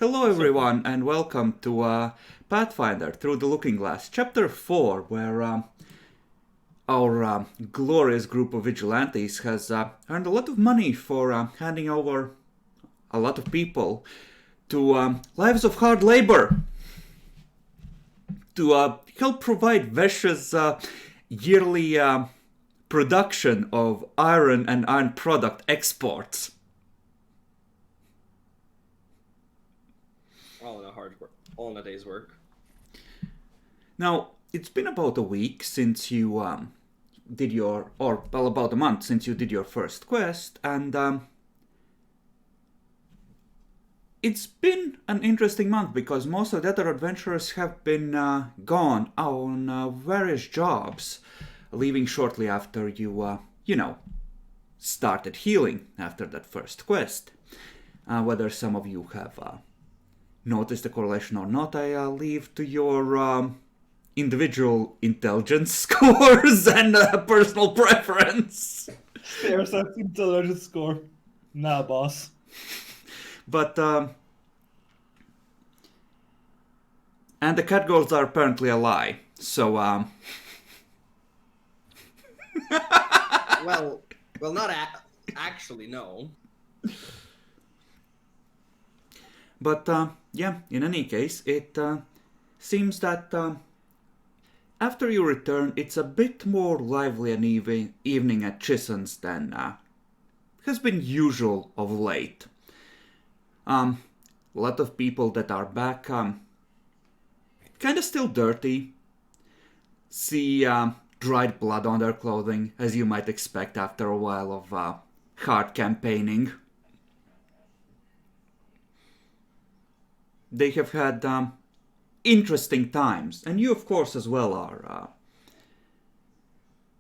Hello everyone and welcome to Pathfinder Through the Looking Glass, Chapter 4, where our glorious group of vigilantes has earned a lot of money for handing over a lot of people to lives of hard labor to help provide Vesh's yearly production of iron and iron product exports. All in a day's work. Now, it's been about a week since you about a month since you did your first quest, and it's been an interesting month because most of the other adventurers have been gone on various jobs, leaving shortly after you started healing after that first quest. Whether some of you have noticed the correlation or not, I leave to your individual intelligence scores and personal preference. There's an intelligence score. Nah, boss. But, and the cat goals are apparently a lie, so, well, not actually, no. But, yeah, in any case, it seems that after you return, it's a bit more lively an evening at Chison's than has been usual of late. A lot of people that are back, kind of still dirty. See dried blood on their clothing, as you might expect after a while of hard campaigning. They have had interesting times, and you, of course, as well are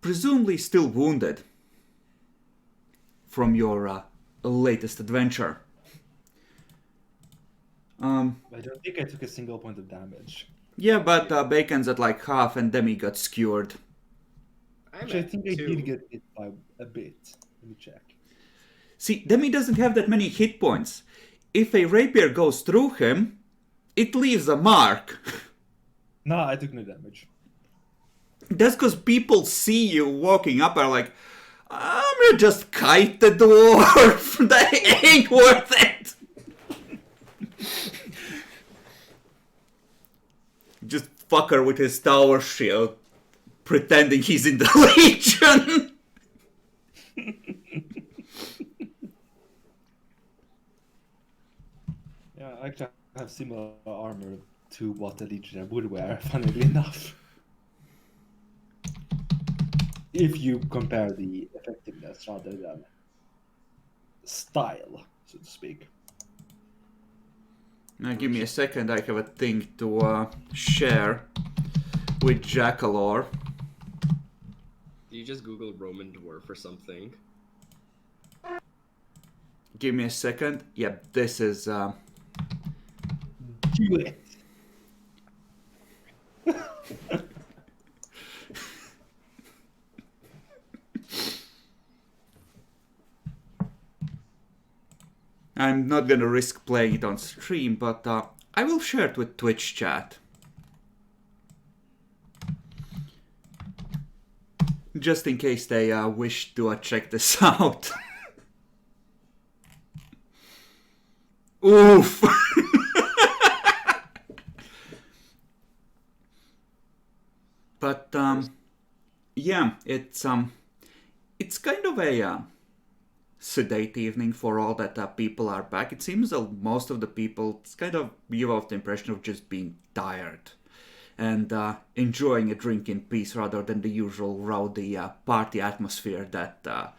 presumably still wounded from your latest adventure. I don't think I took a single point of damage. Yeah, but Bacon's at like half, and Demi got skewered. Which I think I did get hit by a bit. Let me check. See, Demi doesn't have that many hit points. If a rapier goes through him, it leaves a mark. Nah, I took no damage. That's because people see you walking up and are like, I'm gonna just kite the dwarf. That ain't worth it. Just fucker with his tower shield, pretending he's in the Legion. Yeah, I actually have similar armor to what the Legionnaire would wear, funnily enough. If you compare the effectiveness rather than style, so to speak. Now give me a second, I have a thing to share with Jackalor. Do you just Google Roman dwarf or something? Give me a second. Yep, this is... Do it! I'm not gonna risk playing it on stream, but I will share it with Twitch chat. Just in case they wish to check this out. Oof! But, yeah, it's kind of a sedate evening for all that people are back. It seems that most of the people kind of give off the impression of just being tired and enjoying a drink in peace rather than the usual rowdy party atmosphere that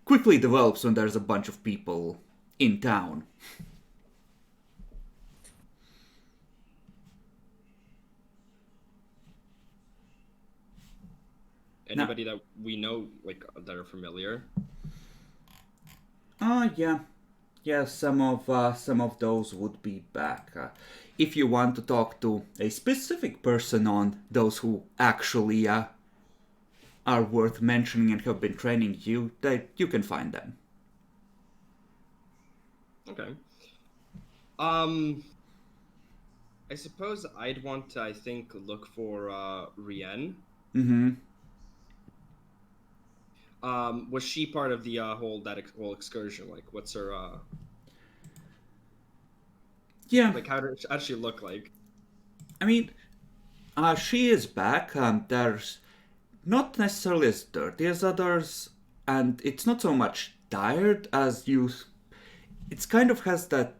quickly develops when there's a bunch of people in town. Anybody that we know, like, that are familiar? Yeah, some of those would be back. If you want to talk to a specific person on those who actually are worth mentioning and have been training you, that you can find them. Okay. I suppose I'd want to, I think, look for Rien. Mm-hmm. Was she part of the whole excursion? Like, what's her Yeah, like? How does she look like? I mean, she is back. There's not necessarily as dirty as others, and it's not so much tired as you. It's kind of has that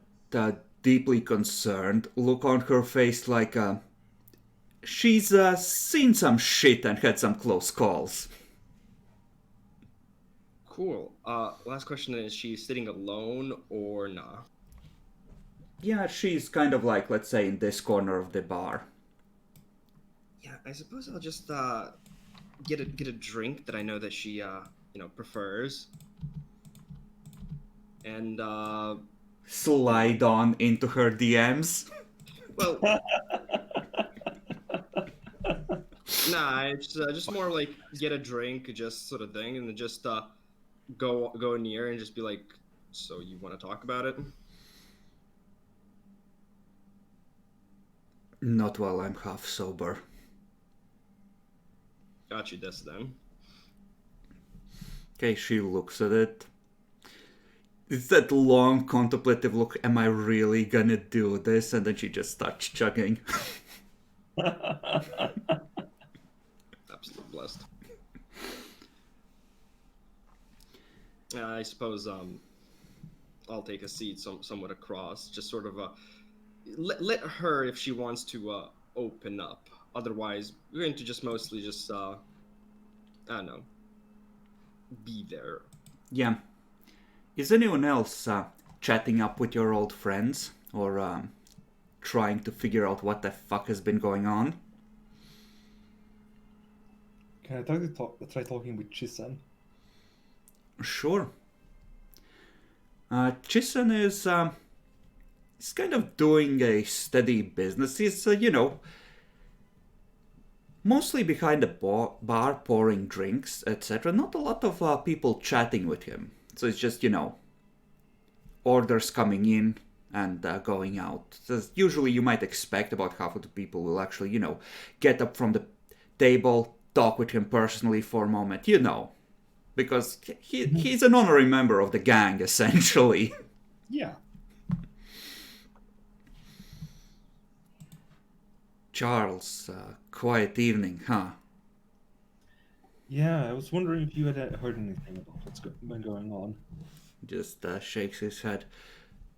deeply concerned look on her face, like she's seen some shit and had some close calls. Cool. Last question is: she sitting alone or nah? Yeah, she's kind of like, let's say, in this corner of the bar. Yeah, I suppose I'll just get a drink that I know that she prefers, and Slide on into her DMs. well, nah, it's just more like get a drink, just sort of thing, and then just go near and just be like, so you want to talk about it? Not while I'm half sober. Got you this then. Okay, she looks at it. It's that long contemplative look, am I really gonna do this? And then she just starts chugging. Absolutely blessed. I suppose I'll take a seat somewhat across, just sort of let her if she wants to open up. Otherwise, we're going to just mostly just I don't know, be there. Yeah. Is anyone else chatting up with your old friends? Or trying to figure out what the fuck has been going on? Can I try talking with Chisan? Sure. Chison is he's kind of doing a steady business. He's, mostly behind the bar pouring drinks, etc. Not a lot of people chatting with him. So it's just, orders coming in and going out. So usually you might expect about half of the people will actually, get up from the table, talk with him personally for a moment, because he's an honorary member of the gang, essentially. Yeah. Charles, quiet evening, huh? Yeah, I was wondering if you had heard anything about what's been going on. Just shakes his head.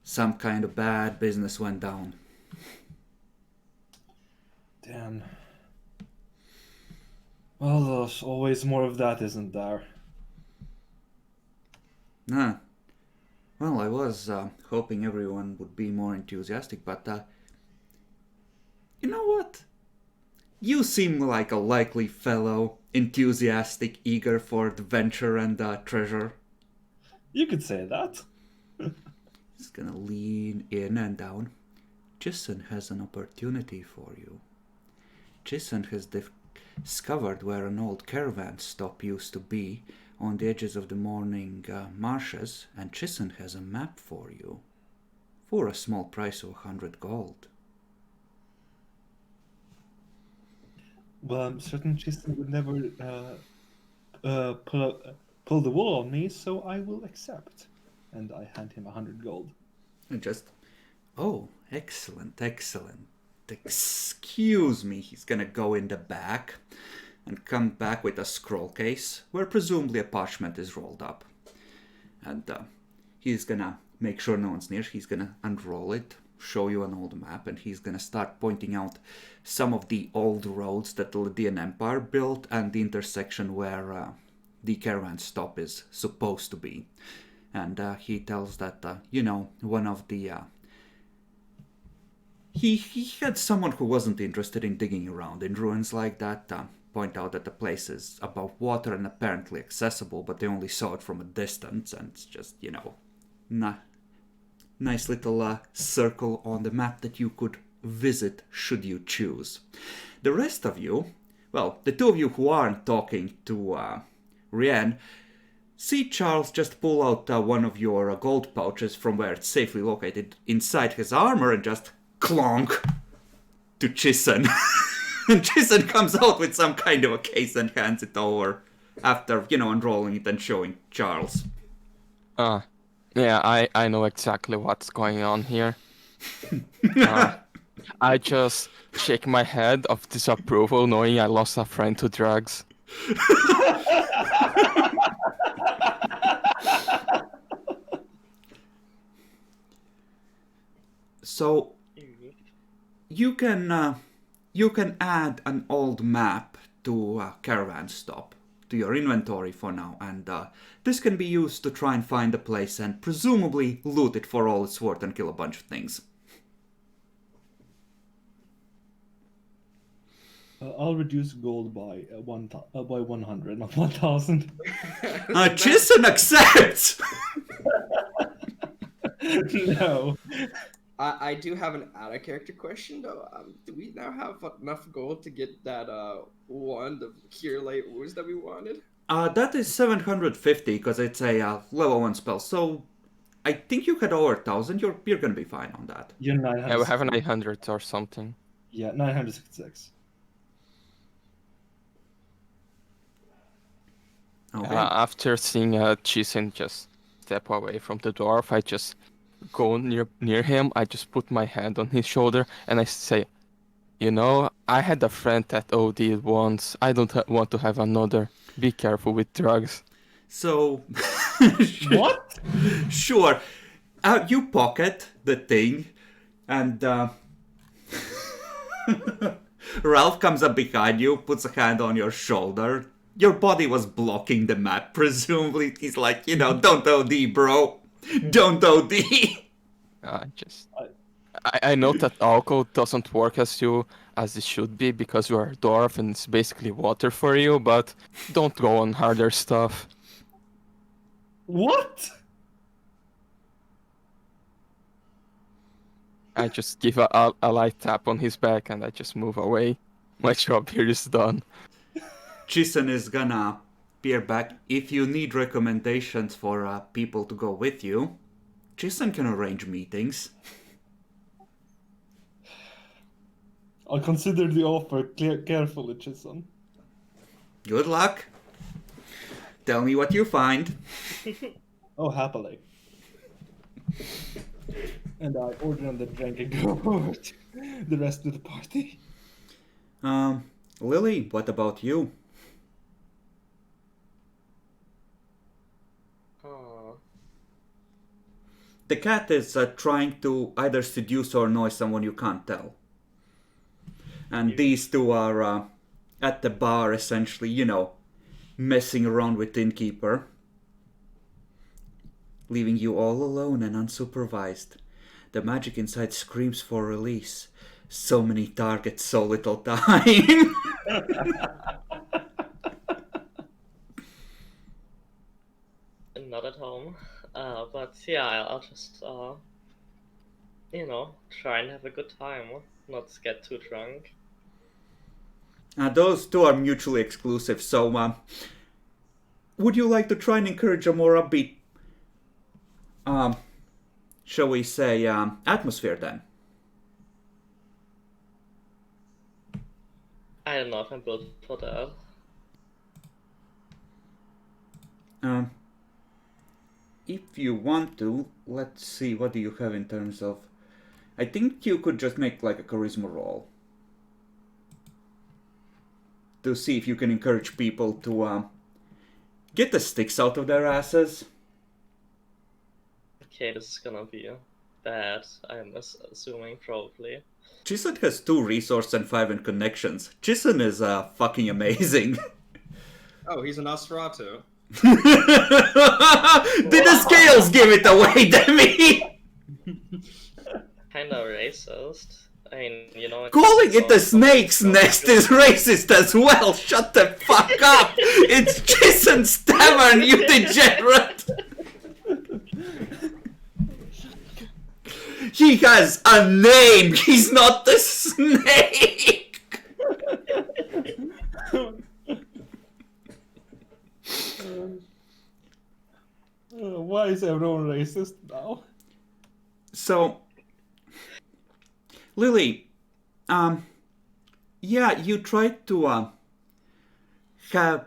Some kind of bad business went down. Damn. Well, there's always more of that, isn't there? Nah. Well, I was hoping everyone would be more enthusiastic, but you know what? You seem like a likely fellow, enthusiastic, eager for adventure and treasure. You could say that. He's gonna lean in and down. Jason has an opportunity for you. Jason has discovered where an old caravan stop used to be on the edges of the morning marshes, and Jason has a map for you. For a small price of 100 gold. Well, I'm certain Chisan would never pull the wool on me, so I will accept. And I hand him 100 gold. And just, oh, excellent, excellent. Excuse me, he's gonna go in the back and come back with a scroll case where presumably a parchment is rolled up. And he's gonna make sure no one's near. He's gonna unroll it, show you an old map, and he's gonna start pointing out some of the old roads that the Lydian Empire built and the intersection where the caravan stop is supposed to be. And he tells that, one of the... He had someone who wasn't interested in digging around in ruins like that point out that the place is above water and apparently accessible, but they only saw it from a distance, and it's just, nice little circle on the map that you could visit should you choose. The rest of you, well, the two of you who aren't talking to Rien, see Charles just pull out one of your gold pouches from where it's safely located inside his armor and just clonk to Chissen. And Chissen comes out with some kind of a case and hands it over after, unrolling it and showing Charles. Yeah, I know exactly what's going on here. I just shake my head of disapproval knowing I lost a friend to drugs. So you can add an old map to a caravan stop to your inventory for now, and this can be used to try and find a place and presumably loot it for all it's worth and kill a bunch of things. I'll reduce gold by 100, not 1,000. Chissen accepts! No. I do have an out of character question though. Do we now have enough gold to get that wand of cure light wounds that we wanted? That is 750 because it's a level 1 spell, so I think you had over 1,000. You're gonna be fine on that. You're 900. Yeah, we have 900 or something. Yeah, 966. Okay. After seeing Chisin just step away from the dwarf, I just go near him. I just put my hand on his shoulder and I say, I had a friend that OD'd once. I don't want to have another. Be careful with drugs. So, What? Sure. You pocket the thing, and Ralph comes up behind you, puts a hand on your shoulder. Your body was blocking the map, presumably. He's like, don't OD, bro. Don't OD. I know that alcohol doesn't work as it should be because you are a dwarf and it's basically water for you, but don't go on harder stuff. What? I just give a light tap on his back and I just move away. My job here is done. Chissen is gonna peer back. If you need recommendations for people to go with you, Chissen can arrange meetings. I'll consider the offer carefully, Chissen. Good luck. Tell me what you find. Oh, happily. And I order on the drink and go over to the rest of the party. Lily, what about you? The cat is trying to either seduce or annoy someone you can't tell. And these two are at the bar, essentially, messing around with the innkeeper. Leaving you all alone and unsupervised. The magic inside screams for release. So many targets, so little time. Not at home. But yeah, I'll just, try and have a good time. Not get too drunk. Those two are mutually exclusive, so would you like to try and encourage a more upbeat, shall we say, atmosphere then? I don't know if I'm built for that. If you want to, let's see, what do you have in terms of... I think you could just make like a charisma roll. To see if you can encourage people to get the sticks out of their asses. Okay, this is gonna be bad, I'm assuming, probably. Chissen has 2 resource and 5 in connections. Chissen is fucking amazing. Oh, he's an Nosferatu. Did the scales give it away, Demi? Kinda racist. I mean, Calling it a snake's nest is racist as well. Shut the fuck up. It's Chissen's tavern, you degenerate. He has a name. He's not the snake. Why is everyone racist now? So, Lily, yeah, you tried to have,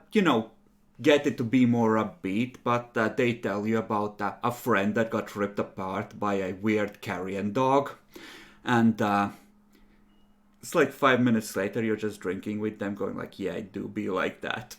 get it to be more upbeat, but they tell you about a friend that got ripped apart by a weird carrion dog. And it's like 5 minutes later, you're just drinking with them, going like, yeah, it do be like that.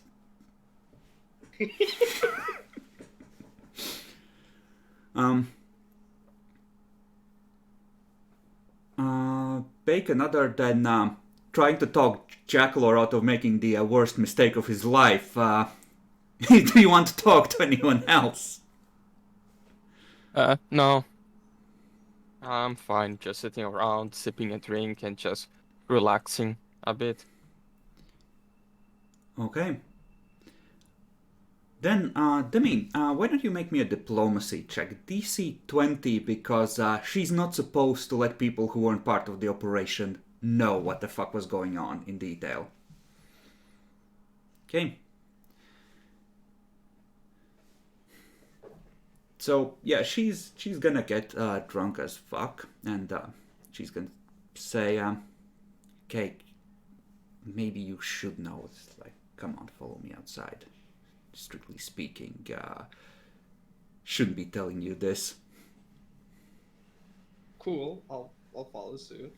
Bacon, other than trying to talk Jackalor out of making the worst mistake of his life, do you want to talk to anyone else? No. I'm fine, just sitting around, sipping a drink and just relaxing a bit. Okay. Then, Demi, why don't you make me a diplomacy check? DC 20, because she's not supposed to let people who weren't part of the operation know what the fuck was going on in detail. Okay. So, yeah, she's gonna get drunk as fuck, and she's gonna say, okay, maybe you should know. It's like, come on, follow me outside. Strictly speaking, shouldn't be telling you this. Cool. I'll follow suit.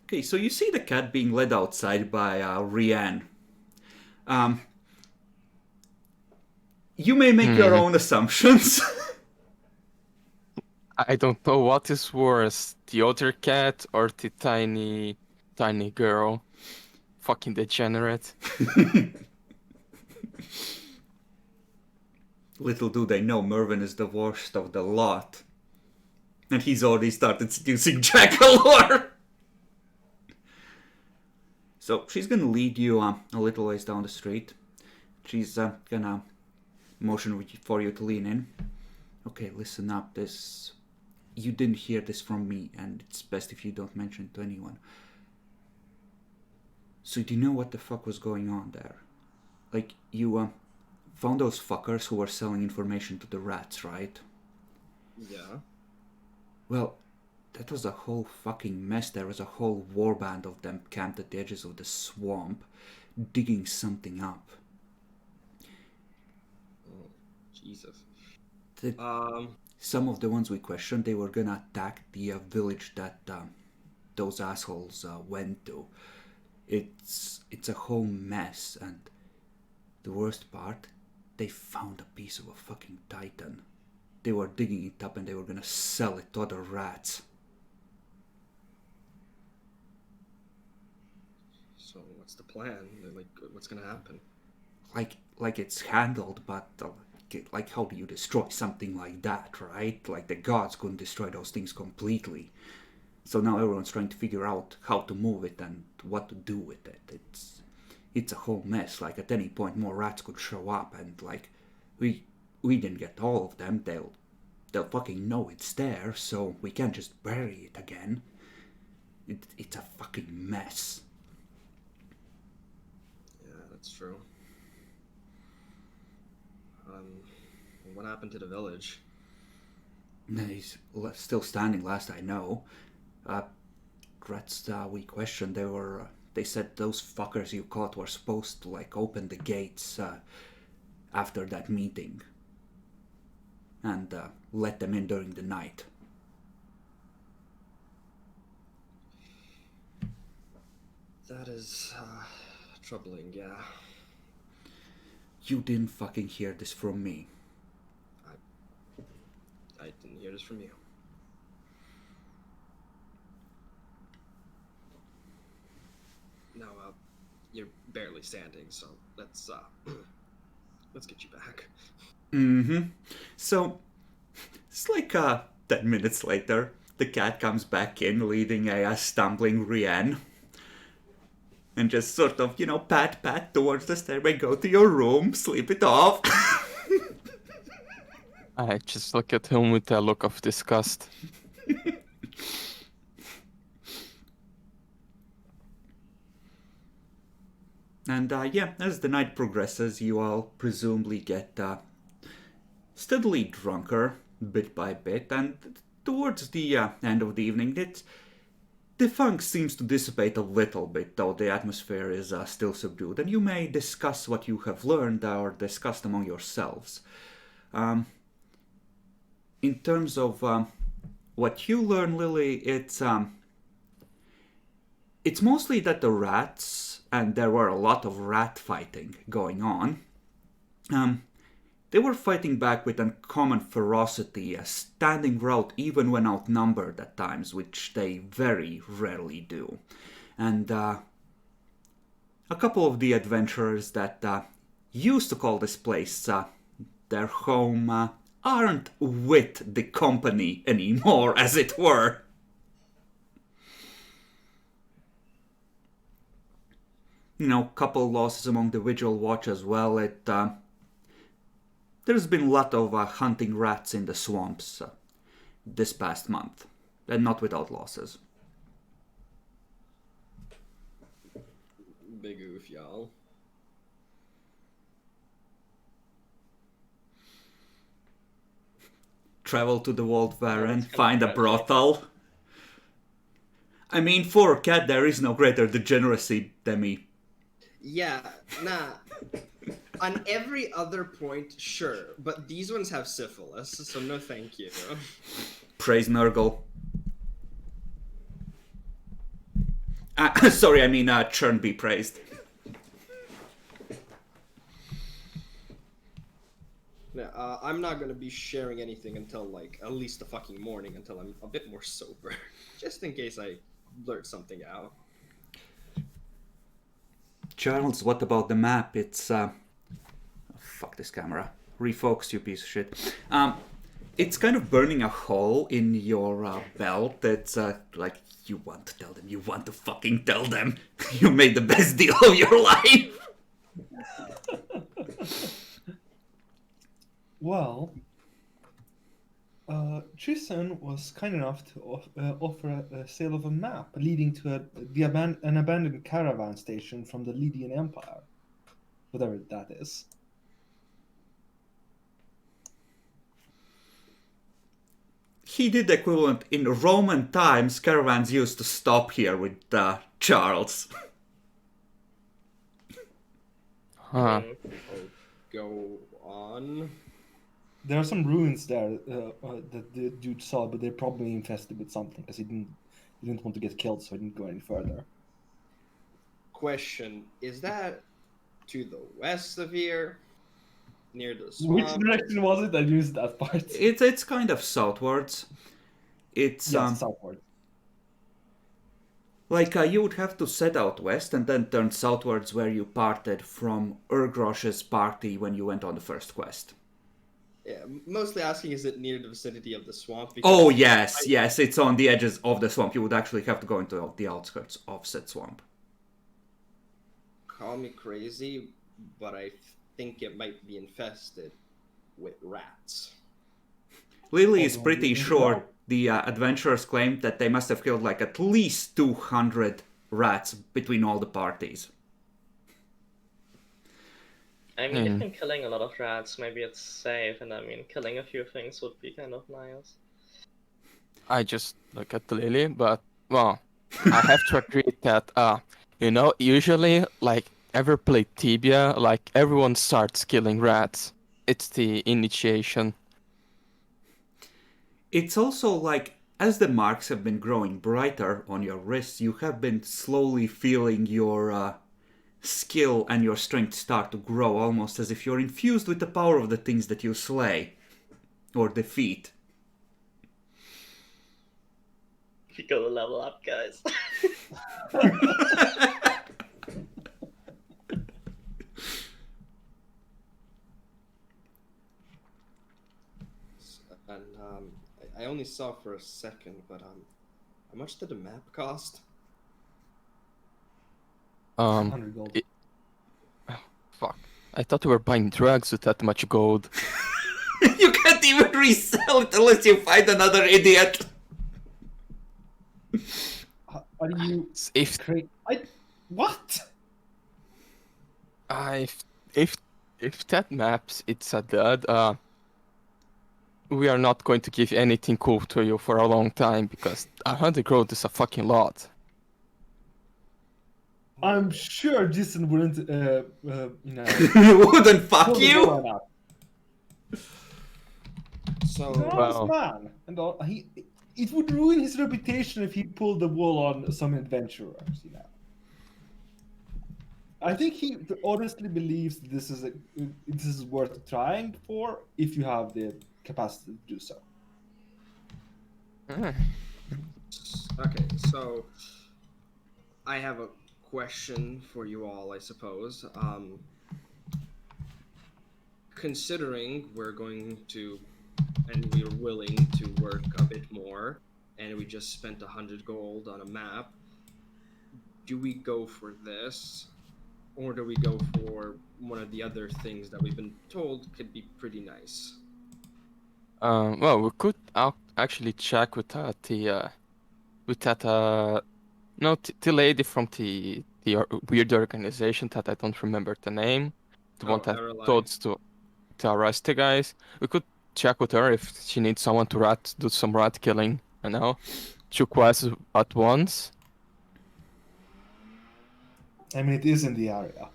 Okay, so you see the cat being led outside by Rianne. You may make your own assumptions. I don't know what is worse, the other cat or the tiny girl. Fucking degenerate. Little do they know Mervyn is the worst of the lot. And he's already started seducing Jackalor. So she's gonna lead you a little ways down the street. She's gonna motion for you to lean in. Okay, listen up. You didn't hear this from me, and it's best if you don't mention it to anyone. So do you know what the fuck was going on there? Like, you found those fuckers who were selling information to the rats, right? Yeah. Well, that was a whole fucking mess. There was a whole warband of them camped at the edges of the swamp, digging something up. Oh, Jesus. Some of the ones we questioned, they were gonna attack the village that those assholes went to. It's a whole mess, and the worst part, they found a piece of a fucking titan. They were digging it up and they were gonna sell it to other rats. So what's the plan? Like, what's gonna happen? Like it's handled, but like how do you destroy something like that, right? Like the gods couldn't destroy those things completely. So now everyone's trying to figure out how to move it and what to do with it. It's a whole mess. Like at any point more rats could show up, and like we didn't get all of them. They'll fucking know it's there, so we can't just bury it again. It's a fucking mess. Yeah, that's true. What happened to the village? He's still standing, last I know. Rats we questioned, they said those fuckers you caught were supposed to like open the gates after that meeting and let them in during the night. That is troubling, yeah. You didn't fucking hear this from me. I didn't hear this from you. Now, you're barely standing, so let's get you back. Mm-hmm. So, it's like 10 minutes later, the cat comes back in leading a stumbling Rianne. And just sort of, pat towards the stairway, go to your room, sleep it off. I just look at him with a look of disgust. And yeah, as the night progresses, you all presumably get steadily drunker, bit by bit, and towards the end of the evening, the funk seems to dissipate a little bit, though the atmosphere is still subdued, and you may discuss what you have learned or discussed among yourselves. In terms of what you learn, Lily, it's mostly that the rats, and there were a lot of rat fighting going on, they were fighting back with uncommon ferocity, standing rout even when outnumbered at times, which they very rarely do. And a couple of the adventurers that used to call this place their home aren't with the company anymore, as it were. Couple losses among the Vigil Watch as well. There's been a lot of hunting rats in the swamps this past month, and not without losses. Big oof, y'all. Travel to the Walled Baron, that's find a kinda brothel. I mean, for a cat, there is no greater degeneracy, Demi. Yeah, nah. On every other point, sure, but these ones have syphilis, so no thank you. Praise Nurgle. Sorry, I mean, Churn be praised. Yeah, I'm not gonna be sharing anything until, like, at least the fucking morning, until I'm a bit more sober. Just in case I blurt something out. Charles, what about the map? It's, fuck this camera. Refocus, you piece of shit. It's kind of burning a hole in your belt. It's, like, you want to tell them. You want to fucking tell them. You made the best deal of your life. Well, Chisen was kind enough to offer a sale of a map leading to an abandoned caravan station from the Lydian Empire, whatever that is. He did the equivalent. In Roman times, caravans used to stop here with Charles. Huh. Go on. There are some ruins there that the dude saw, but they're probably infested with something because he didn't want to get killed, so he didn't go any further. Question: is that to the west of here, near the Which swamp? direction was it? I used that part. It's kind of southwards. It's Yes, southward. like you would have to set out west and then turn southwards where you parted from Urgrosh's party when you went on the first quest. Yeah, mostly asking, is it near the vicinity of the swamp? Oh yes, yes, it's on the edges of the swamp. You would actually have to go into the outskirts of said swamp. Call me crazy, but I think it might be infested with rats. Lily is Although pretty you sure know. the adventurers claimed that they must have killed like at least 200 rats between all the parties. I mean, if I'm killing a lot of rats, maybe it's safe, and I mean, killing a few things would be kind of nice. I just look at Lily, but well, I have to agree that usually like ever play Tibia, like everyone starts killing rats. It's the initiation. It's also like, as the marks have been growing brighter on your wrists, you have been slowly feeling your skill and your strength start to grow, almost as if you're infused with the power of the things that you slay or defeat. We gotta level up, guys. And I only saw for a second, but how much did the map cost? 100 gold. Fuck. I thought we were buying drugs with that much gold. You can't even resell it unless you find another idiot. Are you If what? if that maps, it's a dud. we are not going to give anything cool to you for a long time because 100 gold is a fucking lot. I'm sure Jason wouldn't, Wouldn't fuck pull the you? wool on us. So He's an honest man, and it would ruin his reputation if he pulled the wool on some adventurers. I think he honestly believes this is worth trying for if you have the capacity to do so. okay, so I have a question for you all, I suppose. Considering we're going to, and we're willing to work a bit more, and we just spent 100 gold on a map, do we go for this, or do we go for one of the other things that we've been told could be pretty nice? Well, we could actually check with the lady from the weird organization that I don't remember the name, the one that Aralai. told us to arrest the guys. We could check with her if she needs someone to do some rat killing. 2 quests at once. I mean, it is in the area.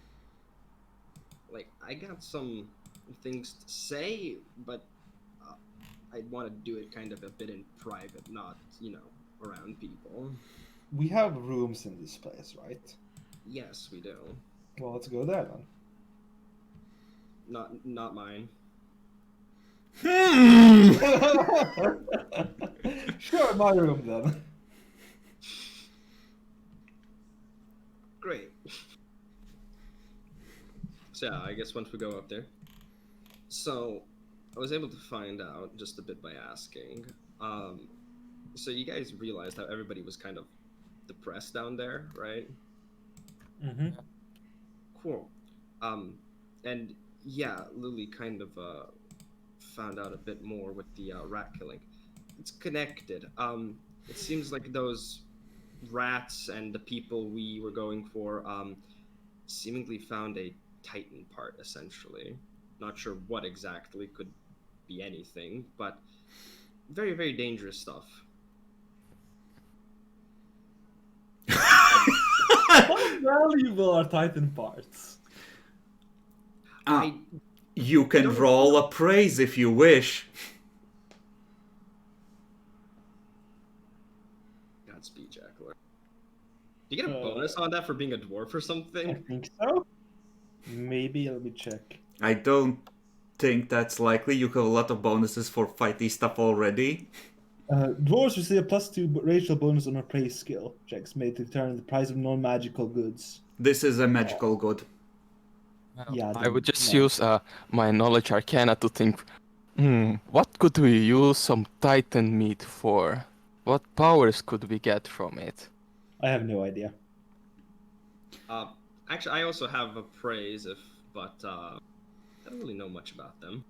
Like, I got some things to say, but I'd want to do it kind of a bit in private, not, around people. We have rooms in this place, right? Yes, we do. Well, let's go there then. Not mine. Sure, my room then. Great. So yeah, I guess once we go up there. So I was able to find out just a bit by asking. So you guys realized how everybody was kind of depressed down there, right? Mm-hmm. Cool. And yeah, Lily kind of found out a bit more with the rat killing. It's connected. It seems like those rats and the people we were going for seemingly found a Titan part, essentially. Not sure what exactly, could be anything, but very, very dangerous stuff. How valuable are Titan parts? You can roll a praise if you wish. Godspeed, Jackler. Do you get a bonus on that for being a dwarf or I something? think so. Maybe, let me check. I don't think that's likely. You have a lot of bonuses for fighty stuff already. Dwarves receive a +2 racial bonus on a praise skill checks made to determine the price of non-magical goods. This is a magical good. Yeah, I would just use my knowledge arcana to think, what could we use some Titan meat for? What powers could we get from it? I have no idea. Actually, I also have a praise, but I don't really know much about them.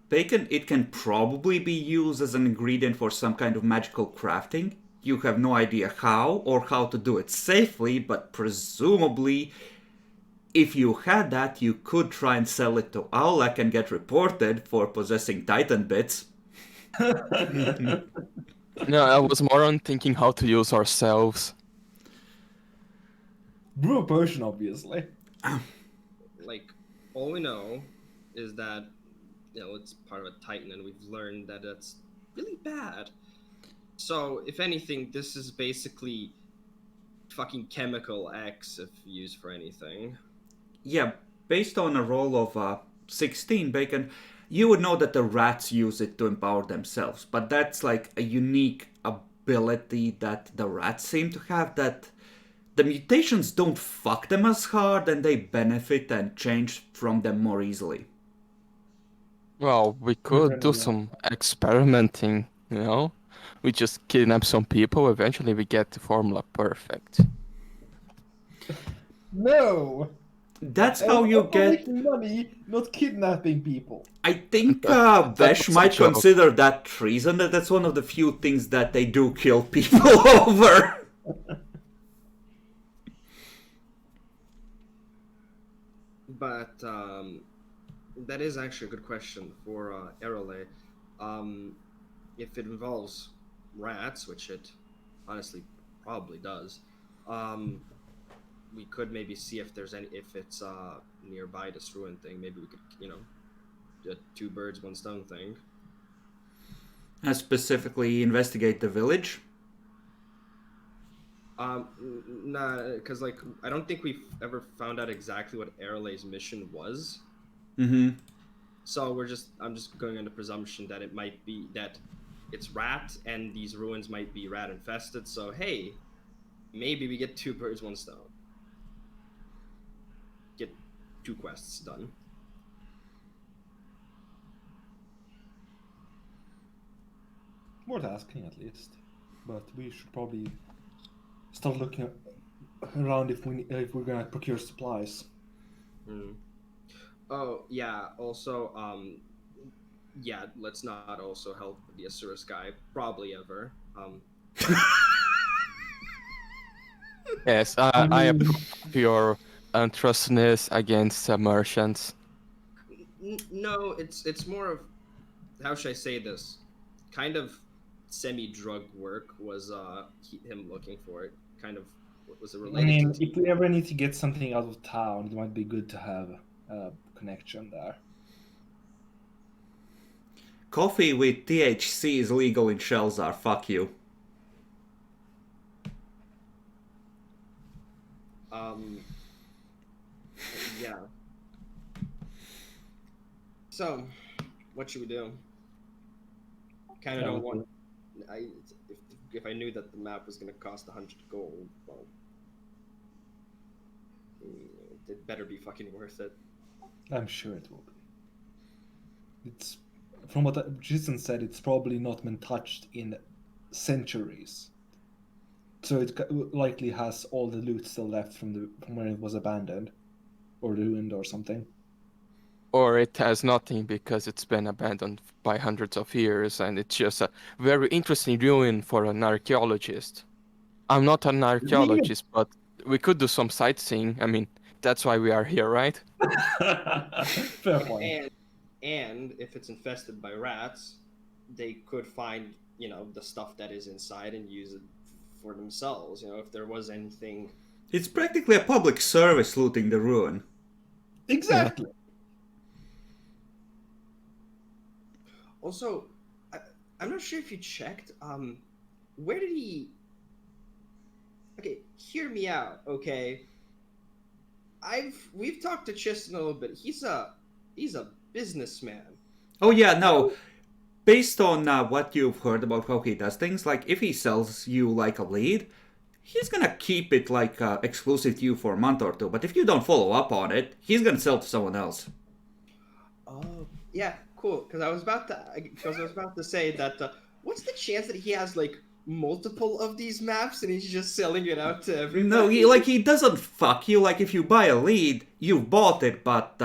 Bacon, it can probably be used as an ingredient for some kind of magical crafting. You have no idea how or how to do it safely, but presumably, if you had that, you could try and sell it to Aulak and get reported for possessing Titan bits. No, I was more on thinking how to use ourselves. Brew a potion, obviously. Like, all we know is that, it's part of a Titan, and we've learned that it's really bad. So, if anything, this is basically fucking chemical X if used for anything. Yeah, based on a roll of 16, Bacon, you would know that the rats use it to empower themselves, but that's like a unique ability that the rats seem to have, that the mutations don't fuck them as hard and they benefit and change from them more easily. Well, we could do some experimenting, We just kidnap some people, eventually we get the formula perfect. No! That's how you get... making money, not kidnapping people. I think Vesh That's a might joke. consider that treason, that's one of the few things that they do kill people over. But That is actually a good question for Erole. If it involves rats, which it honestly probably does, um, we could maybe see if there's any if it's nearby this ruin thing. Maybe we could, do a two birds one stone thing. Specifically investigate the village. Nah, because like I don't think we've ever found out exactly what Erle's mission was. Mm-hmm. So I'm just going on the presumption that it might be that it's rat and these ruins might be rat infested. So hey, maybe we get two birds one stone. Get two quests done. Worth asking at least, but we should probably start looking around if we're gonna procure supplies. Oh yeah. Also, yeah. Let's not also help the Asurus guy. Probably ever. Yes, I approve your untrustness against merchants. No, it's more of, how should I say this? Kind of semi-drug work was him looking for it. Kind of, was it I related mean, to? if we ever need to get something out of town, it might be good to have a connection there. Coffee with THC is legal in Shelzar. Fuck you. Yeah. So, what should we do? Kind of don't want. If I knew that the map was going to cost 100 gold, well, it better be fucking worth it. I'm sure it will be. It's from what Jason said, it's probably not been touched in centuries. So it likely has all the loot still left from when it was abandoned, or ruined, or something. Or it has nothing because it's been abandoned by hundreds of years, and it's just a very interesting ruin for an archaeologist. I'm not an archaeologist, but we could do some sightseeing. I mean, that's why we are here, right? Fair point. And if it's infested by rats, they could find, the stuff that is inside and use it for themselves. If there was anything. It's practically a public service looting the ruin. Exactly. Also, I'm not sure if you checked. Where did he? Okay, hear me out. Okay, we've talked to Chiston a little bit. He's a businessman. Oh yeah, no. Based on what you've heard about how he does things, like if he sells you like a lead, he's gonna keep it like exclusive to you for a month or two. But if you don't follow up on it, he's gonna sell to someone else. Oh yeah, cool. Because I was about to say that. What's the chance that he has like multiple of these maps and he's just selling it out to everybody? No, he doesn't fuck you. Like if you buy a lead, you've bought it, but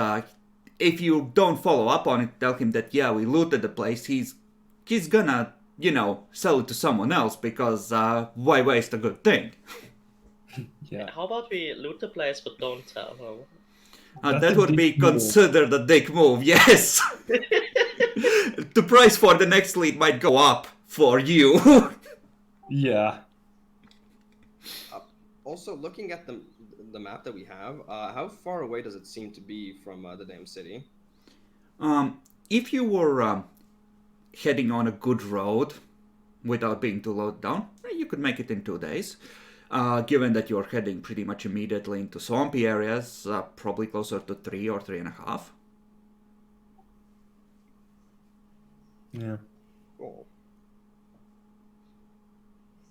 if you don't follow up on it, tell him that yeah, we looted the place. He's gonna sell it to someone else because why waste a good thing? Yeah. How about we loot the place but don't tell him? That would be considered a dick move. Yes. The price for the next lead might go up for you. Yeah. Also, looking at the map that we have, how far away does it seem to be from the damn city? If you were heading on a good road without being too low down, you could make it in 2 days. Given that you're heading pretty much immediately into swampy areas, probably closer to 3 or 3.5. Yeah. Cool.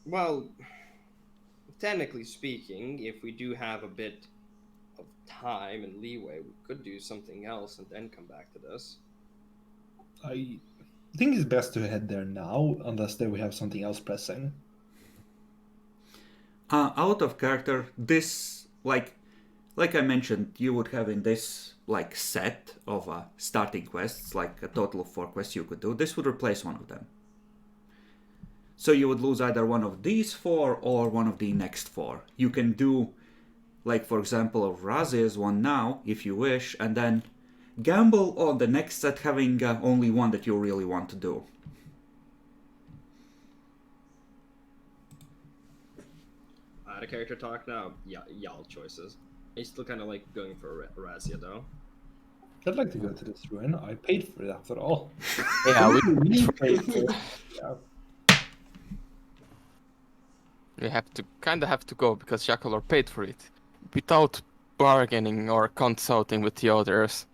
Well, technically speaking, if we do have a bit of time and leeway, we could do something else and then come back to this. I think it's best to head there now, unless we have something else pressing. Out of character, this like I mentioned, you would have in this set of starting quests, like a total of 4 quests you could do. This would replace one of them. So you would lose either one of these 4 or one of the next 4. You can do, for example, Razia's one now, if you wish, and then gamble on the next set having only one that you really want to do. Out of character talk now. Yeah, y'all choices. He's still kind of like going for Razia though. I'd like to go to this ruin. I paid for it after all. Yeah, We paid for it. Yeah. we have to go because Jackal paid for it, without bargaining or consulting with the others.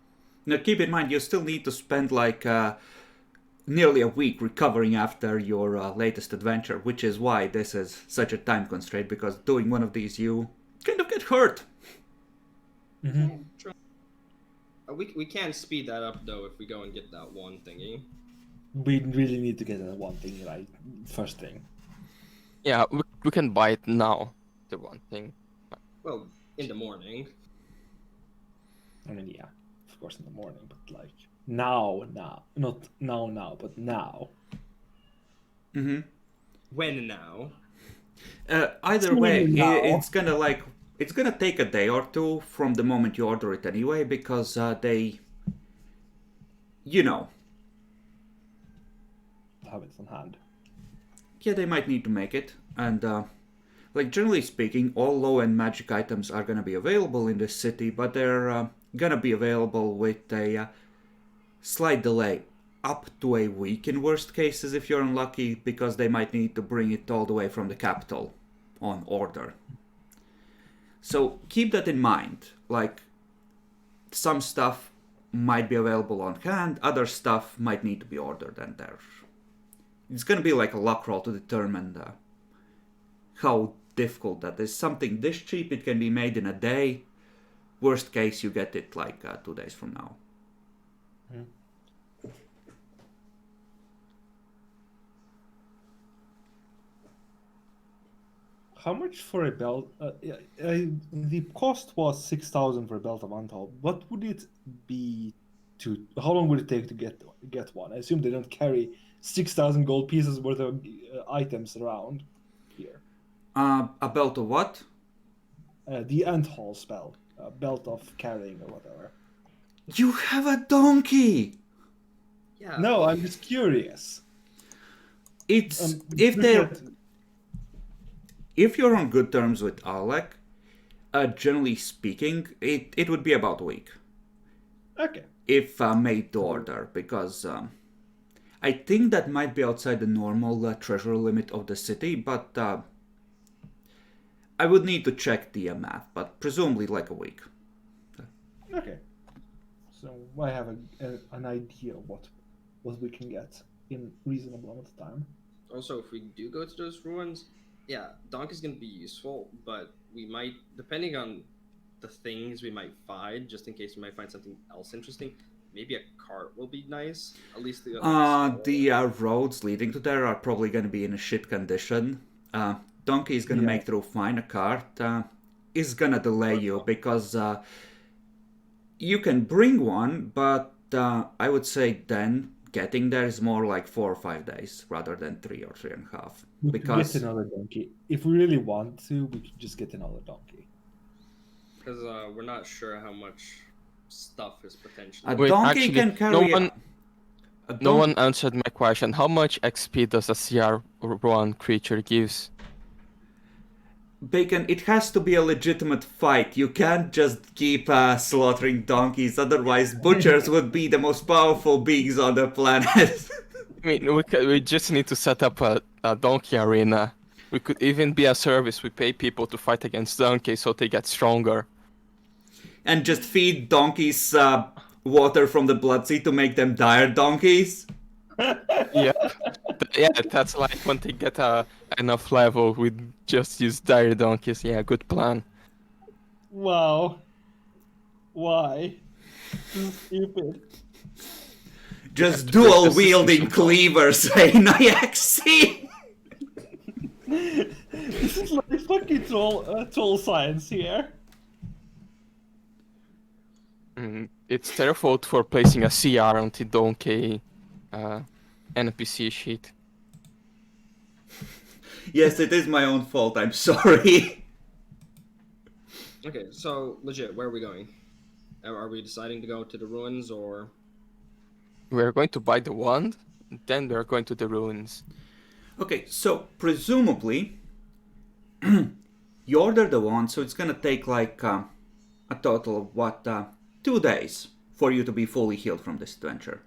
Now keep in mind, you still need to spend like nearly a week recovering after your latest adventure, which is why this is such a time constraint, because doing one of these you kind of get hurt. Mm-hmm. We can speed that up though if we go and get that one thingy. We really need to get that one thing right first thing. Yeah, we can buy it now, the one thing. Well, in the morning. I mean, yeah, of course in the morning, but like now, not now, but now. Mm-hmm. When now? Either way, Now. it's gonna take a day or two from the moment you order it anyway, because they, you know, Have it on hand. yeah, they might need to make it, and like generally speaking, all low-end magic items are gonna be available in this city, but they're gonna be available with a slight delay, up to a week in worst cases if you're unlucky, because they might need to bring it all the way from the capital on order. So keep that in mind. Like, some stuff might be available on hand, other stuff might need to be ordered, and it's gonna be like a luck roll to determine how difficult that is. Something this cheap, it can be made in a day. Worst case, you get it like 2 days from now. How much for a belt? The cost was 6,000 for a belt of Untold. What would it be to? How long would it take to get one? I assume they don't carry 6,000 gold pieces worth of items around here. A belt of what? The Anthol spell, belt of carrying or whatever. You have a donkey! Yeah. No, I'm just curious. It's Look at- if you're on good terms with Alec, generally speaking, it would be about a week. Okay. If made to order, because I think that might be outside the normal treasure limit of the city, but I would need to check the math, but presumably like a week. Okay. So I have an idea of what we can get in reasonable amount of time. Also, if we do go to those ruins, yeah, donkey's gonna be useful, but we might, depending on the things we might find, just in case we might find something else interesting, maybe a cart will be nice. At least the roads leading to there are probably going to be in a shit condition. Donkey is going to make through fine. A cart is going to delay you, because you can bring one, but I would say then getting there is more like 4 or 5 days rather than 3 or 3.5. We Because could get another donkey. If we really want to, we could just get another donkey. Because we're not sure how much stuff is potentially. a Wait, donkey actually, can carry no one answered my question. How much XP does a CR1 creature gives? Bacon, it has to be a legitimate fight. You can't just keep slaughtering donkeys, otherwise butchers would be the most powerful beings on the planet. I mean, we just need to set up a donkey arena. We could even be a service. We pay people to fight against donkeys so they get stronger. And just feed donkeys water from the blood sea to make them dire donkeys. Yeah, yeah, that's like when they get enough level, we just use dire donkeys. Yeah, good plan. Wow. Why? Stupid. Just Yeah, dual this is wielding simple. cleavers, hey, Nyaxi! This is like fucking troll science here. It's their fault for placing a CR on the donkey NPC sheet. Yes, it is my own fault, I'm sorry. Okay, so legit, where are we going? Are we deciding to go to the ruins or? We're going to buy the wand, then we're going to the ruins. Okay, so presumably you order the wand, so it's gonna take like a total of what 2 days for you to be fully healed from this adventure.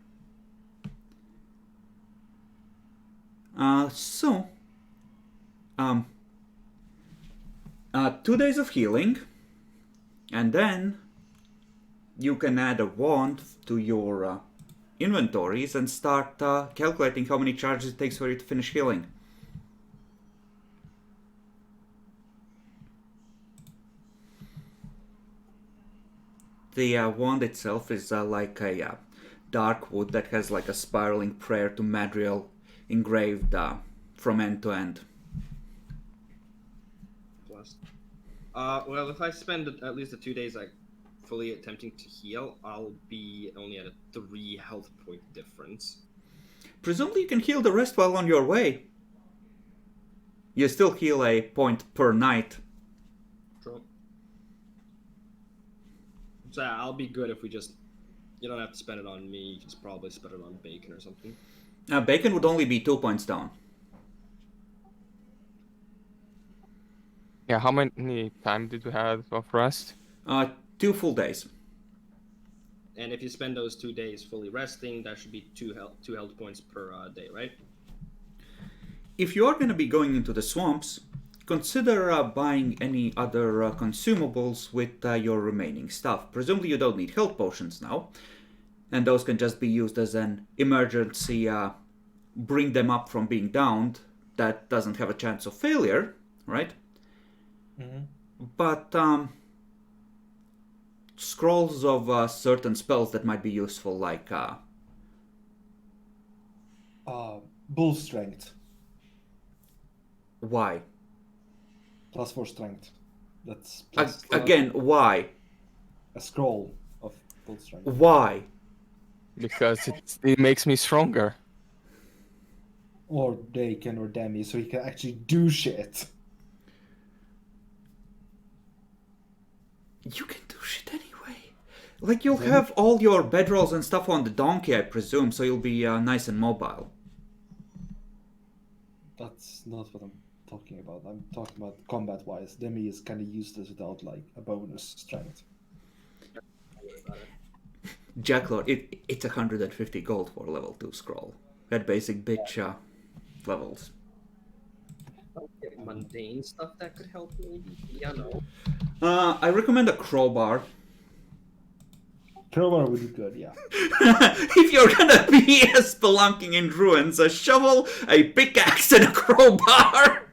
So 2 days of healing, and then you can add a wand to your inventories and start calculating how many charges it takes for you to finish healing. The wand itself is like a dark wood that has like a spiraling prayer to Madriel engraved from end to end. Plus. Well, if I spend at least the 2 days like fully attempting to heal, I'll be only at a 3 health point difference. Presumably you can heal the rest while on your way. You still heal a point per night. True. So yeah, I'll be good if we just. You don't have to spend it on me. You can just probably spend it on Bacon or something. Bacon would only be 2 points down. Yeah, how many time did we have of rest? 2 full days. And if you spend those 2 days fully resting, that should be two health points per day, right? If you are going to be going into the swamps, consider buying any other consumables with your remaining stuff. Presumably you don't need health potions now, and those can just be used as an emergency bring them up from being downed that doesn't have a chance of failure, right? Mm-hmm. But scrolls of certain spells that might be useful, like Bull strength. why? +4 strength. That's Again, why? a scroll of bull strength. Why? Because it makes me stronger. Or Dakin or Demi, so he can actually do shit. You can do shit anyway. Like, you'll have all your bedrolls and stuff on the donkey, I presume, so you'll be nice and mobile. That's not what I'm talking about. I'm talking about combat-wise. Demi is kind of useless without, like, a bonus strength. Jacklord, it's 150 gold for a level 2 scroll. That basic bitch levels. Mundane stuff that could help maybe. Yeah, no. I recommend a crowbar. Crowbar would be good, yeah. If you're gonna be spelunking in ruins, a shovel, a pickaxe, and a crowbar!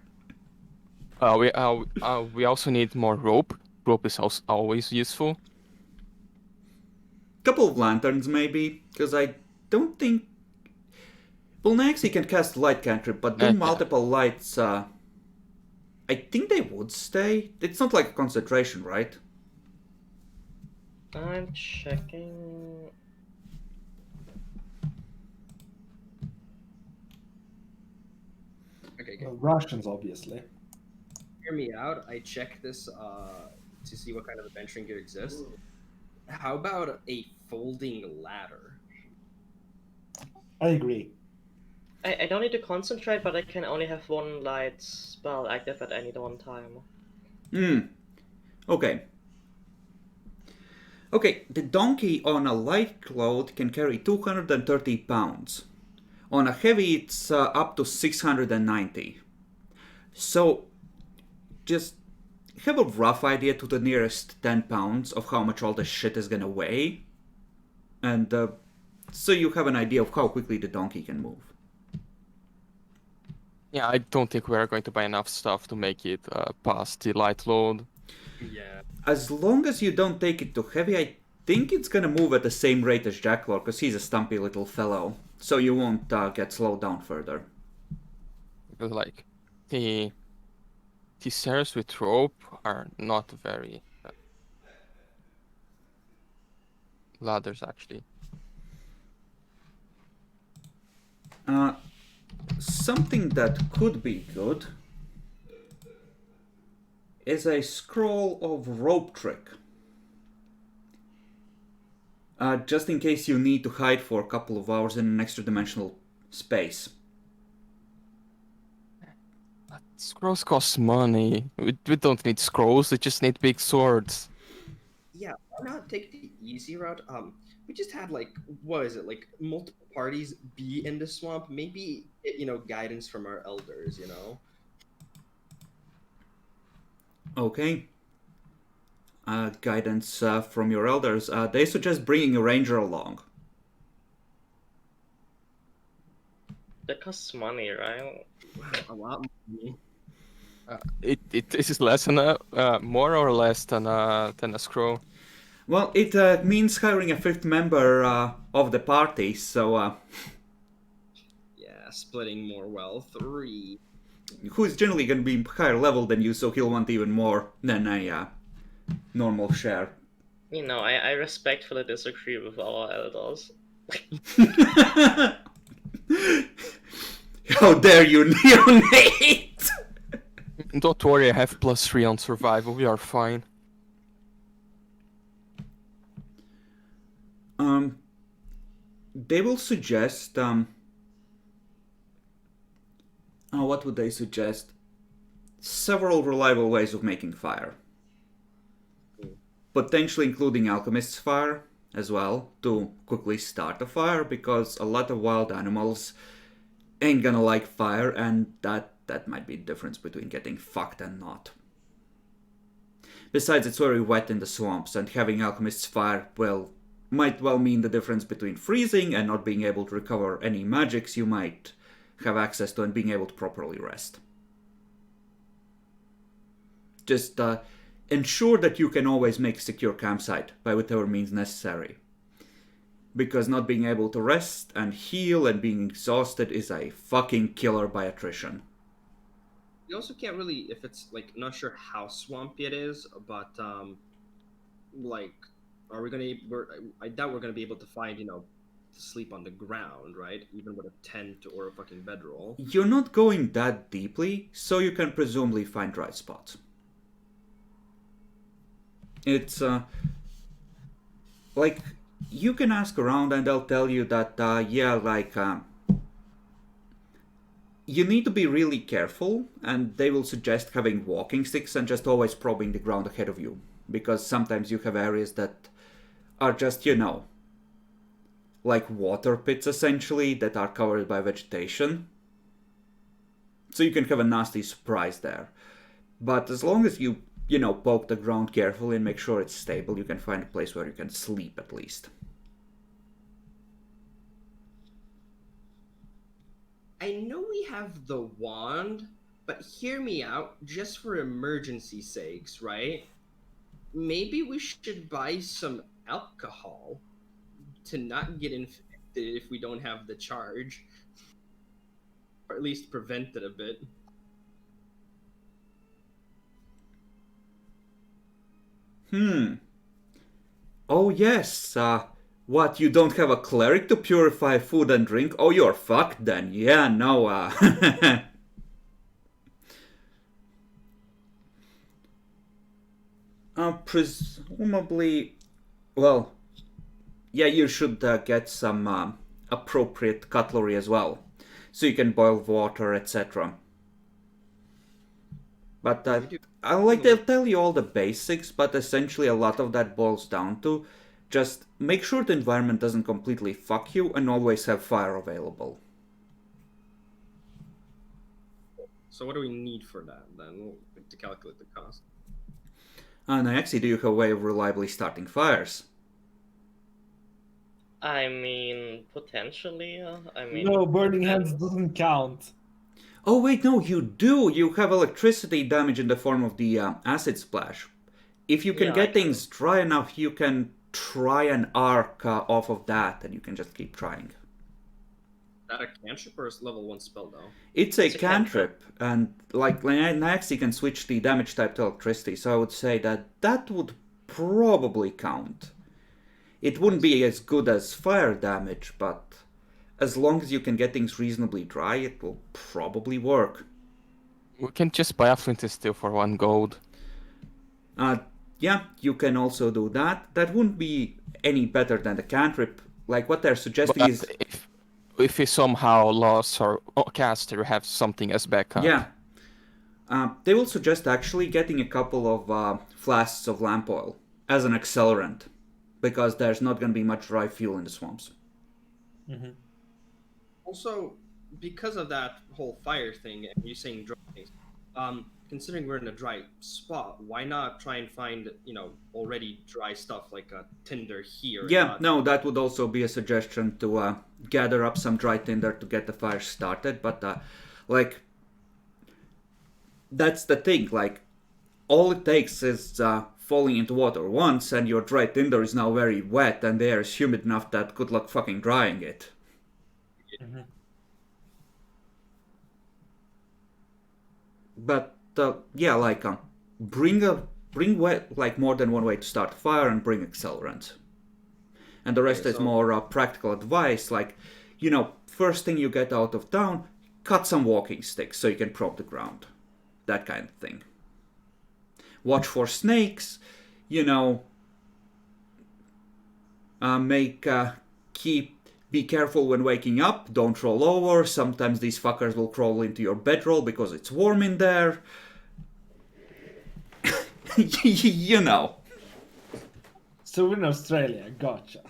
We also need more rope. Rope is also always useful. Couple of lanterns, maybe, because I don't think... Well, Naxi can cast light cantrip, but do multiple lights, I think they would stay. It's not like a concentration, right? I'm checking. Okay. Rations, obviously. Hear me out. I checked this to see what kind of adventuring gear exists. How about a folding ladder? I agree. I don't need to concentrate, but I can only have one light spell active at any one time. Okay. Okay, the donkey on a light load can carry 230 pounds. On a heavy, it's up to 690. So, just have a rough idea to the nearest 10 pounds of how much all this shit is gonna weigh. And so you have an idea of how quickly the donkey can move. Yeah, I don't think we're going to buy enough stuff to make it past the light load. Yeah. As long as you don't take it too heavy, I think it's gonna move at the same rate as Jacklord, because he's a stumpy little fellow. So you won't get slowed down further. Because, like, the stairs with rope are not very ladders, actually. Something that could be good is a scroll of rope trick. just in case you need to hide for a couple of hours in an extra-dimensional space. Scrolls cost money. We don't need scrolls, we just need big swords. Yeah, why not take the easy route? We just had like what is it, like multiple parties be in the swamp? Maybe get, guidance from our elders, Okay. Guidance from your elders. They suggest bringing a ranger along. That costs money, right? A lot of money. It is less than more or less than a scroll. Well, it means hiring a fifth member of the party, so Yeah, splitting more wealth. 3. who's generally going to be higher level than you, so he'll want even more than a normal share. I respectfully disagree with our elders. How dare you neonate! Don't worry, I have +3 on survival, we are fine. They will suggest, what would they suggest? Several reliable ways of making fire. Potentially including alchemist's fire as well, to quickly start a fire, because a lot of wild animals ain't gonna like fire, and that might be the difference between getting fucked and not. Besides, it's very wet in the swamps, and having alchemist's fire, might well mean the difference between freezing and not being able to recover any magics you might have access to and being able to properly rest. Just ensure that you can always make a secure campsite by whatever means necessary. Because not being able to rest and heal and being exhausted is a fucking killer by attrition. You also can't really, if it's like not sure how swampy it is, but like, are we gonna? I doubt we're gonna be able to find to sleep on the ground, right? Even with a tent or a fucking bedroll. You're not going that deeply, so you can presumably find dry spots. It's like, you can ask around and they'll tell you that you need to be really careful, and they will suggest having walking sticks and just always probing the ground ahead of you, because sometimes you have areas that are just like water pits essentially that are covered by vegetation, so you can have a nasty surprise there. But as long as you poke the ground carefully and make sure it's stable, you can find a place where you can sleep at least. I know we have the wand, but hear me out, just for emergency sakes, right? Maybe we should buy some alcohol to not get infected if we don't have the charge. Or at least prevent it a bit. Oh yes, what, you don't have a cleric to purify food and drink? Oh, you're fucked then. Yeah, no, presumably, well, yeah, you should get some appropriate cutlery as well, so you can boil water, etc. But they'll tell you all the basics, but essentially a lot of that boils down to just make sure the environment doesn't completely fuck you and always have fire available. So what do we need for that then, to calculate the cost? And actually, do you have a way of reliably starting fires? I mean, potentially. No, burning hands doesn't count. Oh wait, no, you do! You have electricity damage in the form of the acid splash. If you can get things dry enough, you can try an arc off of that, and you can just keep trying. Is that a cantrip or a level 1 spell though? It's a cantrip, and like next you can switch the damage type to electricity, so I would say that would probably count. It wouldn't be as good as fire damage, but as long as you can get things reasonably dry, it will probably work. We can just buy a flint and steel for 1 gold. Yeah, you can also do that. That wouldn't be any better than the cantrip. Like what they're suggesting But is, if we somehow lost our caster, have something as backup. yeah, they will suggest actually getting a couple of flasks of lamp oil as an accelerant, because there's not going to be much dry fuel in the swamps. Mm-hmm. Also, because of that whole fire thing, and you saying dry things, considering we're in a dry spot, why not try and find, already dry stuff like a tinder here? and Yeah, not- no, that would also be a suggestion to gather up some dry tinder to get the fire started. But like, that's the thing. Like, all it takes is falling into water once, and your dry tinder is now very wet, and the air is humid enough that good luck fucking drying it. Mm-hmm. But yeah, like bring like more than one way to start a fire, and bring accelerant. And the rest Okay, is so- more practical advice, like, first thing you get out of town, cut some walking sticks so you can prop the ground. That kind of thing. Watch for snakes, be careful when waking up, don't roll over, sometimes these fuckers will crawl into your bedroll because it's warm in there. You know. So we're in Australia, gotcha.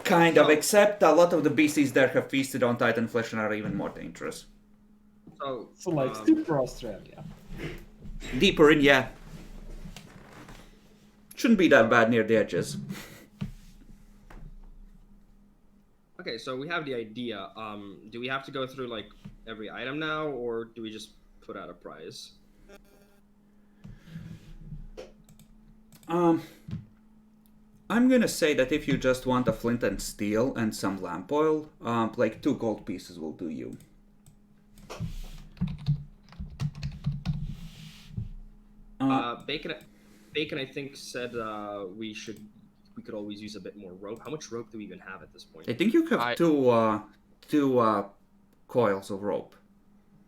Kind of, except a lot of the beasties there have feasted on Titan flesh and are even more dangerous. So like super Australia. Deeper in, yeah. Shouldn't be that bad near the edges. Okay, so we have the idea. Do we have to go through like every item now, or do we just put out a prize? I'm gonna say that if you just want a flint and steel and some lamp oil, like 2 gold pieces will do you. Bacon, I think said we could always use a bit more rope. How much rope do we even have at this point? I think you have two coils of rope.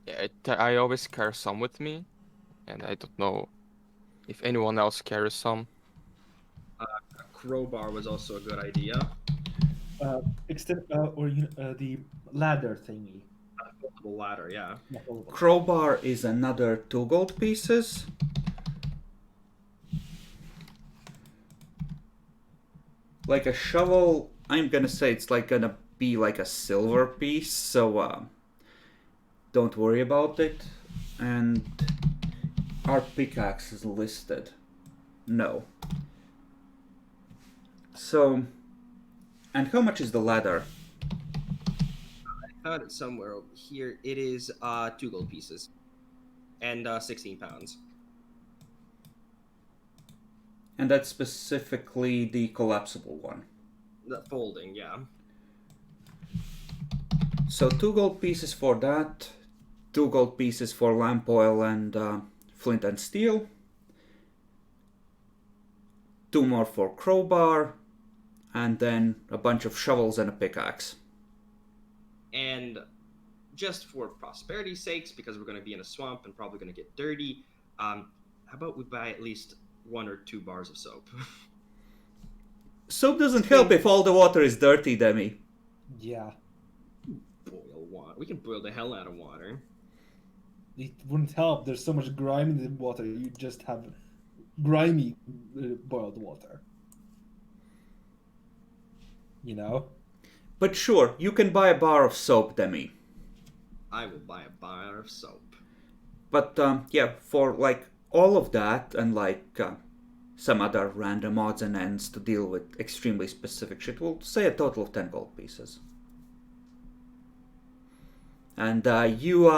Yeah, I always carry some with me, and I don't know if anyone else carries some. A crowbar was also a good idea. The ladder thingy. Multiple ladder, yeah. Crowbar is another 2 gold pieces. Like a shovel, I'm gonna say it's like gonna be like a silver piece, so don't worry about it. And our pickaxe is listed. No. So, and how much is the ladder? I found it somewhere over here. It is 2 gold pieces and 16 pounds. And that's specifically the collapsible one. The folding, yeah. So 2 gold pieces for that, 2 gold pieces for lamp oil and flint and steel, 2 more for crowbar, and then a bunch of shovels and a pickaxe. And just for prosperity's sakes, because we're going to be in a swamp and probably going to get dirty, how about we buy at least 1 or 2 bars of soap? Soap doesn't help if all the water is dirty, Demi. Yeah. Boil water. We can boil the hell out of water. It wouldn't help. There's so much grime in the water. You just have grimy boiled water. You know? But sure, you can buy a bar of soap, Demi. I will buy a bar of soap. But yeah, for like all of that and like some other random odds and ends to deal with extremely specific shit, we'll say a total of 10 gold pieces. And you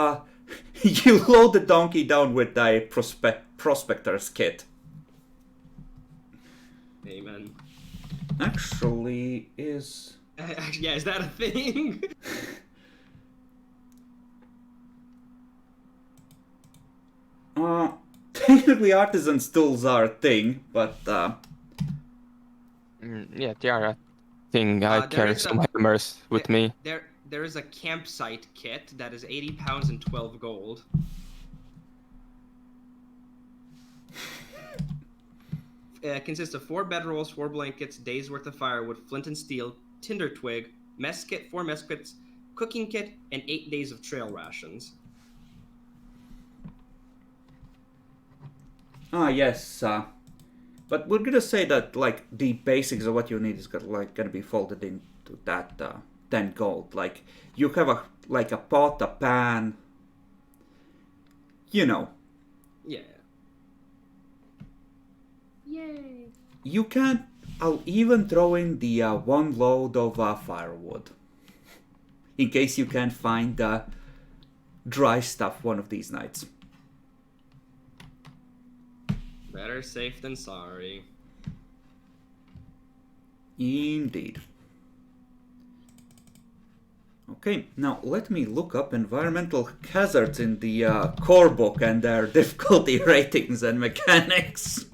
you load the donkey down with a prospector's kit. Amen. Actually, is... Yeah, is that a thing? Technically artisan's tools are a thing, but Yeah, they are a thing. I there carry is some a- hammers with me. There is a campsite kit that is 80 pounds and 12 gold. consists of 4 bedrolls, 4 blankets, days worth of firewood, flint and steel, tinder twig, mess kit, 4 mess kits, cooking kit, and 8 days of trail rations. Yes. But we're gonna say that like the basics of what you need is gonna be folded into that 10 gold. Like you have a pot, a pan. You know. Yeah. Yay. You can. I'll even throw in the 1 load of firewood, in case you can't find dry stuff one of these nights. Better safe than sorry. Indeed. Okay, now let me look up environmental hazards in the core book and their difficulty ratings and mechanics.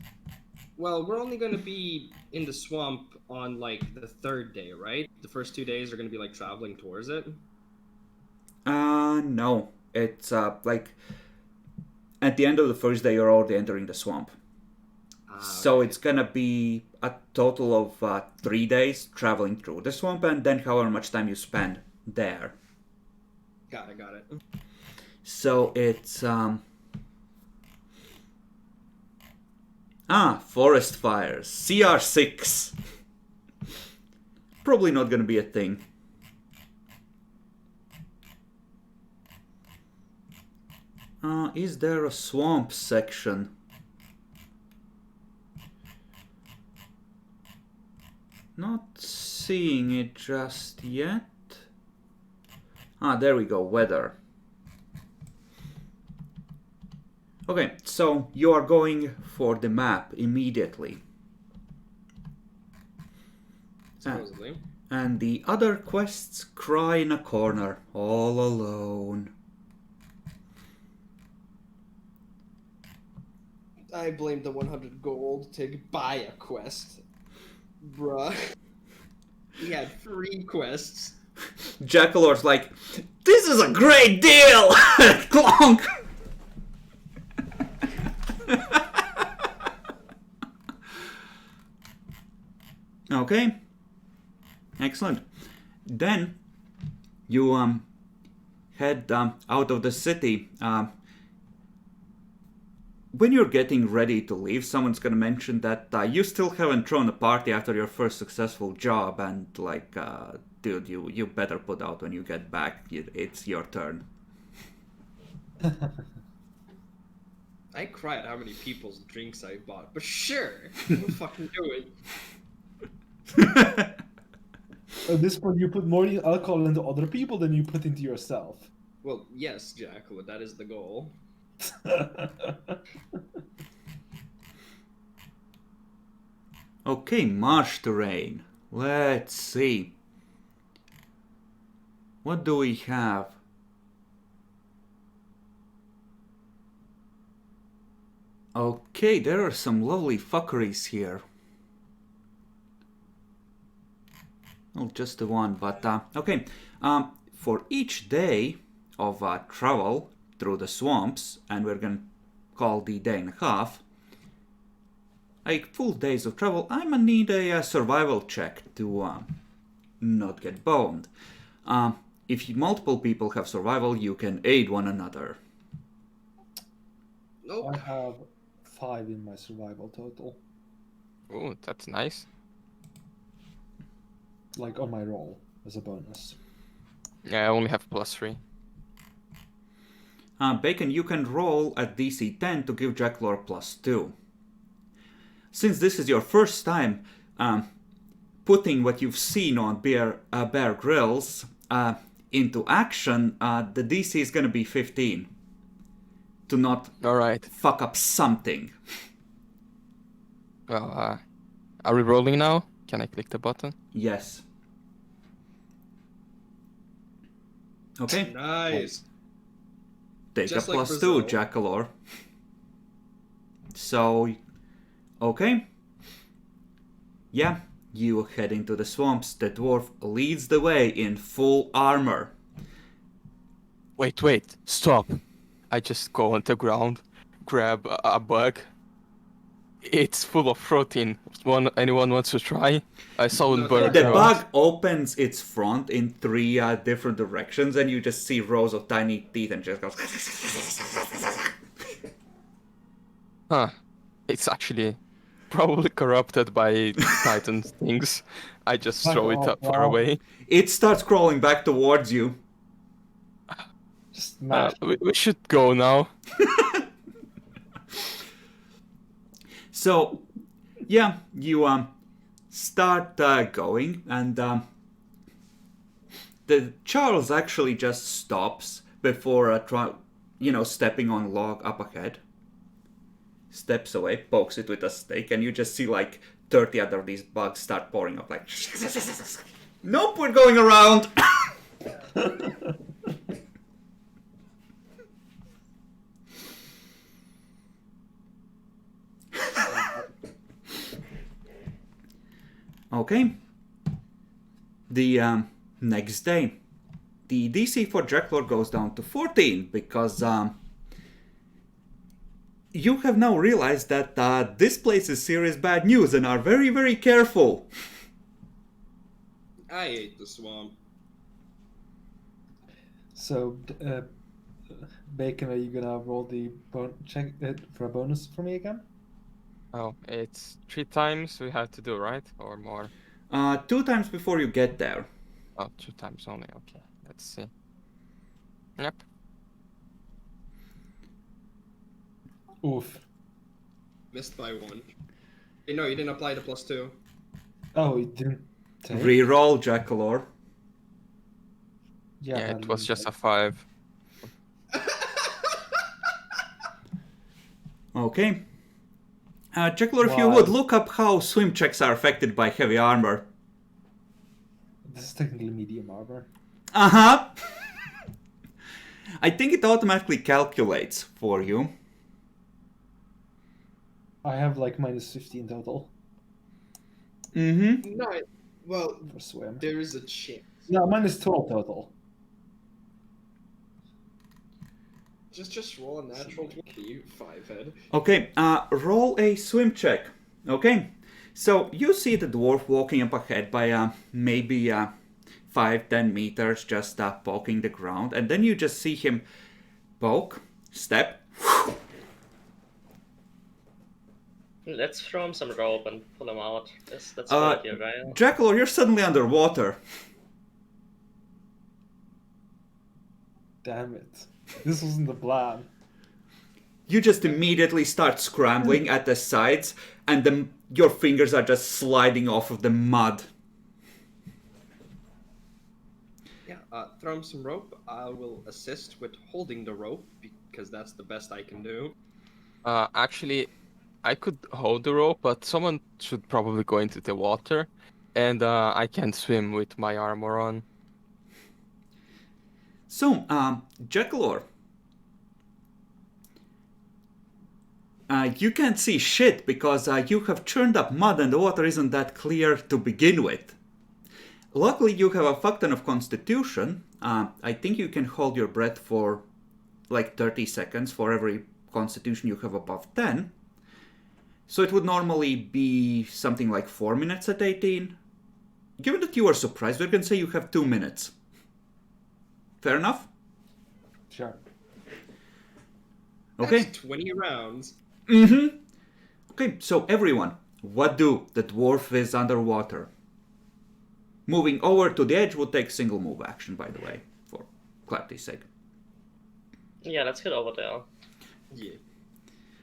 Well, we're only going to be in the swamp on like the 3rd day, right? The first 2 days are going to be like traveling towards it. No. It's like at the end of the first day you're already entering the swamp. So okay. it's gonna be a total of 3 days traveling through the swamp, and then however much time you spend there. Got it. So it's forest fires, CR6. Probably not gonna be a thing. Is there a swamp section? Not seeing it just yet. There we go, weather. Okay, so you are going for the map immediately. Supposedly. And the other quests cry in a corner, all alone. I blame the 100 gold to buy a quest. Bruh. He had 3 quests. Jackalor's like, this is a great deal! Clonk! Okay. Excellent. Then you head out of the city. When you're getting ready to leave, someone's gonna mention that you still haven't thrown a party after your first successful job, and like, dude, you better put out when you get back. It's your turn. I cried how many people's drinks I bought, but sure, we'll fucking do it. At this point, you put more alcohol into other people than you put into yourself. Well, yes, Jackal, that is the goal. Okay, marsh terrain. Let's see. What do we have? Okay, there are some lovely fuckeries here. Well, just the one, but okay. For each day of travel through the swamps, and we're gonna call the day and a half, like full days of travel, I'm gonna need a survival check to not get boned. If multiple people have survival, you can aid one another. Nope. I have 5 in my survival total, Oh, that's nice. like on my roll as a bonus. Yeah, I only have +3. Bacon, you can roll at DC 10 to give Jacklore +2. Since this is your first time putting what you've seen on Bear Grylls into action, the DC is going to be 15. To not All right. fuck up something. Well, are we rolling now? Can I click the button? Yes. Okay. Nice. Take Just a like +2, Brazil. Jackalore. So, okay. Yeah, you head into the swamps. The dwarf leads the way in full armor. Wait, stop. I just go on the ground, grab a bug, It's full of protein. Anyone wants to try? I saw in No, Burger The Gross. bug opens its front in 3 different directions, and you just see rows of tiny teeth, and just goes. Huh. It's actually probably corrupted by Titan's things. I just Back throw it off, up far wow. away. It starts crawling back towards you. Just smash. We should go now. So, yeah, you start going, and the Charles actually just stops before stepping on log up ahead. Steps away, pokes it with a stake, and you just see like 30 other these bugs start pouring up. Like, nope, we're going around. Okay. The next day, the DC for Dracula goes down to 14 because you have now realized that this place is serious bad news and are very, very careful. I ate the swamp. So, Bacon, are you gonna roll the check for a bonus for me again? Oh, it's 3 times we have to do, right? Or more? 2 times before you get there. Oh, 2 times only. Okay, let's see. Yep. Oof. Missed by 1. Hey, no, you didn't apply the +2. Oh, it didn't take? Reroll, Jackalor. Yeah, that it was didn't just a take. 5. Okay. Jackalor, if you Wow. would, look up how swim checks are affected by heavy armor. This is technically medium armor. Uh-huh. I think it automatically calculates for you. I have like minus 15 total Mm-hmm. No, well, for swim. there is a chance. No, minus 12 total. Just roll a natural 20, you 5-head. Okay, roll a swim check. Okay, so you see the dwarf walking up ahead by maybe 5-10 meters, just poking the ground, and then you just see him poke, step. Let's throw him some rope and pull him out. That's a good idea, right? Jackalor, you're suddenly underwater. Damn it. This wasn't the plan. You just immediately start scrambling at the sides, and then your fingers are just sliding off of the mud. Yeah, throw him some rope. I will assist with holding the rope because that's the best I can do. Actually, I could hold the rope, but someone should probably go into the water, and I can't swim with my armor on. So, Jackalor, you can't see shit because you have churned up mud and the water isn't that clear to begin with. Luckily, you have a fuck ton of constitution. I think you can hold your breath for like 30 seconds for every constitution you have above 10. So it would normally be something like 4 minutes at 18. Given that you are surprised, we're going to say you have 2 minutes. Fair enough? Sure. Okay. That's 20 rounds. Mm-hmm. Okay, so everyone, what do? The dwarf is underwater. Moving over to the edge would take single move action, by the way, for clarity's sake. Yeah, let's get over there. Yeah.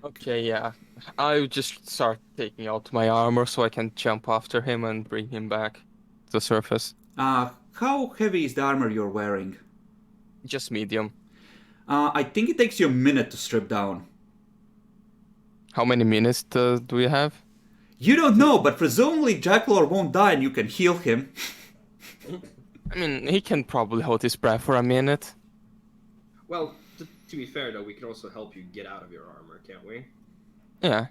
Okay, yeah. I'll just start taking out my armor so I can jump after him and bring him back to the surface. How heavy is the armor you're wearing? Just medium. I think it takes you a minute to strip down. How many minutes do we have? You don't know, but presumably Jackalor won't die and you can heal him. I mean, he can probably hold his breath for a minute. Well, to be fair though, we can also help you get out of your armor, can't we? Yeah.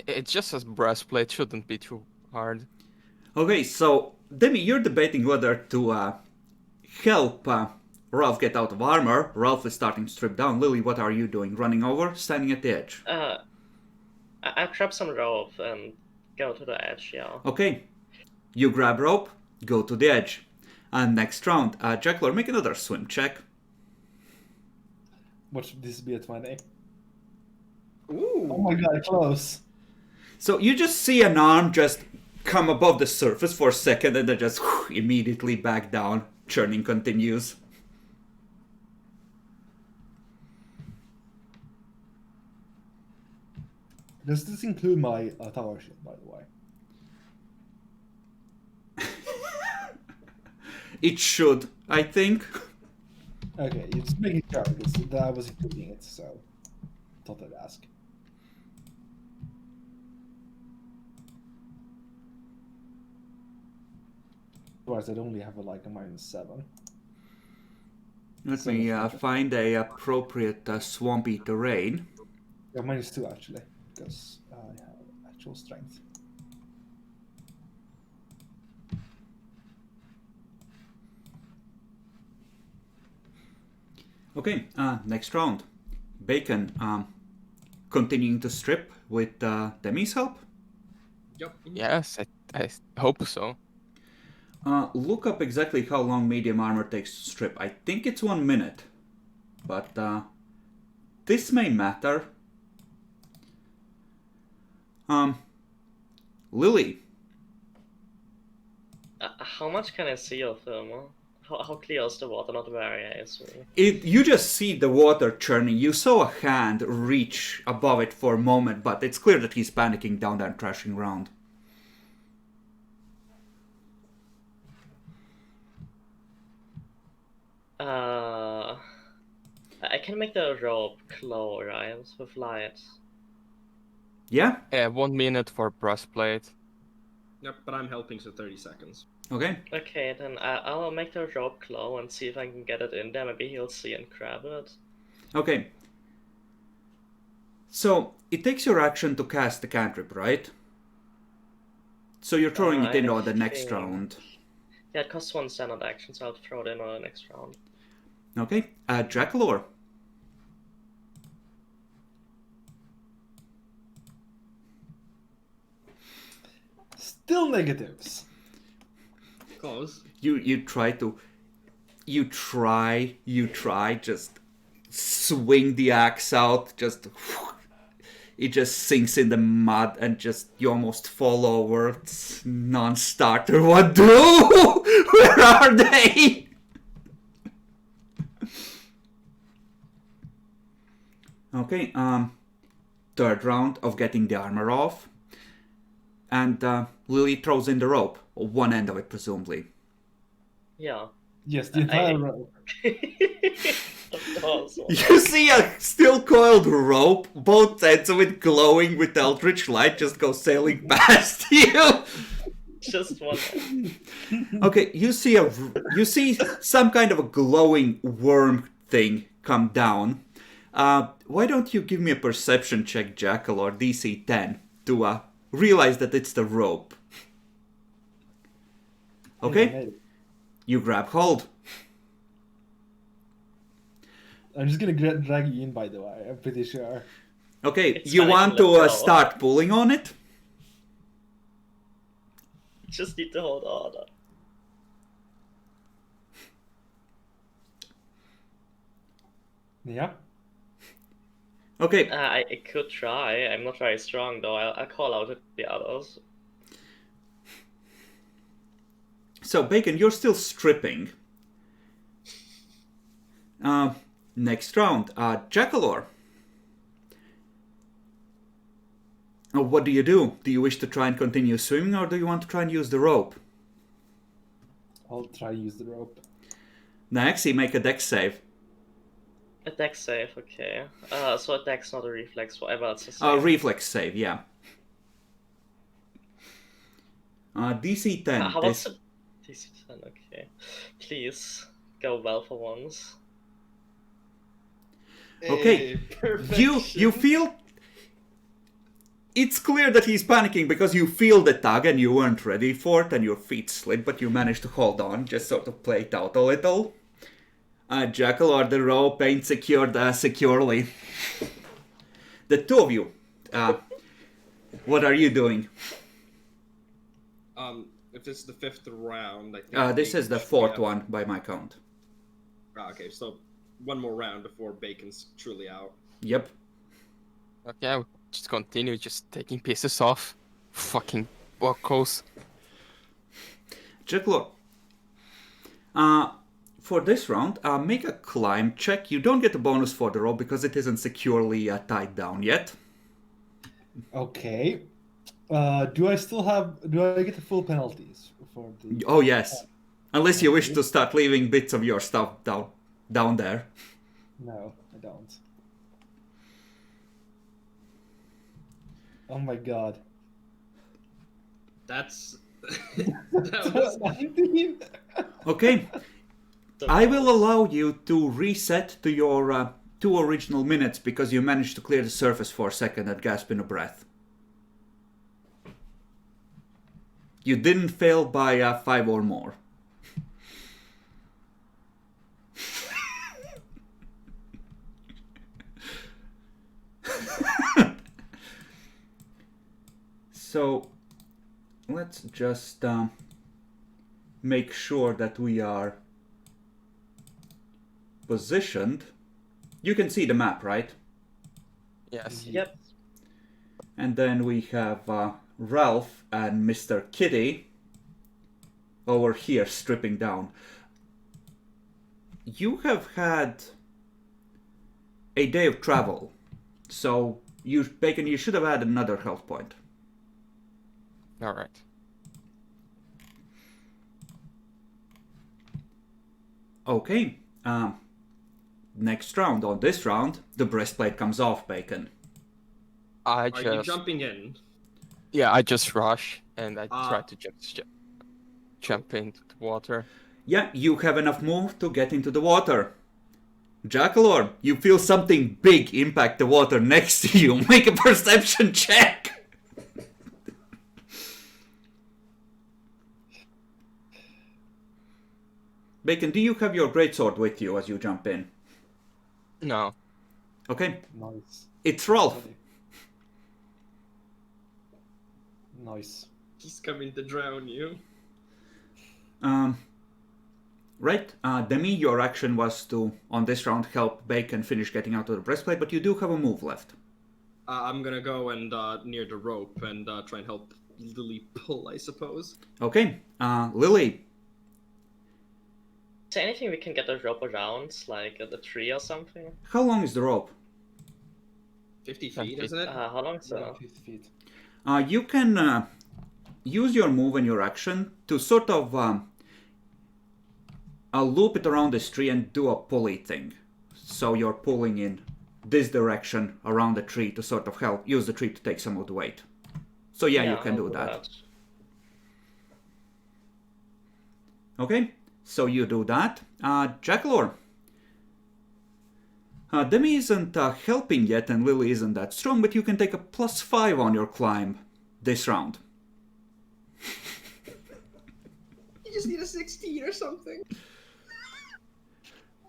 It's just a breastplate, shouldn't be too hard. Okay, so Demi, you're debating whether to help Ralph get out of armor. Ralph is starting to strip down. Lily, what are you doing? Running over? Standing at the edge? I grab some rope and go to the edge, yeah. Okay. You grab rope, go to the edge. And next round, Jackler, make another swim check. What should this be at 20? Ooh. Oh my god, close. So you just see an arm just come above the surface for a second and then just immediately back down. Churning continues. Does this include my tower shield, by the way? It should, I think. Okay, you just making sure because I was including it, so thought I'd ask. Otherwise, I'd only have like a -7. Let me find a appropriate swampy terrain. Yeah, -2 actually, because I have actual strength. Okay, next round. Bacon, continuing to strip with Demi's help. Yep. Yes, I hope so. Look up exactly how long medium armor takes to strip. I think it's 1 minute. But this may matter. Lily. How much can I see of them? How clear is the water? Not very, I assume. You just see the water churning. You saw a hand reach above it for a moment, but it's clear that he's panicking down there and crashing around. I can make the rope glow, right? With light. Yeah? 1 minute for breastplate. Yep, but I'm helping, so 30 seconds. Okay. Okay, then I'll make the rope glow and see if I can get it in there. Maybe he'll see and grab it. Okay. So, it takes your action to cast the cantrip, right? So you're throwing it in on the next think- round. Yeah, it costs 1 standard action, so I'll throw it in on the next round. Okay. Draculaur. Still negatives. Close. You try, just swing the axe out, it just sinks in the mud and just you almost fall over. It's non-starter. What do? Where are they? Okay, third round of getting the armor off. And Lily throws in the rope, or one end of it presumably. Yeah. Yes, the entire row. Of course. You see a still coiled rope, both ends of it glowing with eldritch light, just go sailing past you. Just one. Okay, you see some kind of a glowing worm thing come down. Why don't you give me a perception check, Jackal, or DC 10 to realize that it's the rope? Okay, you grab hold. I'm just gonna drag you in, by the way. I'm pretty sure. Okay, It's you fine, want let to go. start pulling on it? Just need to hold on. Yeah. Okay, I could try. I'm not very strong though. I'll call out at the others. so Bacon, you're still stripping. Next round, Jackalour. What do you do? Do you wish to try and continue swimming, or do you want to try and use the rope? I'll try to use the rope. Next, make a dex save. A dex save, okay. So a dex, not a reflex, whatever. It's a save. Reflex save, yeah. DC 10. How about the DC 10? Okay. Please go well for once. Okay, you feel... It's clear that he's panicking because you feel the tug and you weren't ready for it and your feet slid, but you managed to hold on, just sort of play it out a little. Jackal, or the rope ain't secured securely. The two of you What are you doing? If this is the 5th round, I think. This is Bacon the should 4th have- one by my count. Okay, so one more round before Bacon's truly out. Yep. Okay, I will just continue just taking pieces off. Fucking buckles. Jekyll, for this round, make a climb check. You don't get a bonus for the roll because it isn't securely tied down yet. Okay. Do I get the full penalties for the? Oh yes, unless you wish to start leaving bits of your stuff down there. No, I don't. Oh my god. That's. that was... 19? Okay, I will allow you to reset to your 2 original minutes because you managed to clear the surface for a second and gasp in a breath. You didn't fail by 5 or more. So let's just make sure that we are positioned. You can see the map, right? Yes. Yep. And then we have Ralph and Mr. Kitty over here stripping down. You have had a day of travel, so Bacon, you should have had another health point. All right. Okay. Next round. On this round, the breastplate comes off, Bacon. I Are you just jumping in? yeah, I just rush and I Ah. try to just jump into the water. Yeah, you have enough move to get into the water. Jackalor, you feel something big impact the water next to you. Make a perception check. Bacon, do you have your greatsword with you as you jump in? No. Okay, Nice. it's Rolf. Nice. He's coming to drown you. Right, Demi, your action was to, on this round, help Bacon finish getting out of the breastplate, but you do have a move left. I'm gonna go and near the rope and try and help Lily pull, I suppose. Okay, Lily. Is there anything we can get a rope around, like the tree or something? How long is the rope? 50 feet, isn't it? How long is Yeah, that? 50 feet. You can use your move and your action to sort of loop it around this tree and do a pulley thing. So you're pulling in this direction around the tree to sort of help use the tree to take some of the weight. So yeah, you can I'll do that. that. Okay, so you do that. Jackalor. Demi isn't helping yet and Lily isn't that strong, but you can take a +5 on your climb this round. You just need a 16 or something.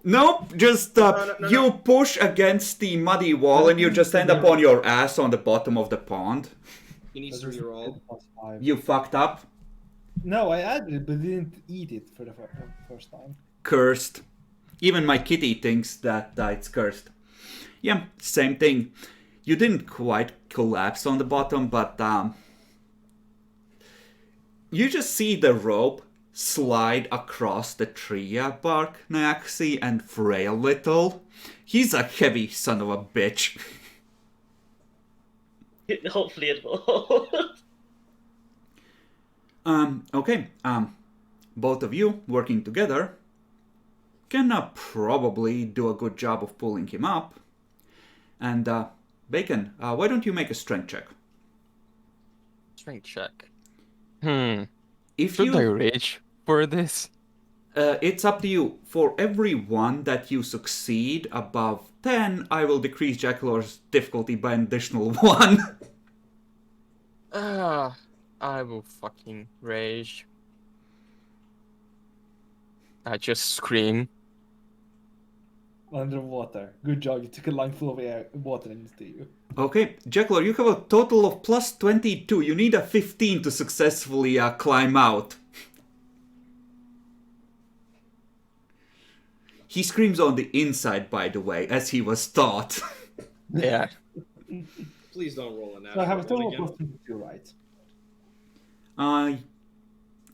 Nope, just No, you push against the muddy wall and you just end up on your ass on the bottom of the pond. He needs to reroll. +5. You fucked up. No, I added it, but didn't eat it for the first time. Cursed. Even my kitty thinks that it's cursed. Yeah, same thing. You didn't quite collapse on the bottom, but you just see the rope slide across the tree bark, Nyaxi, and frail little. He's a heavy son of a bitch. Hopefully it will. Okay, both of you working together can probably do a good job of pulling him up. And Bacon, why don't you make a strength check? Strength check. If Should you I rage for this? it's up to you. For every one that you succeed above 10, I will decrease Jackalor's difficulty by an additional 1. I will fucking rage. I just scream. underwater. Good job. You took a line full of water into you. Okay, Jacklor, you have a total of plus 22. You need a 15 to successfully climb out. He screams on the inside, by the way, as he was taught. Yeah. Please don't roll an So I have a total of again. plus 22, right?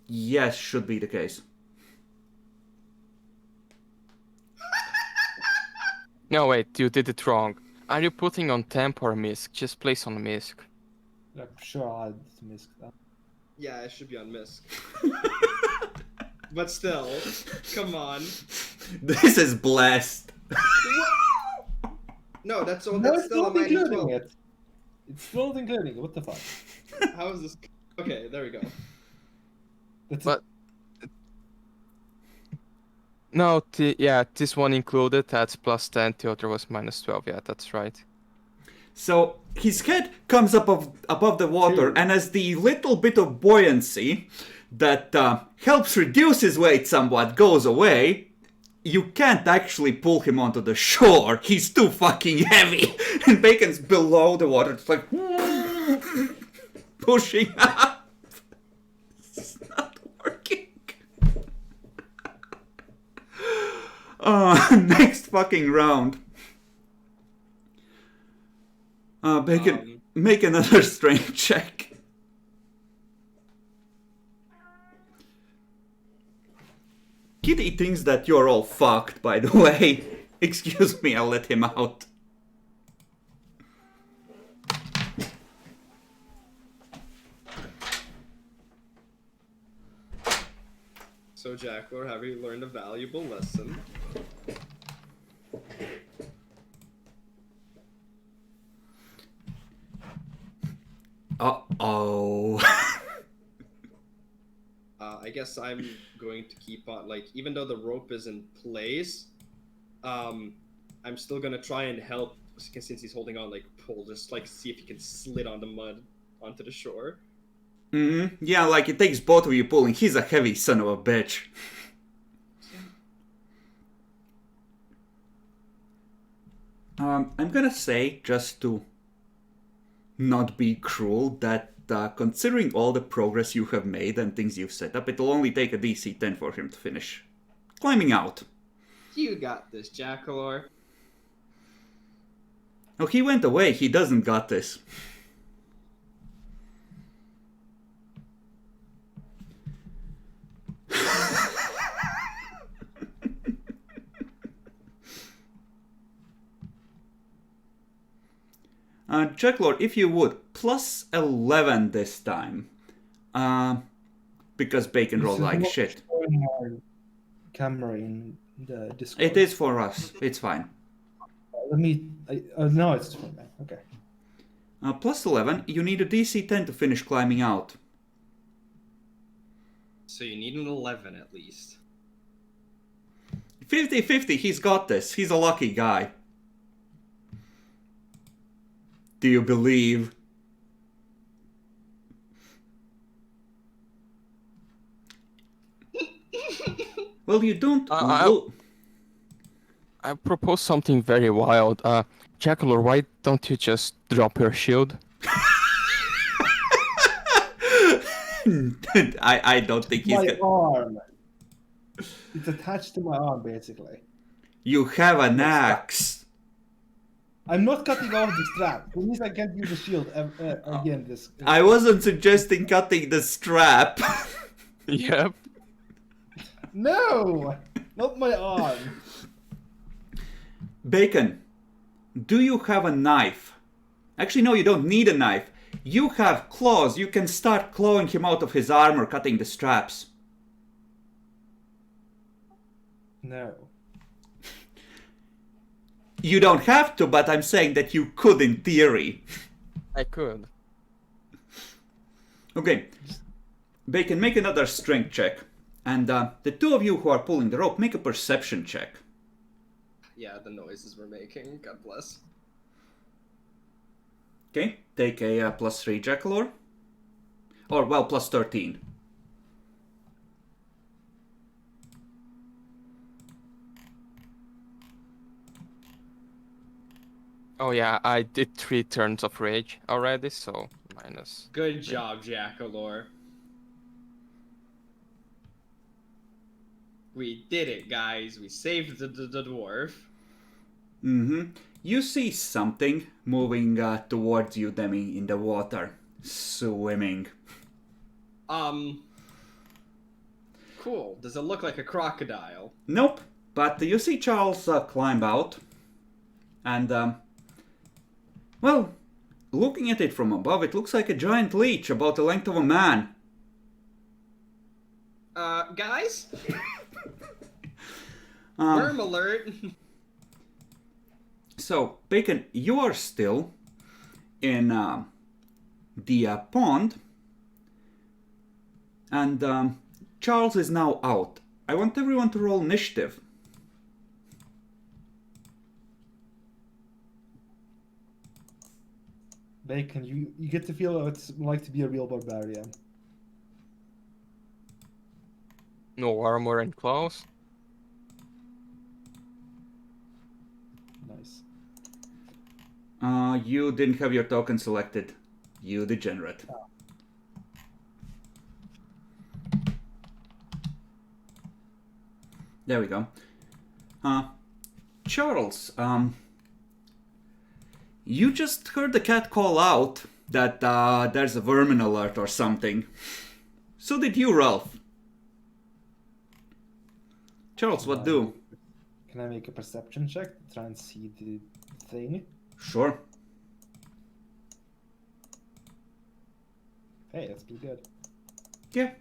Yes, should be the case. No, wait, you did it wrong. Are you putting on temp or misc? Just place on misc. I'm sure I'll miss that. Yeah, it should be on misc. But still, come on. This is blessed. No, that's all. No, That's it's still a not minus including 12. it. It's still not including it. What the fuck? How is this? Okay, there we go. That's But no, yeah, this one included. That's plus 10. The other was minus 12. Yeah, that's right. So his head comes up above the water, and as the little bit of buoyancy that helps reduce his weight somewhat goes away, you can't actually pull him onto the shore. He's too fucking heavy. And Bacon's below the water, just like pushing up. It's not working. Next fucking round. Bacon, make another strength check. Kitty thinks that you're all fucked, by the way. Excuse me, I'll let him out. So, Jacklor, have you learned a valuable lesson? Uh-oh. I guess I'm going to keep on, like, even though the rope is in place, I'm still gonna try and help, since he's holding on, like, pull, just, like, see if he can slid on the mud onto the shore. Mm-hmm. Yeah, like it takes both of you pulling. He's a heavy son of a bitch. I'm gonna say, just to not be cruel, that considering all the progress you have made and things you've set up, it'll only take a DC 10 for him to finish climbing out. You got this, Jackalor. Oh, he went away. He doesn't got this. Jacklord, if you would, plus 11 this time. Because Bacon rolled like shit. Camera in the Discord. It is for us. It's fine. Let me. No, it's for me. Okay. Plus 11, you need a DC 10 to finish climbing out. So you need an 11 at least. 50-50, he's got this. He's a lucky guy. Do you believe? Well, you don't. I propose something very wild. Jackalor, why don't you just drop your shield? I don't think he's My gonna... arm. It's attached to my arm, basically. You have an axe. I'm not cutting off the strap. It means I can't use the shield again. This. I wasn't suggesting cutting the strap. Yep. No, not my arm. Bacon, do you have a knife? Actually, no, you don't need a knife. You have claws. You can start clawing him out of his armor, cutting the straps. No. You don't have to, but I'm saying that you could in theory. I could. Okay. Bacon, make another strength check. And the two of you who are pulling the rope, make a perception check. Yeah, the noises we're making. God bless. Okay, take a plus 3 Jackalor. Or, well, plus 13. Oh yeah, I did 3 turns of rage already, so minus. Good job, Jackalore. We did it, guys. We saved the dwarf. You see something moving towards you, Demi, in the water. Swimming. Cool. Does it look like a crocodile? Nope. But you see Charles climb out. And, well, looking at it from above, it looks like a giant leech about the length of a man. Guys? Worm alert! So, Bacon, you are still in the pond. And Charles is now out. I want everyone to roll initiative. Bacon, you get to feel what it's like to be a real barbarian. No armor and claws. Nice. You didn't have your token selected. You degenerate. Oh. There we go. Charles, you just heard the cat call out that there's a vermin alert or something. So did you, Ralph. Charles, what do? Can I make a perception check to try and see the thing? Sure. Hey, that's pretty good. Yeah.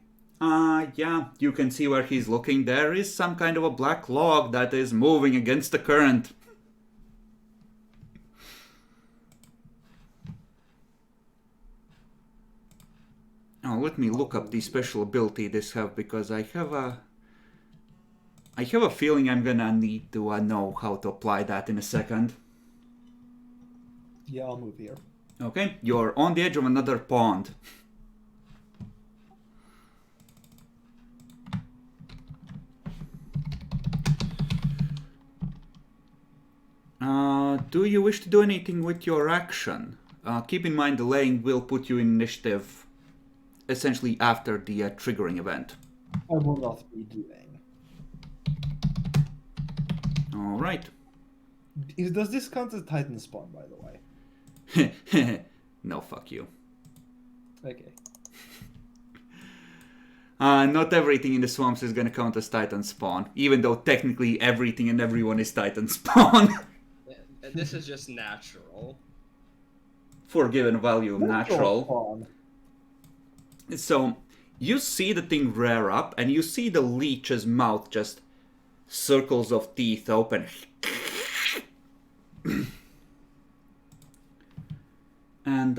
Yeah, you can see where he's looking. There is some kind of a black log that is moving against the current. Oh, let me look up the special ability this have, because I have a feeling I'm gonna need to know how to apply that in a second. Yeah, I'll move here. Okay, you're on the edge of another pond. Do you wish to do anything with your action? Keep in mind delaying will put you in initiative essentially after the triggering event. I will not be doing. Alright. Does this count as Titan spawn, by the way? No, fuck you. Okay. Not everything in the swamps is gonna count as Titan spawn, even though technically everything and everyone is Titan spawn. This is just natural. For given value of natural. Spawn. So, you see the thing rear up, and you see the leech's mouth just circles of teeth open. And,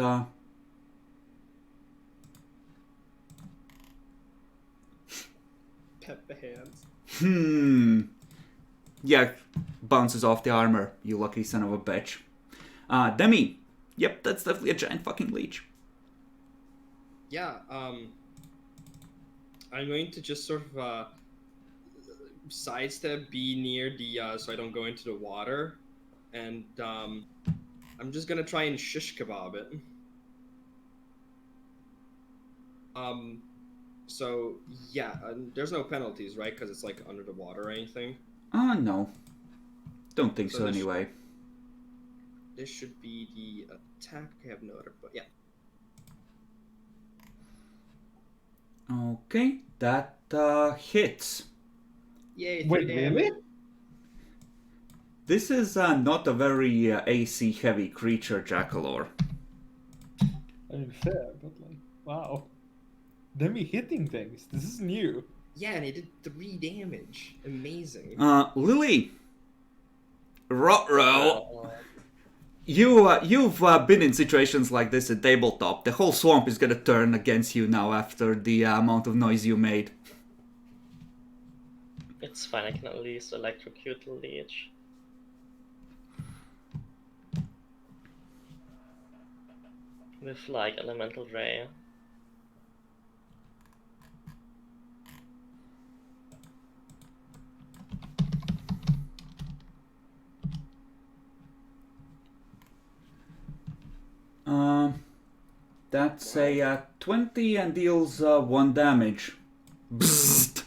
Pet the hands. Yeah, bounces off the armor, you lucky son of a bitch. Demi. Yep, that's definitely a giant fucking leech. Yeah, I'm going to just sort of sidestep, be near the so I don't go into the water, and I'm just gonna try and shish kebab it. So yeah, there's no penalties, right? Because it's like under the water or anything. No. Don't think so this anyway. This should be the attack. I have no other, but yeah. Okay, that hits. Yay! Wait, 3 damage. really? This is not a very AC heavy creature, Jackalore. I mean, fair, but like, wow. Demi hitting things. This is new. Yeah, and it did 3 damage. Amazing. Lily. Ruh-roh. You've been in situations like this at tabletop. The whole swamp is gonna turn against you now after the amount of noise you made. It's fine, I can at least electrocute the leech. With like elemental ray. That's a 20 and deals 1 damage. Bzzzt.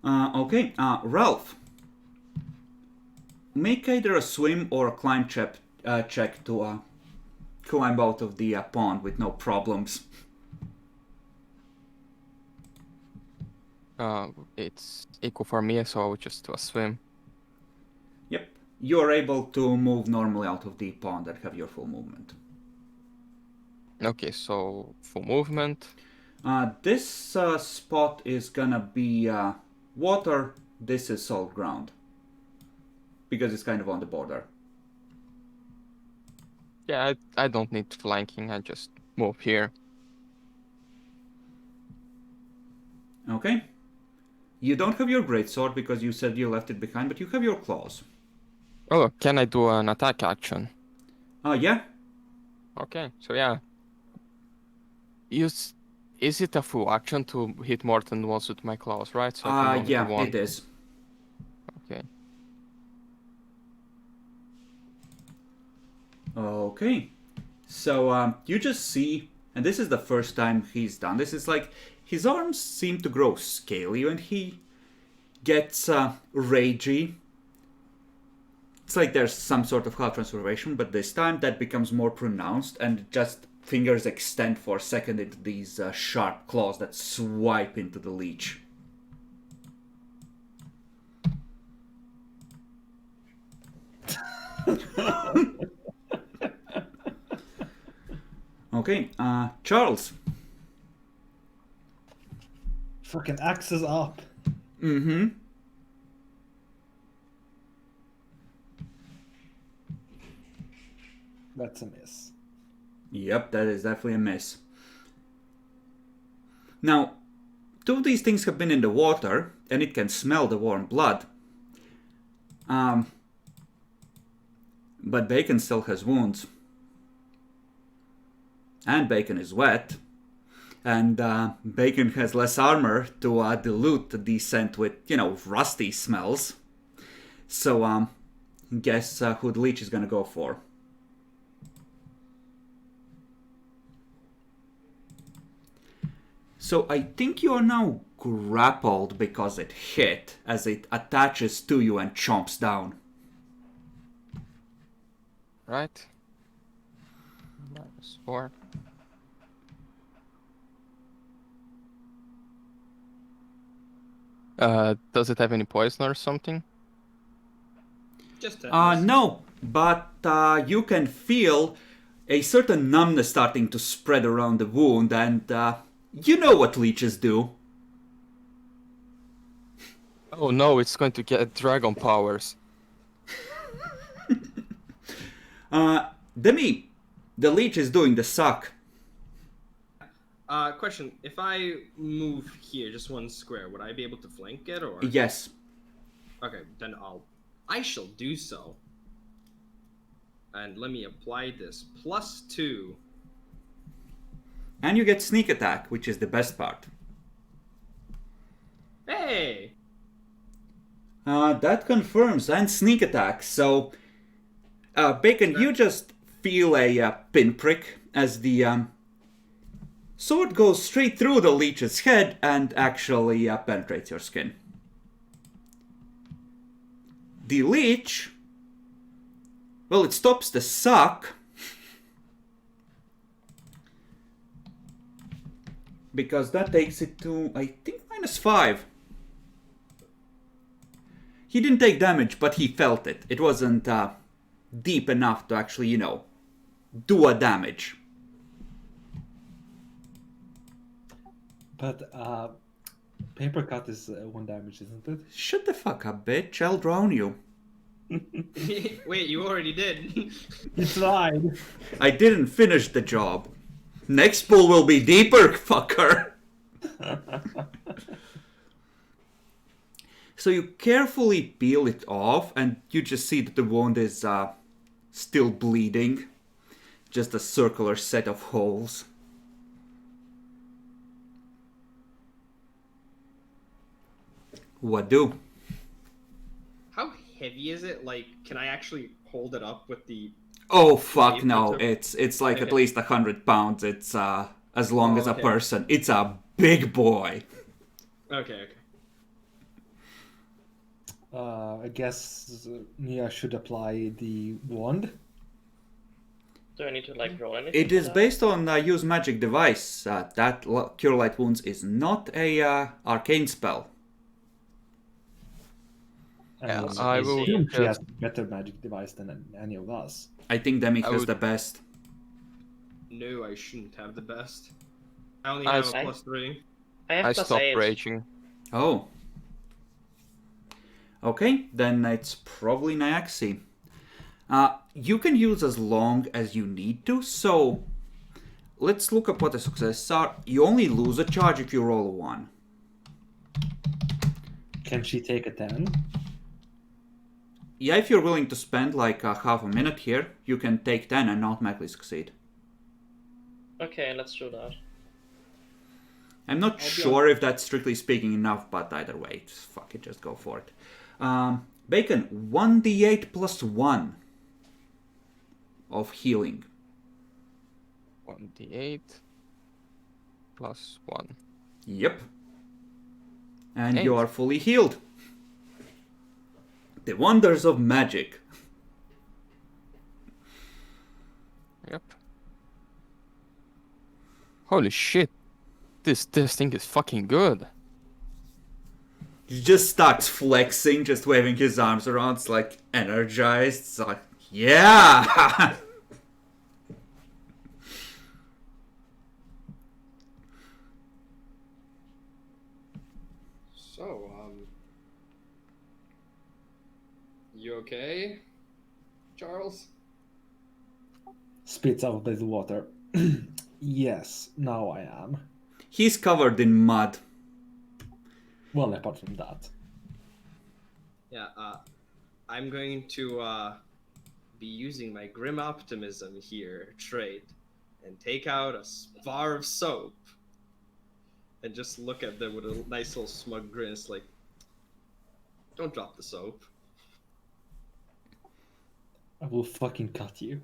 Okay, Ralph. Make either a swim or a climb check to climb out of the pond with no problems. It's equal for me, so I would just do a swim. Yep. You are able to move normally out of the pond and have your full movement. Okay, so full movement. This spot is gonna be water. This is solid ground. Because it's kind of on the border. Yeah, I don't need flanking, I just move here. Okay. You don't have your greatsword because you said you left it behind, but you have your claws. Oh, can I do an attack action? Yeah. Okay, so yeah. Is it a full action to hit more than once with my claws, right? So I can only do Yeah, one. it is. Okay. Okay. So you just see, and this is the first time he's done this, it's like his arms seem to grow scaly when he gets ragey. It's like there's some sort of cloud transformation, but this time that becomes more pronounced and just fingers extend for a second into these sharp claws that swipe into the leech. Okay, Charles. Fucking axes up. Mm-hmm. That's a miss. Yep, that is definitely a miss. Now, 2 of these things have been in the water, and it can smell the warm blood. But Bacon still has wounds. And Bacon is wet. And Bacon has less armor to dilute the scent with, rusty smells. So, guess who the leech is gonna go for. So I think you are now grappled because it hit, as it attaches to you and chomps down. Right. -4. Does it have any poison or something? Just No, but you can feel a certain numbness starting to spread around the wound, and you know what leeches do. Oh no, it's going to get dragon powers. Demi, the leech is doing the suck. Question: if I move here, just 1 square, would I be able to flank it, or? Yes. Okay, then I shall do so. And let me apply this +2. And you get sneak attack, which is the best part. Hey! That confirms, and sneak attack. So, Bacon, you just feel a pinprick as the sword goes straight through the leech's head and actually penetrates your skin. The leech, well, it stops the suck because that takes it to, I think, -5. He didn't take damage, but he felt it. It wasn't deep enough to actually, do a damage. But paper cut is 1 damage, isn't it? Shut the fuck up, bitch. I'll drown you. Wait, you already did. You tried. I didn't finish the job. Next pull will be deeper, fucker. So you carefully peel it off, and you just see that the wound is still bleeding. Just a circular set of holes. What do? How heavy is it? Like, can I actually hold it up with the? Oh fuck Wave no! filter? It's like at Okay. least 100 pounds. It's as long as a okay. person. It's a big boy. Okay. I guess Nia should apply the wand. Do I need to like roll anything? It for is that? based on use magic device. That cure light wounds is not a arcane spell. Yeah, And I will assume she has just- a better magic device than any of us. I think Demi I has would- the best. No, I shouldn't have the best. I only I have s- a +3. I have I plus stopped 8. raging. Oh. Okay, then it's probably Nyaxi. You can use as long as you need to, so let's look up what the successes are. You only lose a charge if you roll a 1. Can she take a 10? Yeah, if you're willing to spend like half a minute here, you can take 10 and automatically succeed. Okay, let's do that. I'm not sure if that's strictly speaking enough, but either way, fuck it, just go for it. Bacon, 1d8 plus 1 of healing. 1d8 plus 1. Yep. And Eight. you are fully healed. The wonders of magic. Yep. Holy shit. This thing is fucking good. He just starts flexing, just waving his arms around. It's like energized. It's like, yeah! So, you okay, Charles? Spits out the water. Yes, now I am. He's covered in mud. Well, apart from that. Yeah, I'm going to be using my grim optimism here trait and take out a bar of soap and just look at them with a nice little smug grin. It's like, don't drop the soap. I will fucking cut you.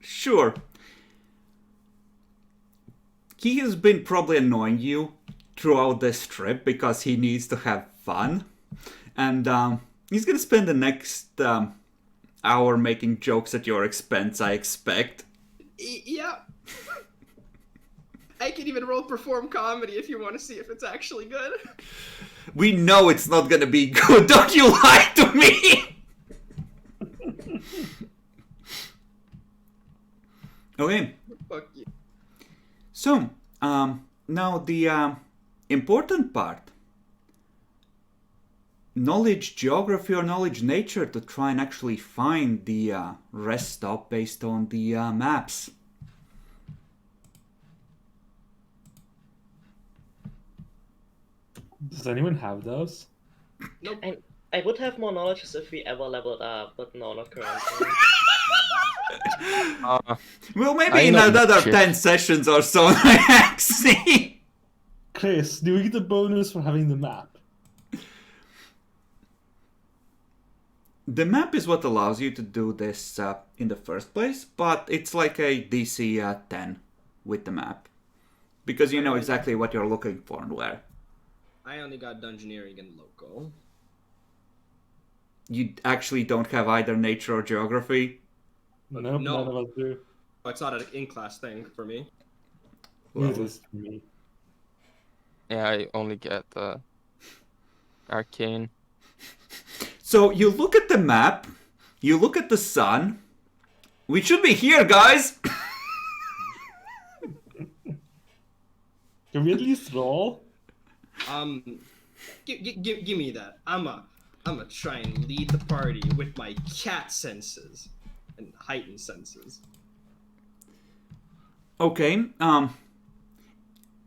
Sure. He has been probably annoying you throughout this trip because he needs to have fun. And he's gonna spend the next hour making jokes at your expense, I expect. Yeah. I can even roll perform comedy if you want to see if it's actually good. We know it's not gonna be good. Don't you lie to me! Okay. Fuck you. So, now the important part. Knowledge geography or knowledge nature to try and actually find the rest stop based on the maps. Does anyone have those? Nope. I would have more knowledge as if we ever leveled up, but no, not currently. Well, maybe I in know another shit. 10 sessions or so, actually. Chris, do we get a bonus for having the map? The map is what allows you to do this in the first place, but it's like a DC 10 with the map. Because you know exactly what you're looking for and where. I only got dungeoneering and local. You actually don't have either nature or geography. Nope, no. none of us do. Oh, it's not an in-class thing for me. Neither is for me. Yeah, I only get arcane. So you look at the map, you look at the sun. We should be here, guys! Can we at least roll? Give me that. I'ma try and lead the party with my cat senses and heightened senses. Okay,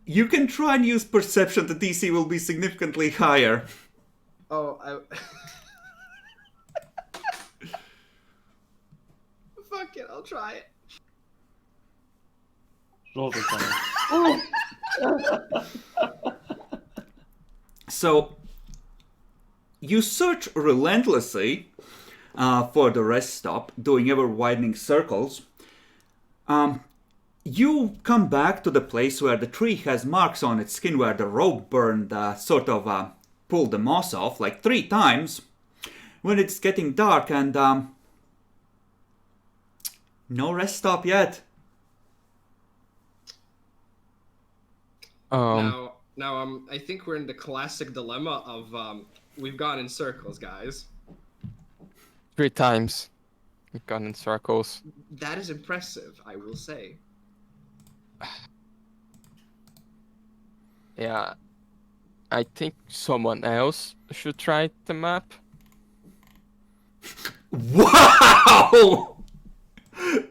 you can try and use perception. The DC will be significantly higher. Oh, Fuck it, I'll try it. Roll the time. So you search relentlessly for the rest stop, doing ever widening circles. You come back to the place where the tree has marks on its skin where the rope burned, pulled the moss off like 3 times. When it's getting dark and no rest stop yet. Now, I think we're in the classic dilemma of we've gone in circles, guys. 3 times. We've gone in circles. That is impressive, I will say. Yeah. I think someone else should try the map. Wow!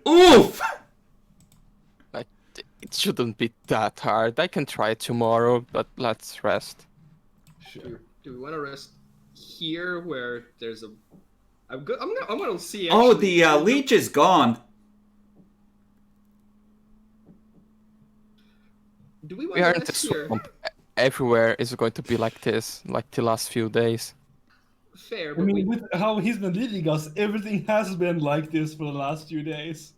Oof! It shouldn't be that hard. I can try it tomorrow, but let's rest. Sure. Do we want to rest here where there's a? I'm gonna see. Oh, Actually, the leech is gone. Do we want We are to in the rest here? swamp. Everywhere is going to be like this, like the last few days. Fair, I but mean, with how he's been leading us, everything has been like this for the last few days.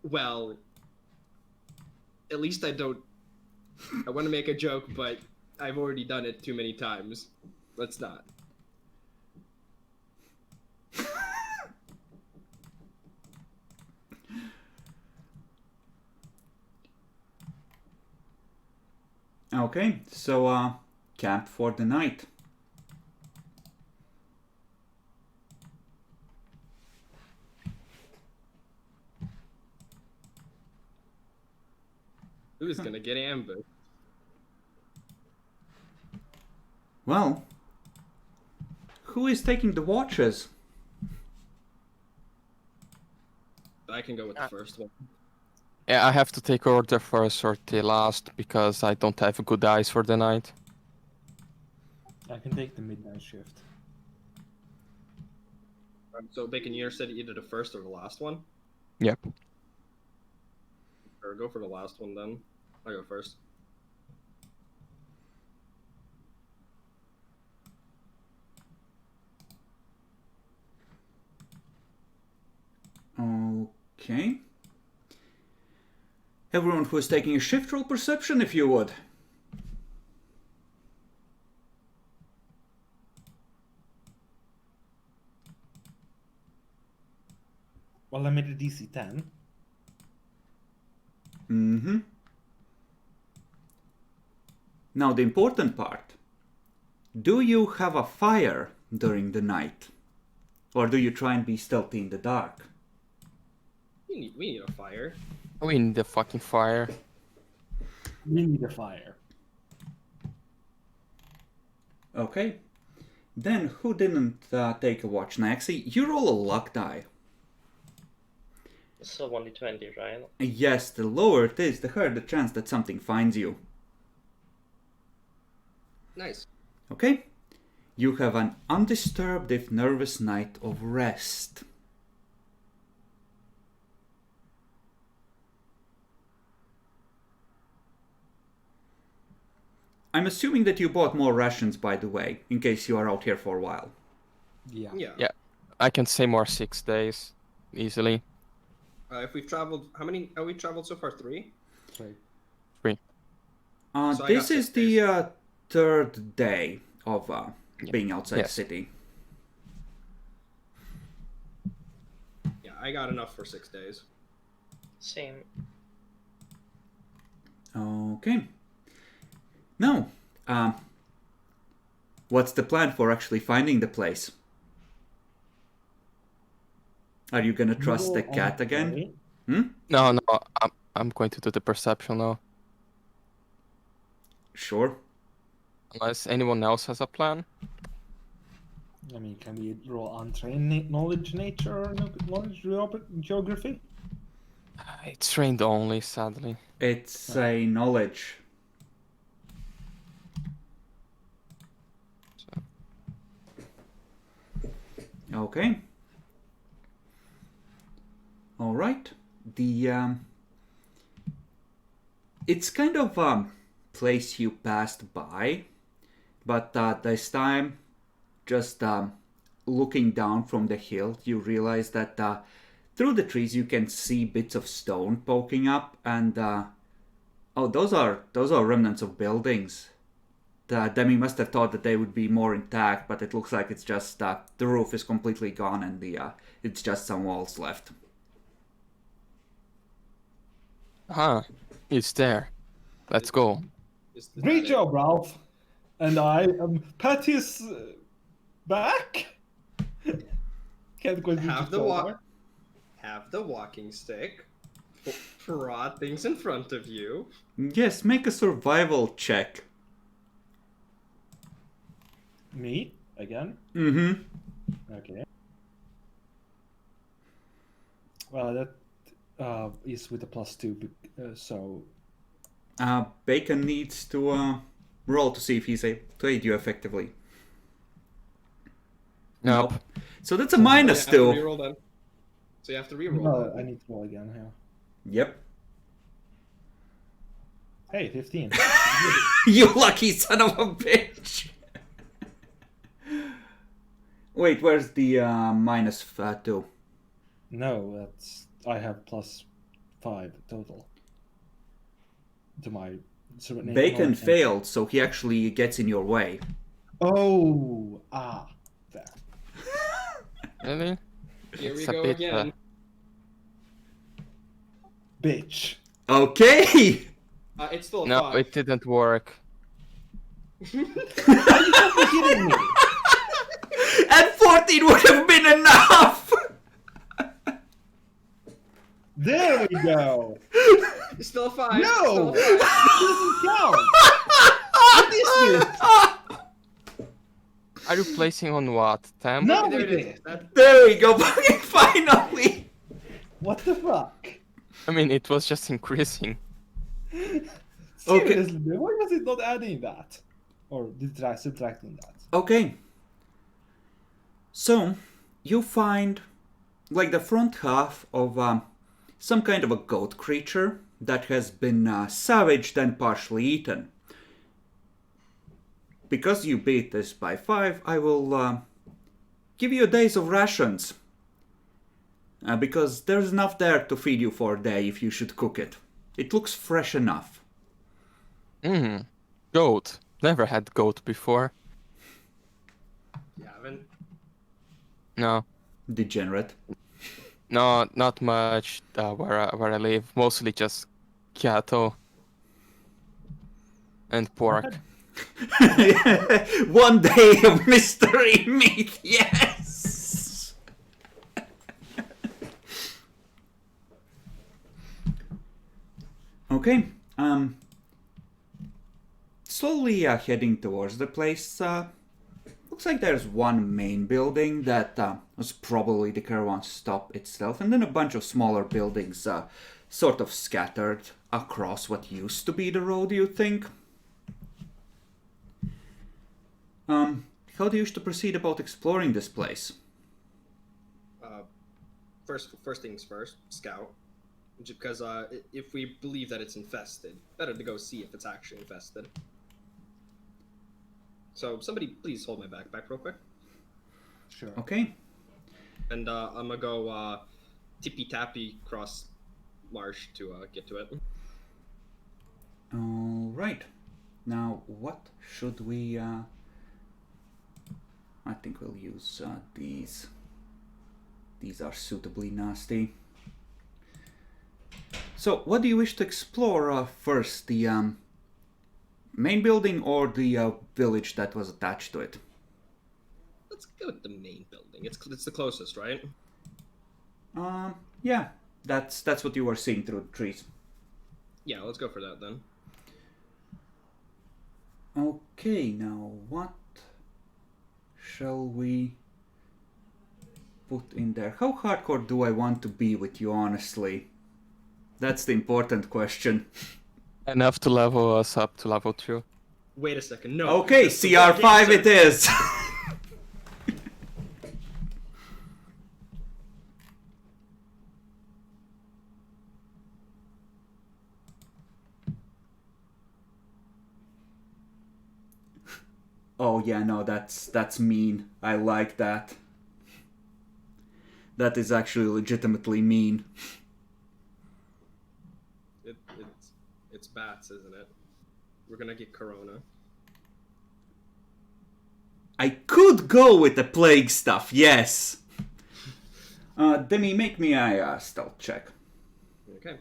well, at least I don't. I want to make a joke, but I've already done it too many times. Let's not. Okay, so camp for the night. Who's gonna get ambushed? Well, who is taking the watches? I can go with the first one. Yeah, I have to take order first or the last because I don't have good eyes for the night. I can take the midnight shift. So Baconeer said either the first or the last one. Yep. Or go for the last one then. I'll go first. Okay. Everyone who is taking a shift roll perception, if you would. Well, I made a DC 10. Mm-hmm. Now the important part. Do you have a fire during the night? Or do you try and be stealthy in the dark? We need a fire. We need the fucking fire. We need a fire. Okay. Then who didn't take a watch? Naxi, you roll a luck die. So 1d20, right? Yes, the lower it is, the higher the chance that something finds you. Nice. Okay? You have an undisturbed if nervous night of rest. I'm assuming that you bought more rations, by the way, in case you are out here for a while. Yeah. Yeah. I can say more 6 days easily. If we've traveled, how many have we traveled so far? 3? Sorry. 3. So I got This 6 is days. the third day of being outside Yes. the city. Yeah, I got enough for 6 days. Same. Okay. Now, what's the plan for actually finding the place? Are you gonna trust the Roll on cat again? play. No, I'm going to do the perception now. Sure. Unless anyone else has a plan. I mean, can we roll untrained knowledge nature or knowledge geography? It's trained only, sadly. It's a knowledge. Okay. All right. The It's kind of place you passed by, but this time, just looking down from the hill, you realize that through the trees you can see bits of stone poking up, and oh, those are remnants of buildings. Demi must have thought that they would be more intact, but it looks like it's just the roof is completely gone and it's just some walls left. It's there. Let's go. Great job, Ralph. And I am Patty's back. Can't go Have the walking stick. Prod things in front of you. Yes, make a survival check. Me again? Mm-hmm. Okay. Well, that is with a +2, so. Bacon needs to roll to see if he's able to aid you effectively. Nope. So that's a -2. So you have to reroll. No, I need to roll again here. Yep. Hey, 15. You lucky son of a bitch. Wait, where's the -2? No, that's I have +5 total. To my Bacon failed, so he actually gets in your way. Oh, there. Really? Here we It's a go bit, again. Bitch. Okay. It's still a No, 5. it didn't work. Are you fucking kidding me? And 14 would have been enough. There we go. It's still a 5. No, Still a 5. it doesn't count. What is this? Are you placing on what? Temp? No, There we it is. did. There we go. Finally. What the fuck? I mean, it was just increasing. Seriously, why was it not adding that? Or subtracting that? Okay. So, you find, like, the front half of some kind of a goat creature that has been savaged and partially eaten. Because you beat this by 5, I will give you a days of rations. Because there's enough there to feed you for a day if you should cook it. It looks fresh enough. Goat. Never had goat before. You haven't? No. Degenerate. No, not much where I live. Mostly just cattle and pork. One day of mystery meat, yes! Okay, slowly heading towards the place. Looks like there's one main building that was probably the caravan stop itself, and then a bunch of smaller buildings sort of scattered across what used to be the road, you think? How do you wish to proceed about exploring this place? First things first, scout. Because if we believe that it's infested, better to go see if it's actually infested. So somebody please hold my backpack real quick. Sure. Okay. And I'm gonna go tippy-tappy cross marsh to get to it. Alright. Now, what should we... I think we'll use these. These are suitably nasty. So, what do you wish to explore first? The main building or the village that was attached to it? Let's go with the main building. It's the closest, right? Yeah. That's what you were seeing through the trees. Yeah, let's go for that then. Okay, now what shall we put in there? How hardcore do I want to be with you, honestly? That's the important question. Enough to level us up to level 2. Wait a second, no. Okay, CR5 it is! Oh yeah, no, that's mean. I like that. That is actually legitimately mean. It's bats, isn't it? We're gonna get corona. I could go with the plague stuff, yes. Demi, make me a stealth check. Okay.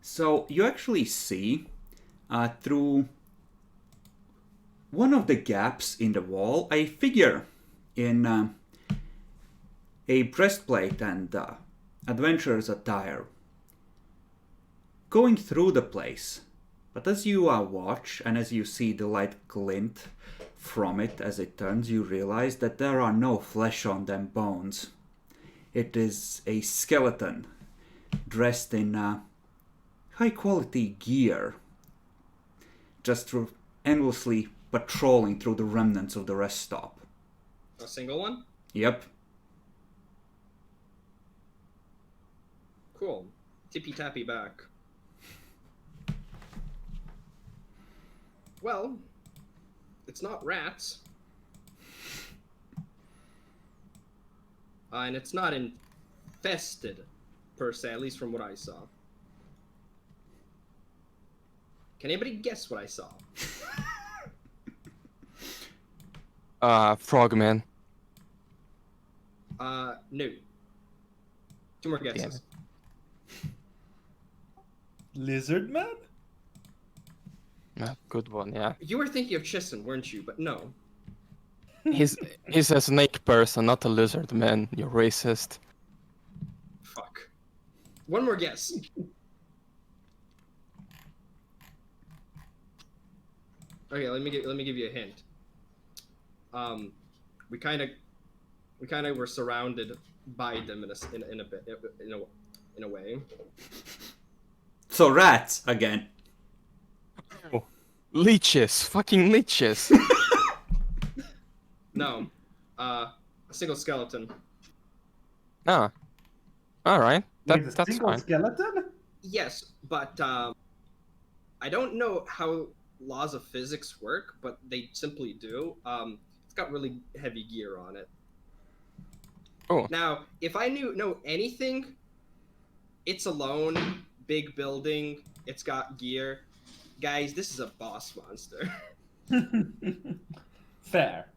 So you actually see through one of the gaps in the wall a figure in a breastplate and adventurer's attire going through the place. But as you watch and as you see the light glint from it as it turns, you realize that there are no flesh on them bones. It is a skeleton dressed in high quality gear, just endlessly patrolling through the remnants of the rest stop. A single one? Yep. Cool. Tippy tappy back. Well, it's not rats. And it's not infested, per se, at least from what I saw. Can anybody guess what I saw? Frogman. No. 2 more guesses. Lizard man? Good one, yeah. You were thinking of Chissen, weren't you? But no. He's a snake person, not a lizard man. You're racist. Fuck. One more guess. Okay, let me give you a hint. We kind of were surrounded by them in a way. So rats again. Oh, leeches, fucking leeches. No, a single skeleton. Ah, all right. Wait, a That's single fine. skeleton? Yes, but I don't know how laws of physics work, but they simply do. It's got really heavy gear on it. Oh. Now, if I know anything, it's alone, big building, it's got gear. Guys, this is a boss monster. Fair.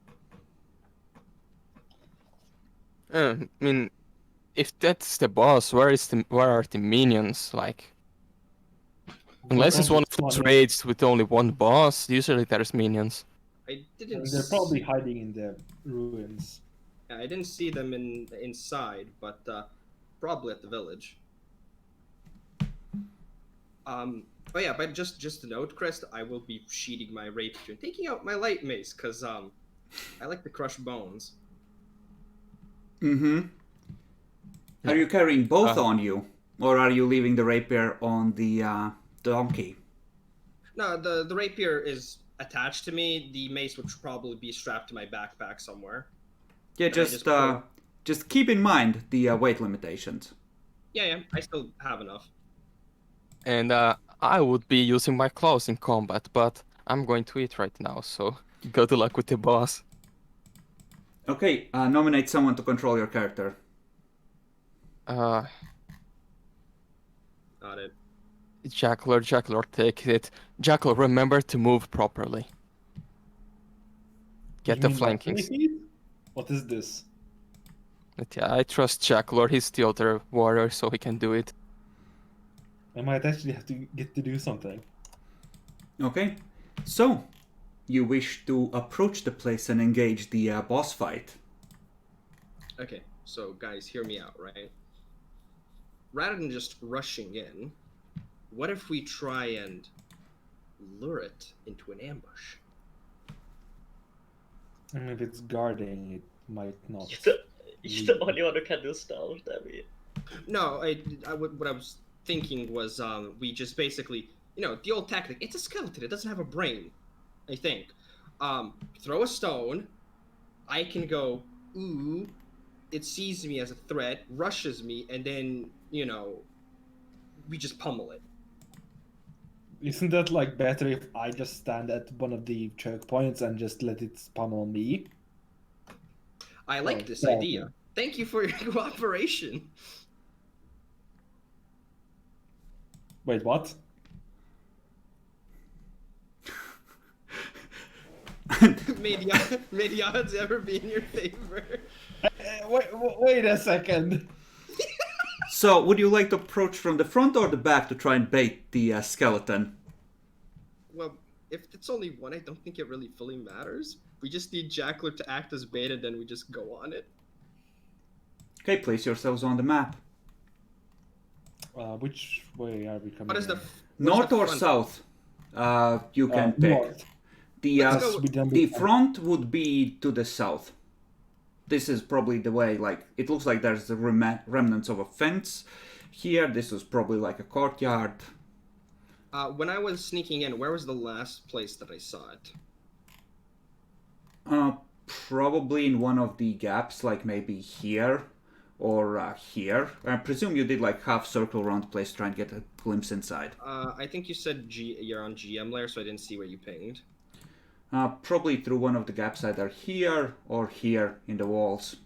I mean, if that's the boss, where are the minions? Like, unless it's one of those raids with only one boss, usually there's minions. I didn't. They're probably hiding in the ruins. I didn't see them inside, but probably at the village. Oh yeah, but just to note, Chris, I will be sheathing my rapier and taking out my light mace, cause I like to crush bones. Mm-hmm. Are you carrying both on you, or are you leaving the rapier on the donkey? No, the rapier is attached to me. The mace would probably be strapped to my backpack somewhere. Yeah, just keep in mind the weight limitations. Yeah, I still have enough. And I would be using my claws in combat, but I'm going to eat right now, so good luck with the boss. Okay, nominate someone to control your character. Got it. Jackler, take it. Jackal, remember to move properly. Get the flankings. What is this? But yeah, I trust Jackler. He's the other warrior, so he can do it. I might actually have to get to do something. Okay, so you wish to approach the place and engage the boss fight. Okay, so guys, hear me out, right? Rather than just rushing in, what if we try and lure it into an ambush? I mean, if it's guarding, it might not. You're the only one who can do stealth, Debbie. No, what I was thinking was we just basically, the old tactic. It's a skeleton. It doesn't have a brain, I think. Throw a stone. I can go, ooh. It sees me as a threat, rushes me, and then, we just pummel it. Isn't that like better if I just stand at one of the choke points and just let it pummel me? I like Oh, this yeah, idea. okay. Thank you for your cooperation. Wait, what? May the odds ever be in your favor. Wait a second. So, would you like to approach from the front or the back to try and bait the skeleton? Well, if it's only one, I don't think it really fully matters. We just need Jackler to act as bait, and then we just go on it. Okay, place yourselves on the map. Which way are we coming? What is the in? North or front? south? You can pick. North. Let's go. The front would be to the south. This is probably the way, like, it looks like there's the remnants of a fence. Here, this was probably like a courtyard. When I was sneaking in, where was the last place that I saw it? Probably in one of the gaps, like maybe here or here. I presume you did like half circle around the place trying to get a glimpse inside. I think you said you're on GM layer, so I didn't see where you pinged. Probably through one of the gaps either here or here in the walls.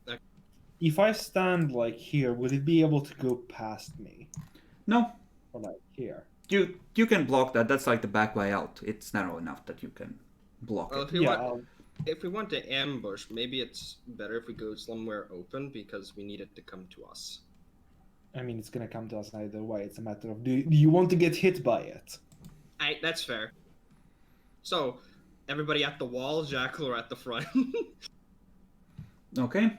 Okay. If I stand like here, would it be able to go past me? No, Or like here? you can block that. That's like the back way out. It's narrow enough that you can block Well, it. if we want to ambush, maybe it's better if we go somewhere open because we need it to come to us. I mean, it's gonna come to us either way. It's a matter of do you want to get hit by it? That's fair. So, everybody at the wall, Jackler at the front. Okay.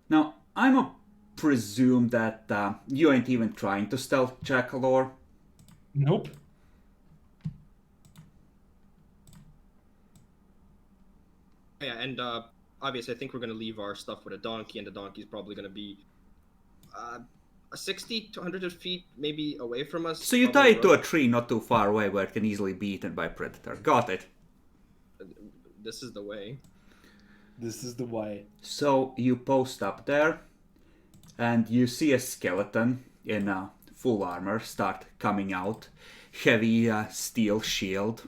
Now, I'm a presume that you ain't even trying to stealth Jackalor. Nope. Yeah, and obviously, I think we're gonna leave our stuff with a donkey, and the donkey's probably gonna be 60 to 100 feet maybe away from us. So you tie it to a tree not too far away where it can easily be eaten by a predator. Got it. This is the way. This is the way. So you post up there, and you see a skeleton in full armor start coming out. Heavy steel shield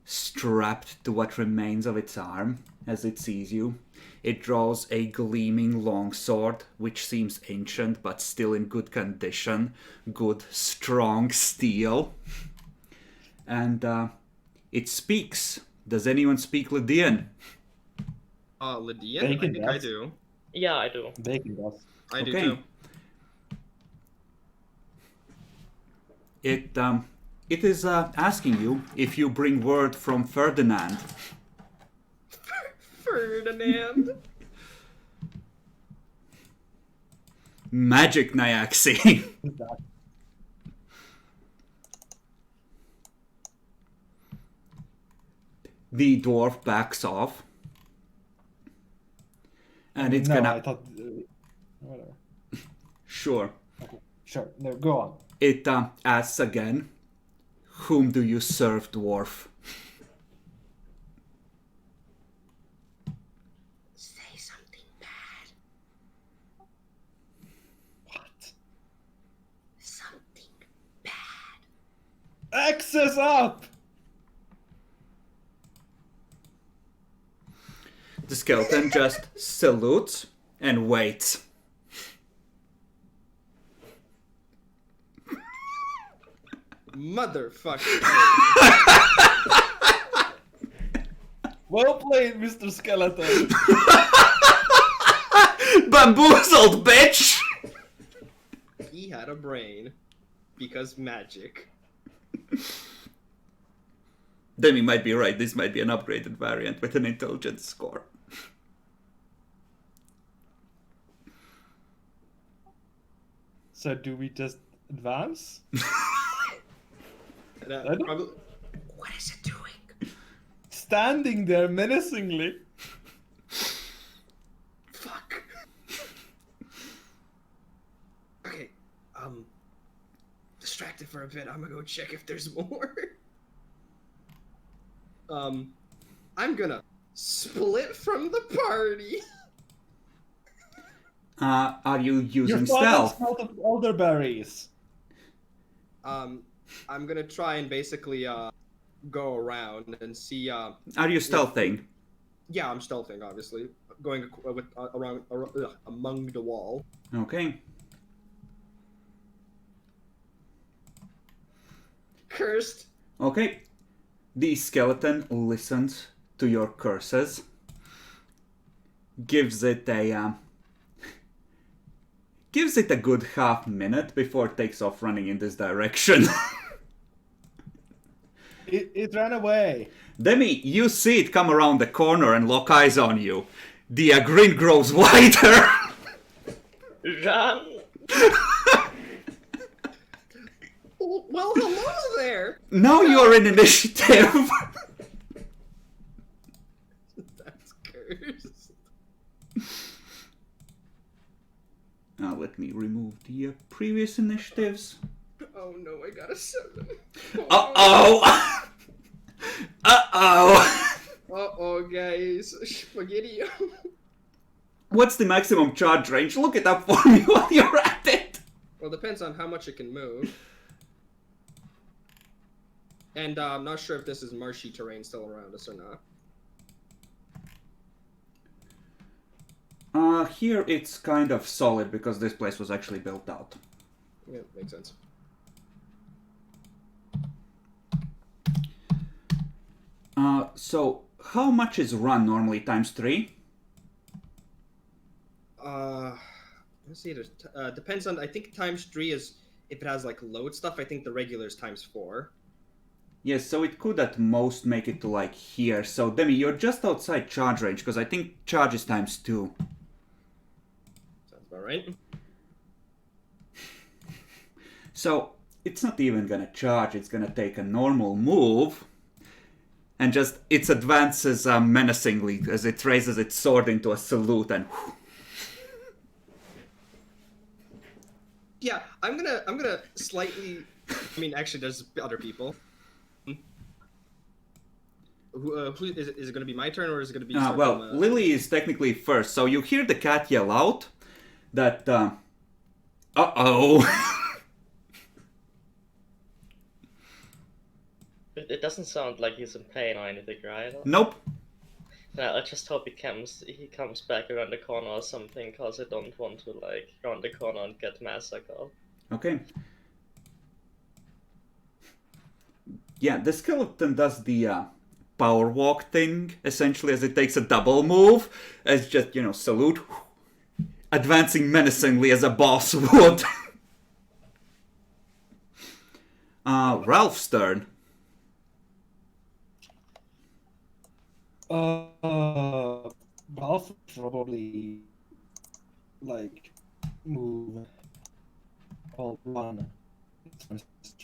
strapped to what remains of its arm as it sees you. It draws a gleaming longsword, which seems ancient but still in good condition. Good, strong steel. And it speaks. Does anyone speak Lydian? Lydian? I Bacon think I does. do. Yeah, I do. Bacon does. I do Okay. too. It is asking you if you bring word from Ferdinand. Ferdinand. Magic Nyaxi. The dwarf backs off. And it's no, gonna... I thought. Whatever. Sure. Okay. Sure. No, go on. It asks again, whom do you serve, dwarf? Say something bad. What? Something bad. Access up! The skeleton just salutes and waits. Motherfucker. Well played, Mr. Skeleton. Bamboozled, bitch! He had a brain. Because magic. Then you might be right, this might be an upgraded variant with an intelligence score. So do we just advance? Probably... What is it doing? Standing there menacingly. Fuck. Okay, distracted for a bit. I'm gonna go check if there's more. I'm gonna split from the party. Are you using Your father stealth? smelled of elderberries. I'm gonna try and basically go around and see. Are you stealthing? Yeah, I'm stealthing, obviously, going with around among the wall. Okay. Cursed. Okay. The skeleton listens to your curses. Gives it a good half minute before it takes off running in this direction. It ran away. Demi, you see it come around the corner and lock eyes on you. The grin grows wider. Run! Well, hello there. Now you're in initiative. That's cursed. Now let me remove the previous initiatives. Oh no, I got a 7. Uh-oh! Uh-oh! Uh-oh, guys. Spaghetti. What's the maximum charge range? Look it up for me while you're at it. Well, depends on how much it can move. And I'm not sure if this is marshy terrain still around us or not. Here it's kind of solid because this place was actually built out. Yeah, makes sense. So how much is run normally times 3? Let's see. Depends on. I think times 3 is if it has like load stuff. I think the regular is times 4. Yes, so it could at most make it to like here. So Demi, you're just outside charge range because I think charge is times 2. Sounds about right. So it's not even gonna charge. It's gonna take a normal move. And just, it advances menacingly as it raises its sword into a salute and... Yeah, I'm gonna slightly. I mean, actually, there's other people. Who is it gonna be my turn or is it gonna be? Well, Lily is technically first, so you hear the cat yell out that. Uh-oh. It doesn't sound like he's in pain or anything, right? Nope. No, I just hope he comes back around the corner or something, cause I don't want to like round the corner and get massacred. Okay. Yeah, the skeleton does the power walk thing, essentially, as it takes a double move, as just, salute, advancing menacingly as a boss would. Ralph's turn. Ralph probably like move all one.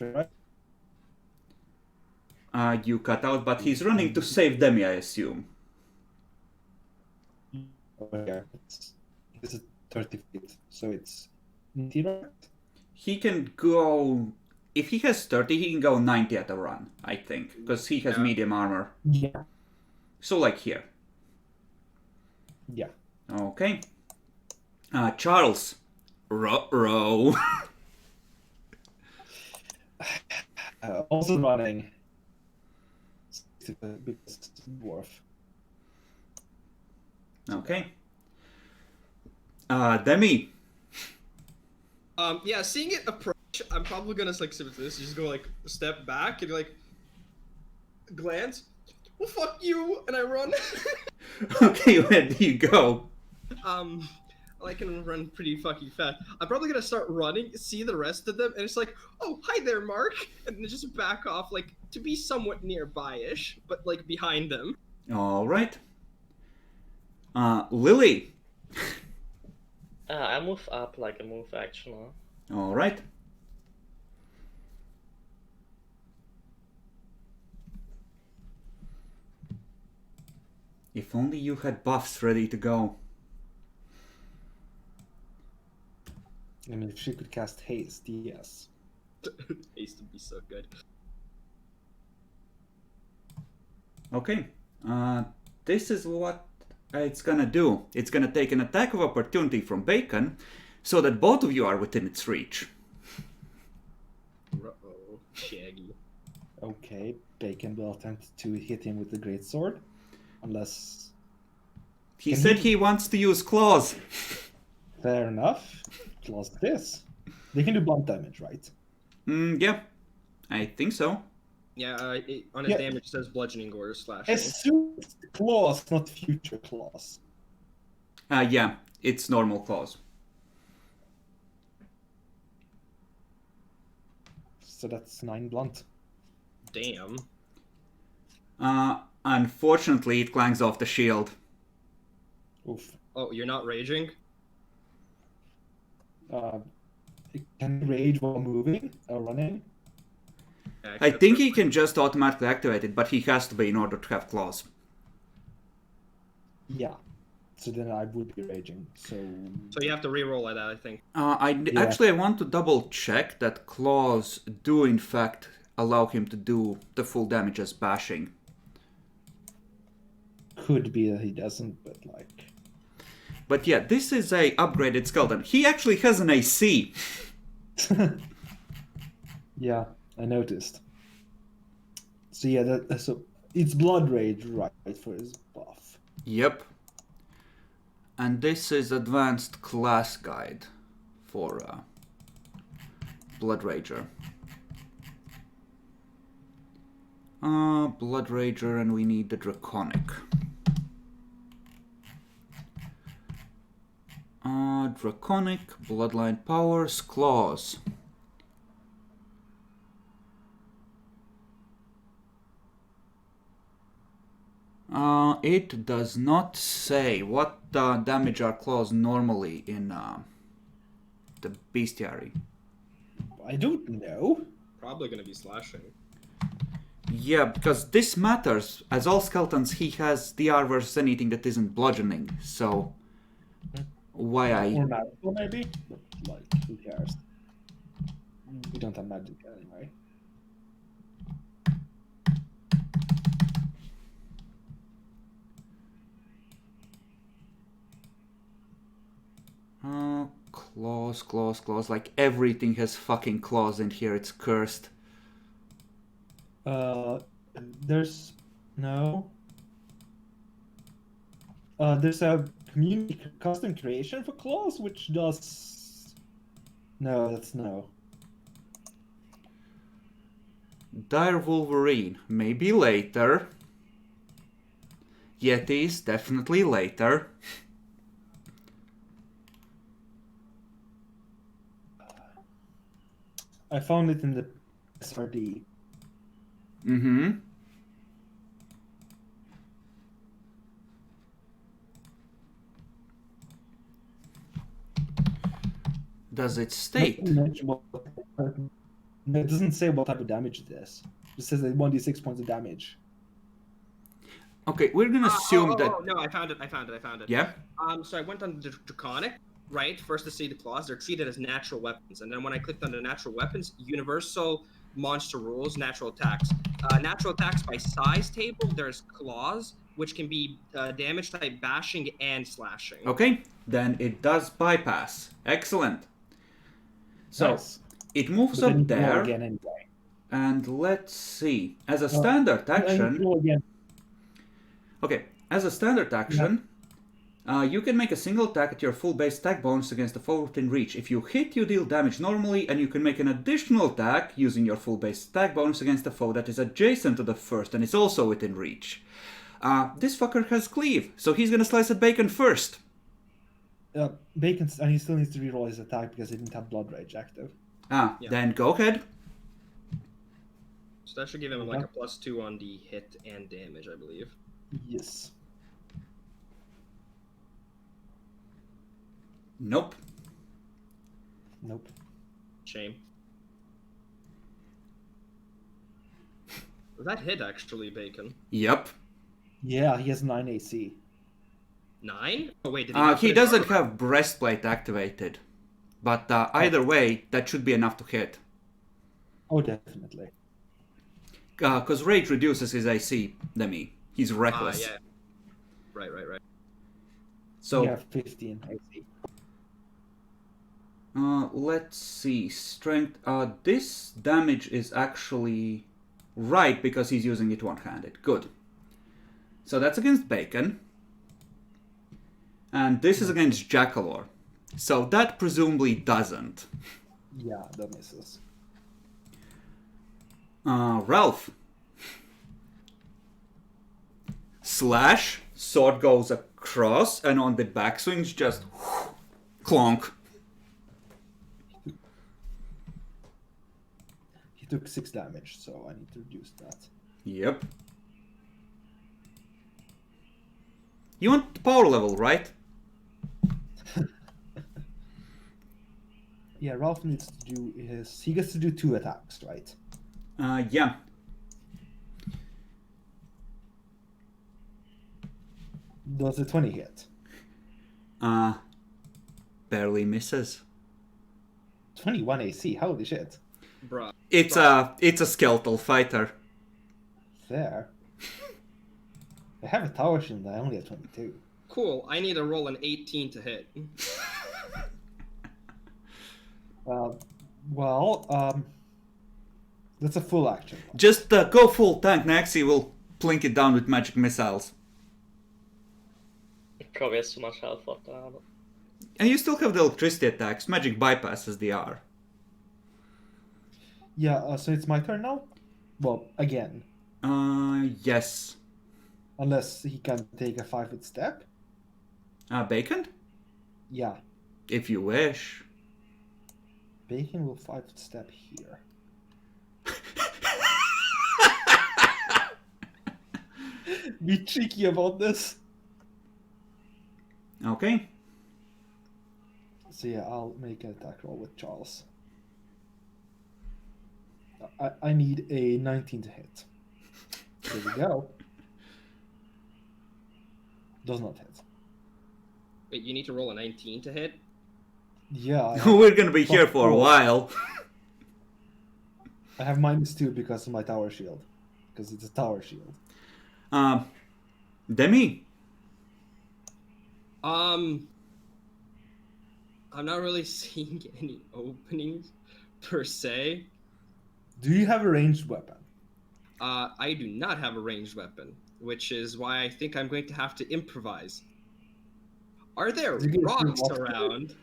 Right? You cut out, but he's running to save Demi, I assume. Oh, yeah, this is 30 feet, so it's 90, right? He can go... If he has 30, he can go 90 at a run, I think. Because he has medium armor. Yeah. So, like here. Yeah. Okay. Charles. Row. Also running. Because dwarf. Okay. Demi. Yeah, seeing it approach, I'm probably gonna like sit with this. Just go like step back and like glance. Well, fuck you, and I run. Okay, where do you go? I can run pretty fucking fast. I'm probably gonna start running, see the rest of them, and it's like, oh, hi there, Mark, and then just back off, like to be somewhat nearby-ish, but like behind them. All right. Lily. I move up like a move action. All right. If only you had buffs ready to go. I mean, if she could cast haste, yes. Haste would be so good. Okay. This is what it's gonna do. It's gonna take an attack of opportunity from Bacon, so that both of you are within its reach. Uh-oh. Shaggy. Okay, Bacon will attempt to hit him with the greatsword, unless He Can said he- he wants to use claws. fair enough. Plus this, they can do blunt damage, right? Yeah, I think so. Yeah, on his Yeah. damage it says bludgeoning or slashing. Assume it's claws, not future claws. Yeah, it's normal claws. So that's 9 blunt. Damn. Unfortunately, it clangs off the shield. Oof. Oh, you're not raging? Can he rage while moving or running? I think he can just automatically activate it, but he has to be in order to have claws. Yeah. So then I would be raging. So you have to re-roll that, I think. Actually, I want to double check that claws do in fact allow him to do the full damage as bashing. could be that he doesn't, but like. But yeah, this is a upgraded skeleton. He actually has an AC. Yeah, I noticed. So yeah, so it's blood rage, right, for his buff. Yep. And this is advanced class guide for Blood Rager. Blood Rager, and we need the Draconic. Draconic, Bloodline Powers, Claws. It does not say what damage are claws normally in the bestiary. I don't know. Probably gonna be slashing. Yeah, because this matters. As all skeletons, he has DR versus anything that isn't bludgeoning. So, why Or magical, maybe? But, like, who cares? We don't have magic anyway. Claws. Like, everything has fucking claws in here. It's cursed. There's no. There's a community custom creation for claws, which does. No, that's no. Dire Wolverine. Maybe later. Yetis. Definitely later. I found it in the SRD. Mm-hmm. Does it state? No, it doesn't say what type of damage it is. It says that 1d6 points of damage. Okay, we're gonna assume that... No, I found it. Yeah? So I went on the Draconic, right? First to see the claws. They're treated as natural weapons. And then when I clicked on the natural weapons, universal monster rules, natural attacks. Natural attacks by size table, there's claws, which can be damage type bashing and slashing. Okay, then it does bypass. Excellent. So, Nice. it moves But then up you can roll there, again anyway. and let's see. As a standard action... Roll again. Okay, as a standard action, you can make a single attack at your full base attack bonus against a foe within reach. If you hit, you deal damage normally, and you can make an additional attack using your full base attack bonus against a foe that is adjacent to the first and is also within reach. This fucker has cleave, so he's gonna slice at Bacon first. Bacon, and he still needs to reroll his attack because he didn't have blood rage active. Yeah. Then go ahead. So that should give him like a +2 on the hit and damage, I believe. Yes. Nope. Nope. Shame. Was that hit actually, Bacon? Yep. Yeah, he has 9 AC. 9? Oh wait, did he? He doesn't have breastplate activated. But either way, that should be enough to hit. Oh, definitely. Because Rage reduces his AC, Demi. He's reckless. Yeah. Right. So, Yeah, 15 AC. Let's see. Strength. This damage is actually right because he's using it one-handed. Good. So that's against Bacon. And this is against Jackalor. So that presumably doesn't. Yeah, that misses. Ralph. Slash. Sword goes across, and on the backswings, just clonk. He took 6 damage, so I need to reduce that. Yep. You want the power level, right? Yeah, Ralph needs to do his... He gets to do 2 attacks, right? Yeah. Does a 20 hit? Barely misses. 21 AC, holy shit. Bruh. It's a skeletal fighter. Fair. I have a tower shield, I only have 22. Cool. I need to roll an 18 to hit. That's a full action. Just go full tank. Naxi will plink it down with magic missiles. It probably has too much health for that. And you still have the electricity attacks. Magic bypasses the R. Yeah, so it's my turn now? Well, again. Yes. Unless he can take a 5-foot step. Bacon? Yeah. If you wish. Bacon will 5-foot step here. Be cheeky about this. Okay. So yeah, I'll make an attack roll with Charles. I need a 19 to hit. There we go. Does not hit. Wait, you need to roll a 19 to hit? Yeah. We're gonna be here for a while. I have -2 because of my tower shield. Because it's a tower shield. Demi? I'm not really seeing any openings per se. Do you have a ranged weapon? I do not have a ranged weapon, which is why I think I'm going to have to improvise. Are there You get rocks your rock- around?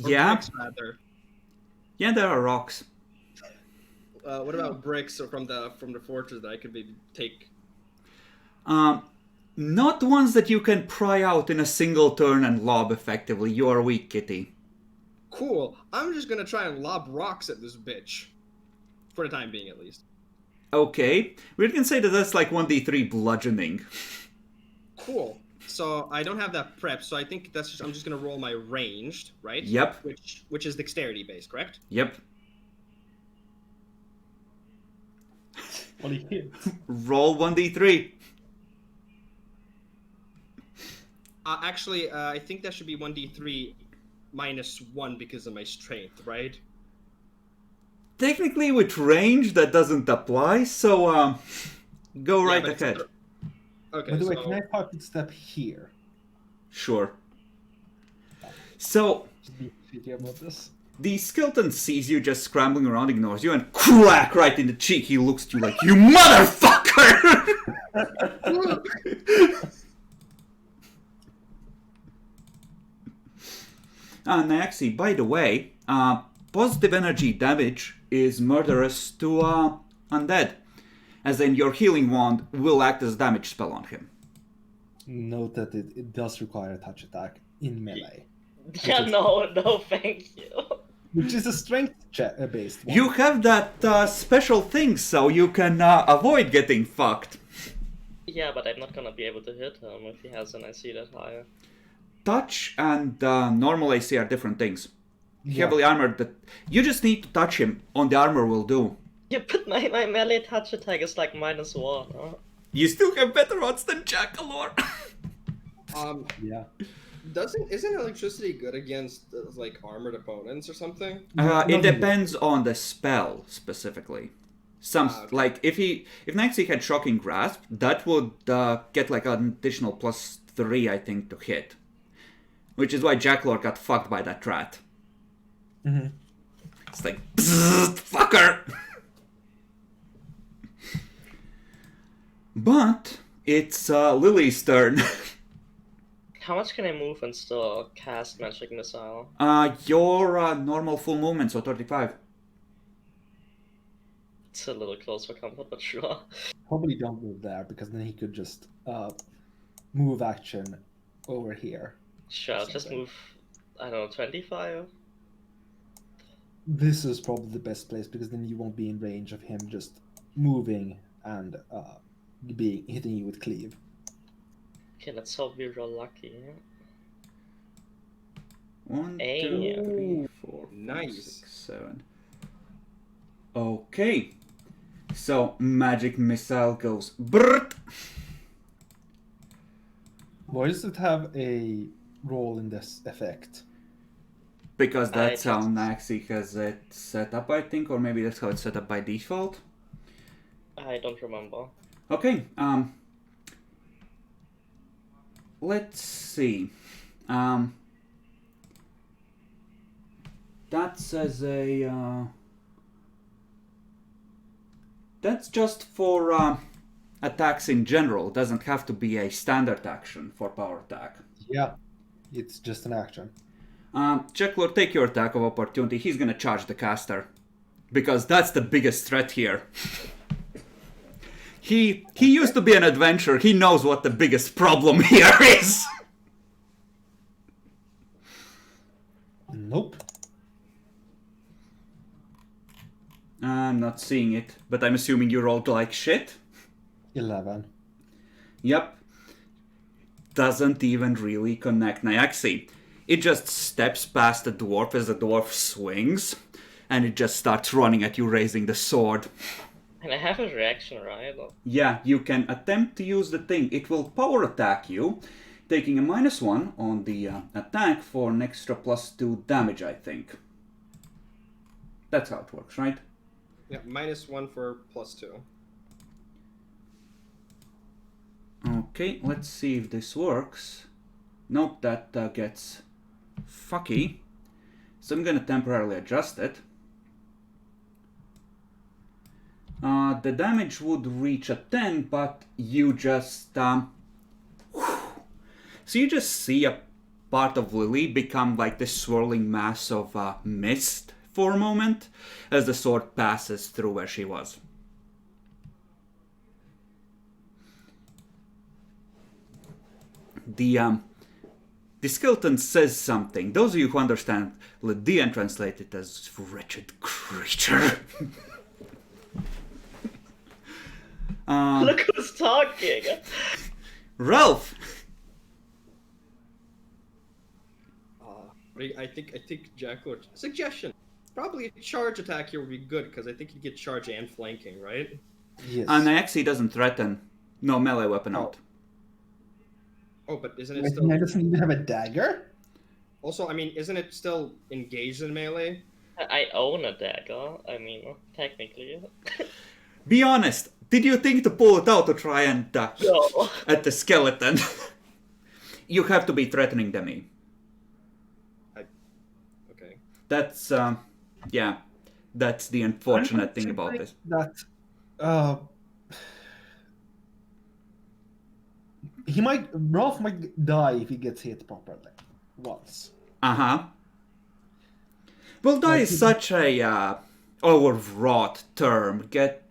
Or Yeah. bricks, rather. Yeah, there are rocks. What about bricks from the fortress that I could maybe take? Not ones that you can pry out in a single turn and lob effectively. You are weak, kitty. Cool. I'm just gonna try and lob rocks at this bitch. For the time being, at least. Okay. We can say that that's like 1d3 bludgeoning. Cool. So I don't have that prep, so I think I'm just gonna roll my ranged, right? Yep. Which is dexterity based, correct? Yep. Well, he hit. Roll 1d3. Actually, I think that should be 1d3 -1 because of my strength, right? Technically, with range, that doesn't apply, so go right but it's ahead. Okay. By the way, so... can I 5-foot step here? Sure. So, Just be cheeky about this. the skeleton sees you just scrambling around, ignores you, and crack right in the cheek. He looks at you like, you motherfucker! Naxi, by the way, positive energy damage is murderous to undead. As in, your healing wand will act as a damage spell on him. Note that it does require a touch attack in melee. Yeah, no, thank you. Which is a strength based one. You have that special thing, so you can avoid getting fucked. Yeah, but I'm not gonna be able to hit him if he has an IC that higher. Touch and normal AC are different things. Yeah. Heavily armored, that you just need to touch him. On the armor will do. Yeah, but my melee touch attack is like -1. Huh? You still have better odds than Jackalor. Yeah. Isn't electricity good against like armored opponents or something? It depends on the spell specifically. Okay. Like if Naxi had Shocking Grasp, that would get like an additional +3, I think, to hit. Which is why Jackalor got fucked by that rat. Mm-hmm. It's like, fucker! But it's Lily's turn. How much can I move and still cast magic missile? Your normal full movement, so 35. It's a little close for comfort, but sure. Probably don't move there because then he could just move action over here. Sure, I'll just Something. move, I don't know, 25? This is probably the best place because then you won't be in range of him just moving and hitting you with cleave. Okay, let's hope we roll lucky. 1, Hey. 2, 3, 4, 5, Nice. 6, 7. Okay. So, magic missile goes brrrt. Why does it have a role in this effect? Because that's how just- Naxi has it set up, I think, or maybe that's how it's set up by default. I don't remember. Okay, let's see. That says that's just for attacks in general. It doesn't have to be a standard action for power attack. Yeah, it's just an action. Jacklor, take your attack of opportunity. He's gonna charge the caster. Because that's the biggest threat here. He used to be an adventurer. He knows what the biggest problem here is. Nope. I'm not seeing it, but I'm assuming you rolled like shit. 11. Yep. Doesn't even really connect Nyaxi. It just steps past the dwarf as the dwarf swings, and it just starts running at you, raising the sword. And I have a reaction, right? Yeah, you can attempt to use the thing. It will power attack you, taking a -1 on the attack for an extra +2 damage, I think. That's how it works, right? Yeah, -1 for +2. Okay, let's see if this works. Nope, that gets fucky. So I'm gonna temporarily adjust it. The damage would reach a 10, but you just... So you just see a part of Lily become like this swirling mass of mist for a moment as the sword passes through where she was. The skeleton says something. Those of you who understand Lydian translate it as wretched creature. Look who's talking! Ralph! I think Jack would suggestion. Probably a charge attack here would be good because I think you get charge and flanking, right? Yes. And actually doesn't threaten. No melee weapon Oh. out. Oh, but isn't it Wait, still? he doesn't even have a dagger? Also, I mean, isn't it still engaged in melee? I own a dagger, I mean, technically. Be honest, did you think to pull it out to try and No. at the skeleton? You have to be threatening them. Okay. That's, yeah, that's the unfortunate thing about this. That Rolf might die if he gets hit properly once. Uh-huh. Well, that is such a overwrought term. Get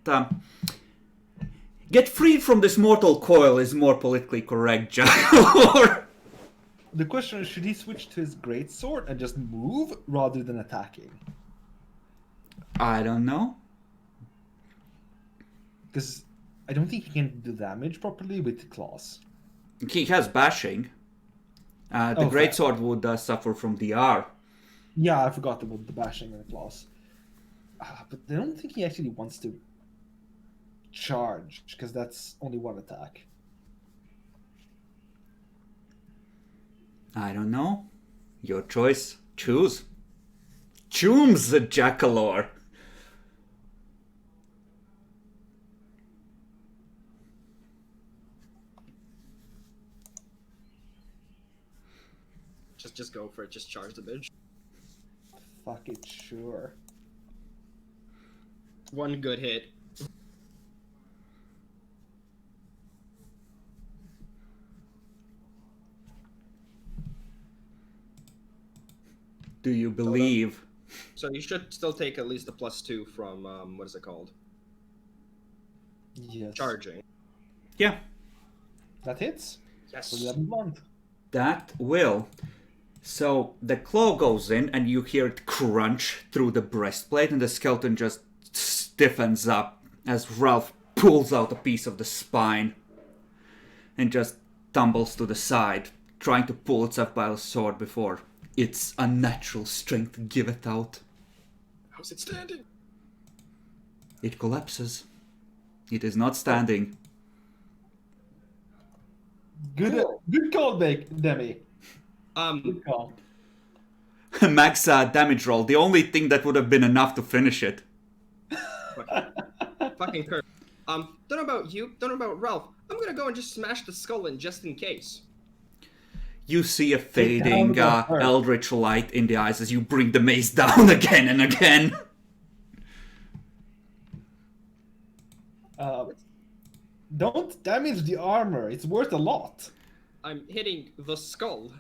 freed from this mortal coil is more politically correct, Jack. The question is, should he switch to his greatsword and just move rather than attacking? I don't know. Because I don't think he can do damage properly with claws. He has bashing. The Oh, fair. greatsword would suffer from DR. Yeah, I forgot about the bashing and the claws. But I don't think he actually wants to charge, because that's only one attack. I don't know. Your choice. Choose. Choose the Jackalor. Just go for it. Just charge the bitch. Fuck it, sure. One good hit. Do you believe? So you should still take at least a +2 from what is it called? Yes. Charging. Yeah, That hits. Yes. For 11 blunt. that will. So the claw goes in, and you hear it crunch through the breastplate, and the skeleton just stiffens up as Ralph pulls out a piece of the spine and just tumbles to the side, trying to pull itself by the sword before its unnatural strength giveth out. How's it standing? It collapses. It is not standing. Good, good call, Demi. Good call. Max damage roll. The only thing that would have been enough to finish it. Fucking curse. Don't know about you. Don't know about Ralph. I'm gonna go and just smash the skull in just in case. You see a down fading the hurt. eldritch light in the eyes as you bring the mace down again and again. Don't damage the armor. It's worth a lot. I'm hitting the skull.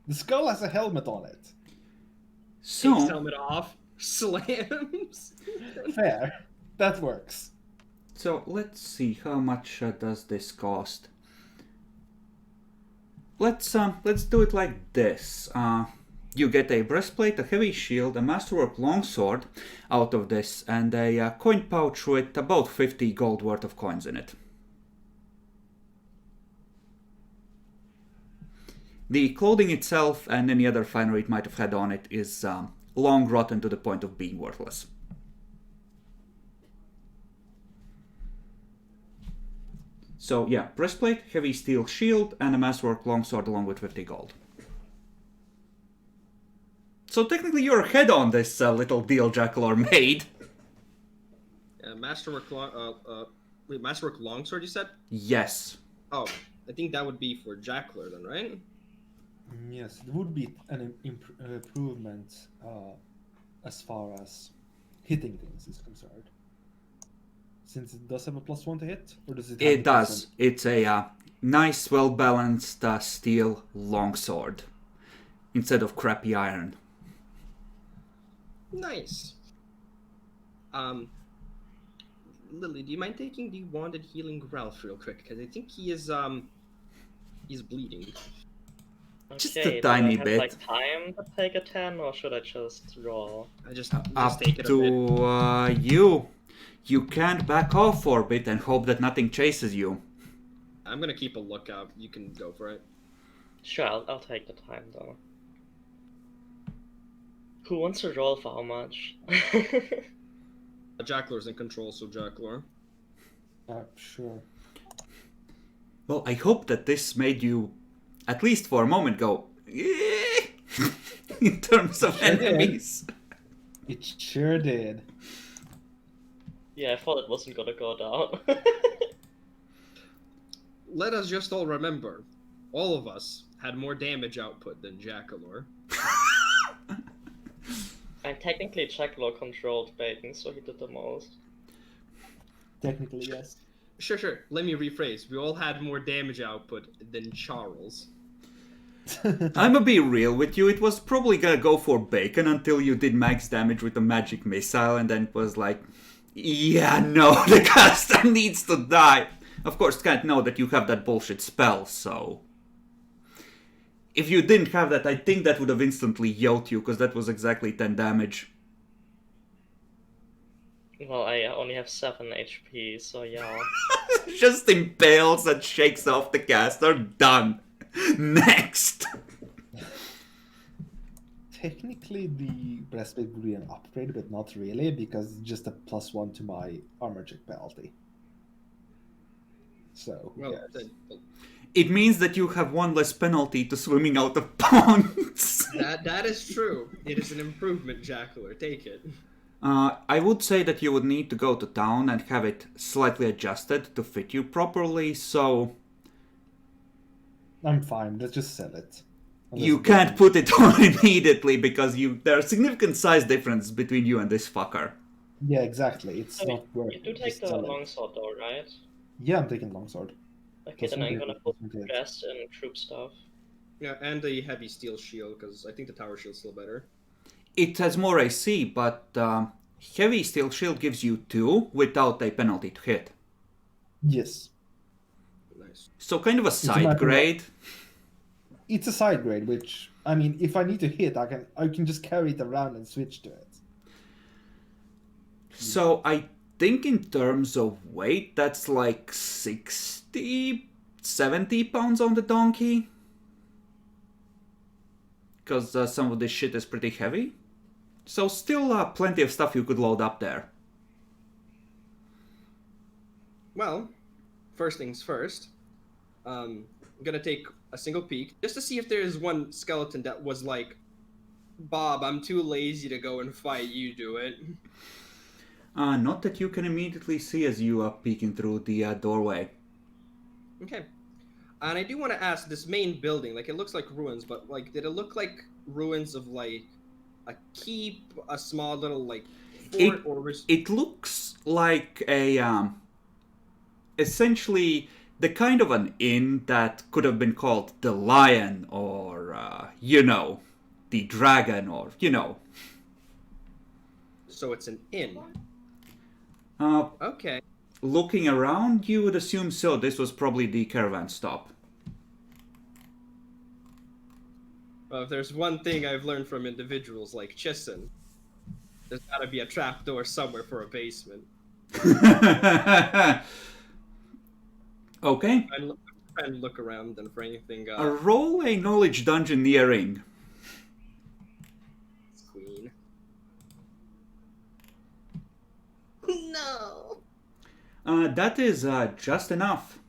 The skull has a helmet on it. Takes So, helmet off. Slams. Fair. That works. so let's see how much does this cost. Let's do it like this. You get a breastplate, a heavy shield, a masterwork longsword out of this, and a coin pouch with about 50 gold worth of coins in it. The clothing itself and any other finery it might have had on it is long rotten to the point of being worthless. So yeah, breastplate, heavy steel shield, and a masterwork longsword along with 50 gold. So technically you're ahead on this little deal Jackalor made. Masterwork longsword, you said? Yes. Oh, I think that would be for Jackler then, right? Yes, it would be an improvement as far as hitting things is concerned. Since it does have a +1 to hit? Or does it have It a does. +1? It's a nice, well-balanced steel longsword instead of crappy iron. Nice. Lily, do you mind taking the wanded healing Ralph real quick? Because I think he is he's bleeding. Just a Okay, tiny do I have, bit. like, time to take a 10, or should I just roll? I just Up take it a bit. to you. You can't back off for a bit and hope that nothing chases you. I'm gonna keep a lookout. You can go for it. Sure, I'll take the time, though. Who wants to roll for how much? Jackler's in control, so Jackler. Sure. Well, I hope that this made you, at least for a moment, go, "Eh," in terms of Sure did. enemies. It sure did. Yeah, I thought it wasn't gonna go down. Let us just all remember, all of us had more damage output than Jackalor. And technically Jackalaw controlled Bacon, so he did the most. Technically, yes. Sure. Let me rephrase. We all had more damage output than Charles. I'ma be real with you, it was probably gonna go for Bacon until you did max damage with the magic missile, and then it was like, yeah, no, the caster needs to die. Of course, can't know that you have that bullshit spell, so... If you didn't have that, I think that would have instantly yoked you, because that was exactly 10 damage. Well, I only have 7 HP, so yeah. Just impales and shakes off the caster, done. Next! Technically, the breastplate would be an upgrade, but not really, because it's just a +1 to my armor check penalty. So, who Well, cares? It means that you have one less penalty to swimming out of ponds. that is true. It is an improvement, Jackler. Take it. I would say that you would need to go to town and have it slightly adjusted to fit you properly, so... I'm fine, let's just sell it. You can't put it on immediately because there's a significant size difference between you and this fucker. Yeah, exactly. It's So not worth you do it. take Just the sell it. longsword though, right? Yeah, I'm taking longsword. Okay, then I'm Doesn't gonna it? put Doesn't it? rest and troop stuff. Yeah, and the heavy steel shield, because I think the tower shield's still better. It has more AC, but heavy steel shield gives you 2 without a penalty to hit. Yes. Nice. So kind of a a side matter of- grade. It's a side grade, which I mean, if I need to hit, I can just carry it around and switch to it. So I think in terms of weight, that's like 60, 70 pounds on the donkey. Because some of this shit is pretty heavy. So still plenty of stuff you could load up there. Well, first things first. I'm gonna take a single peek just to see if there is one skeleton that was like, Bob, I'm too lazy to go and fight. You do it. Not that you can immediately see as you are peeking through the doorway. Okay. And I do want to ask this main building, like it looks like ruins, but like did it look like ruins of like a keep, a small little like fort, or was It looks like a essentially the kind of an inn that could have been called the Lion or the Dragon or so it's an inn? Uh, Okay. looking around, you would assume so. This was probably the caravan stop. Well, if there's one thing I've learned from individuals like Chissen, there's gotta be a trapdoor somewhere for a basement. Okay. And look around and for anything. Roll a knowledge dungeoneering. Queen. No. That is just enough.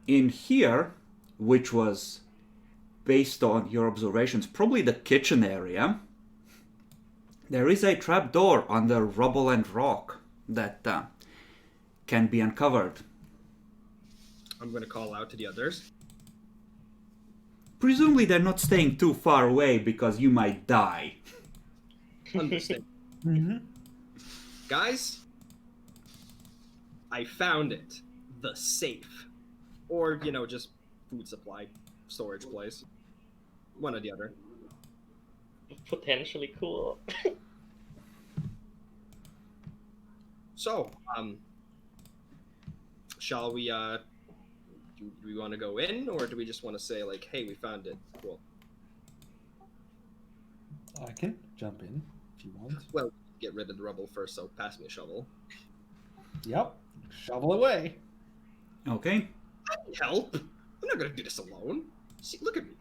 In here, which was based on your observations, probably the kitchen area, there is a trapdoor under rubble and rock that can be uncovered. I'm gonna call out to the others. Presumably they're not staying too far away because you might die. Understand. Mm-hmm. Guys, I found it. The safe. Or, just food supply storage place. One or the other. Potentially cool. So, shall we, do we want to go in, or do we just want to say, like, hey, we found it? Cool. I can jump in if you want. Well, get rid of the rubble first, so pass me a shovel. Yep. Shovel away. Okay. I need help. I'm not gonna do this alone. See, look at me.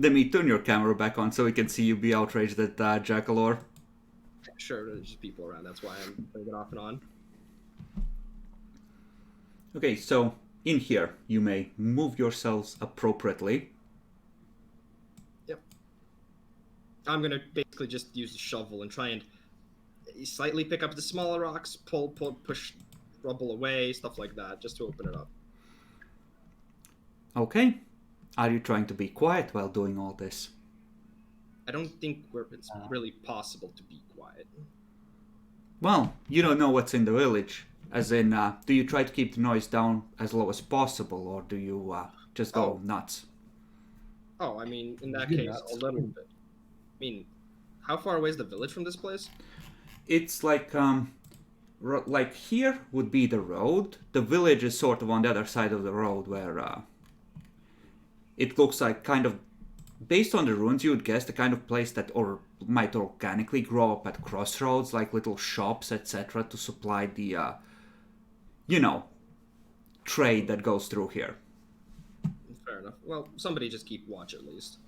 Demi, turn your camera back on so we can see you be outraged at Jackalor. Sure, there's just people around. That's why I'm putting it off and on. Okay, so in here you may move yourselves appropriately. Yep. I'm gonna basically just use the shovel and try and slightly pick up the smaller rocks, push rubble away, stuff like that, just to open it up. Okay. Are you trying to be quiet while doing all this? I don't think it's really possible to be quiet. Well, you don't know what's in the village. As in, do you try to keep the noise down as low as possible, or do you just go nuts? Oh, I mean, in that You're case, nuts. a little bit. I mean, how far away is the village from this place? It's like here would be the road. The village is sort of on the other side of the road where it looks like kind of, based on the ruins, you would guess the kind of place that might organically grow up at crossroads, like little shops, etc., to supply the, trade that goes through here. Fair enough. Well, somebody just keep watch at least.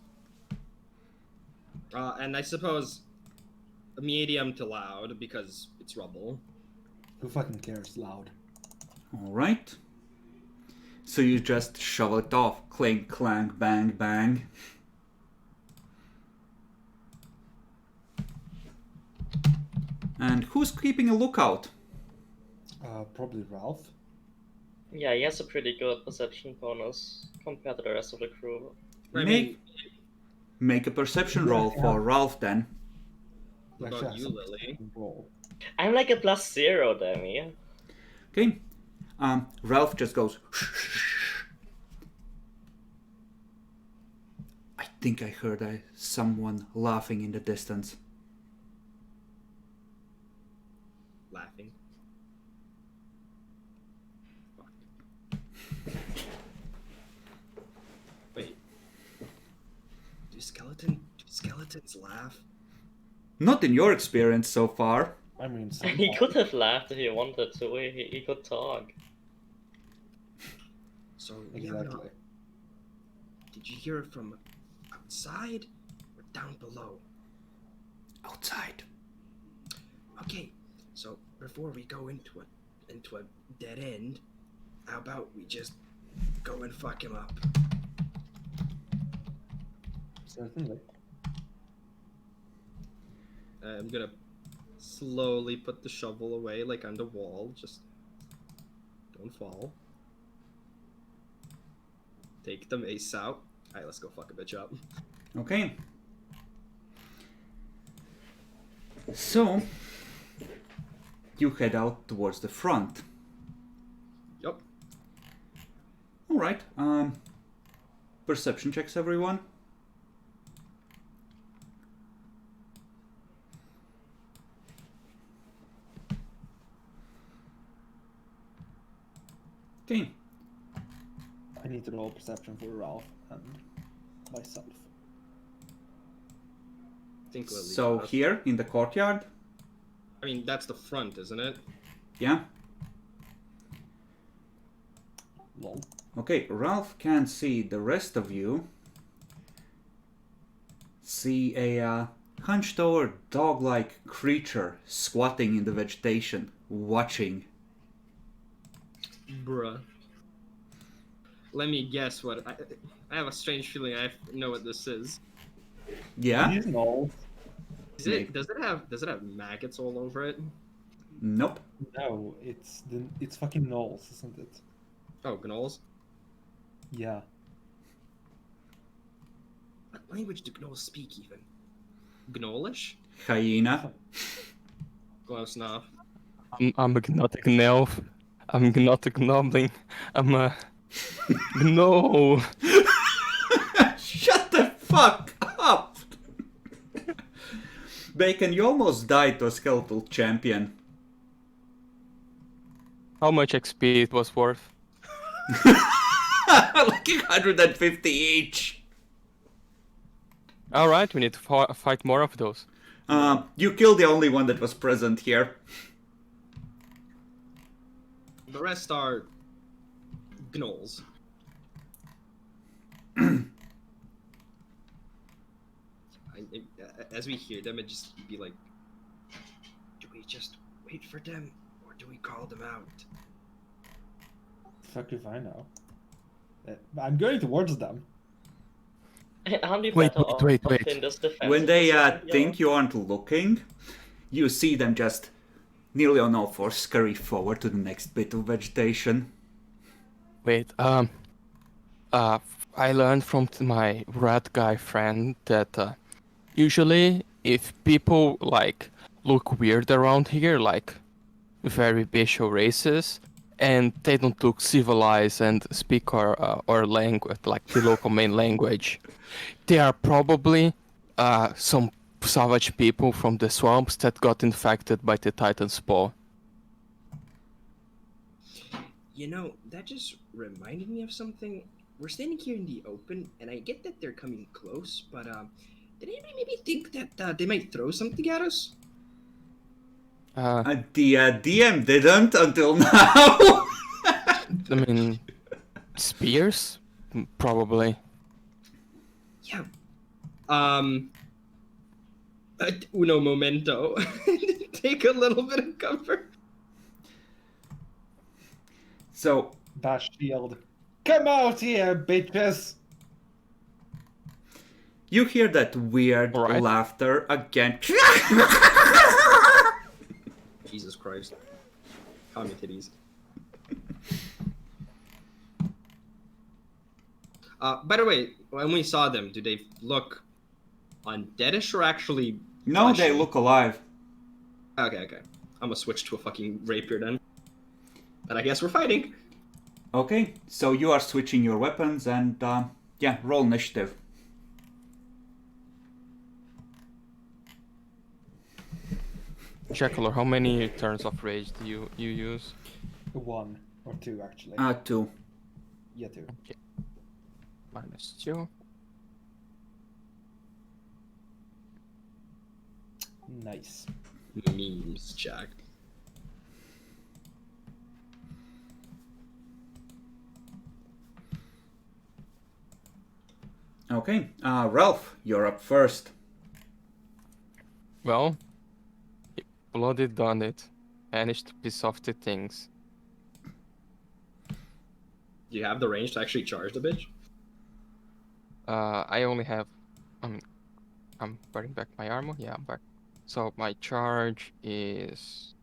And I suppose medium to loud because it's rubble. Who fucking cares? Loud. All right. So you just shovel it off. Clink, clank, bang, bang. And who's keeping a lookout? Probably Ralph. Yeah, he has a pretty good perception bonus compared to the rest of the crew. I Make mean, make a perception Yeah, roll yeah. for Ralph then. what Actually about has you, some Lily? roll. I'm like a +0, Demi. Okay. Ralph just goes. I think I heard someone laughing in the distance. Laughing. Wait. Do skeletons laugh? Not in your experience so far. I mean, He could have laughed if he wanted to. He could talk. So exactly. did you hear it from outside or down below? Outside. Okay, so before we go into a dead end, how about we just go and fuck him up? Certainly. I'm gonna slowly put the shovel away, like on the wall. Just don't fall. Take the mace out. Alright, let's go fuck a bitch up. Okay. So, you head out towards the front. Yup. Alright, perception checks, everyone. Okay, I need to roll perception for Ralph and myself. I think Lily so does. here in the courtyard, I mean, that's the front, isn't it? yeah? Lol. Okay, Ralph can see the rest of you. See a hunched over dog-like creature squatting in the vegetation, watching. Bruh. Let me guess what I have a strange feeling I know what this is. Yeah? These knolls. Is it? Does it have maggots all over it? Nope. No, it's fucking knolls, isn't it? Oh, gnolls. Yeah. What language do gnolls speak even? Gnollish? Hyena. Close enough. I'm not a gnelf. I'm not a gnobbling. I'm a no. Shut the fuck up! Bacon, you almost died to a skeletal champion. How much XP it was worth? Like 150 each. All right, we need to fight more of those. You killed the only one that was present here. The rest are gnolls. As we hear them, it just be like, do we just wait for them, or do we call them out? Fuck if I know. I'm going towards them. Aren't we Wait, better wait, off wait. in this defensive When they position, think you aren't looking, you see them just nearly on all fours scurry forward to the next bit of vegetation. Wait, I learned from my rat guy friend that usually if people like look weird around here, like very bestial races, and they don't look civilized and speak our language, like the local main language, they are probably some savage people from the swamps that got infected by the Titan Spore. You know, that just reminded me of something. We're standing here in the open, and I get that they're coming close, but did anybody maybe think that they might throw something at us? The DM didn't until now. I mean, spears? Probably. Yeah. Uno momento. Take a little bit of cover. So, Bash shield. Come out here, bitches! you hear that weird Alright. laughter again. Jesus Christ. Call me titties. By the way, when we saw them, do they look undeadish or actually? No, they fleshy? look alive. Okay. I'm gonna switch to a fucking rapier then. And I guess we're fighting. Okay, so you are switching your weapons and, yeah, roll initiative. Jackal, how many turns of rage do you use? 1 or 2 actually. 2. Yeah, 2. Okay. -2. Nice. Memes, Jack. Okay, Ralph, you're up first. Well, he bloody done it. Managed to piss off the things. Do you have the range to actually charge the bitch? I only have. I'm wearing back my armor. Yeah, I'm back. So my charge is.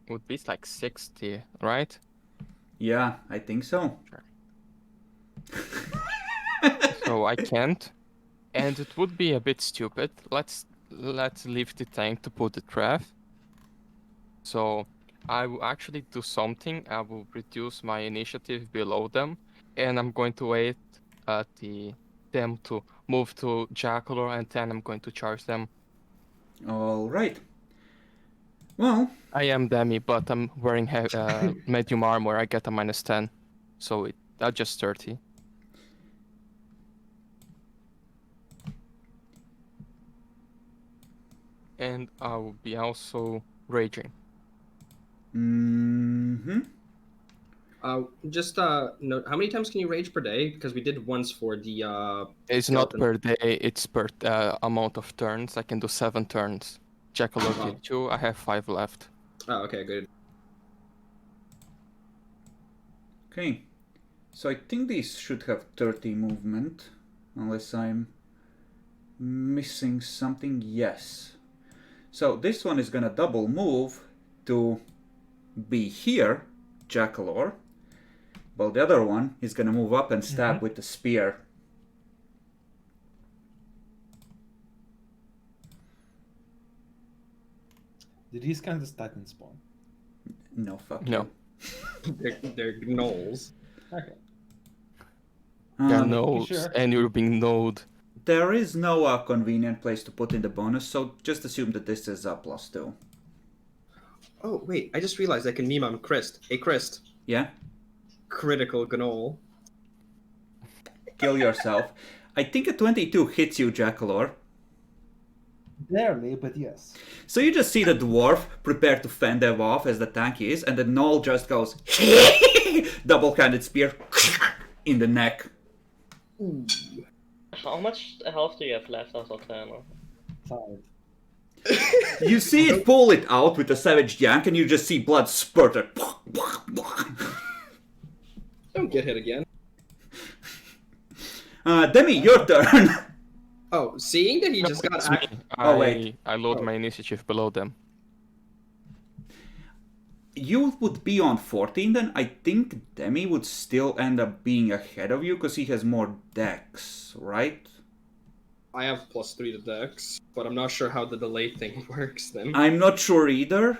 Would be like 60, right? Yeah, I think so. Sure. So I can't, and it would be a bit stupid. Let's leave the tank to put the trap. So I will actually do something. I will reduce my initiative below them, and I'm going to wait at them to move to Jackal, and then I'm going to charge them. All right. Well, I am Demi, but I'm wearing medium armor. I get a -10, so that's just 30. And I will be also raging. mm-hmm. Just note, how many times can you rage per day? Because we did once for the It's not skeleton. per day, it's per amount of turns. I can do 7 turns. Jackal did 2, I have 5 left. Oh, okay, good. Okay. So I think these should have 30 movement, unless I'm missing something. Yes. So this one is gonna double move to be here, Jackalor, while the other one is gonna move up and stab with the spear. Did these kind of Titan spawn? No, fuck No. They're gnolls. Okay. you. They're making nodes, sure. and you're being node. There is no convenient place to put in the bonus, so just assume that this is a +2. Oh wait, I just realized I can meme on Christ. Hey Christ, Yeah? critical gnoll. Kill yourself. I think a 22 hits you, Jackalor. Barely, but yes. So you just see the dwarf prepare to fend them off as the tank is, and the gnoll just goes double-handed spear in the neck. How much health do you have left out of 10? 5. You see it pull it out with a savage yank, and you just see blood spurted. Don't get hit again. Demi, your turn. Oh, seeing that he No, just got it's me. Oh, wait. I load my initiative below them. You would be on 14 then. I think Demi would still end up being ahead of you because he has more dex, right? I have +3 to dex, but I'm not sure how the delay thing works then. I'm not sure either.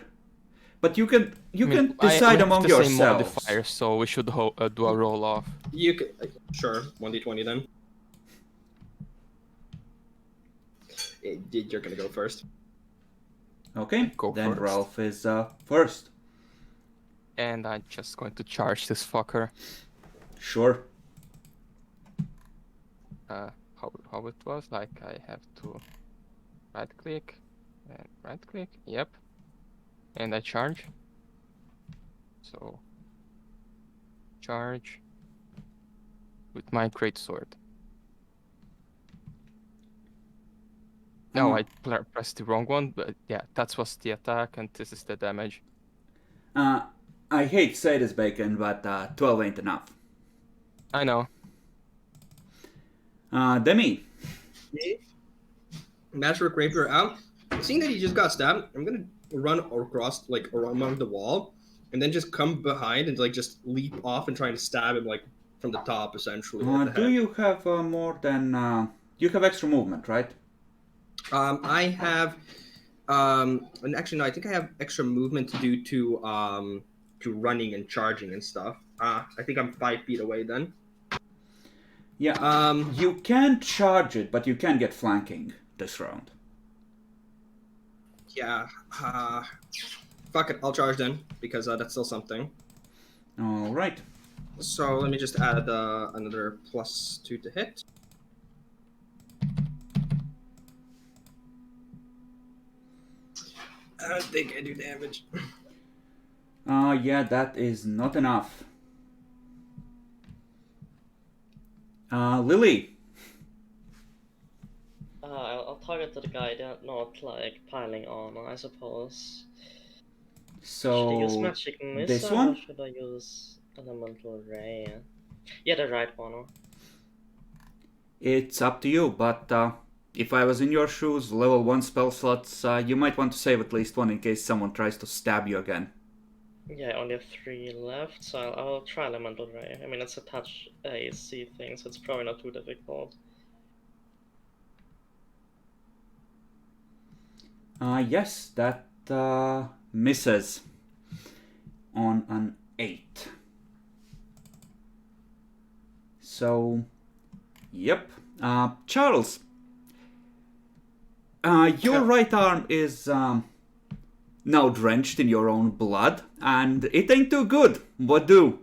But you can I mean, decide we have among the same yourselves. modifier, so we should do a roll off. You could sure 1d20 then. You're gonna go first. Okay, Go then first. Ralph is first. And I'm just going to charge this fucker. Sure. How it was, like I have to right click and right click, yep. And I charge. So charge with my greatsword. No, I pressed the wrong one, but yeah, that was the attack and this is the damage. I hate to say this, Bacon, but 12 ain't enough. I know. Demi. Magic rapier out. Seeing that he just got stabbed, I'm gonna run across, like around the wall, and then just come behind and like just leap off and trying to stab him like from the top, essentially. At the Do head. you have more than... you have extra movement, right? I have, and actually no, I think I have extra movement due to running and charging and stuff. I think I'm 5 feet away then. Yeah, you can charge it, but you can get flanking this round. Yeah. Fuck it, I'll charge then because that's still something. All right. So let me just add another +2 to hit. I don't think I do damage. Yeah, that is not enough. Lily. I'll target the guy that not like piling on, I suppose. Should I use So magic this missile one? or should I use elemental ray? Yeah, the right one. It's up to you, but if I was in your shoes, level 1 spell slots, you might want to save at least one in case someone tries to stab you again. Yeah, I only have 3 left, so I'll try elemental ray. I mean, it's a touch AC thing, so it's probably not too difficult. Yes, that misses on an 8. So, yep. Charles, your right arm is now drenched in your own blood, and it ain't too good. What do?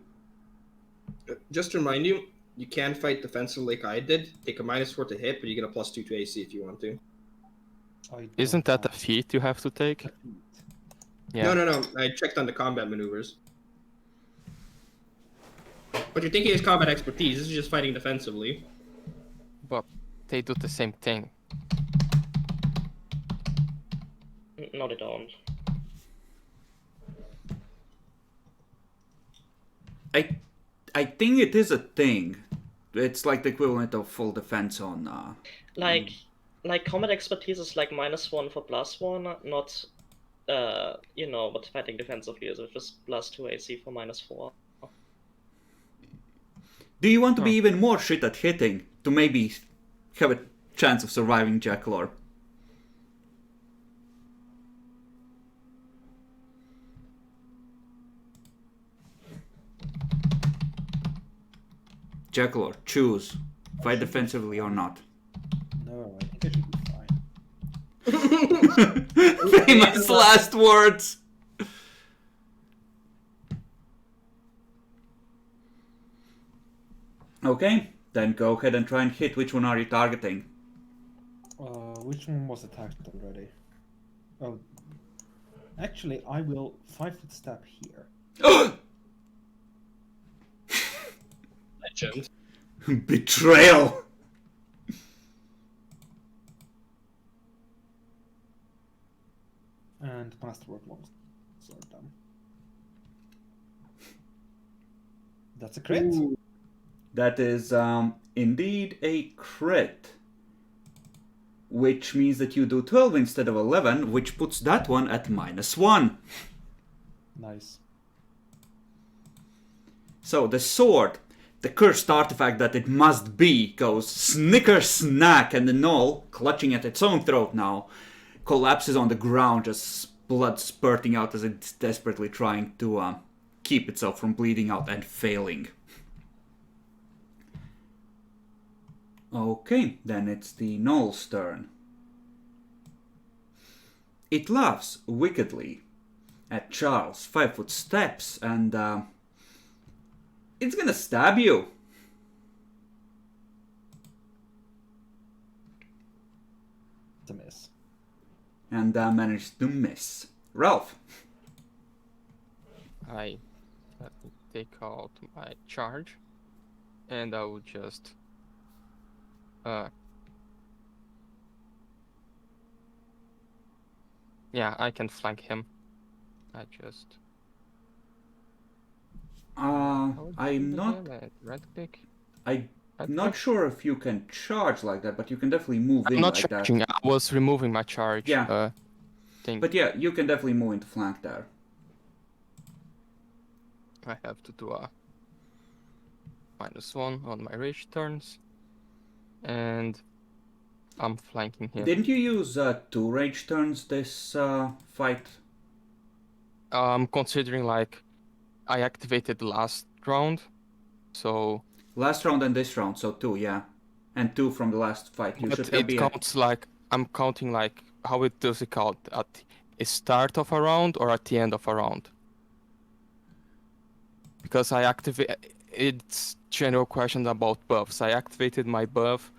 Just to remind you, you can fight defensively like I did. Take a -4 to hit, but you get a +2 to AC if you want to. Isn't that a feat you have to take? Yeah. No. I checked on the combat maneuvers. But you're thinking it's combat expertise. This is just fighting defensively. But they do the same thing. No, they don't. I think it is a thing. It's like the equivalent of full defense on. Like combat expertise is like -1 for +1, not what fighting defensively is, which is +2 AC for -4. Do you want to be even more shit at hitting to maybe have a chance of surviving Jackalor? Jackalor, choose. Fight defensively or not. No, I think I should be fine. Famous last words! Okay, then go ahead and try and hit. Which one are you targeting? Which one was attacked already? Oh, actually, I will 5-foot step here. Legend. Betrayal! And masterwork long sword down. That's a crit. Ooh. That is indeed a crit. Which means that you do 12 instead of 11, which puts that one at -1. Nice. So the sword, the cursed artifact that it must be, goes snicker snack, and the gnoll, clutching at its own throat now, collapses on the ground, just blood spurting out as it's desperately trying to keep itself from bleeding out and failing. Okay, then it's the gnoll's turn. It laughs wickedly at Charles, 5-foot steps, and it's gonna stab you. It's a miss. And managed to miss. Ralph. I take out my charge, and I will just yeah, I can flank him. I just I'm not. Right click. I'm not sure if you can charge like that, but you can definitely move in I'm not like charging. that. I was removing my charge. Yeah. Thing. But yeah, you can definitely move into flank there. I have to do a -1 on my rage turns. And I'm flanking here. Didn't you use 2 rage turns this fight? I'm considering like I activated last round, so Last round and this round, so 2, yeah. And 2 from the last fight. You but should have it been. counts like I'm counting like how it does it count at the start of a round or at the end of a round? Because I activate it's general question about buffs. I activated my buff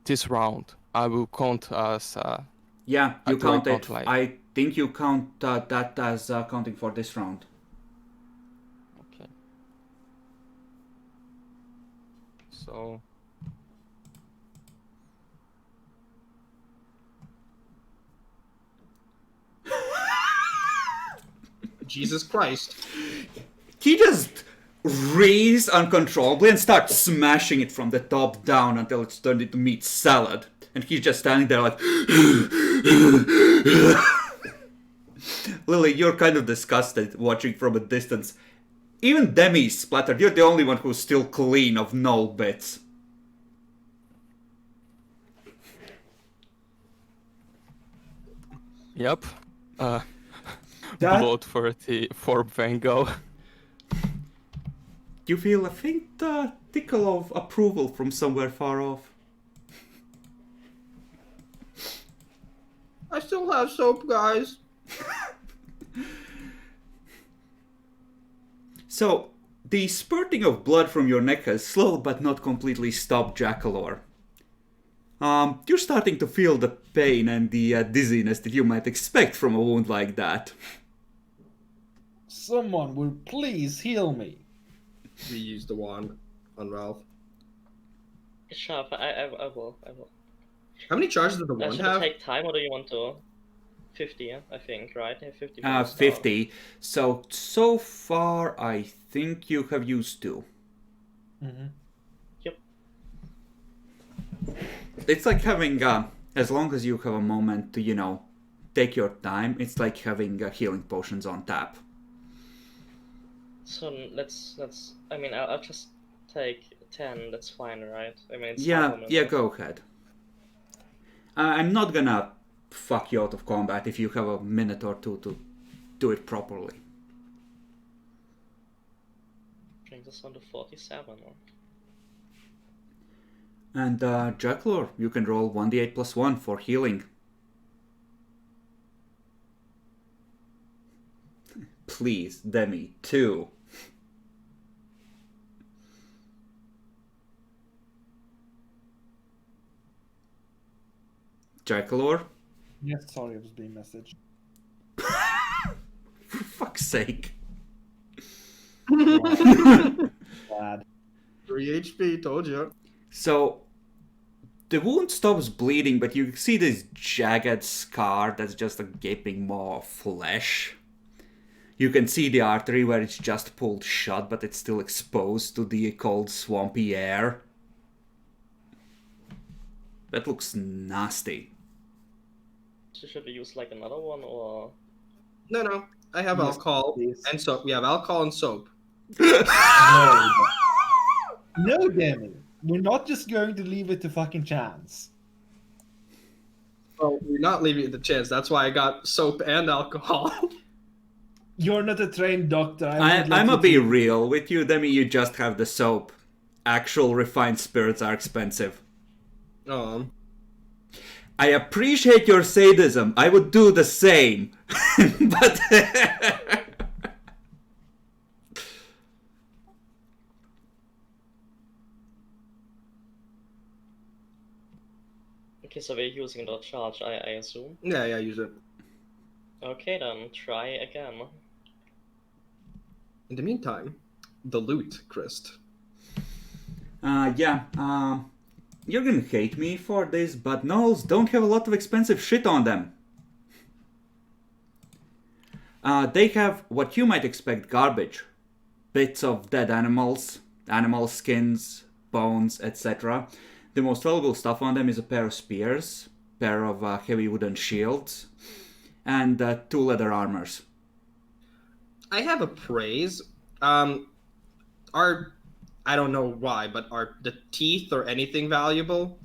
this round. I will count as Yeah, you do I count it. count like- I think you count that as counting for this round. Okay. So Jesus Christ. He just raised uncontrollably and starts smashing it from the top down until it's turned into meat salad. And he's just standing there like... Lily, you're kind of disgusted watching from a distance. Even Demi's splattered. You're the only one who's still clean of null bits. yep. That- Blood for Van Gogh. You feel a faint tickle of approval from somewhere far off. I still have soap, guys. So, the spurting of blood from your neck has slowed but not completely stopped Jackalor. You're starting to feel the pain and the dizziness that you might expect from a wound like that. Someone will please heal me. We used the wand on Ralph. Sure, I will. How many charges does the wand Should it have? take time, or do you want to? 50, yeah, I think, right? Yeah, 50. 50. So far, I think you have used 2. Mm-hmm. Yep. It's like having, as long as you have a moment to, take your time, it's like having healing potions on tap. So let's. I mean, I'll just take 10. That's fine, right? I mean, it's Yeah, half a minute. yeah, go ahead. I'm not gonna fuck you out of combat if you have a minute or 2 to do it properly. Brings us on to 47. And Jackalor, you can roll 1d8 plus 1 for healing. Please, Demi, 2. Jackalor? Yes, sorry, I was being messaged. For fuck's sake. Bad. 3 HP, told you. So, the wound stops bleeding, but you see this jagged scar that's just a gaping maw of flesh. You can see the artery where it's just pulled shut, but it's still exposed to the cold, swampy air. That looks nasty. So should we use like another one, or? No. I have Yes, alcohol please. and soap. We have alcohol and soap. No. No, Demi. We're not just going to leave it to fucking chance. Well, we're not leaving it to chance. That's why I got soap and alcohol. You're not a trained doctor. I'm gonna be real with you, Demi, you just have the soap. Actual refined spirits are expensive. I appreciate your sadism. I would do the same. But... Okay, so we're using the charge, I assume. Yeah, use it. Okay, then try again. In the meantime, the loot, Christ. You're gonna hate me for this, but gnolls don't have a lot of expensive shit on them. They have what you might expect garbage. Bits of dead animals, animal skins, bones, etc. The most valuable stuff on them is a pair of spears, pair of heavy wooden shields, and 2 leather armors. I have a praise. Are I don't know why, but are the teeth or anything valuable?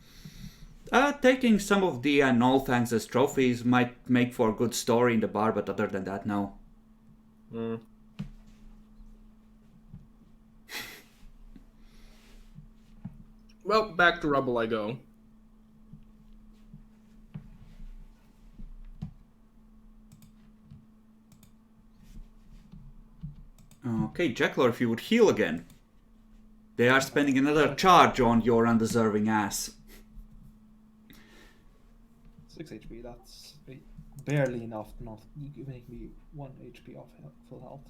Taking some of the Nullfangs as trophies might make for a good story in the bar, but other than that, no. Hmm. Well, back to rubble I go. Okay, Jackler, if you would heal again. They are spending another charge on your undeserving ass. 6 HP, that's barely enough not to make me 1 HP off full health.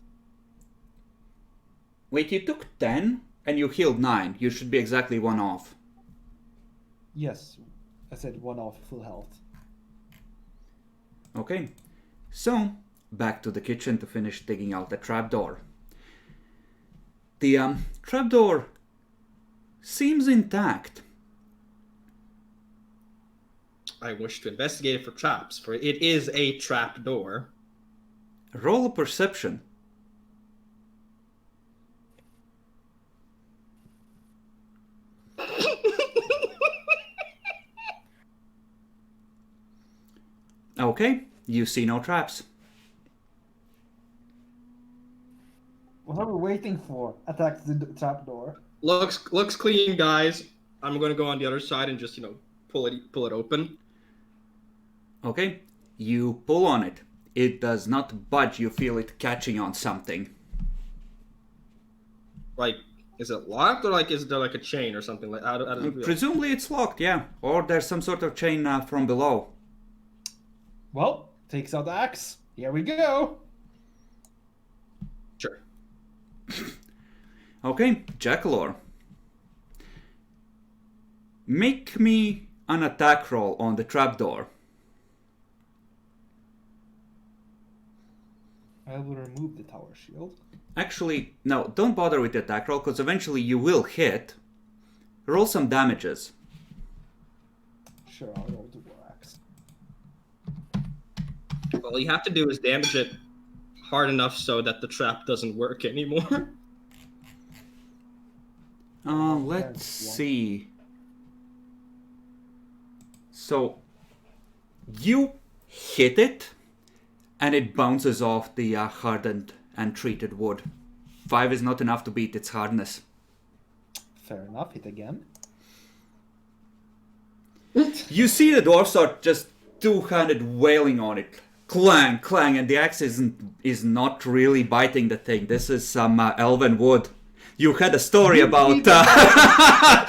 Wait, you took 10 and you healed 9. You should be exactly 1 off. Yes, I said 1 off full health. Okay, so back to the kitchen to finish digging out the trapdoor. The trapdoor seems intact. I wish to investigate it for traps, for it is a trap door. Roll a perception. Okay, you see no traps. What are we waiting for? Attack the trapdoor. Looks clean, guys. I'm gonna go on the other side and just pull it open. Okay, you pull on it. It does not budge. You feel it catching on something. Like, is it locked or is there like a chain or something like? How does it feel? Presumably it's locked, yeah. Or there's some sort of chain from below. Well, takes out the axe. Here we go. Sure. Okay, Jackalor. Make me an attack roll on the trapdoor. I will remove the tower shield. Actually, no, don't bother with the attack roll, because eventually you will hit. Roll some damages. Sure, I'll roll the war axe. All you have to do is damage it hard enough so that the trap doesn't work anymore. Let's see. So, you hit it, and it bounces off the hardened and treated wood. 5 is not enough to beat its hardness. Fair enough, hit again. You see the dwarf start just two-handed wailing on it. Clang, clang, and the axe is not really biting the thing. This is some elven wood. You had a story about that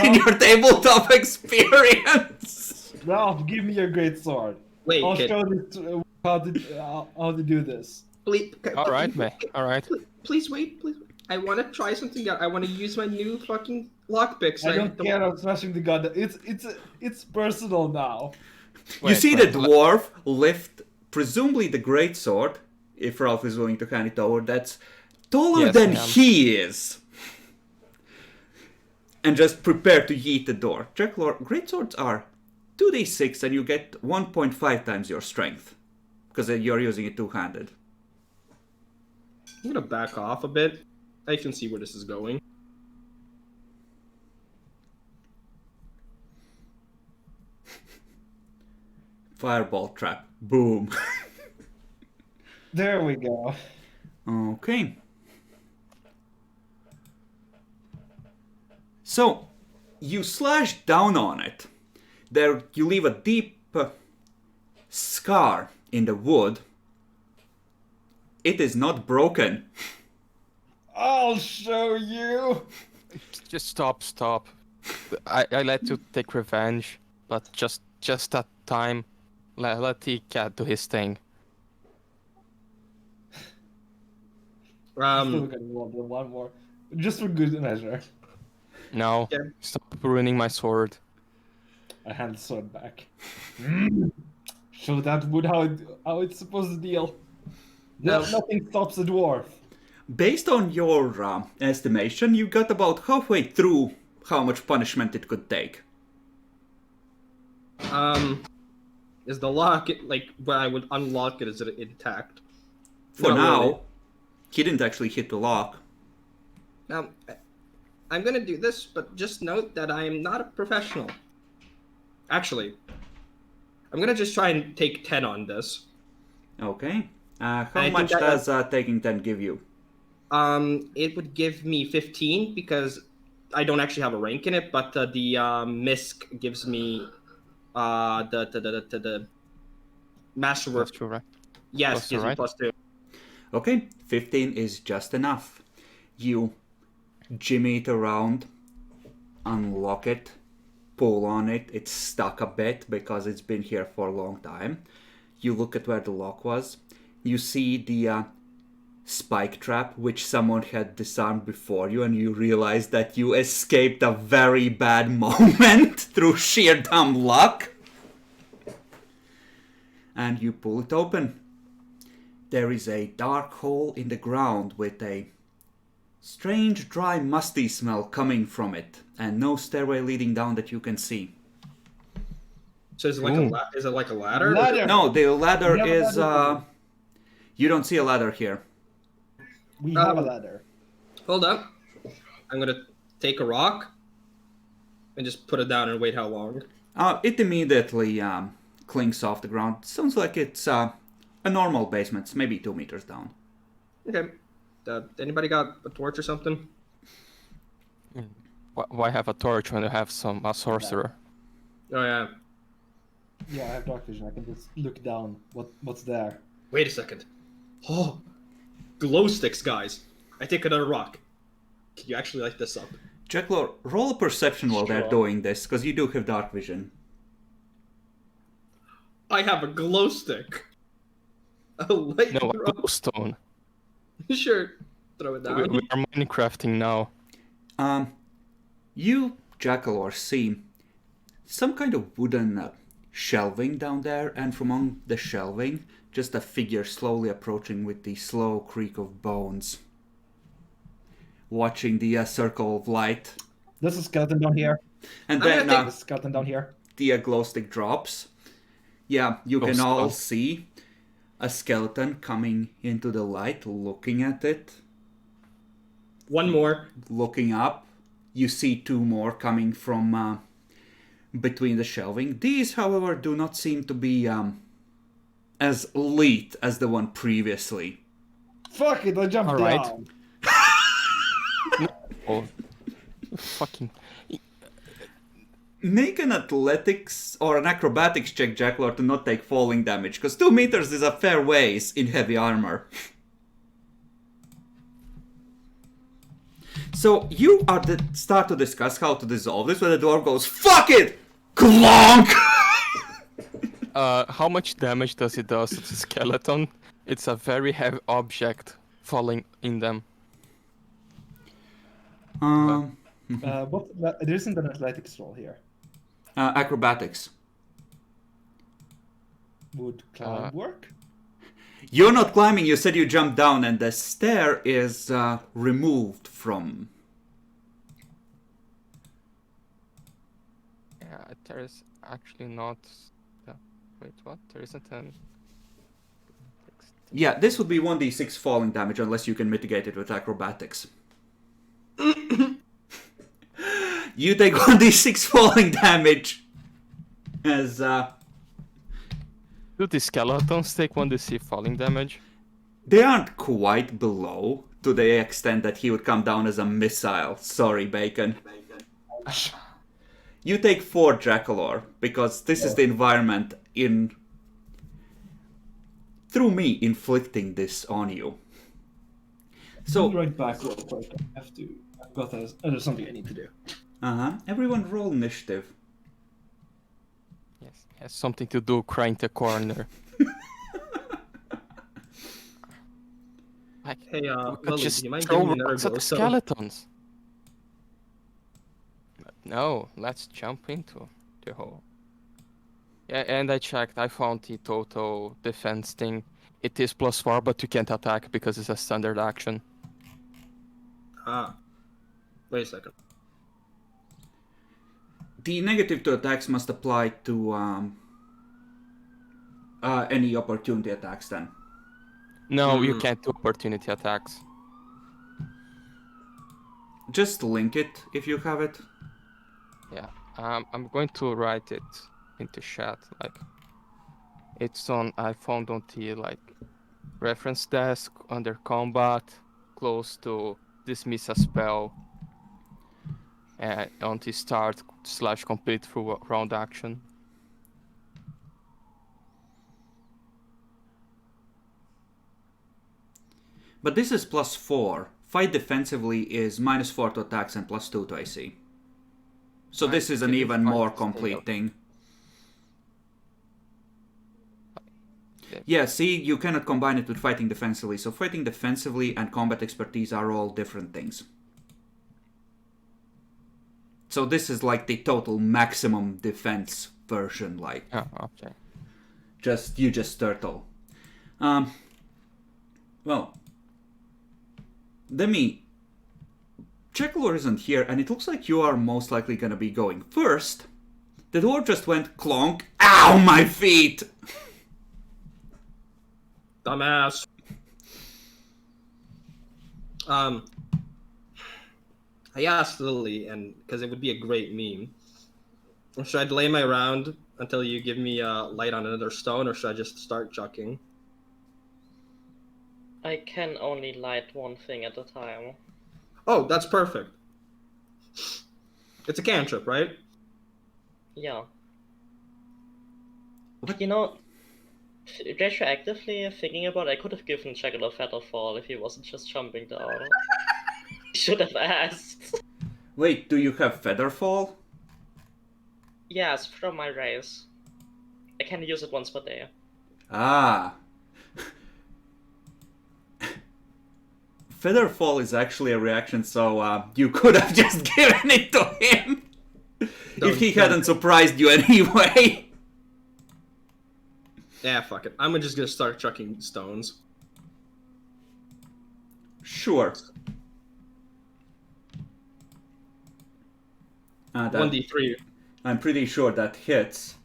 in your tabletop experience. Now, give me your great sword. Wait, I'll kid. show you how to do this. Please. All right, man. All right. Please wait. Please. I want to try something out. I want to use my new fucking lockpicks. I don't care. I'm smashing the gun. It's personal now. You see the dwarf lift, presumably the great sword, if Ralph is willing to hand it over, that's taller Yes, than I am. he is. And just prepare to yeet the door. Jackalor, great swords are 2d6 and you get 1.5 times your strength. Because you're using it two-handed. I'm gonna back off a bit. I can see where this is going. Fireball trap. Boom. There we go. Okay. So, you slash down on it. There, you leave a deep scar in the wood. It is not broken. I'll show you. Just stop. I let you take revenge, but just that time, let the cat do his thing. Still gonna roll the one more, just for good measure. No, Yeah. stop ruining my sword. I hand the sword back. Show that wood how it's supposed to deal. No. Nothing stops the dwarf. Based on your estimation, you got about halfway through how much punishment it could take. Is the lock like where I would unlock it? Is it intact? For Not now, really. He didn't actually hit the lock. Now, I'm gonna do this, but just note that I am not a professional. Actually, I'm gonna just try and take 10 on this. Okay. How I much think that- does taking 10 give you? It would give me 15 because I don't actually have a rank in it, but the MISC gives me the Master Work. Plus 2, right? Yes, plus two, gives me right? +2. Okay, 15 is just enough. You jimmy it around, unlock it, pull on it. It's stuck a bit because it's been here for a long time. You look at where the lock was. You see the spike trap which someone had disarmed before you, and you realize that you escaped a very bad moment through sheer dumb luck. And you pull it open. There is a dark hole in the ground with a strange, dry, musty smell coming from it, and no stairway leading down that you can see. So is it like Ooh. is it like a ladder? Ladder! No, the ladder We have a is... ladder. You don't see a ladder here. We have a ladder. Hold up. I'm gonna take a rock and just put it down and wait how long. It immediately clings off the ground. Sounds like it's a normal basement. It's maybe 2 meters down. Okay. Anybody got a torch or something? Why have a torch when you have a sorcerer? Oh yeah. Yeah, I have dark vision. I can just look down. What's there? Wait a second. Oh, glow sticks, guys. I take another rock. Can you actually light this up? Jacklor, roll a perception while they're Sure. doing this, because you do have dark vision. I have a glow stick. A light No, a rock. glowstone. Sure. Throw it down. We are Minecrafting now. You, Jackalor, see some kind of wooden shelving down there, and from among the shelving, just a figure slowly approaching with the slow creak of bones. Watching the circle of light. There's a skeleton down here. And I'm then gonna There's a skeleton down here. the glow stick drops. Yeah, you can Ghost all skull. see a skeleton coming into the light, looking at it, One more. looking up. You see 2 more coming from between the shelving. These, however, do not seem to be as elite as the one previously. Fuck it, I jumped Alright. down. Oh, fucking. Make an athletics or an acrobatics check, Jacklor, to not take falling damage, because 2 meters is a fair ways in heavy armor. So you are start to discuss how to dissolve this, when the dwarf goes, "Fuck it!" Clonk! How much damage does it do to the skeleton? It's a very heavy object falling in them. There isn't an athletics roll here. Acrobatics. Would climb work? You're not climbing, you said you jumped down, and the stair is removed from... Yeah, there is actually not. Wait, what? There isn't an. Yeah, this would be 1d6 falling damage, unless you can mitigate it with acrobatics. You take 1d6 falling damage as... Do the skeletons take 1d6 falling damage? They aren't quite below, to the extent that he would come down as a missile. Sorry, Bacon. You take 4, Jackalor, because this is the environment in... through me inflicting this on you. So So, right back real quick. I have to. I've got there's something I need to do. everyone roll initiative. Yes, has something to do crying the corner. Like, Hey, we could Lily, just do you mind throw giving me another rocks at the glow stone? skeletons. But no, let's jump into the hole. Yeah, and I checked. I found the total defense thing. It is +4, but you can't attack because it's a standard action. Ah. Wait a second. The negative to attacks must apply to any opportunity attacks then. No, you can't do opportunity attacks. Just link it if you have it. Yeah, I'm going to write it into chat. Like, it's on. I found on the reference desk under combat, close to dismiss a spell, and on the start/complete through round action. But this is +4. Fight defensively is -4 to attacks and +2 to AC. So this is an even more complete thing. Yeah, see, you cannot combine it with fighting defensively. So fighting defensively and combat expertise are all different things. So this is like the total maximum defense version, like. Oh, okay. You just turtle. Well, Demi, Cheklor isn't here, and it looks like you are most likely gonna be going first. The dwarf just went clonk. Ow, my feet! Dumbass. I asked Lily, and because it would be a great meme. Should I delay my round until you give me light on another stone, or should I just start chucking? I can only light one thing at a time. Oh, that's perfect. It's a cantrip, right? Yeah. What? You know, retroactively thinking about it, I could have given Jackal a feather fall if he wasn't just jumping down. Should have asked. Wait, do you have Featherfall? Yes, from my race. I can use it once per day. Ah. Featherfall is actually a reaction, so you could have just given it to him. If he hadn't surprised you anyway. Yeah, fuck it. I'm just gonna start chucking stones. Sure. 1d3. I'm pretty sure that hits.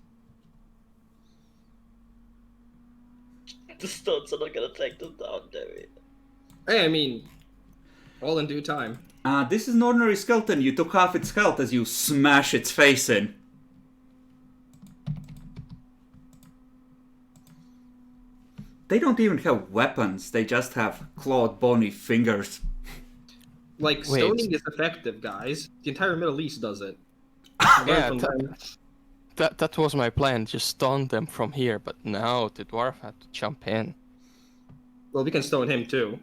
The stones are not gonna take them down, David. Hey, I mean, all in due time. This is an ordinary skeleton. You took half its health as you smash its face in. They don't even have weapons. They just have clawed, bony fingers. Like, Wait. stoning is effective, guys. The entire Middle East does it. Yeah, Learn from them. that was my plan. Just stun them from here, but no, the dwarf had to jump in. Well, we can stone him too.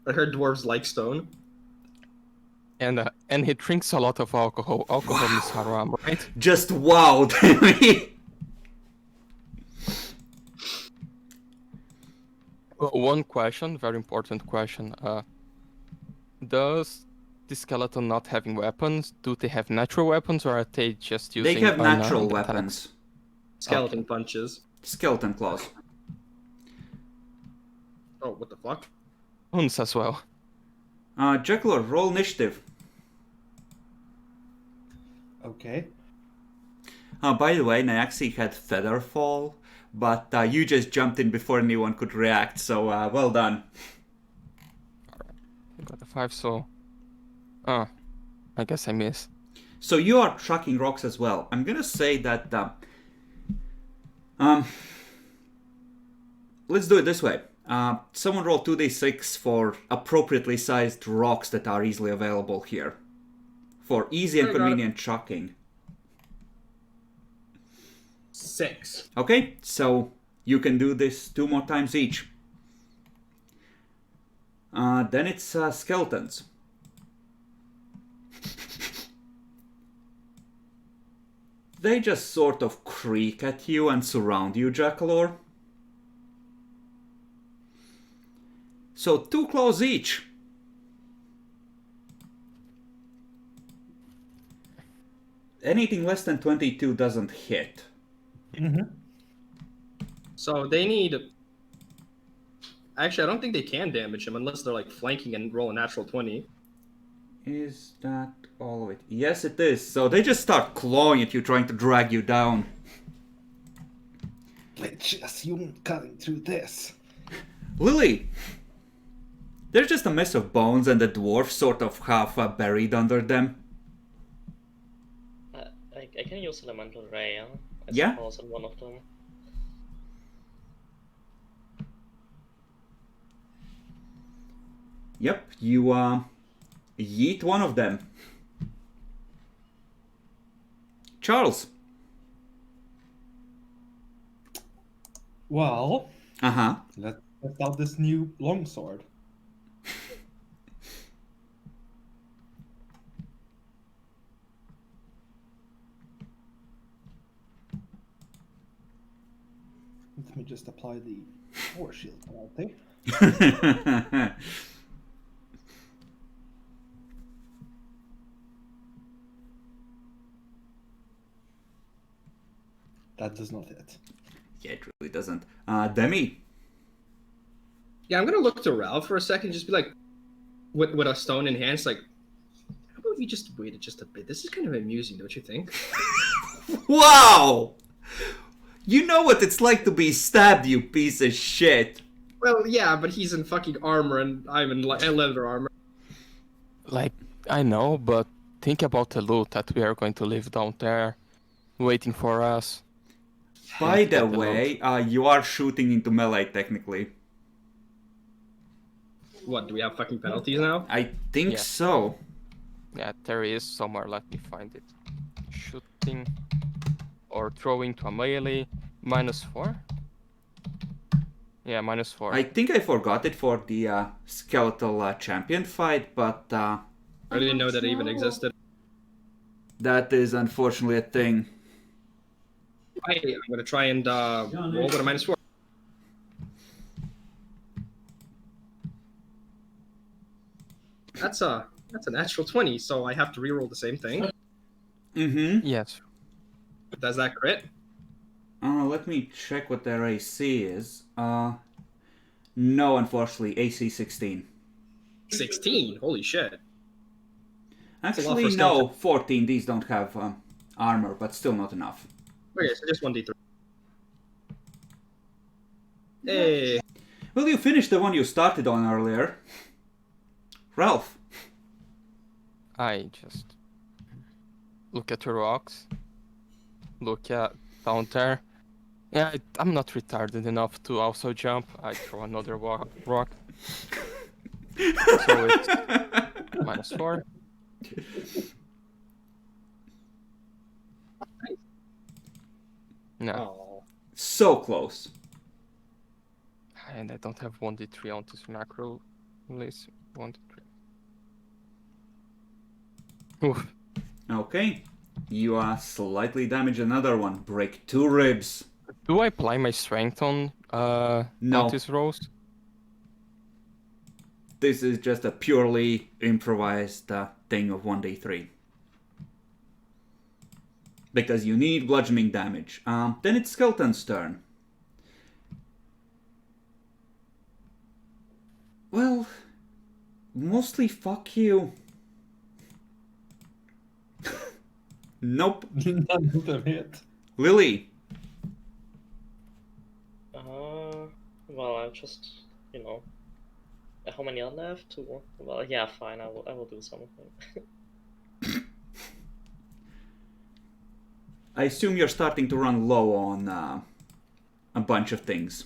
I heard dwarves like stone. And he drinks a lot of alcohol. Alcohol is haram, right? Just wowed me. One question, very important question. Does the skeleton not having weapons, do they have natural weapons, or are they just using They have natural unarmed attacks? weapons. Skeleton punches. Skeleton claws. Oh, what the fuck? Wounds as well. Jekyll, roll initiative. Okay. By the way, Nyaxi had Featherfall, but you just jumped in before anyone could react, so well done. I got a 5, so... I guess I miss. So you are trucking rocks as well. I'm gonna say that... let's do it this way. Someone roll 2d6 for appropriately sized rocks that are easily available here. For easy and I got it. convenient chucking. 6. Okay, so you can do this 2 more times each. Then it's skeletons. They just sort of creak at you and surround you, Jackalor. So 2 claws each. Anything less than 22 doesn't hit. So they need... Actually, I don't think they can damage him unless they're like flanking and roll a natural 20. Is that all of it? Yes, it is. So they just start clawing at you, trying to drag you down. Bitches, you're not cutting through this. Lily! There's just a mess of bones and the dwarf sort of half buried under them. I can use Elemental Ray, I Yeah. suppose, on one of them. Yep, you yeet one of them. Charles. Well, Uh-huh. let's test out this new longsword. Let me just apply the force shield penalty. That does not hit. Yeah, it really doesn't. Demi. Yeah, I'm gonna look to Ralph for a second, just be like, with a stone in hand, it's like, how about we just waited just a bit? This is kind of amusing, don't you think? Wow! You know what it's like to be stabbed, you piece of shit. Well, yeah, but he's in fucking armor and I'm in leather armor. Like, I know, but think about the loot that we are going to leave down there, waiting for us. By the Get the way, you are shooting into melee technically. What, do we have fucking penalties now? I think Yeah. so. Yeah, there is somewhere. Let me find it. Shooting or throwing to a melee, -4. Yeah, -4. I think I forgot it for the skeletal champion fight, but I didn't know that it even existed. that is unfortunately a thing. I'm gonna try and roll with a -4. That's a natural 20, so I have to reroll the same thing. Mm-hmm. Yes. Does that crit? Let me check what their AC is. No, unfortunately, AC 16. 16. Holy shit. a lot Actually, for no, skeleton. 14. These don't have armor, but still not enough. Okay, so just 1d3. Hey. Well, you finished the one you started on earlier. Ralph. I just look at the rocks. Look at down there. Yeah, I'm not retarded enough to also jump. I throw another rock. So it's -4. No, Oh. So close. and I don't have 1d3 on this macro list. 1d3. Oof. Okay. You slightly damage another one. Break 2 ribs. Do I apply my strength on No. this rose? This is just a purely improvised thing of 1d3. Because you need bludgeoning damage. Then it's Skeleton's turn. Well, mostly fuck you. Nope. None of them hit. Lily. Well, I'm just, how many are left? 2. Well, yeah, fine. I will do something. I assume you're starting to run low on a bunch of things.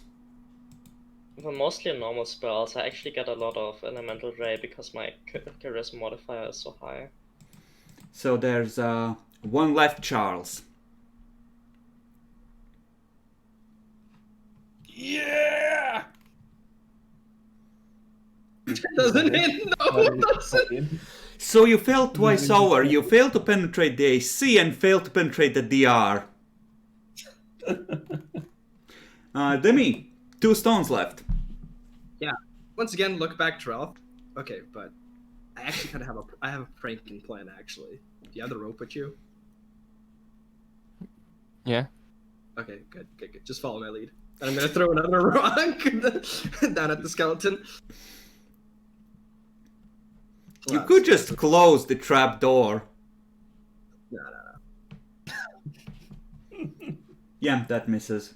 Well, mostly normal spells. I actually get a lot of Elemental Ray because my Charisma modifier is so high. So there's one left, Charles. Yeah! Doesn't it? No, it doesn't. So you failed twice over. You failed to penetrate the AC and failed to penetrate the DR. Demi, 2 stones left. Yeah. Once again, look back to Ralph. Okay, but I actually kind of have a pranking plan, actually. Do you have the rope with you? Yeah. Okay, good. Just follow my lead. And I'm gonna throw another rock down at the skeleton. You could just close the trap door. No. Yeah, that misses.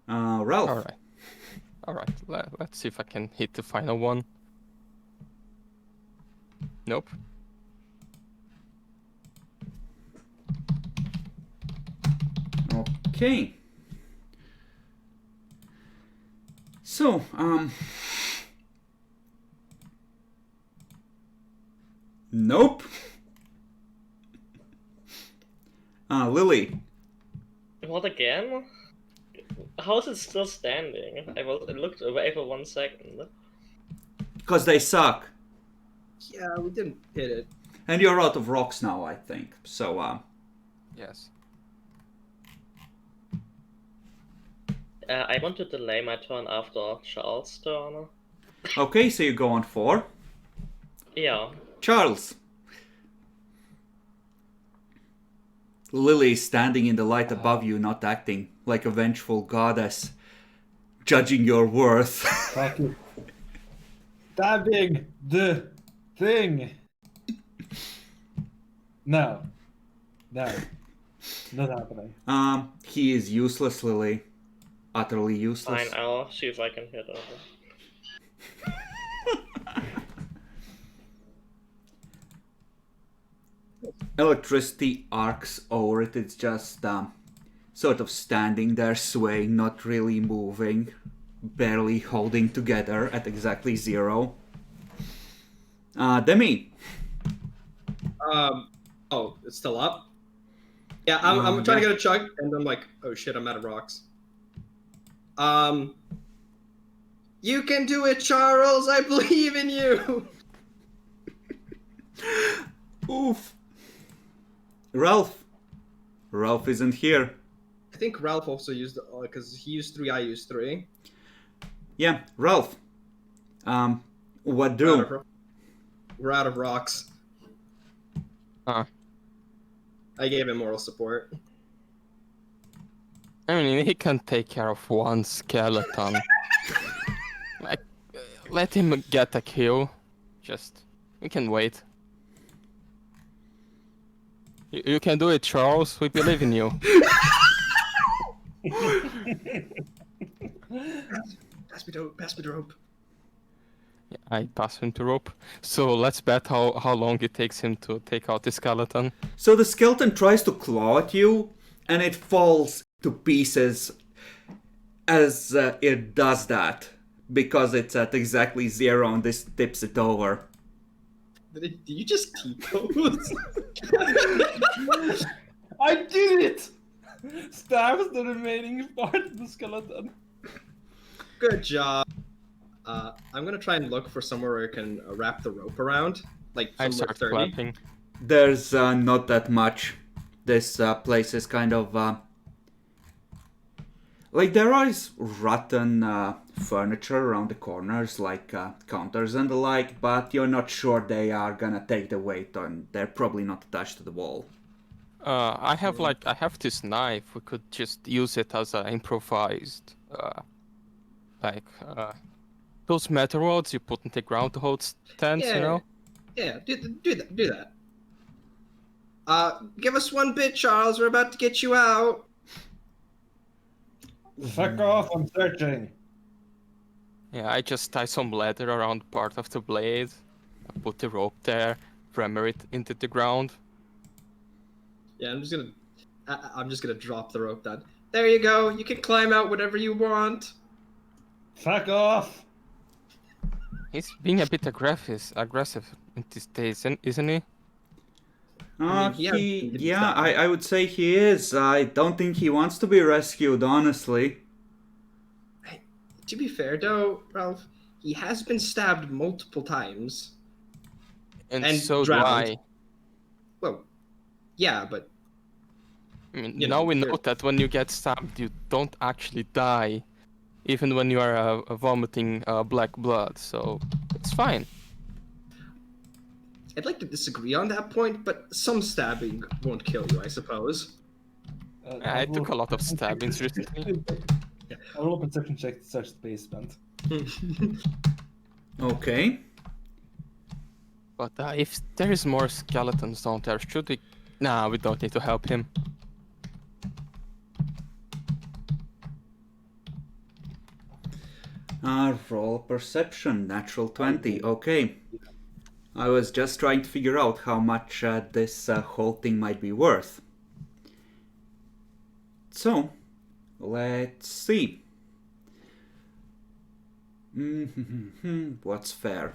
Ralph. Alright. Let's see if I can hit the final one. Nope. Okay. So, nope. Lily. What again? How is it still standing? I looked away for 1 second. Because they suck. Yeah, we didn't hit it. And you're out of rocks now, I think. So, Yes. I want to delay my turn after Charles' turn. okay, so you go on 4. Yeah. Charles. Lily is standing in the light above you, not acting like a vengeful goddess, judging your worth. Fuck you. Stabbing the thing. No. Not happening. He is useless, Lily. Utterly useless. Fine, I'll see if I can hit over. Electricity arcs over it. It's just sort of standing there, swaying, not really moving, barely holding together at exactly 0. Demi. Oh, it's still up? Yeah, I'm trying to get a chug, and I'm like, oh shit, I'm out of rocks. You can do it, Charles! I believe in you! Oof. Ralph. Ralph isn't here. I think Ralph also used, because he used 3, I used 3. Yeah, Ralph. What do? We're out of rocks. Huh. I gave him moral support. I mean, he can take care of one skeleton. Like, let him get a kill. We can wait. You can do it, Charles. We believe in you. Pass me the rope. Yeah, I pass him the rope. So let's bet how long it takes him to take out the skeleton. So the skeleton tries to claw at you, and it falls to pieces as it does that, because it's at exactly 0 and this tips it over. Did you just T-pose? I did it! Stabs the remaining part of the skeleton. Good job. I'm gonna try and look for somewhere where I can wrap the rope around, like I somewhere start 30. clapping. There's not that much. This place is kind of like there is rotten furniture around the corners, like counters and the like, but you're not sure they are gonna take the weight, and they're probably not attached to the wall. I have this knife. We could just use it as an improvised, those metal rods you put in the ground to hold stands, you know? Yeah, do that. Give us 1 bit, Charles. We're about to get you out. Fuck off, I'm searching. Yeah, I just tie some leather around part of the blade, put the rope there, hammer it into the ground. Yeah, I'm just gonna drop the rope down. There you go. You can climb out whatever you want. Fuck off. He's being a bit aggressive in these days, isn't he? I mean, I would say he is. I don't think he wants to be rescued, honestly. To be fair, though, Ralph, he has been stabbed multiple times. And so do drowned. I. Well, yeah, but... I mean, You now know, we know there- that when you get stabbed, you don't actually die, even when you are vomiting black blood, so it's fine. I'd like to disagree on that point, but some stabbing won't kill you, I suppose. I took a lot of stabbings recently. I'll roll a perception check to search the basement. Okay. But if there is more skeletons down there, should we... Nah, we don't need to help him. Roll perception, natural 20. Okay. I was just trying to figure out how much this whole thing might be worth. So, let's see. What's fair?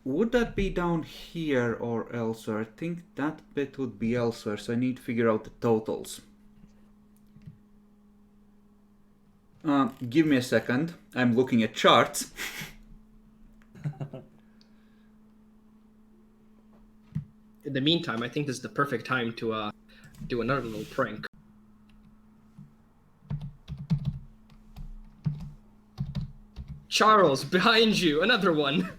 Would that be down here or elsewhere? I think that bit would be elsewhere, so I need to figure out the totals. Give me a second. I'm looking at charts. In the meantime, I think this is the perfect time to do another little prank. Charles, behind you, another one.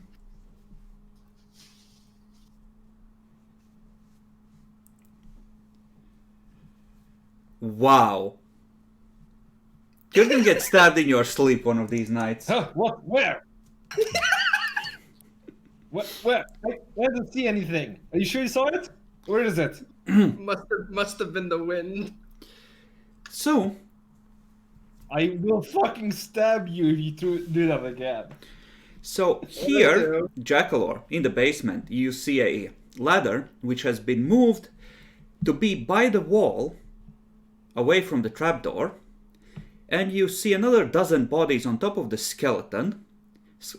Wow. You're gonna get stabbed in your sleep one of these nights. Huh, what? Where? What? Where? I didn't see anything. Are you sure you saw it? Where is it? must have been the wind. So, I will fucking stab you if you do that again. So here, Jackalor, in the basement, you see a ladder which has been moved to be by the wall, away from the trapdoor, and you see another dozen bodies on top of the skeleton,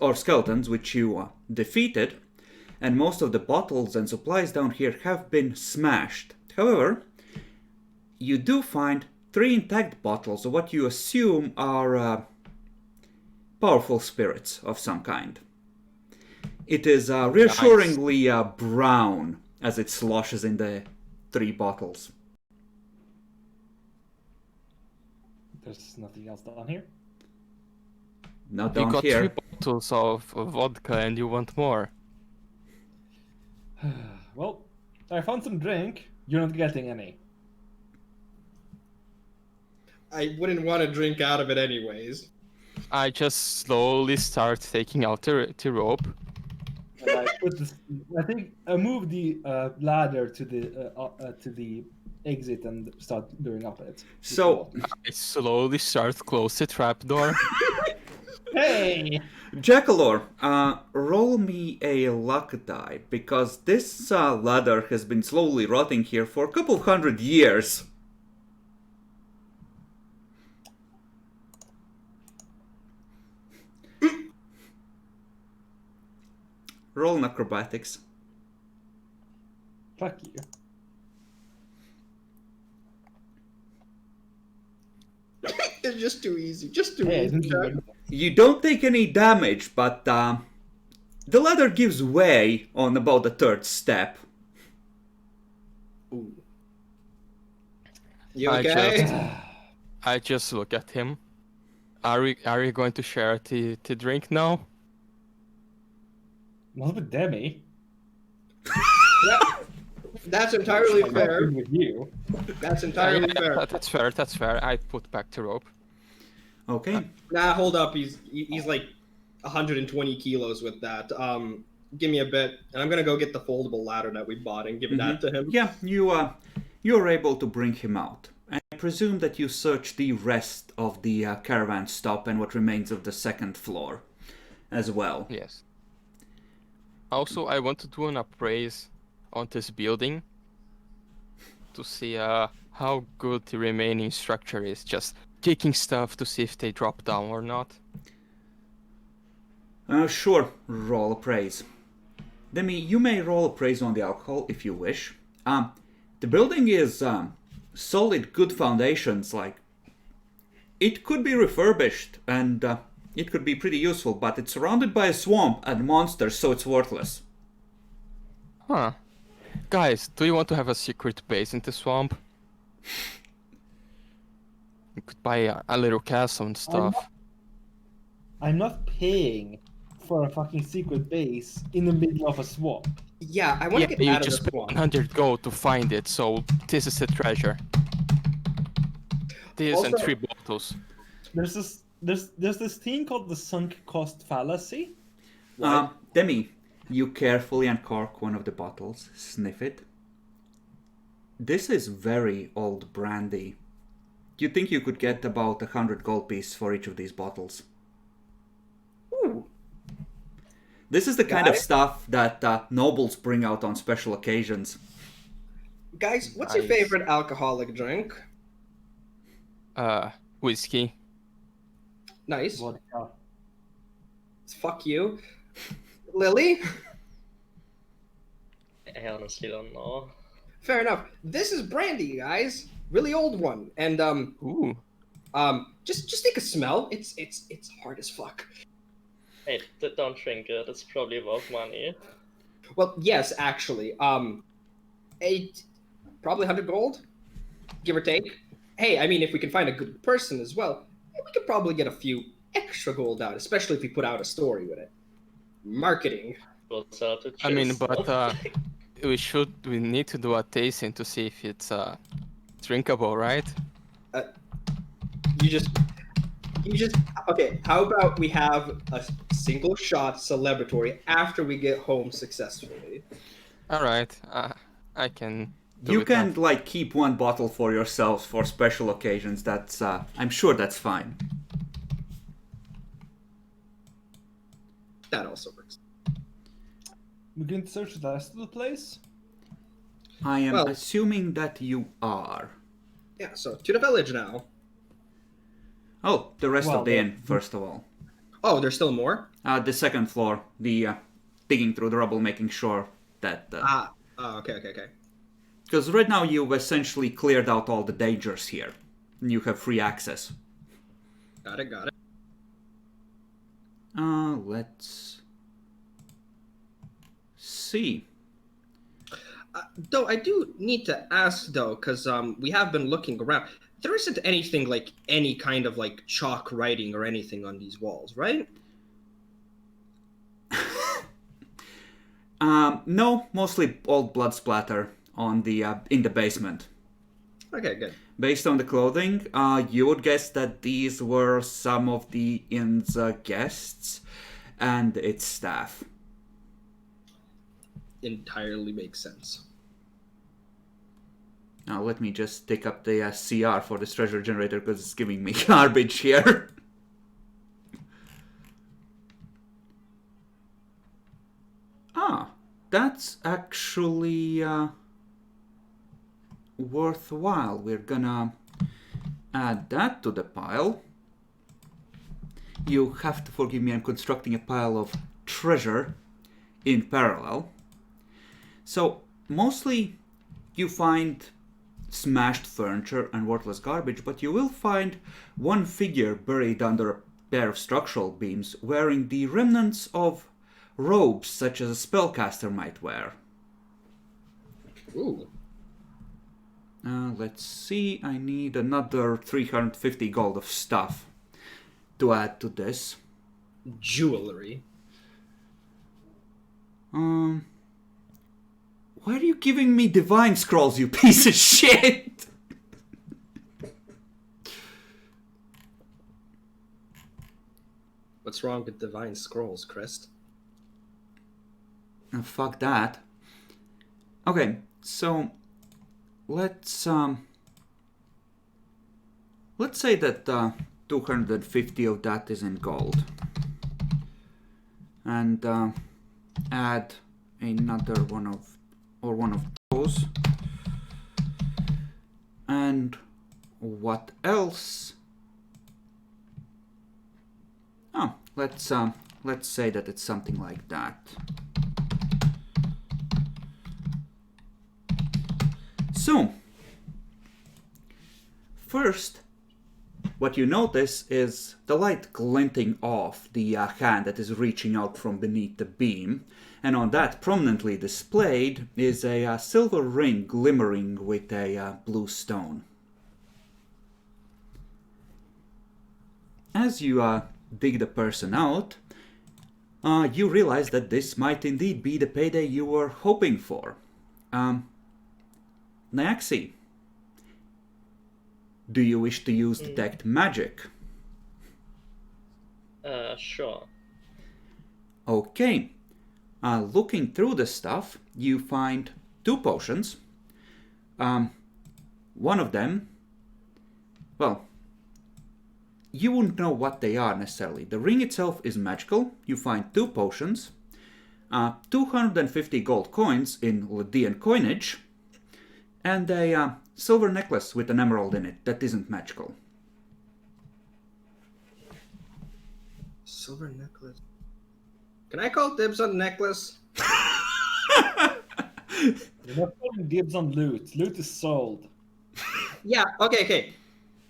or skeletons which you defeated, and most of the bottles and supplies down here have been smashed. However, you do find 3 intact bottles of what you assume are powerful spirits of some kind. It is reassuringly brown as it sloshes in the 3 bottles. There's nothing else down here. Not You down got here. 3 bottles of vodka and you want more. Well, I found some drink. You're not getting any. I wouldn't want to drink out of it anyways. I just slowly start taking out the rope. And I put this. I think I moved the ladder to the exit and start going up it. So, I slowly start close the trapdoor. Hey! Jackalor, roll me a luck die, because this ladder has been slowly rotting here for a couple hundred years. Roll an acrobatics. Fuck you. It's just too easy. Just too Hey, I easy. didn't do Jack. You don't take any damage, but the ladder gives way on about the 3rd step. Ooh. You I okay? I just look at him. Are you going to share the drink now? Not with Demi. Yeah. That's entirely I'm fair. not with you. That's entirely fair. That's fair. That's fair. I put back the rope. Okay. Nah, hold up. He's like 120 kilos with that. Give me a bit, and I'm gonna go get the foldable ladder that we bought and give that to him. Yeah, you're able to bring him out. I presume that you search the rest of the caravan stop and what remains of the 2nd floor as well. Yes. Also, I want to do an appraise on this building to see how good the remaining structure is. Just kicking stuff to see if they drop down or not. Sure, roll appraise. Demi, you may roll appraise on the alcohol if you wish. The building is solid, good foundations. Like, it could be refurbished and it could be pretty useful, but it's surrounded by a swamp and monsters, so it's worthless. Huh. Guys, do you want to have a secret base in the swamp? You could buy a little castle and stuff. I'm not paying for a fucking secret base in the middle of a swamp. Yeah, I want Yeah, to get you out of just this pay one. 100 gold to find it, so this is the treasure. This and Also- 3 bottles. There's this thing called the sunk cost fallacy. Demi, you carefully uncork one of the bottles, sniff it. This is very old brandy. you think you could get about 100 gold pieces for each of these bottles. Ooh. This is the kind of Guys? stuff that nobles bring out on special occasions. Guys, what's your Nice. favorite alcoholic drink? Whiskey. Nice. Vodka. Fuck you. Lily? I honestly don't know. Fair enough. This is brandy, guys. Really old one. And Ooh. just take a smell. It's hard as fuck. Hey, don't drink it. It's probably worth money. Well, yes, actually. Probably 100 gold, give or take. Hey, I mean, if we can find a good person as well, we could probably get a few extra gold out, especially if we put out a story with it. Marketing. We'll sell to I mean, Chiz. but we need to do a tasting to see if it's drinkable, right? You just okay. How about we have a single shot celebratory after we get home successfully? All right. I can. Do You it can now. like keep one bottle for yourselves for special occasions. That's I'm sure that's fine. That also works. We're going to search the rest of the place? I am Well- assuming that you are. Yeah. So to the village now. Oh, the rest Well, of the inn, first of all. Oh, there's still more. The second floor, the digging through the rubble, making sure that. Oh, okay. Because right now you've essentially cleared out all the dangers here. And you have free access. Got it. Let's see. Though I do need to ask though, because we have been looking around. There isn't anything like any kind of like chalk writing or anything on these walls, right? No, mostly old blood splatter on the in the basement. Okay, good. Based on the clothing, you would guess that these were some of the inn's guests and its staff. Entirely makes sense. Now let me just take up the CR for this treasure generator because it's giving me garbage here. That's actually worthwhile. We're gonna add that to the pile. You have to forgive me, I'm constructing a pile of treasure in parallel. So, mostly you find smashed furniture and worthless garbage, but you will find one figure buried under a pair of structural beams wearing the remnants of robes such as a spellcaster might wear. Ooh. Let's see, I need another 350 gold of stuff to add to this. Jewelry. Why are you giving me divine scrolls, you piece of shit? What's wrong with divine scrolls, Christ? Fuck that. Okay, so let's say that 250 of that is in gold, and add another one of those. And what else? Oh, let's say that it's something like that. So, first, what you notice is the light glinting off the hand that is reaching out from beneath the beam, and on that, prominently displayed, is a silver ring glimmering with a blue stone. As you dig the person out, you realize that this might indeed be the payday you were hoping for. Naxi, do you wish to use detect magic? Sure. Okay. Looking through the stuff, you find 2 potions. One of them, well, you wouldn't know what they are necessarily. The ring itself is magical. You find 2 potions, 250 gold coins in Lydian coinage, and a silver necklace with an emerald in it that isn't magical. Silver necklace. Can I call dibs on necklace? You're not calling dibs on loot. Loot is sold. Yeah. Okay.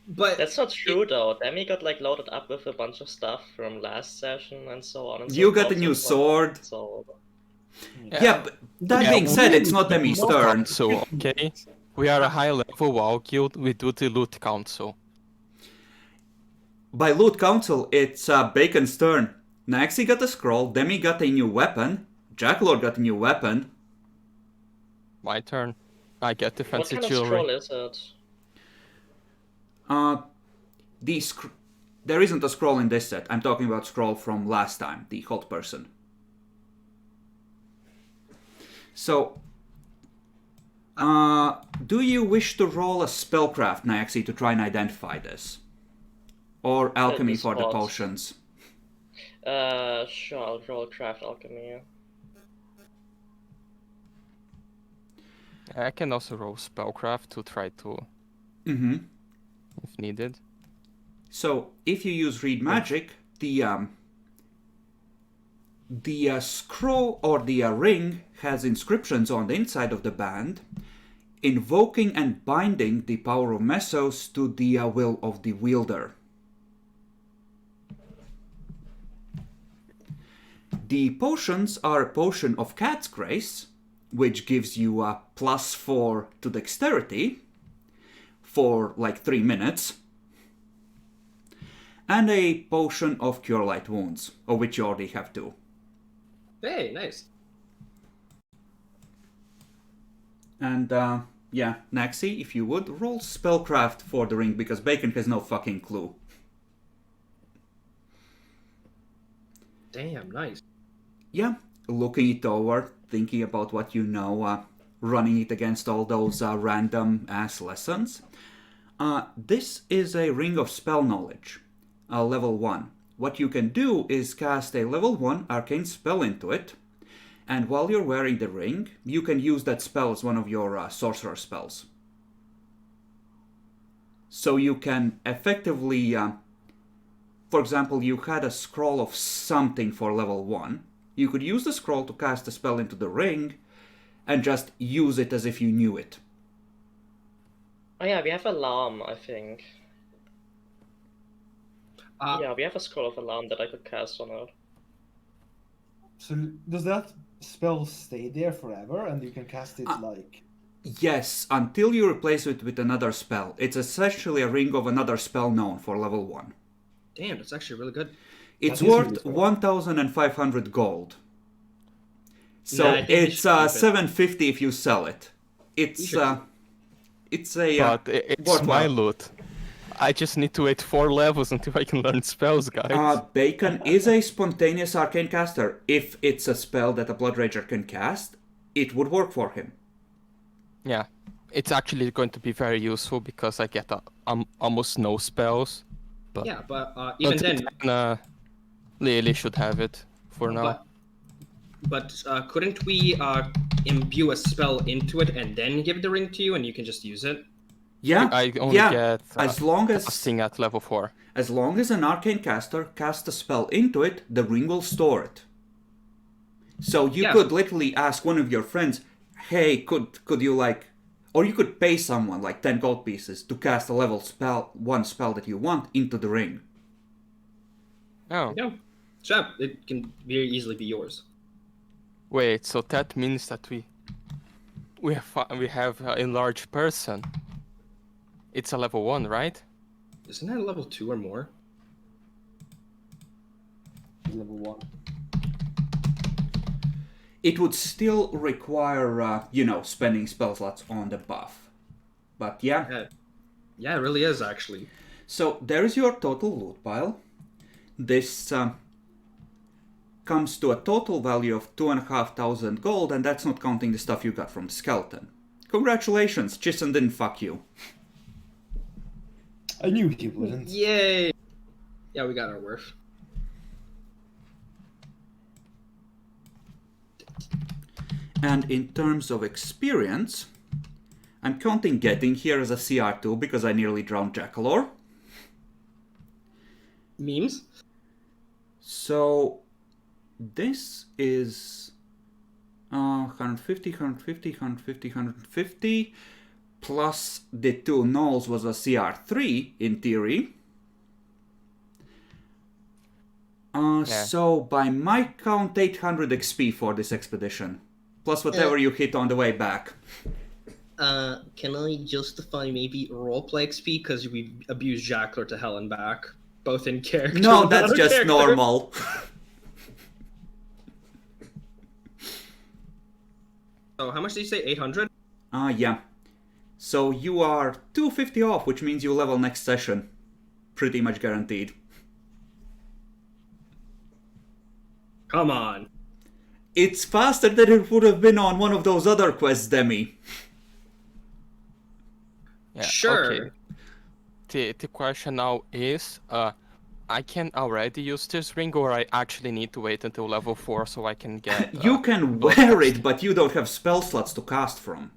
But That's not true though. Demi got like loaded up with a bunch of stuff from last session and so on and so You got forth. a new sword. So Yeah, but that being said, it's not Demi's turn. So, okay? We are a high-level WoW guild. We do the loot council. By loot council, it's Bacon's turn. Naxi got a scroll, Demi got a new weapon, Jacklord got a new weapon. My turn. I get what defensive kind of jewelry. scroll is it? There isn't a scroll in this set. I'm talking about scroll from last time, the hot person. So, do you wish to roll a spellcraft, Naxi, to try and identify this? Or alchemy the for the spot. potions? Sure, I'll roll craft alchemy. I can also roll spellcraft to try to, Mm-hmm. if needed. So, if you use read magic, the scroll or the ring has inscriptions on the inside of the band, invoking and binding the power of Mesos to the will of the wielder. The potions are a potion of Cat's Grace, which gives you a +4 to dexterity for like 3 minutes, and a potion of Cure Light Wounds, of which you already have 2. hey, nice. And yeah, Naxi, if you would, roll spellcraft for the ring, because Bacon has no fucking clue. Damn, nice. Yeah, looking it over, thinking about what you know, running it against all those random ass lessons. This is a ring of spell knowledge, level 1. What you can do is cast a level 1 arcane spell into it, and while you're wearing the ring, you can use that spell as one of your sorcerer spells. So you can effectively, for example, you had a scroll of something for level 1. You could use the scroll to cast a spell into the ring, and just use it as if you knew it. Oh yeah, we have alarm, I think. Uh, Yeah, we have a scroll of alarm that I could cast on it. So does that spell stay there forever, and you can cast it like? Yes, until you replace it with another spell. It's essentially a ring of another spell known for level 1. Damn, that's actually really good. It's That is worth really good. 1,500 gold. So Yeah, I think we it's should keep it. 750 if you sell it. It's should it's a But it's my worthwhile. loot. I just need to wait 4 levels until I can learn spells, guys. Bacon is a spontaneous arcane caster. If it's a spell that a Blood Rager can cast, it would work for him. Yeah, it's actually going to be very useful because I get almost no spells. But, Yeah, but even then, Lily should have it for now. but couldn't we imbue a spell into it and then give the ring to you, and you can just use it? Yeah, I only yeah. get as long as casting at level 4. As long as an arcane caster casts a spell into it, the ring will store it. So you Yeah. could literally ask one of your friends, hey, could you like... Or you could pay someone like 10 gold pieces to cast a level 1 spell that you want into the ring. Oh, Yeah, so it can very easily be yours. wait, so that means that we have a enlarged person. It's a level 1, right? Isn't that a level 2 or more? Level 1. It would still require, spending spell slots on the buff. But yeah. Yeah, it really is actually. So there's your total loot pile. This comes to a total value of 2,500 gold, and that's not counting the stuff you got from the skeleton. Congratulations, Chissen didn't fuck you. I knew he wouldn't. Yay! Yeah, we got our worth. And in terms of experience, I'm counting getting here as a CR2 because I nearly drowned Jackalor. Memes? So this is 150, 150, 150, 150, plus the 2 nulls was a CR3 in theory. So by my count, 800 XP for this expedition, plus whatever you hit on the way back. Can I justify maybe roleplay XP because we abused Jackler to hell and back, both in character? No, and that's out of just character? normal. So how much did you say? 800? Yeah. So you are 250 off, which means you level next session. Pretty much guaranteed. Come on. It's faster than it would have been on one of those other quests, Demi. Yeah, Sure. Okay. The question now is, I can already use this ring, or I actually need to wait until level 4 so I can get... You can wear it, but you don't have spell slots to cast from.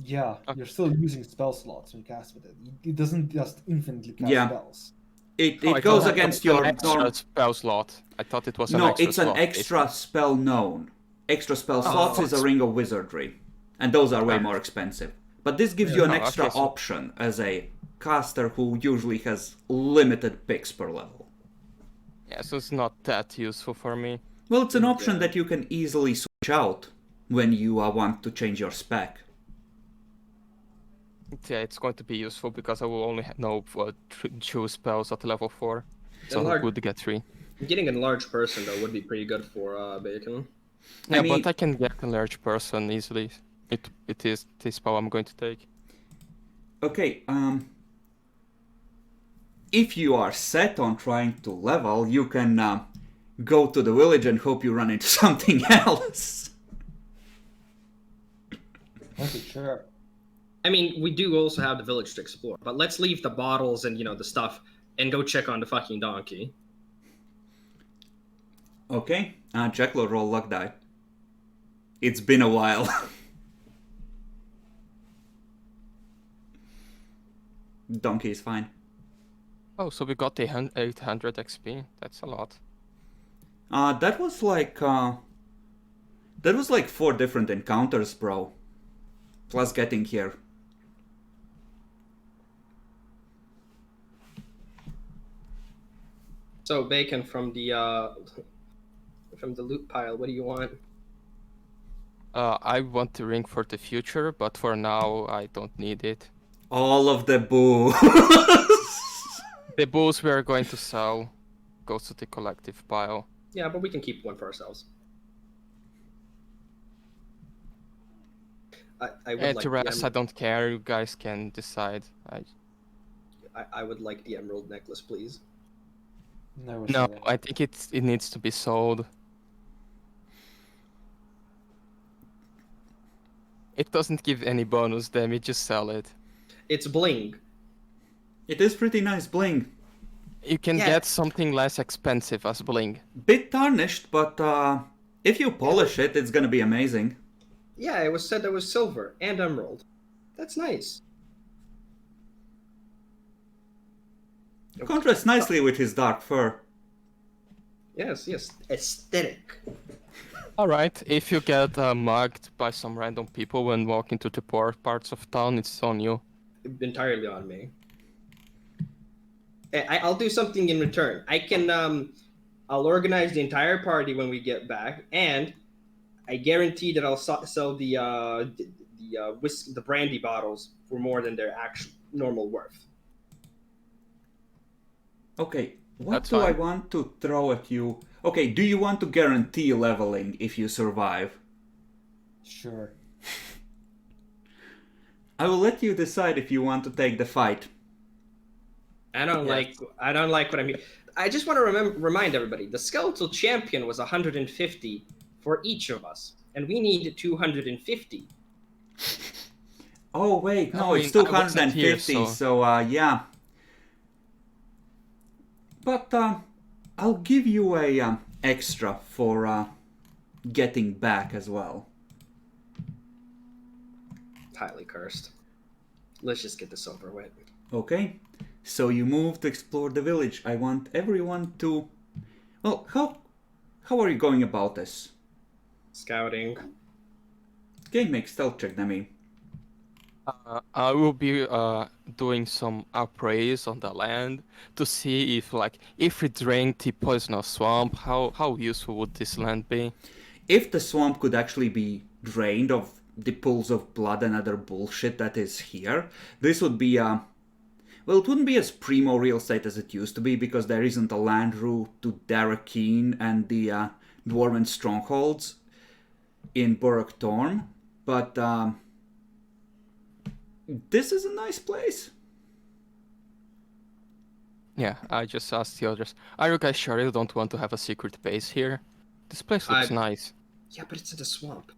Yeah, Okay. you're still using spell slots when you cast with it. It doesn't just infinitely cast Yeah. spells. It Oh, I goes thought against it was your an extra norm. spell slot. I thought it was an No, extra it's an slot, extra basically. spell known. Extra spell slots is a ring of wizardry, and those are way more expensive. But this gives you an Oh, extra okay, so- option as a caster who usually has limited picks per level. Yeah, so it's not that useful for me. Well, it's an option that you can easily switch out when you want to change your spec. Yeah, it's going to be useful because I will only know 2 spells at level 4. So And I large- would get 3. Getting a large person though would be pretty good for Bacon. Yeah, mean- but I can get a large person easily. It is the spell I'm going to take. Okay, if you are set on trying to level, you can go to the village and hope you run into something else. Okay, sure. I mean, we do also have the village to explore, but let's leave the bottles and the stuff and go check on the fucking donkey. Okay, Jackal, roll luck die. It's been a while. Donkey is fine. Oh, so we got the 800 XP. That's a lot. That was like 4 different encounters, bro. Plus getting here. So Bacon from the loot pile, what do you want? I want the ring for the future, but for now I don't need it. All of the boo. The bulls we are going to sell goes to the collective pile. Yeah, but we can keep one for ourselves. I would And like the rest, I em- don't care. You guys can decide. I would like the emerald necklace, please. Never No, say that. I think it needs to be sold. It doesn't give any bonus damage, just sell it. It's bling. It is pretty nice bling. You can Yeah. get something less expensive as bling. Bit tarnished, but if you polish it, it's gonna be amazing. Yeah, it was said there was silver and emerald. That's nice. Contrasts nicely with his dark fur. Yes, aesthetic. Alright, if you get mugged by some random people when walking to the poor parts of town, it's on you. Entirely on me. I'll do something in return. I can I'll organize the entire party when we get back, and I guarantee that I'll sell the brandy bottles for more than their actual normal worth. Okay, what That's do I fine. want to throw at you? Okay, do you want to guarantee leveling if you survive? Sure. I will let you decide if you want to take the fight. I don't like what I'm. I just want to remind everybody: the skeletal champion was 150 for each of us, and we need 250. Oh wait, no, I it's mean, I wasn't 250, here, so yeah. But I'll give you a extra for getting back as well. Highly cursed. Let's just get this over with. Okay, so you move to explore the village. I want everyone to... Well, how are you going about this? Scouting. Okay, make stealth check, Demi. I will be doing some appraise on the land to see if we drain the poisonous swamp, how useful would this land be? If the swamp could actually be drained of the pools of blood and other bullshit that is here, this would be well, it wouldn't be as primo real estate as it used to be because there isn't a land route to Darakeen and the dwarven strongholds in Burrock Torm, but this is a nice place. Yeah, I just asked the others. Are you guys sure you don't want to have a secret base here? This place looks nice. Yeah, but it's in the swamp.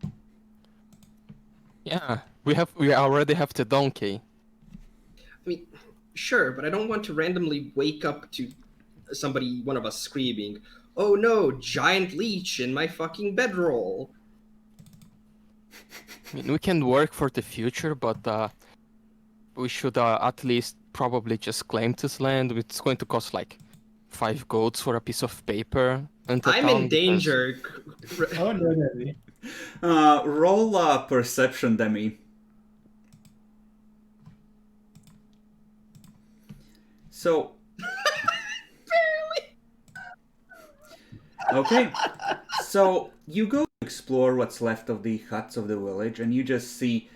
Yeah, we already have the donkey. I mean, sure, but I don't want to randomly wake up to one of us screaming, "Oh no, giant leech in my fucking bedroll!" I mean, we can work for the future, but we should at least probably just claim this land. It's going to cost like 5 golds for a piece of paper. And I'm in danger. Oh no, Demi. Roll perception, Demi. So... Okay, so you go to explore what's left of the huts of the village, and you just see,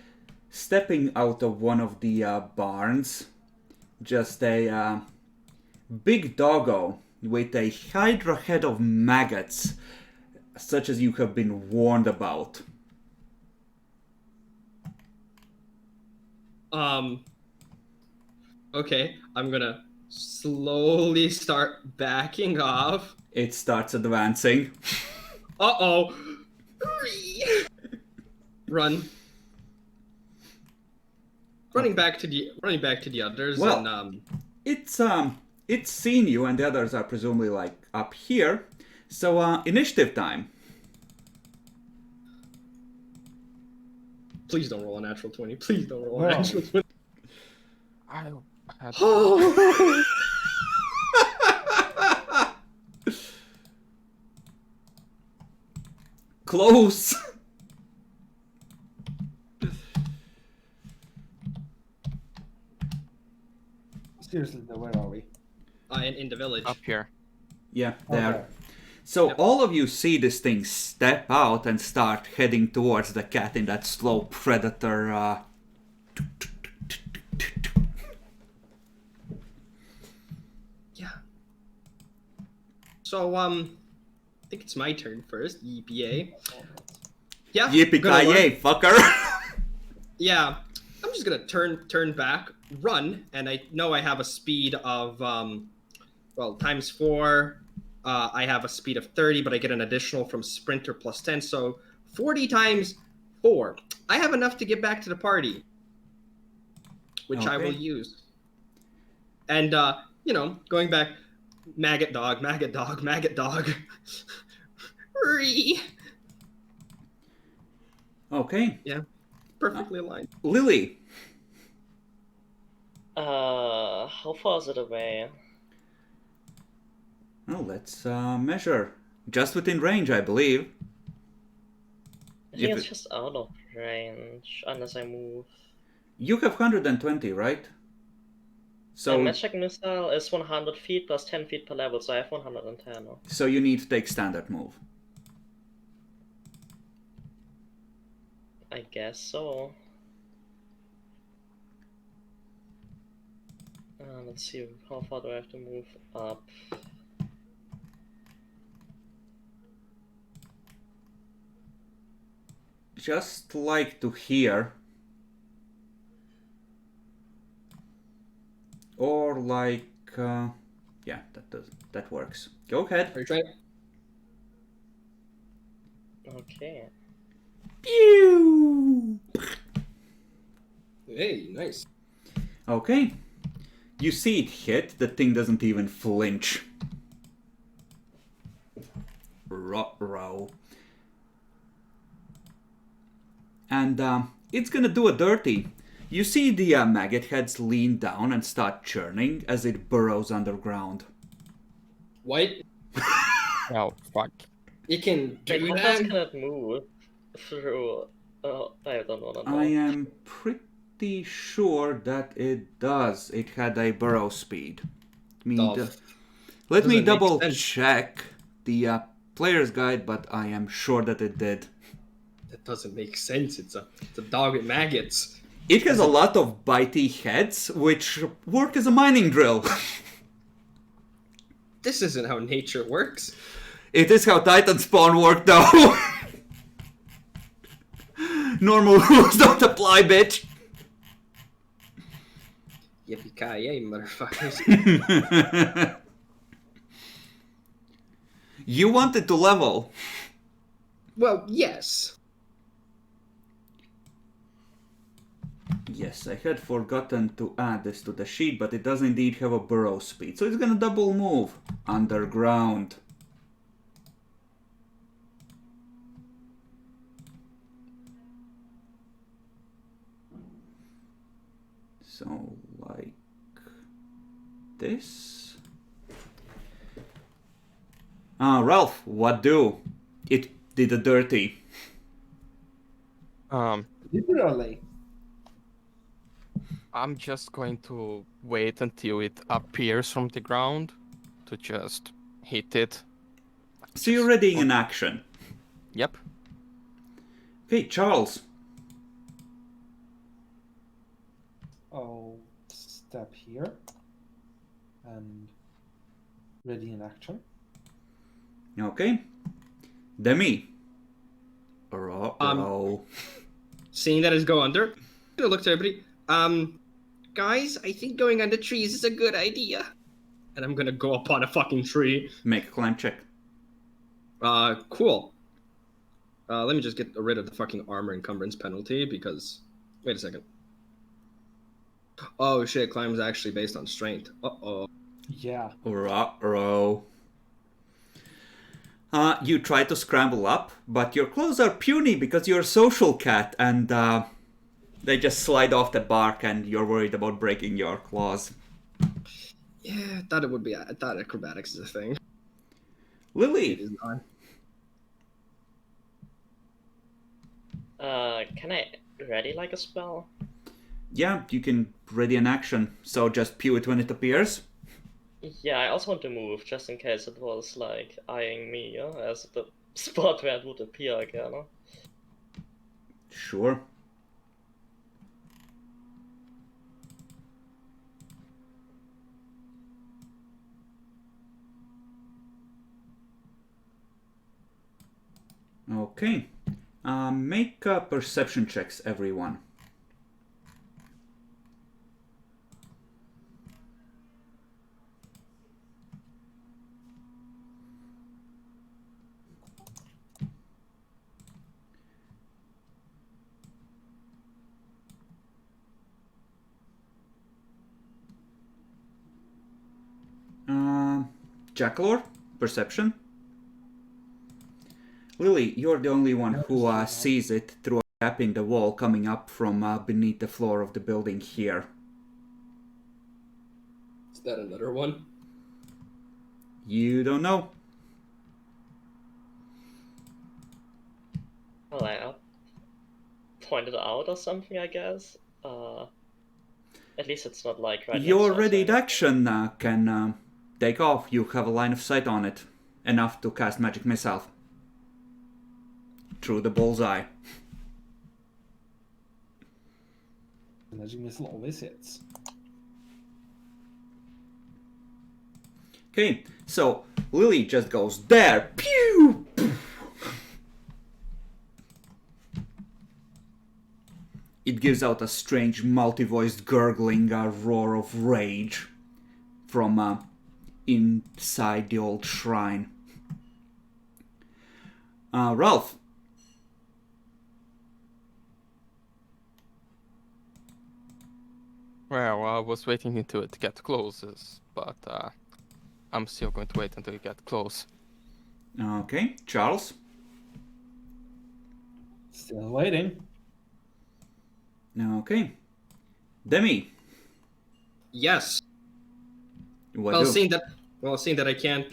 stepping out of one of the barns, just a big doggo with a hydra head of maggots, such as you have been warned about. Okay, I'm gonna slowly start backing off. It starts advancing. Uh-oh. Run. Running back to the others. Well, and it's seen you, and the others are presumably like up here. So initiative time. please don't roll a natural 20. Please don't roll a Wow. natural 20. I had Close. Seriously, though, where are we? In the village. up here. Yeah, there. Okay. So Yep. all of you see this thing step out and start heading towards the cat in that slow predator. Yeah. So I think it's my turn first. EPA. Yeah. gonna run. Yippee-ki-yay, fucker! Yeah. I'm just gonna turn back, run, and I know I have a speed of times 4. I have a speed of 30, but I get an additional from sprinter plus 10, so 40 times 4. I have enough to get back to the party, which I will Okay. use. And going back, maggot dog, maggot dog, maggot dog. Ree. Okay, Perfectly aligned. Lily. How far is it away? Well, let's measure. Just within range, I believe. I think If it's it- just out of range, unless I move. You have 120, right? So So, magic missile is 100 feet plus 10 feet per level, so I have 110 now. so you need to take standard move. I guess so. Let's see, how far do I have to move up? Just like to hear. Or like, yeah, that works. Go ahead. Are you trying? Okay. Pew! Hey, nice. Okay. You see it hit, the thing doesn't even flinch. Ruh-roh. And it's gonna do a dirty. You see the maggot heads lean down and start churning as it burrows underground. What? Oh, fuck. You can Wait, do how fast that? can it move through? I don't wanna know. I am pretty sure that it does. It had a burrow speed. Let me Doesn't make double sense. check the player's guide, but I am sure that it did. That doesn't make sense. It's a dog with maggots. It has a lot of bitey heads, which work as a mining drill. This isn't how nature works. It is how Titan spawn work, though. Normal rules don't apply, bitch. Yippee-ki-yay, motherfuckers. You wanted to level. Well, yes. Yes, I had forgotten to add this to the sheet, but it does indeed have a burrow speed, so it's gonna double move underground. So, like this. Ralph, what do? It did the dirty. Literally. I'm just going to wait until it appears from the ground to just hit it. So you're ready in action. Yep. Okay, Charles. I'll step here and ready in action. Okay. Demi. Ruh-roh. Seeing that it's go under, I'm gonna look to everybody. Guys, I think going under trees is a good idea. And I'm gonna go up on a fucking tree. Make a climb check. Cool. Let me just get rid of the fucking armor encumbrance penalty because... Wait a second. Oh shit, climb is actually based on strength. Uh-oh. Yeah. Ruh-roh. You try to scramble up, but your claws are puny because you're a social cat, and they just slide off the bark, and you're worried about breaking your claws. Yeah, I thought it would be. I thought acrobatics is a thing. It Lily. is not. Can I ready like a spell? Yeah, you can ready an action, so just pew it when it appears. Yeah, I also want to move just in case it was like eyeing me as the spot where it would appear again. Sure. Okay. Make perception checks, everyone. Jackalor, perception. Lily, you're the only one who sees it through a gap in the wall coming up from beneath the floor of the building here. Is that another one? You don't know. Well, I pointed out or something, I guess. At least it's not like right Your next to us, readied right? action can take off. You have a line of sight on it. Enough to cast magic missile. Through the bullseye. The magic missile always hits. Okay, so Lily just goes there. Pew! It gives out a strange multi-voiced gurgling roar of rage from inside the old shrine. Ralph. Well, I was waiting until it get closes, but I'm still going to wait until it get close. Okay, Charles. Still waiting. Okay. Demi. Yes. What Well, do? seeing that I can't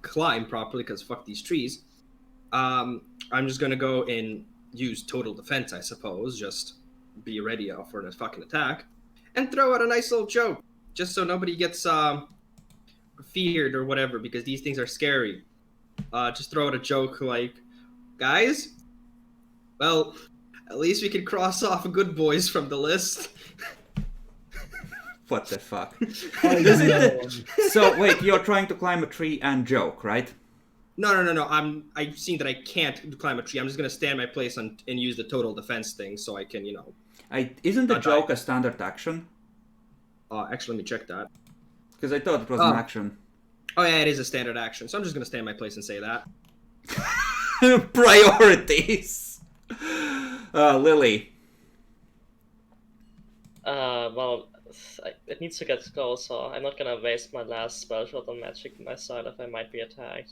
climb properly because fuck these trees, I'm just gonna go and use total defense, I suppose. Just be ready for a fucking attack, and throw out a nice little joke, just so nobody gets feared or whatever, because these things are scary. Just throw out a joke like, guys, well, at least we can cross off good boys from the list. What the fuck? I Is it know. So wait, you're trying to climb a tree and joke, right? No. I've seen that I can't climb a tree. I'm just gonna stand my place and use the total defense thing, so I can, Isn't the Not joke die. a standard action? Actually, let me check that. Because I thought it was an Oh. action. Oh yeah, it is a standard action, so I'm just gonna stand my place and say that. Priorities. Lily. Well, it needs to get closer. I'm not gonna waste my last spell shot on magic missile if I might be attacked.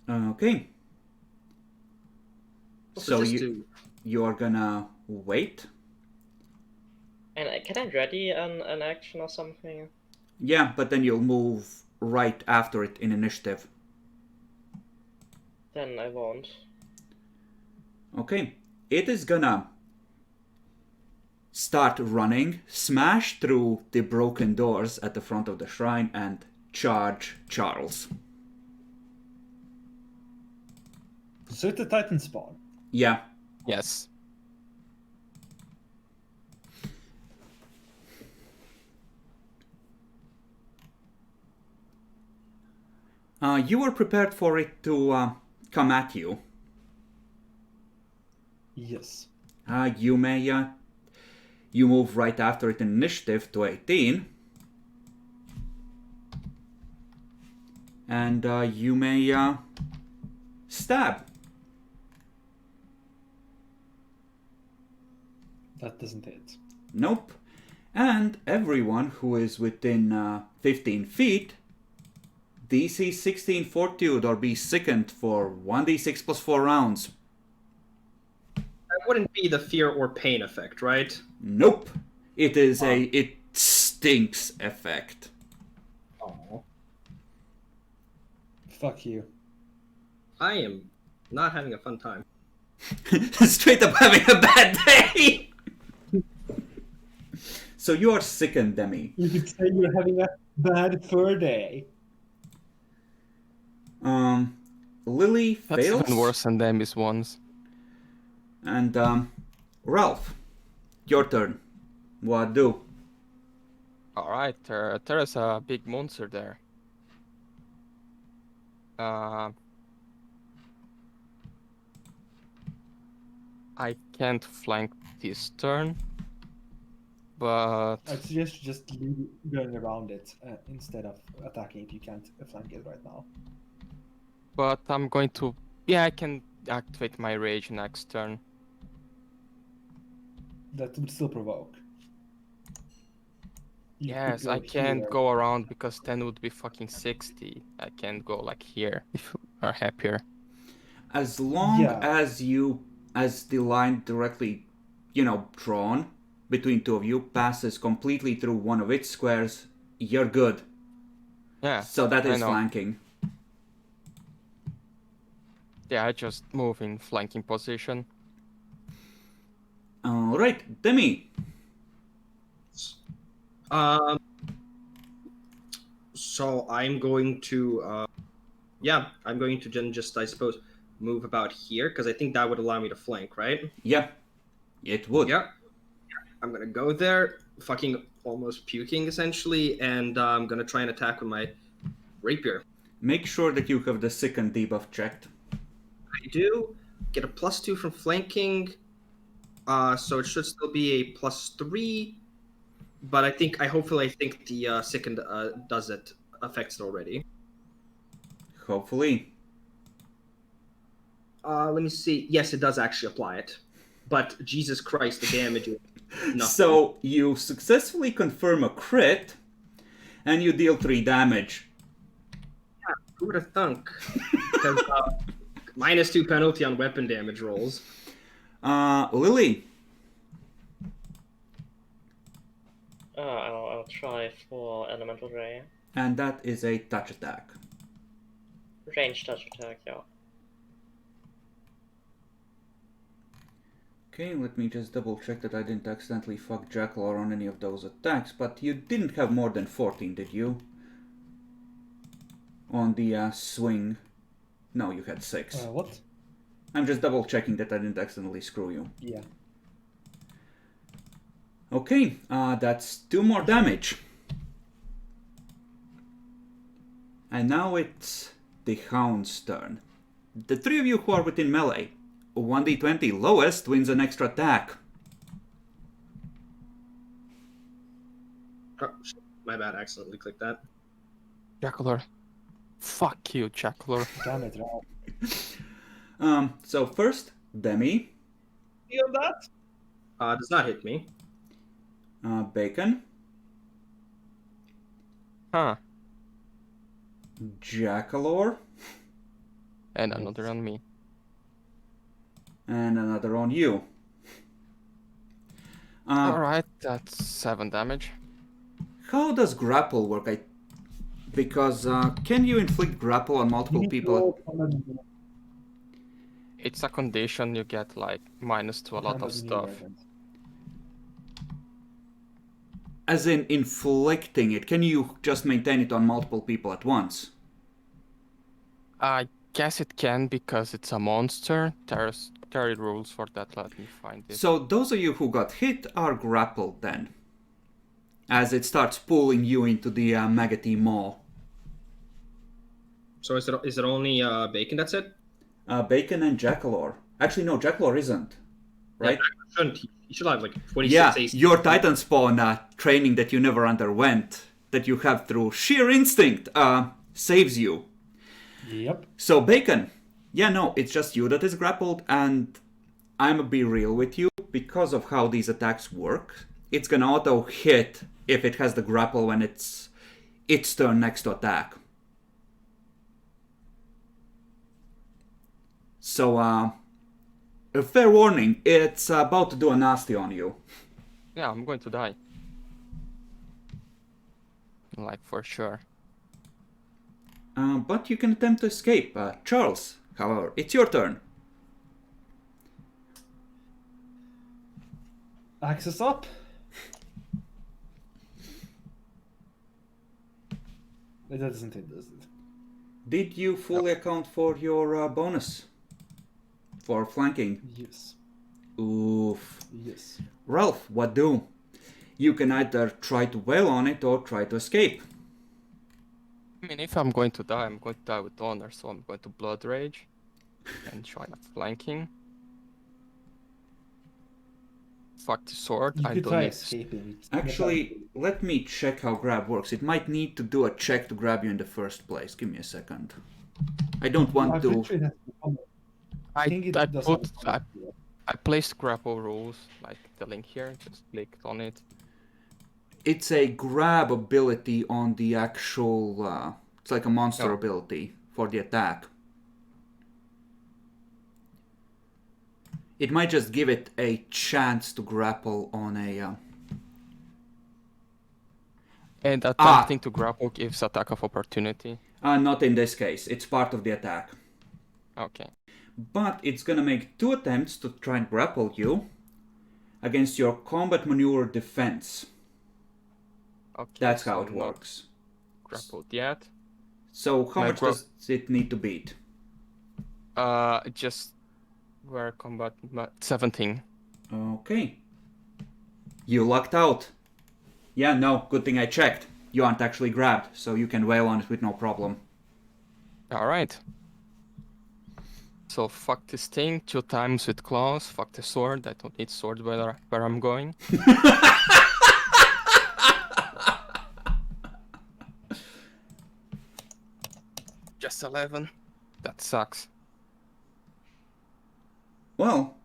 Okay. What So does this do? you're gonna wait? And can I ready an action or something? Yeah, but then you'll move right after it in initiative. Then I won't. Okay. It is gonna start running, smash through the broken doors at the front of the shrine, and charge Charles. So it's a Titan spawn. Yeah. Yes. You were prepared for it to come at you. Yes. You may you move right after it in initiative to 18. And you may stab. That doesn't hit. Nope. And everyone who is within 15 feet, DC 16 Fortitude or be sickened for 1d6 plus 4 rounds. That wouldn't be the fear or pain effect, right? Nope. It is it stinks effect. Oh. Fuck you. I am not having a fun time. Straight up having a bad day. So you are sickened, Demi. You could say you're having a bad fur day. Lily That's fails. even worse than Demi's ones. And Ralph, your turn. What do? Alright, there is a big monster there. I can't flank this turn, but I suggest you just leave going around it instead of attacking if you can't flank it right now. I'm going to. Yeah, I can activate my rage next turn. That would still provoke. You could Yes, go I can't here. go around because then would be fucking 60. I can't go like here if you are happier. As long Yeah. as the line directly, drawn between two of you passes completely through one of its squares, you're good. Yeah. So that I is know. flanking. Yeah, I just move in flanking position. Alright, Demi. So I'm going to, I'm going to then just, I suppose, move about here, because I think that would allow me to flank, right? Yeah, it would. Yeah. I'm gonna go there, fucking almost puking, essentially, and I'm gonna try and attack with my rapier. Make sure that you have the sickened debuff checked. I do get a +2 from flanking, so it should still be a +3. But I think the sickened does it, affects it already. Hopefully. Let me see. Yes, it does actually apply it. But Jesus Christ, the damage is nothing. So you successfully confirm a crit, and you deal 3 damage. Who would have thunk? Because -2 penalty on weapon damage rolls. Lily. I'll try for Elemental Ray. And that is a touch attack. Range touch attack, yeah. Okay, let me just double check that I didn't accidentally fuck Jackal on any of those attacks, but you didn't have more than 14, did you? On the swing. No, you had 6. What? I'm just double checking that I didn't accidentally screw you. Yeah. Okay, that's 2 more damage. And now it's the Hound's turn. The 3 of you who are within melee. 1d20, lowest wins an extra attack. Oh, shit. My bad, I accidentally clicked that. Jackler. Fuck you, Jackler. Damn it, Ralph. So first, Demi, Feel that? Does not hit me. Bacon, Huh. Jackalor, And another on me. and another on you. Alright, that's 7 damage. How does grapple work? Because can you inflict grapple on multiple people? It's a condition you get like minus to a lot of stuff. As in inflicting it, can you just maintain it on multiple people at once? I guess it can because it's a monster. There are rules for that, let me find it. So those of you who got hit are grappled then, as it starts pulling you into the maggoty maw. So is it only Bacon that's it? Bacon and Jackalor. Actually, no, Jackalor isn't. Right? Yeah, shouldn't he should have like 26 Yeah, AC. your Titan Spawn training that you never underwent, that you have through sheer instinct, saves you. Yep. So Bacon, yeah, no, it's just you that is grappled, and I'ma be real with you, because of how these attacks work, it's gonna auto hit if it has the grapple when it's its turn next to attack. So, a fair warning, it's about to do a nasty on you. Yeah, I'm going to die. Like, for sure. But you can attempt to escape. Charles, however, it's your turn. Axis up. That doesn't hit, does it? Did you fully account for your bonus? For flanking? Yes. Oof. Yes. Ralph, what do? You can either try to wail on it or try to escape. I mean, if I'm going to die, I'm going to die with honor, so I'm going to Blood Rage and try flanking. Fuck the sword. You I could don't try need escaping. Actually, let me check how grab works. It might need to do a check to grab you in the first place. Give me a second. I don't want I'm to... pretty sure it has to come. I placed grapple rules, like the link here, just clicked on it. It's a grab ability on the actual... it's like a monster ability for the attack. It might just give it a chance to grapple on a... And attempting to grapple gives attack of opportunity. Not in this case. It's part of the attack. Okay. But it's gonna make 2 attempts to try and grapple you against your combat maneuver defense. Okay. That's so how it not works. Grappled yet. So how My much does it need to beat? Just where combat 17. Okay. You lucked out. Yeah, no, good thing I checked. You aren't actually grabbed, so you can wail on it with no problem. Alright. So fuck this thing 2 times with claws, fuck the sword, I don't need sword where I'm going. Just 11. That sucks. Well,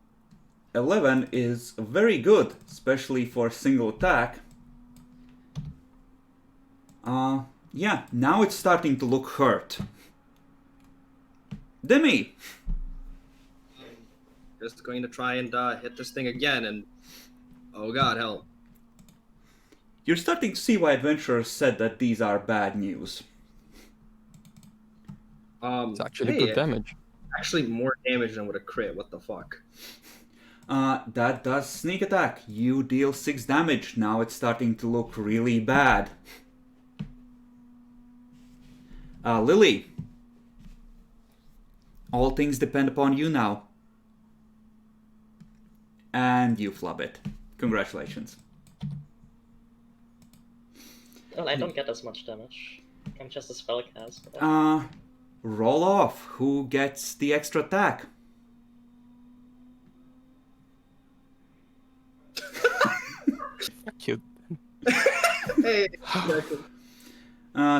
11 is very good, especially for a single attack. Yeah, now it's starting to look hurt. Demi, Just going to try and hit this thing again, and oh god, help! you're starting to see why adventurers said that these are bad news. It's actually Hey, good damage. actually more damage than with a crit. What the fuck? That does sneak attack. You deal 6 damage. Now it's starting to look really bad. Lily. All things depend upon you now. And you flub it. Congratulations. Well, I don't get as much damage. I'm just a spellcaster. Roll off. Who gets the extra attack? Cute. Hey,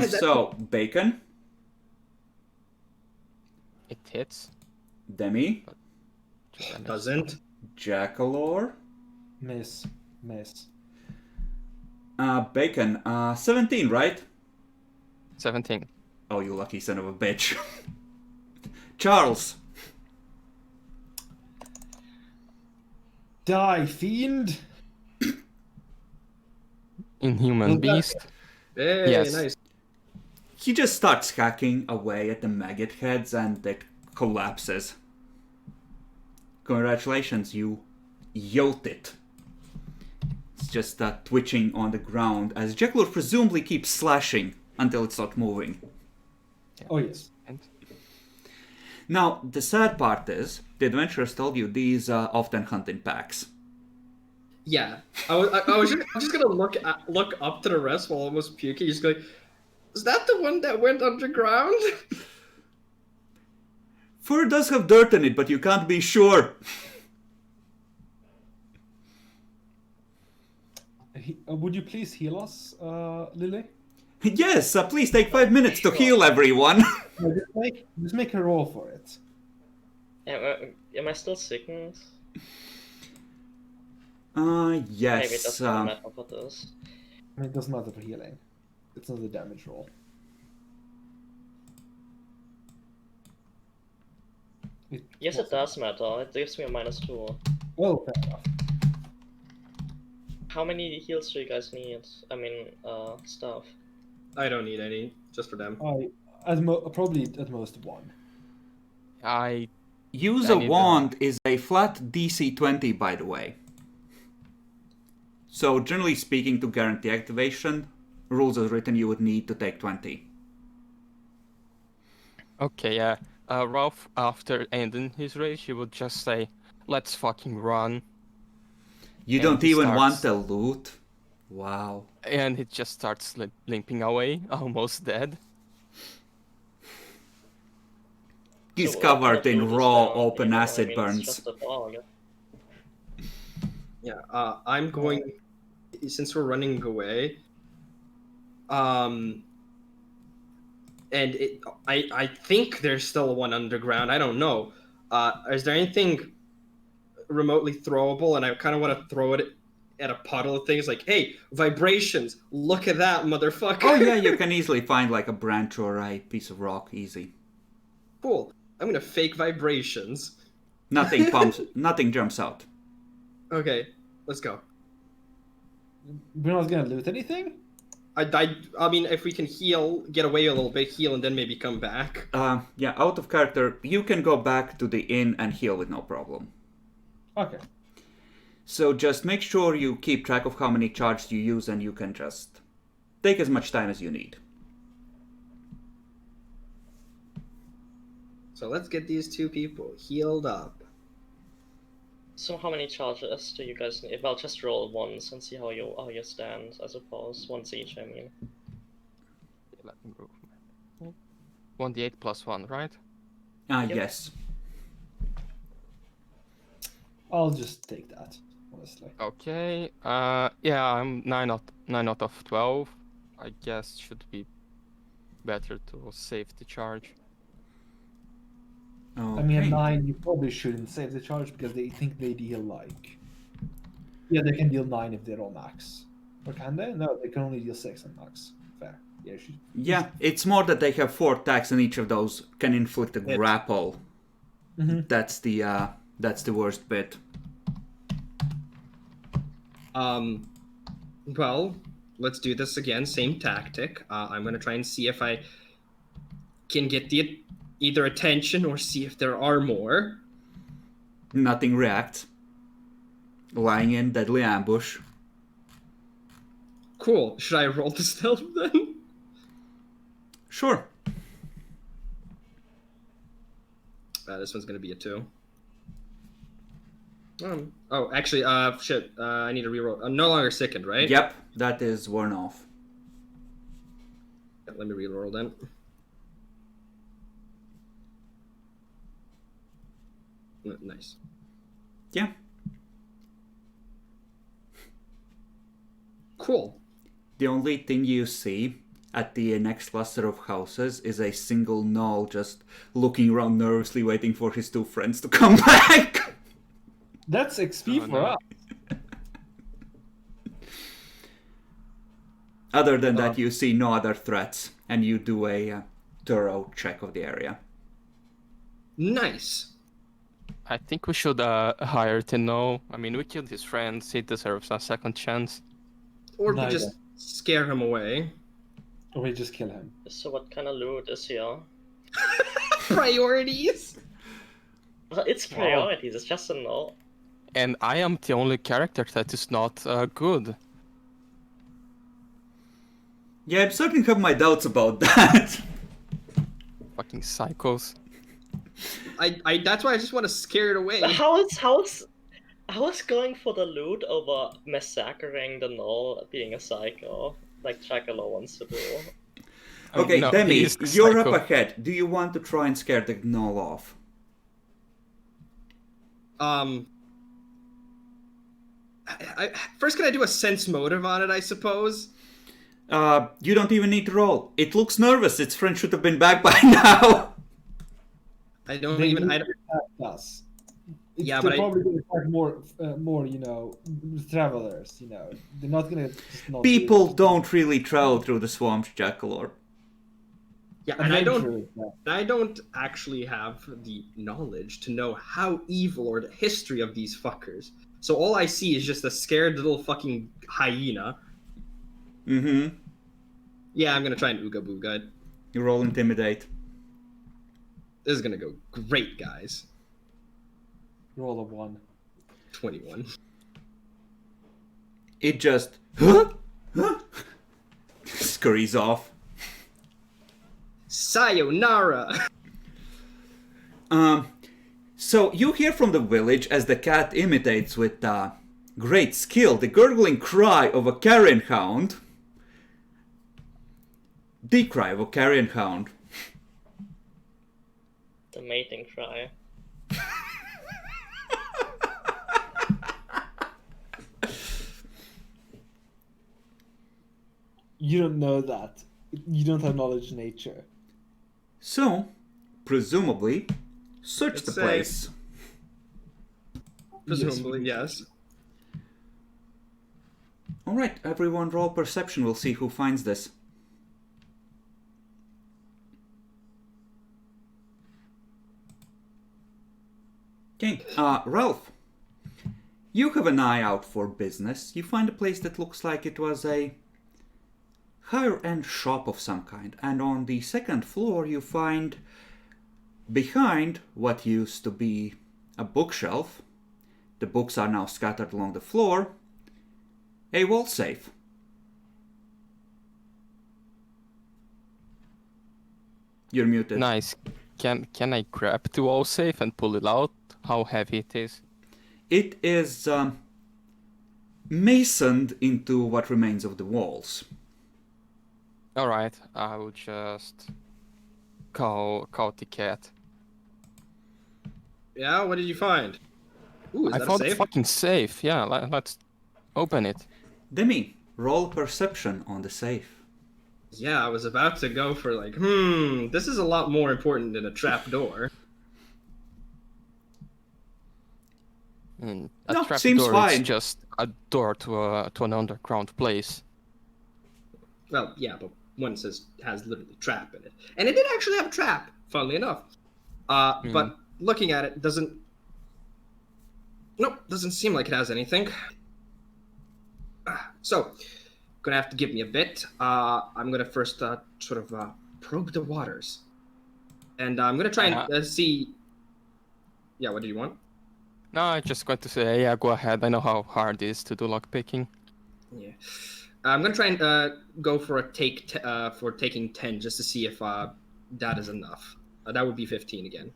So, Bacon, It hits. Demi, Two damage. doesn't. Jackalore, Miss. Bacon, 17, right? 17. Oh, you lucky son of a bitch. Charles, Die, fiend! Inhuman Well, that- beast. Hey, Yes. nice. he just starts hacking away at the maggot heads and it collapses. Congratulations, you yolt it. It's just twitching on the ground as Jackalore presumably keeps slashing until it's not moving. Oh, yes. And Now, the sad part is, the adventurers told you these often hunt in packs. Yeah, I was just gonna look up to the rest while almost puking. Just going, is that the one that went underground? Fur does have dirt in it, but you can't be sure. Would you please heal us, Lily? Yes, please take 5 minutes to heal everyone. No, just make a roll for it. Am I still sickened? Maybe it Yes. doesn't matter for this. I mean, it doesn't matter for healing. It's not a damage roll. Yes, it does matter. It gives me a -2. Oh, fair enough. How many heals do you guys need? I mean, stuff. I don't need any, just for them. Probably at most one. I Use I a need wand is a flat DC 20, by the way. So, generally speaking, to guarantee activation, rules as written, you would need to take 20. okay, yeah. Ralph, after ending his rage, he would just say, "Let's fucking run," You And don't he even want starts- the loot? Wow. and he just starts limping away, almost dead. He's So what covered kind in of loot is raw, there? open I acid mean, burns. It's just a dog. Yeah, I'm going. Since we're running away, and I think there's still one underground. I don't know. Is there anything remotely throwable? And I kind of want to throw it at a puddle of things. Like, hey, vibrations! Look at that, motherfucker! Oh yeah, you can easily find like a branch or a piece of rock, easy. Cool. I'm gonna fake vibrations. Nothing pumps, nothing jumps out. Okay, let's go. We're not gonna loot anything? I mean, if we can heal, get away a little bit, heal, and then maybe come back. Yeah, out of character, you can go back to the inn and heal with no problem. Okay. So just make sure you keep track of how many charges you use and you can just take as much time as you need. So let's get these two people healed up. So how many charges do you guys need? Well, just roll once and see how you stand, I suppose. Once each, I mean. Let me move. 1d8 plus 1, right? Yep. Yes. I'll just take that, honestly. Okay. Yeah, I'm 9 out of 12. I guess should be better to save the charge. Okay. I mean, at 9, you probably shouldn't save the charge because they think they deal like. Yeah, they can deal 9 if they're all max. Or can they? No, they can only deal 6 on max. fair. Yeah, she... Yeah, it's more that they have 4 attacks and each of those can inflict a grapple. Mhm. That's the worst bit. Well, let's do this again. Same tactic. I'm gonna try and see if I can get the either attention or see if there are more. Nothing reacts. Lying in deadly ambush. Cool. Should I roll the stealth then? Sure. This one's gonna be a 2. Oh, actually, shit. I need to reroll. I'm no longer sickened, right? Yep, that is worn off. Let me reroll then. Nice. Yeah. Cool. The only thing you see at the next cluster of houses is a single gnoll just looking around nervously waiting for his 2 friends to come back. That's XP Oh, for no. us. Other than that, you see no other threats, and you do a thorough check of the area. Nice. I think we should hire Tenno. I mean, we killed his friends. He deserves a second chance. Or we Neither. just scare him away. Or we just kill him. So what kind of loot is here? Priorities. It's priorities. It's just a no. And I am the only character that is not good. Yeah, I'm starting to have my doubts about that. Fucking psychos. I that's why I just want to scare it away. How is going for the loot over massacring the null being a psycho, like Chakalo wants to do? Okay, No, Demi, he is the you're psycho. up ahead. Do you want to try and scare the gnoll off? First, can I do a sense motive on it? I suppose. You don't even need to roll. It looks nervous. Its friend should have been back by now. I don't They even. will I don't, attack us. Yeah, they're but probably going to attack more, travelers. They're not going to just not. People don't really travel through the swamps, Jackalor. yeah, and I don't. Adventurers, yeah. I don't actually have the knowledge to know how evil or the history of these fuckers. So all I see is just a scared little fucking hyena. Mm-hmm. Yeah, I'm gonna try and ooga booga it. You roll intimidate. This is gonna go great, guys. Roll a 1. 21. It just huh? Scurries off. Sayonara. So you hear from the village as the cat imitates with great skill the gurgling cry of a carrion hound. The cry of a carrion hound. The mating cry. You don't know that. You don't have knowledge of nature. So, presumably, search It's the safe. place. Presumably, yes. Alright, everyone roll perception. We'll see who finds this. Okay, Ralph. You have an eye out for business. You find a place that looks like it was a higher-end shop of some kind. And on the second floor you find, behind what used to be a bookshelf, the books are now scattered along the floor, a wall safe. You're muted. Nice. Can I grab the wall safe and pull it out? How heavy it is? It is masoned into what remains of the walls. Alright, I will just call the cat. Yeah, what did you find? Ooh, is I that found a it safe? fucking safe. Yeah, let's open it. Demi, roll perception on the safe. Yeah, I was about to go for like, this is a lot more important than a trap door. A No, trap seems door fine. is just a door to an underground place. Well, yeah, but one has literally trap in it, and it did actually have a trap. Funnily enough, but looking at it, doesn't seem like it has anything. So, gonna have to give me a bit. I'm gonna first sort of probe the waters, and I'm gonna try and see. Yeah, what do you want? No, I'm just going to say, yeah, go ahead. I know how hard it is to do lockpicking. Yeah, I'm gonna try and go for a for taking 10 just to see if that is enough. That would be 15 again.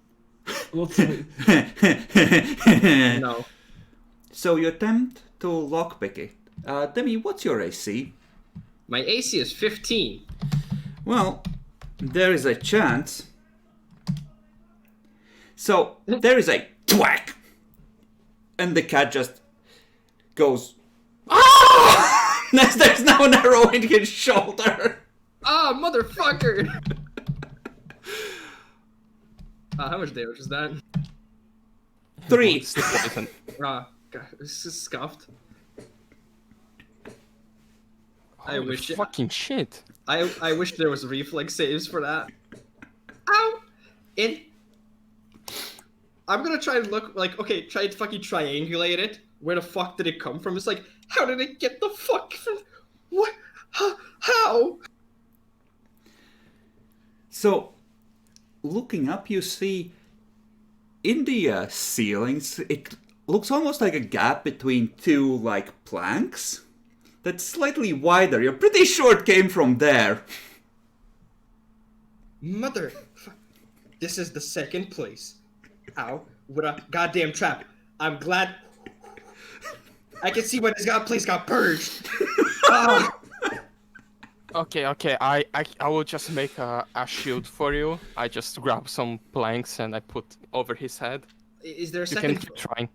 No. So you attempt to lockpick it. Demi, what's your AC? My AC is 15. Well, there is a chance. So there is a thwack, and the cat just goes. Ah! There's now an arrow in his shoulder. Ah, motherfucker! How much damage is that? 3. God, this is scuffed. I wish fucking shit. I wish there was reflex saves for that. Ow! I'm gonna try to look like, okay, try to fucking triangulate it. Where the fuck did it come from? It's like, how did it get the fuck from? What? How? So, looking up, you see in the ceilings, it looks almost like a gap between two, like, planks that's slightly wider. You're pretty sure it came from there. Mother... This is the second place. Ow. What a goddamn trap. I'm glad... I can see when this place got purged. Oh. Okay, I will just make a shield for you. I just grab some planks and I put over his head. Is there a You second... can keep trying.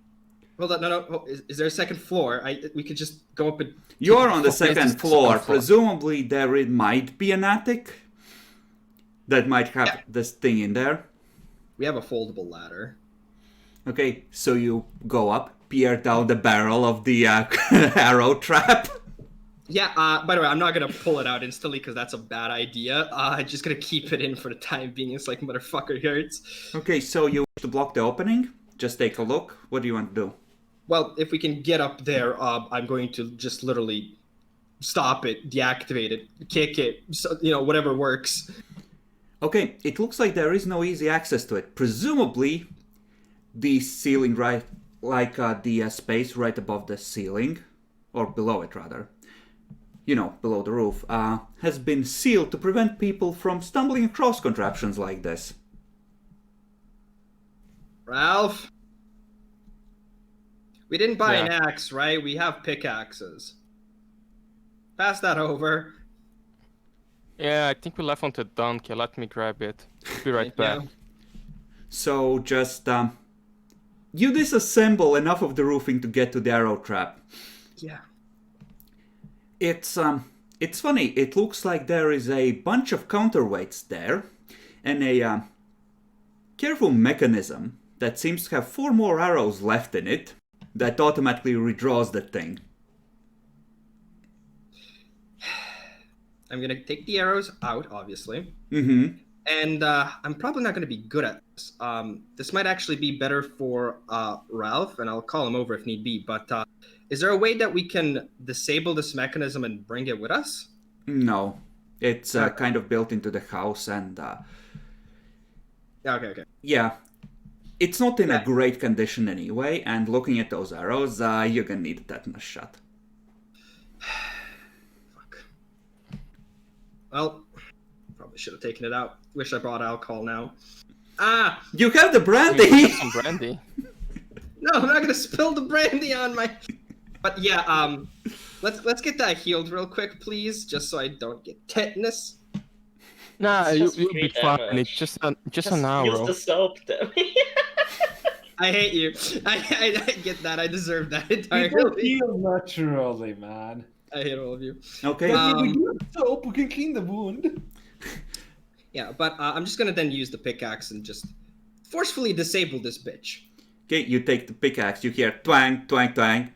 Hold on, no. Is there a second floor? We could just go up and... You're on the second floor. Presumably there might be an attic that might have this thing in there. We have a foldable ladder. Okay, so you go up, peer down the barrel of the arrow trap. Yeah, by the way, I'm not gonna pull it out instantly because that's a bad idea. I'm just gonna keep it in for the time being. It's like, motherfucker hurts. Okay, so you wish to block the opening? Just take a look. What do you want to do? Well, if we can get up there, I'm going to just literally stop it, deactivate it, kick it, so, whatever works. Okay, it looks like there is no easy access to it. Presumably, the ceiling right, like the space right above the ceiling, or below it rather, below the roof, has been sealed to prevent people from stumbling across contraptions like this. Ralph? We didn't buy an axe, right? We have pickaxes. Pass that over. Yeah, I think we left on the donkey. Let me grab it. Be right back. So just, you disassemble enough of the roofing to get to the arrow trap. Yeah. It's funny. It looks like there is a bunch of counterweights there, and a careful mechanism that seems to have 4 more arrows left in it that automatically redraws the thing. I'm gonna take the arrows out, obviously. Mm-hmm. And I'm probably not gonna be good at this. This might actually be better for Ralph, and I'll call him over if need be. But is there a way that we can disable this mechanism and bring it with us? No. It's kind of built into the house, and... Okay. Yeah. It's not in a great condition anyway, and looking at those arrows, you're gonna need a tetanus shot. Fuck. Well, probably should have taken it out. Wish I brought alcohol now. Ah! You have the brandy! You have some brandy. No, I'm not gonna spill the brandy on my... But yeah, let's get that healed real quick, please, just so I don't get tetanus. Nah, you'll be fine. damage. It's just an hour. Use the soap, Demi. I hate you. I get that. I deserve that You entirely. heal naturally, man. I hate all of you. Okay. But we do soap, we can clean the wound. Yeah, but I'm just gonna then use the pickaxe and just forcefully disable this bitch. Okay, you take the pickaxe, you hear twang, twang, twang.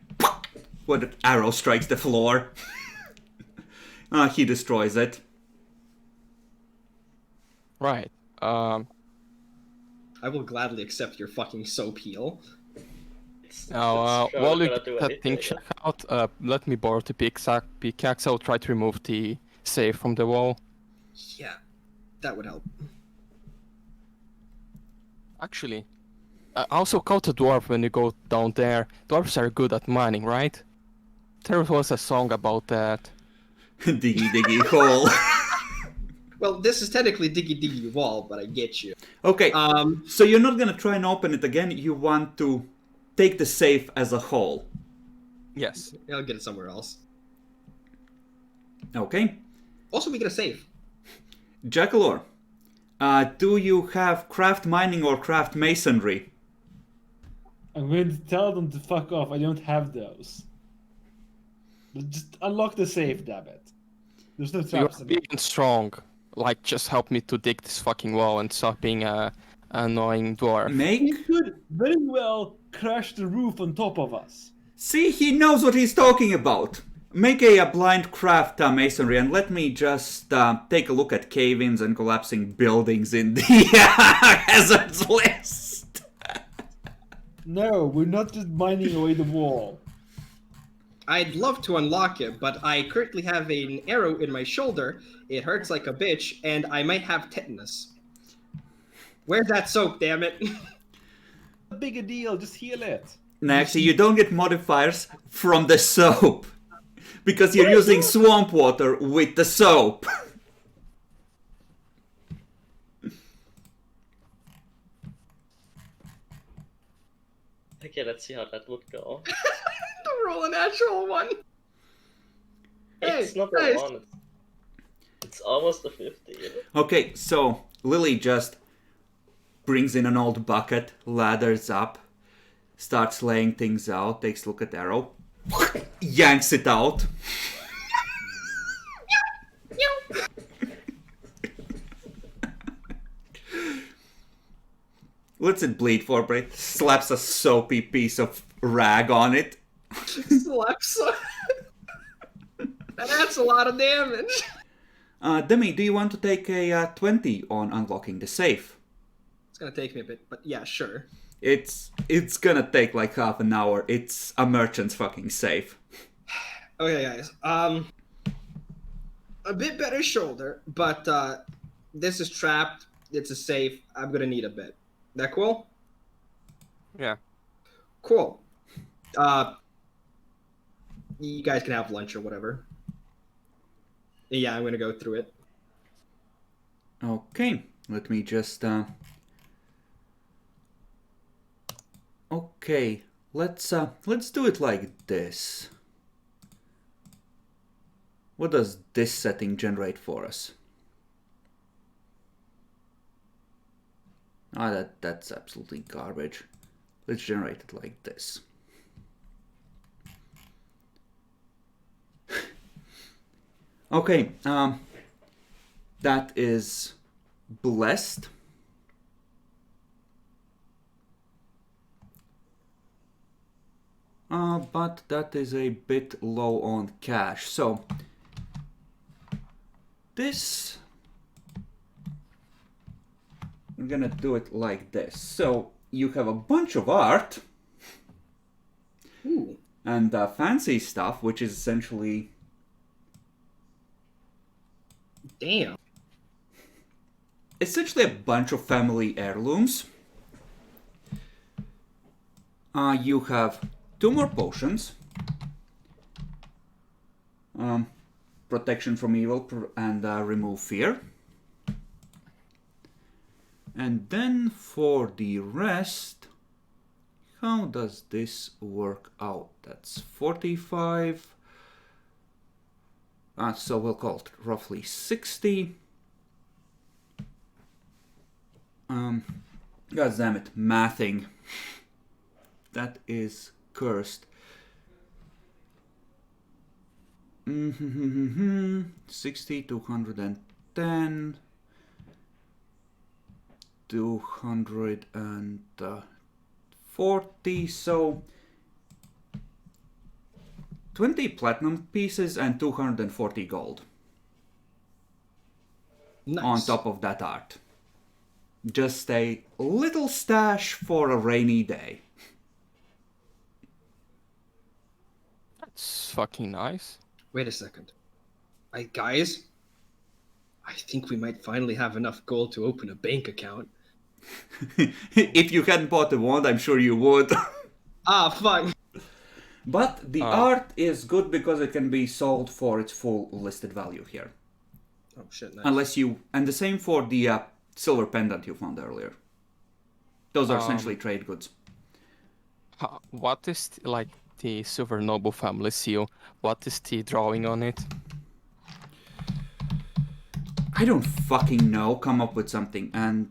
When the arrow strikes the floor. He destroys it. Right. I will gladly accept your fucking soap heal. Now, It's while surely you gonna get do that thing anything. checked out, let me borrow the pickaxe. I'll try to remove the safe from the wall. Yeah, that would help. Actually, also call the dwarf when you go down there. Dwarves are good at mining, right? There was a song about that. Diggy diggy hole. Well, this is technically diggy diggy wall, but I get you. Okay, Um, so you're not gonna try and open it again. You want to take the safe as a whole. Yes. I'll get it somewhere else. Okay, Also, we get a save. Jackalor, do you have craft mining or craft masonry? I'm going to tell them to fuck off. I don't have those. But just unlock the safe, damn it. There's no You're traps in big it. and strong. Like, just help me to dig this fucking wall and stop being a annoying dwarf. He Make. could very well crash the roof on top of us. See, he knows what he's talking about. Make a blind craft masonry and let me just take a look at cave-ins and collapsing buildings in the hazards list. No, we're not just mining away the wall. I'd love to unlock it, but I currently have an arrow in my shoulder. It hurts like a bitch, and I might have tetanus. Where's that soap, damn it? Not big a deal, just heal it. Actually, you don't get modifiers from the soap. Because you're using swamp water with the soap. Okay, let's see how that would go. Roll a natural one. It's not a nice. 1. It's almost a 50. Okay, so Lily just brings in an old bucket, ladders up, starts laying things out, takes a look at Arrow, yanks it out. Lets it bleed for a bit, slaps a soapy piece of rag on it. Slaps. That's a lot of damage. Demi, do you want to take a 20 on unlocking the safe? It's gonna take me a bit, but yeah, sure. It's gonna take like half an hour. It's a merchant's fucking safe. Okay, guys. A bit better shoulder, but this is trapped. It's a safe. I'm gonna need a bit. That cool? Yeah. Cool. You guys can have lunch or whatever. Yeah, I'm gonna go through it. Okay, let me just Okay, let's do it like this. What does this setting generate for us? That's absolutely garbage. Let's generate it like this. Okay, that is blessed. But that is a bit low on cash. So this, we're gonna do it like this. So you have a bunch of art. Ooh. And fancy stuff, which is essentially Damn. essentially a bunch of family heirlooms. You have 2 more potions. Protection from evil and remove fear. And then for the rest, how does this work out? That's 45. So we'll call it roughly 60. God damn it, mathing. That is cursed. 60, 210, 240, so 20 platinum pieces and 240 gold Nice. on top of that art. Just a little stash for a rainy day. That's fucking nice. Wait a second. Guys, I think we might finally have enough gold to open a bank account. If you hadn't bought the wand, I'm sure you would. Ah, fuck. But the art is good because it can be sold for its full listed value here. Oh shit, nice. Unless you... And the same for the silver pendant you found earlier. Those are essentially trade goods. What is like the Silver Noble family seal? What is the drawing on it? I don't fucking know. Come up with something. And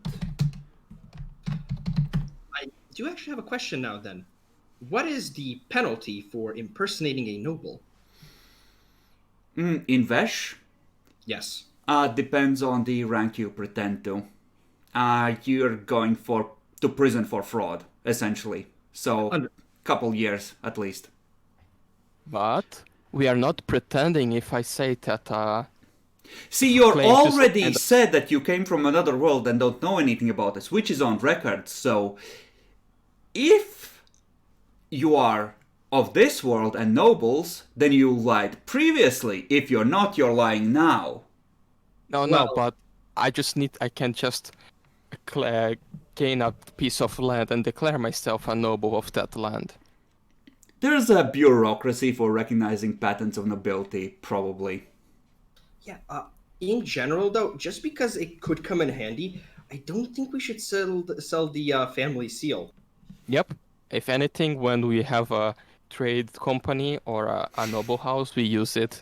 I do actually have a question now then. What is the penalty for impersonating a noble? in Vesh, Yes. depends on the rank you pretend to. You're going to prison for fraud, essentially. So, couple years at least. But we are not pretending if I say that See, you claim to already said that you came from another world and don't know anything about this, which is on record. So, if you are of this world and nobles, then you lied previously. If you're not, you're lying now. No, but I can just gain a piece of land and declare myself a noble of that land. There's a bureaucracy for recognizing patents of nobility, probably. Yeah, in general though, just because it could come in handy, I don't think we should sell the family seal. Yep. If anything, when we have a trade company or a noble house, we use it.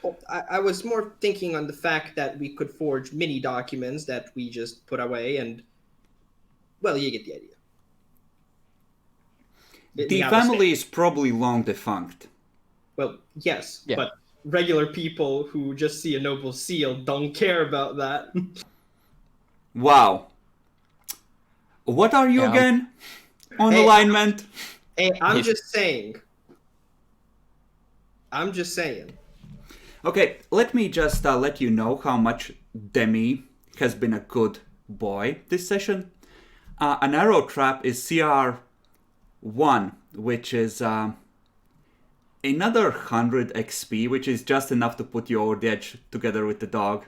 Well, I was more thinking on the fact that we could forge mini documents that we just put away and... Well, you get the idea. The family is probably long defunct. Well, yes, Yeah. but regular people who just see a noble seal don't care about that. Wow. What are you again? On Hey, alignment? Hey, I'm just saying. Okay, let me just let you know how much Demi has been a good boy this session. An arrow trap is CR1, which is another 100 XP, which is just enough to put you over the edge together with the dog.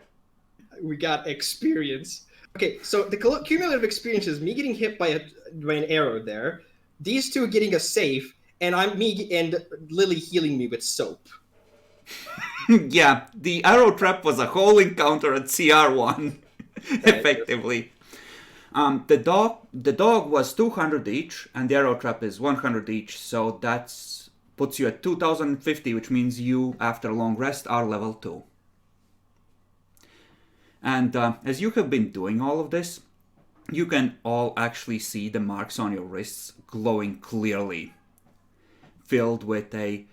We got experience. Okay, so the cumulative experience is me getting hit by an arrow there, these two getting a safe, and me and Lily healing me with soap. Yeah, the arrow trap was a whole encounter at CR1, effectively. The dog was 200 each, and the arrow trap is 100 each, so that puts you at 2050, which means you, after a long rest, are level 2. And as you have been doing all of this, you can all actually see the marks on your wrists glowing clearly, filled with a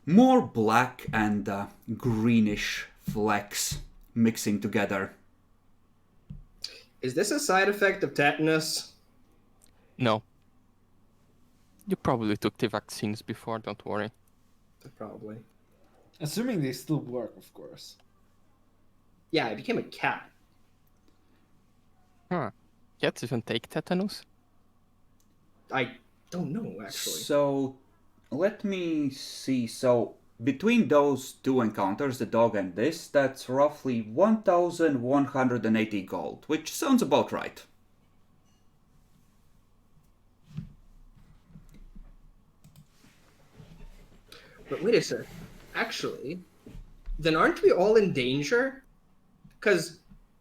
more black and greenish flecks mixing together. Is this a side effect of tetanus? No. You probably took the vaccines before, don't worry. Probably. Assuming they still work, of course. Yeah, I became a cat. Huh. Cats even take tetanus? I don't know, actually. So, let me see. So, between those two encounters, the dog and this, that's roughly 1,180 gold, which sounds about right. But wait a sec. Actually, then aren't we all in danger? Because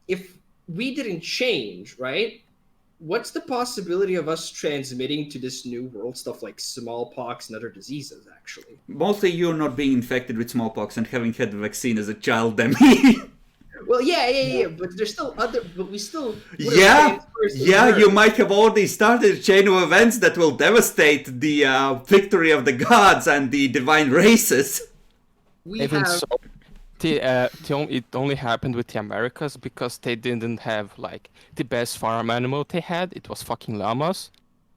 if we didn't change, right? What's the possibility of us transmitting to this new world stuff like smallpox and other diseases, actually? Mostly you're not being infected with smallpox and having had the vaccine as a child, Demi. Well, yeah, but there's still but we still... Yeah, you might have already started a chain of events that will devastate the victory of the gods and the divine races. It only happened with the Americas because they didn't have like the best farm animal they had. It was fucking llamas,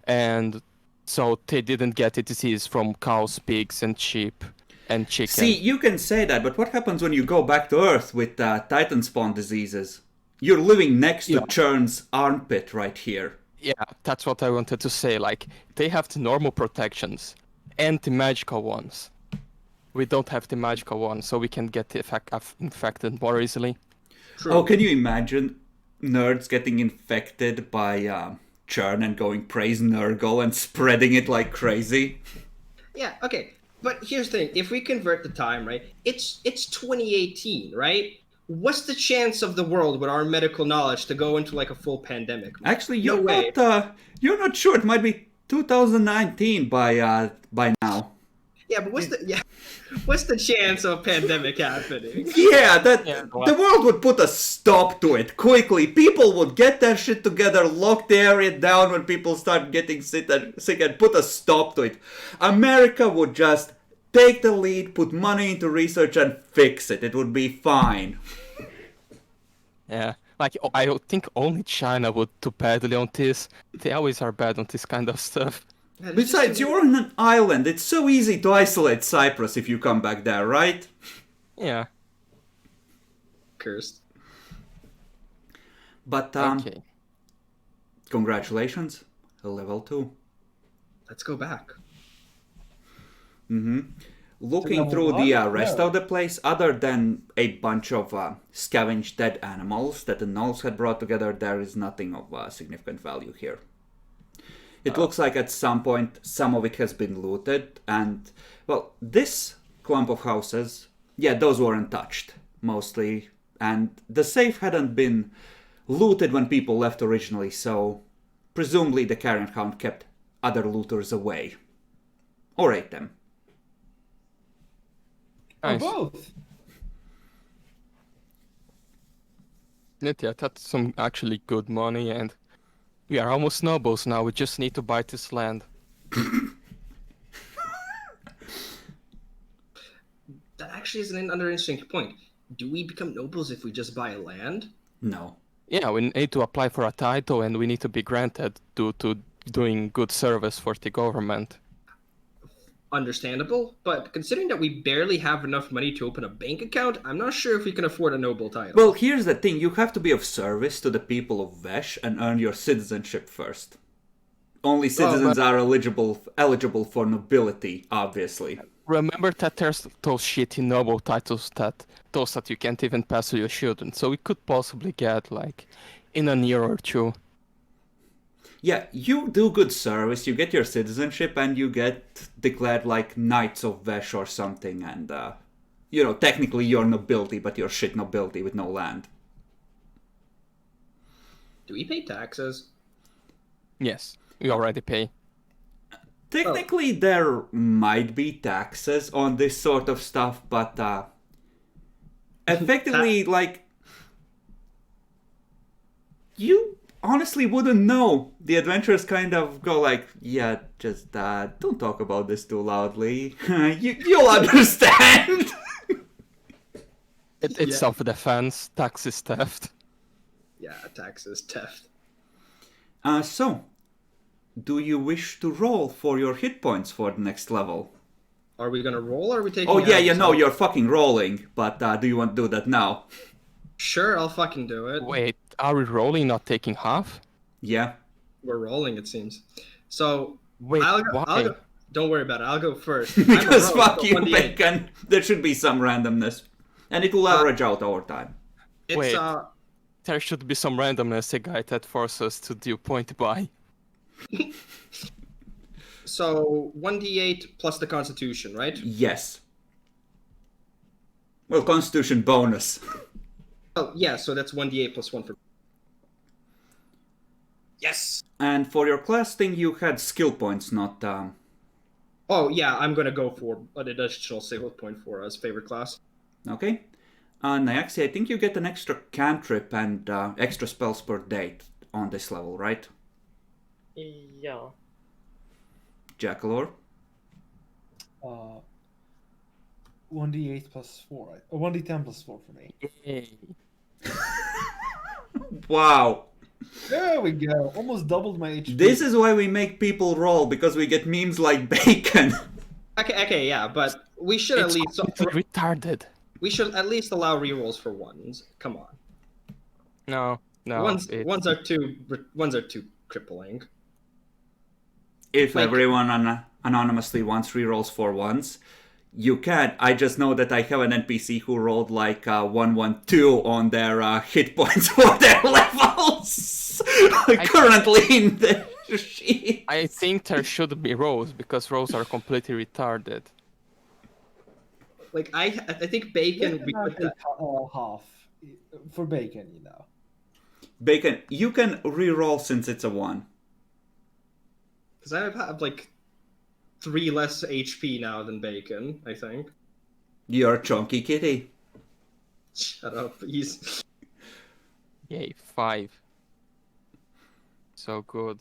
and so they didn't get the disease from cows, pigs, and sheep and chicken. See, you can say that, but what happens when you go back to Earth with Titan spawn diseases? You're living next to Yeah. Churn's armpit right here. Yeah, that's what I wanted to say. Like, they have the normal protections and the magical ones. We don't have the magical ones, so we can get infected more easily. True. Oh, can you imagine nerds getting infected by Churn and going praise Nurgle and spreading it like crazy? Yeah, okay. But here's the thing: if we convert the time, right? It's 2018, right? What's the chance of the world with our medical knowledge to go into like a full pandemic? Actually, No way. you're not sure. It might be 2019 by now. Yeah, but what's the chance of a pandemic happening? Yeah, Yeah, the world would put a stop to it quickly. People would get their shit together, lock the area down when people start getting sick and put a stop to it. America would just take the lead, put money into research and fix it. It would be fine. Yeah, like I think only China would do badly on this. They always are bad on this kind of stuff. Yeah, Besides, you're on an island. It's so easy to isolate Cyprus if you come back there, right? Yeah. cursed. But Okay. congratulations, level 2. Let's go back. Looking level through one? the rest Yeah. of the place, other than a bunch of scavenged dead animals that the gnolls had brought together, there is nothing of significant value here. It looks like at some point some of it has been looted, and, well, this clump of houses, yeah, those weren't touched, mostly, and the safe hadn't been looted when people left originally, so presumably the carrion hound kept other looters away. Or ate them. Or Nice. both. Yeah, that's some actually good money, and we are almost nobles now. We just need to buy this land. That actually is another interesting point. Do we become nobles if we just buy land? No. Yeah, we need to apply for a title, and we need to be granted due to doing good service for the government. Understandable, but considering that we barely have enough money to open a bank account, I'm not sure if we can afford a noble title. Well, here's the thing. You have to be of service to the people of Vesh and earn your citizenship first. Only citizens are eligible for nobility, obviously. Remember that there's those shitty noble titles those that you can't even pass to your children, so we could possibly get, like, in a year or two. Yeah, you do good service, you get your citizenship, and you get declared like Knights of Vesh or something, and, technically you're nobility, but you're shit nobility with no land. Do we pay taxes? Yes, we already pay. Technically, there might be taxes on this sort of stuff, but effectively, like, you honestly wouldn't know. The adventurers kind of go like, yeah, just don't talk about this too loudly. You'll understand. It's Yeah. self-defense, taxes, theft. Yeah, taxes, theft. So, do you wish to roll for your hit points for the next level? Are we gonna roll or are we taking Oh yeah, out you know some- you're fucking rolling, but do you want to do that now? Sure, I'll fucking do it. Wait, are we rolling, not taking half? Yeah. We're rolling, it seems. So, Wait, I'll why? go. Don't worry about it, I'll go first. Because I'm a rogue, fuck so you, 1d8. Bacon. There should be some randomness. And it will average out over time. It's, Wait. There should be some randomness, a guide that forces us to do point buy. so 1d8 plus the constitution, right? Yes. Well, Constitution bonus. Oh, yeah, so that's 1d8 plus 1 for... Yes! And for your class thing, you had skill points, not... Oh, yeah, I'm gonna go for an additional skill point for us, favorite class. Okay. Nyaxi, I think you get an extra cantrip and extra spells per day on this level, right? Yeah. Jackalor? 1d8 plus 4. Right? 1d10 plus 4 for me. Yay. Wow. There we go. Almost doubled my HP. This is why we make people roll, because we get memes like Bacon. Okay, yeah, but we should at It's least... completely retarded. We should at least allow rerolls for ones. Come on. No, ones it's ones are too crippling. If Like- everyone anonymously wants rerolls for once, you can. I just know that I have an NPC who rolled like 112 on their hit points for their levels. Currently in the sheet. I think there should be rolls because rolls are completely retarded. Like I think bacon. We put that. half for bacon, you know. Bacon, you can reroll since it's a 1. Because I have like 3 less HP now than bacon. I think. You're a chunky kitty. Shut up, please. Yay, 5. So good.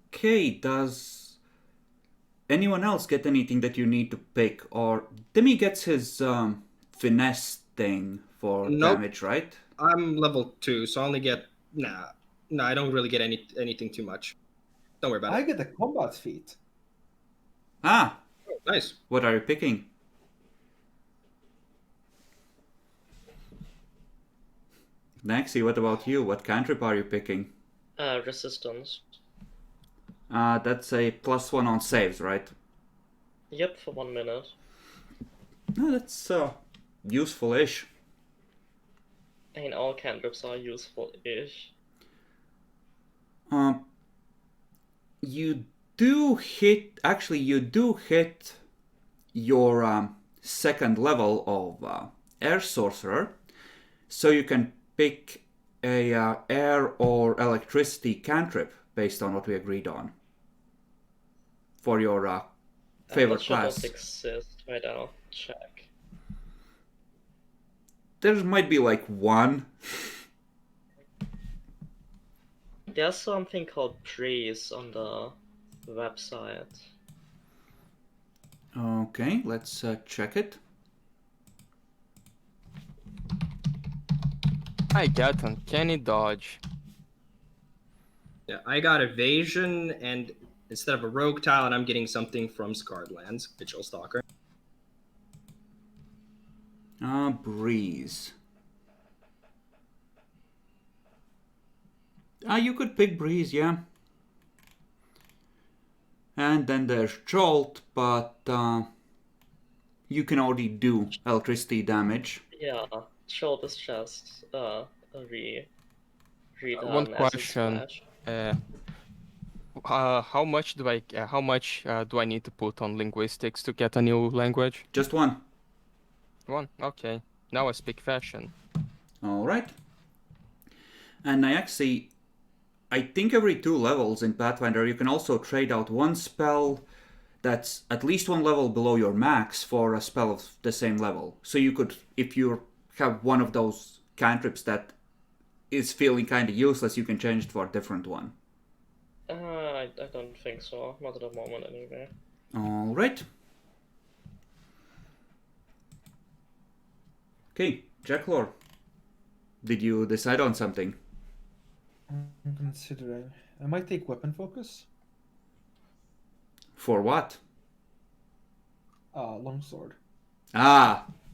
Okay, does anyone else get anything that you need to pick? Or Demi gets his finesse thing for Nope. damage, right? I'm level 2, so I only get No, I don't really get anything too much. Don't worry about I it. get the combat feat. Ah, Nice. what are you picking? Nexi, what about you? What cantrip are you picking? Resistance. That's a +1 on saves, right? Yep, for 1 minute. No, that's useful-ish. I mean, all cantrips are useful-ish. You do hit. Actually, you do hit your second level of air sorcerer, so you can pick a air or electricity cantrip based on what we agreed on for your favorite That class. should not exist. Wait, I'll check. There might be like one. There's something called Breeze on the website. Okay, let's check it. I got uncanny dodge. Yeah, I got evasion, and instead of a rogue talent, I'm getting something from Scarred Lands, Vigil Stalker. Breeze. You could pick Breeze, yeah. And then there's Jolt, but you can already do electricity damage. Yeah, Jolt is just a One acid question. splash. How much do I need to put on linguistics to get a new language? Just one. 1. Okay. Now I speak fashion. Alright. And actually, I think every 2 levels in Pathfinder you can also trade out one spell that's at least 1 level below your max for a spell of the same level. So you could, if you have one of those cantrips that is feeling kind of useless, you can change it for a different one. I don't think so. Not at the moment, anyway. Alright. Okay, Jacklor. Did you decide on something? I'm considering. I might take weapon focus. For what? Longsword.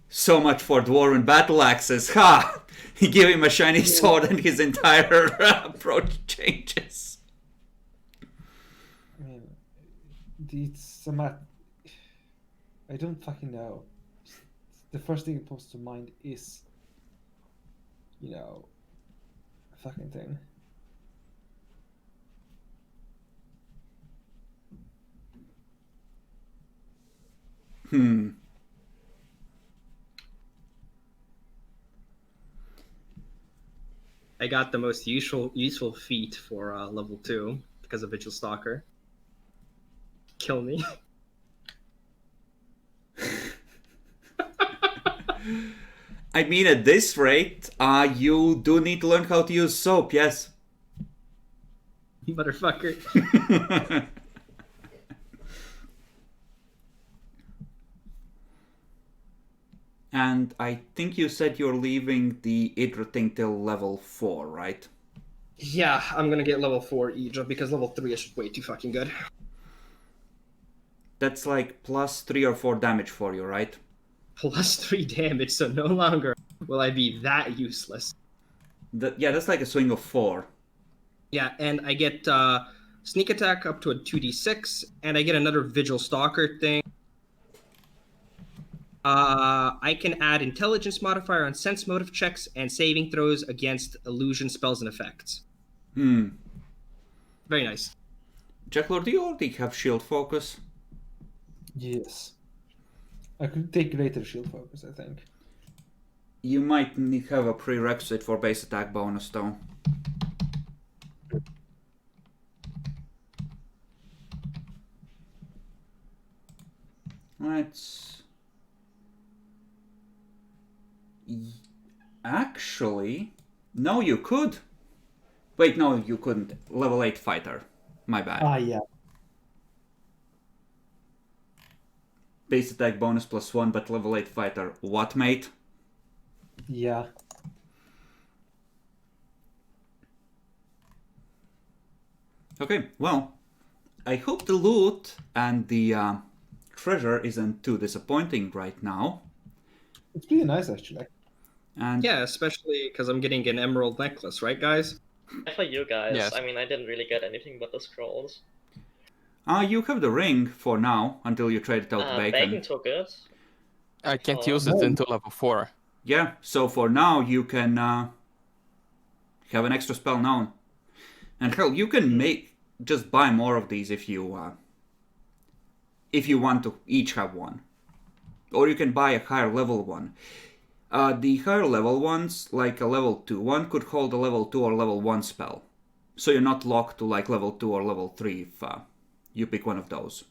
So much for dwarven battle axes. Ha! You give him a shiny sword and his entire approach changes. I mean, it's a mat. I don't fucking know. The first thing that pops to mind is, a fucking thing. I got the most useful feat for level 2 because of Vigil Stalker. Kill me. I mean, at this rate, you do need to learn how to use soap, yes. Motherfucker. And I think you said you're leaving the Idra thing till level 4, right? Yeah, I'm gonna get level 4 Idra because level 3 is just way too fucking good. That's like plus 3 or 4 damage for you, right? plus 3 damage, so no longer will I be that useless. That's like a swing of 4. Yeah, and I get sneak attack up to a 2d6, and I get another Vigil Stalker thing. I can add intelligence modifier on sense motive checks and saving throws against illusion spells and effects. Very nice. Jacklor, do you already have shield focus? Yes. I could take greater shield focus, I think. You might have a prerequisite for base attack bonus though. Let's... Actually... No, you could. Wait, no, you couldn't. Level 8 fighter. My bad. Yeah. Base attack bonus +1, but level 8 fighter. What, mate? Yeah. Okay, well, I hope the loot and the treasure isn't too disappointing right now. It's pretty nice, actually. And Yeah, especially because I'm getting an emerald necklace, right, guys? For you guys, Yes. I mean, I didn't really get anything but the scrolls. you have the ring for now until you trade it out to Bacon. Bacon took it. I can't Oh. use it until level 4. Yeah, so for now you can have an extra spell known. And hell, you can just buy more of these if you want to each have one. Or you can buy a higher level one. The higher level ones, like a level 2 one, could hold a level 2 or level 1 spell. So you're not locked to like level 2 or level 3 if you pick one of those.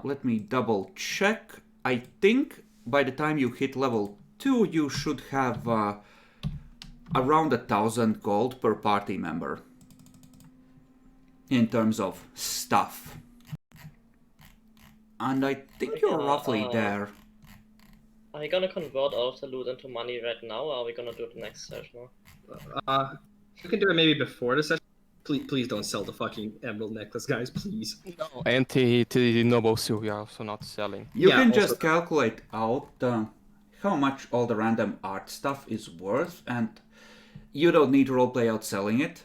Let me double check. I think by the time you hit level 2, you should have around 1,000 gold per party member. In terms of stuff. And I think you're roughly there. Are we gonna convert all of the loot into money right now, or are we gonna do it next session? You can do it maybe before the session. Please don't sell the fucking emerald necklace, guys, please. No. And the noble seal we are also not selling. You Yeah, can also just calculate out how much all the random art stuff is worth, and you don't need to roleplay out selling it.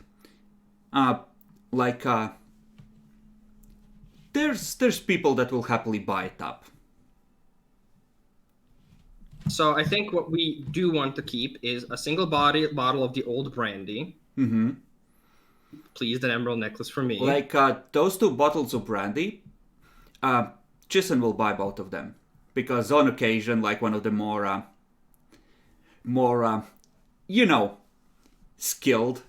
There's people that will happily buy it up. So I think what we do want to keep is a single bottle of the old brandy. Mm-hmm. Please, an emerald necklace for me. Like those 2 bottles of brandy, Chisen will buy both of them. Because on occasion, like one of the more skilled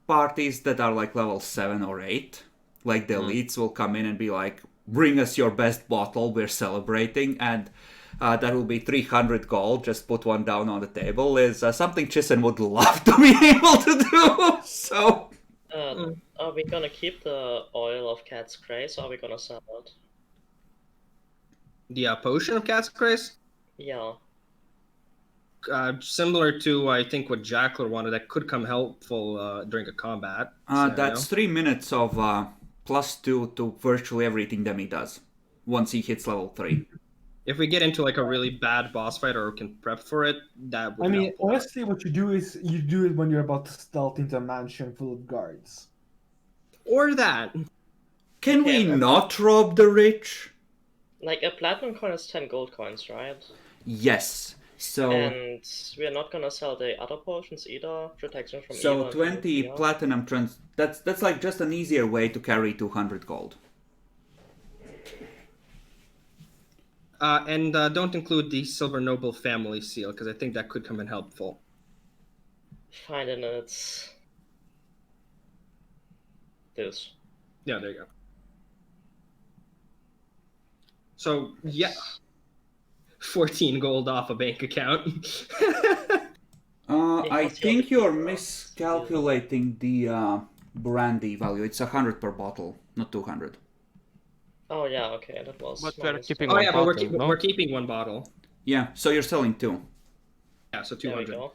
parties that are like level 7 or 8, like the elites will come in and be like, bring us your best bottle, we're celebrating, and that will be 300 gold, just put one down on the table, is something Chisen would love to be able to do, so... Are we gonna keep the oil of Cat's Grace, or are we gonna sell it? The potion of Cat's Grace? Yeah. Similar to, I think, what Jackler wanted, that could come helpful during a combat. That's 3 minutes of +2 to virtually everything Demi does, once he hits level 3. If we get into like a really bad boss fight or can prep for it, that would help. Honestly, what you do is you do it when you're about to stealth into a mansion full of guards. Or that. Can we Yeah. not rob the rich? Like, a platinum coin is 10 gold coins, right? Yes. So And we're not gonna sell the other potions either, protection from so evil and 20 everything else. platinum that's like just an easier way to carry 200 gold. And don't include the Silver Noble family seal, because I think that could come in helpful. Fine, then it's... this. Yeah, there you go. So, yeah. 14 gold off a bank account. I think you're miscalculating the brandy value. It's 100 per bottle, not 200. Oh yeah, okay, that was... But my we're mistake. keeping Oh one yeah, but bottle, no? we're keeping one bottle. Yeah, so you're selling 2. Yeah, so There we 200. go.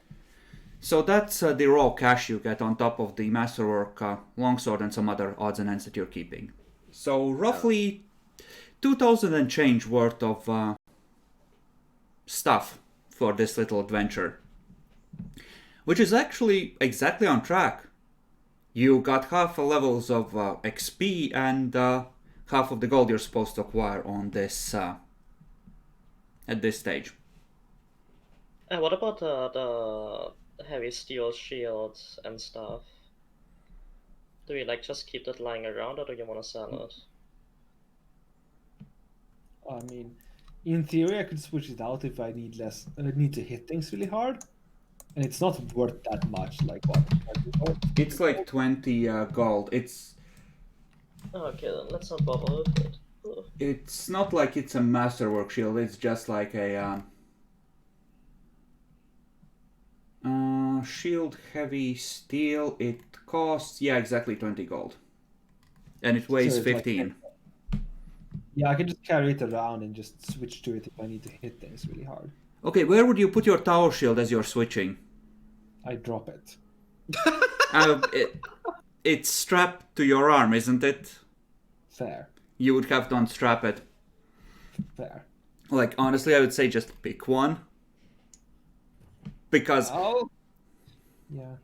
So that's the raw cash you get on top of the masterwork longsword and some other odds and ends that you're keeping. So roughly 2,000 and change worth of stuff for this little adventure. Which is actually exactly on track. You got half a levels of XP and half of the gold you're supposed to acquire on this at this stage. What about the heavy steel shields and stuff? Do we like just keep that lying around, or do you want to sell it? I mean, in theory, I could switch it out if I need to hit things really hard, and it's not worth that much. Like what? It's like 20 gold. Okay, then let's not bother with it. Ugh. It's not like it's a masterwork shield. It's just like a shield heavy steel. It costs exactly 20 gold, and it weighs So it's like- 15. Yeah, I can just carry it around and just switch to it if I need to hit things really hard. Okay, where would you put your tower shield as you're switching? I drop it. It's strapped to your arm, isn't it? Fair. You would have to unstrap it. Fair. Like, honestly, I would say just pick one. Because, Oh. Yeah.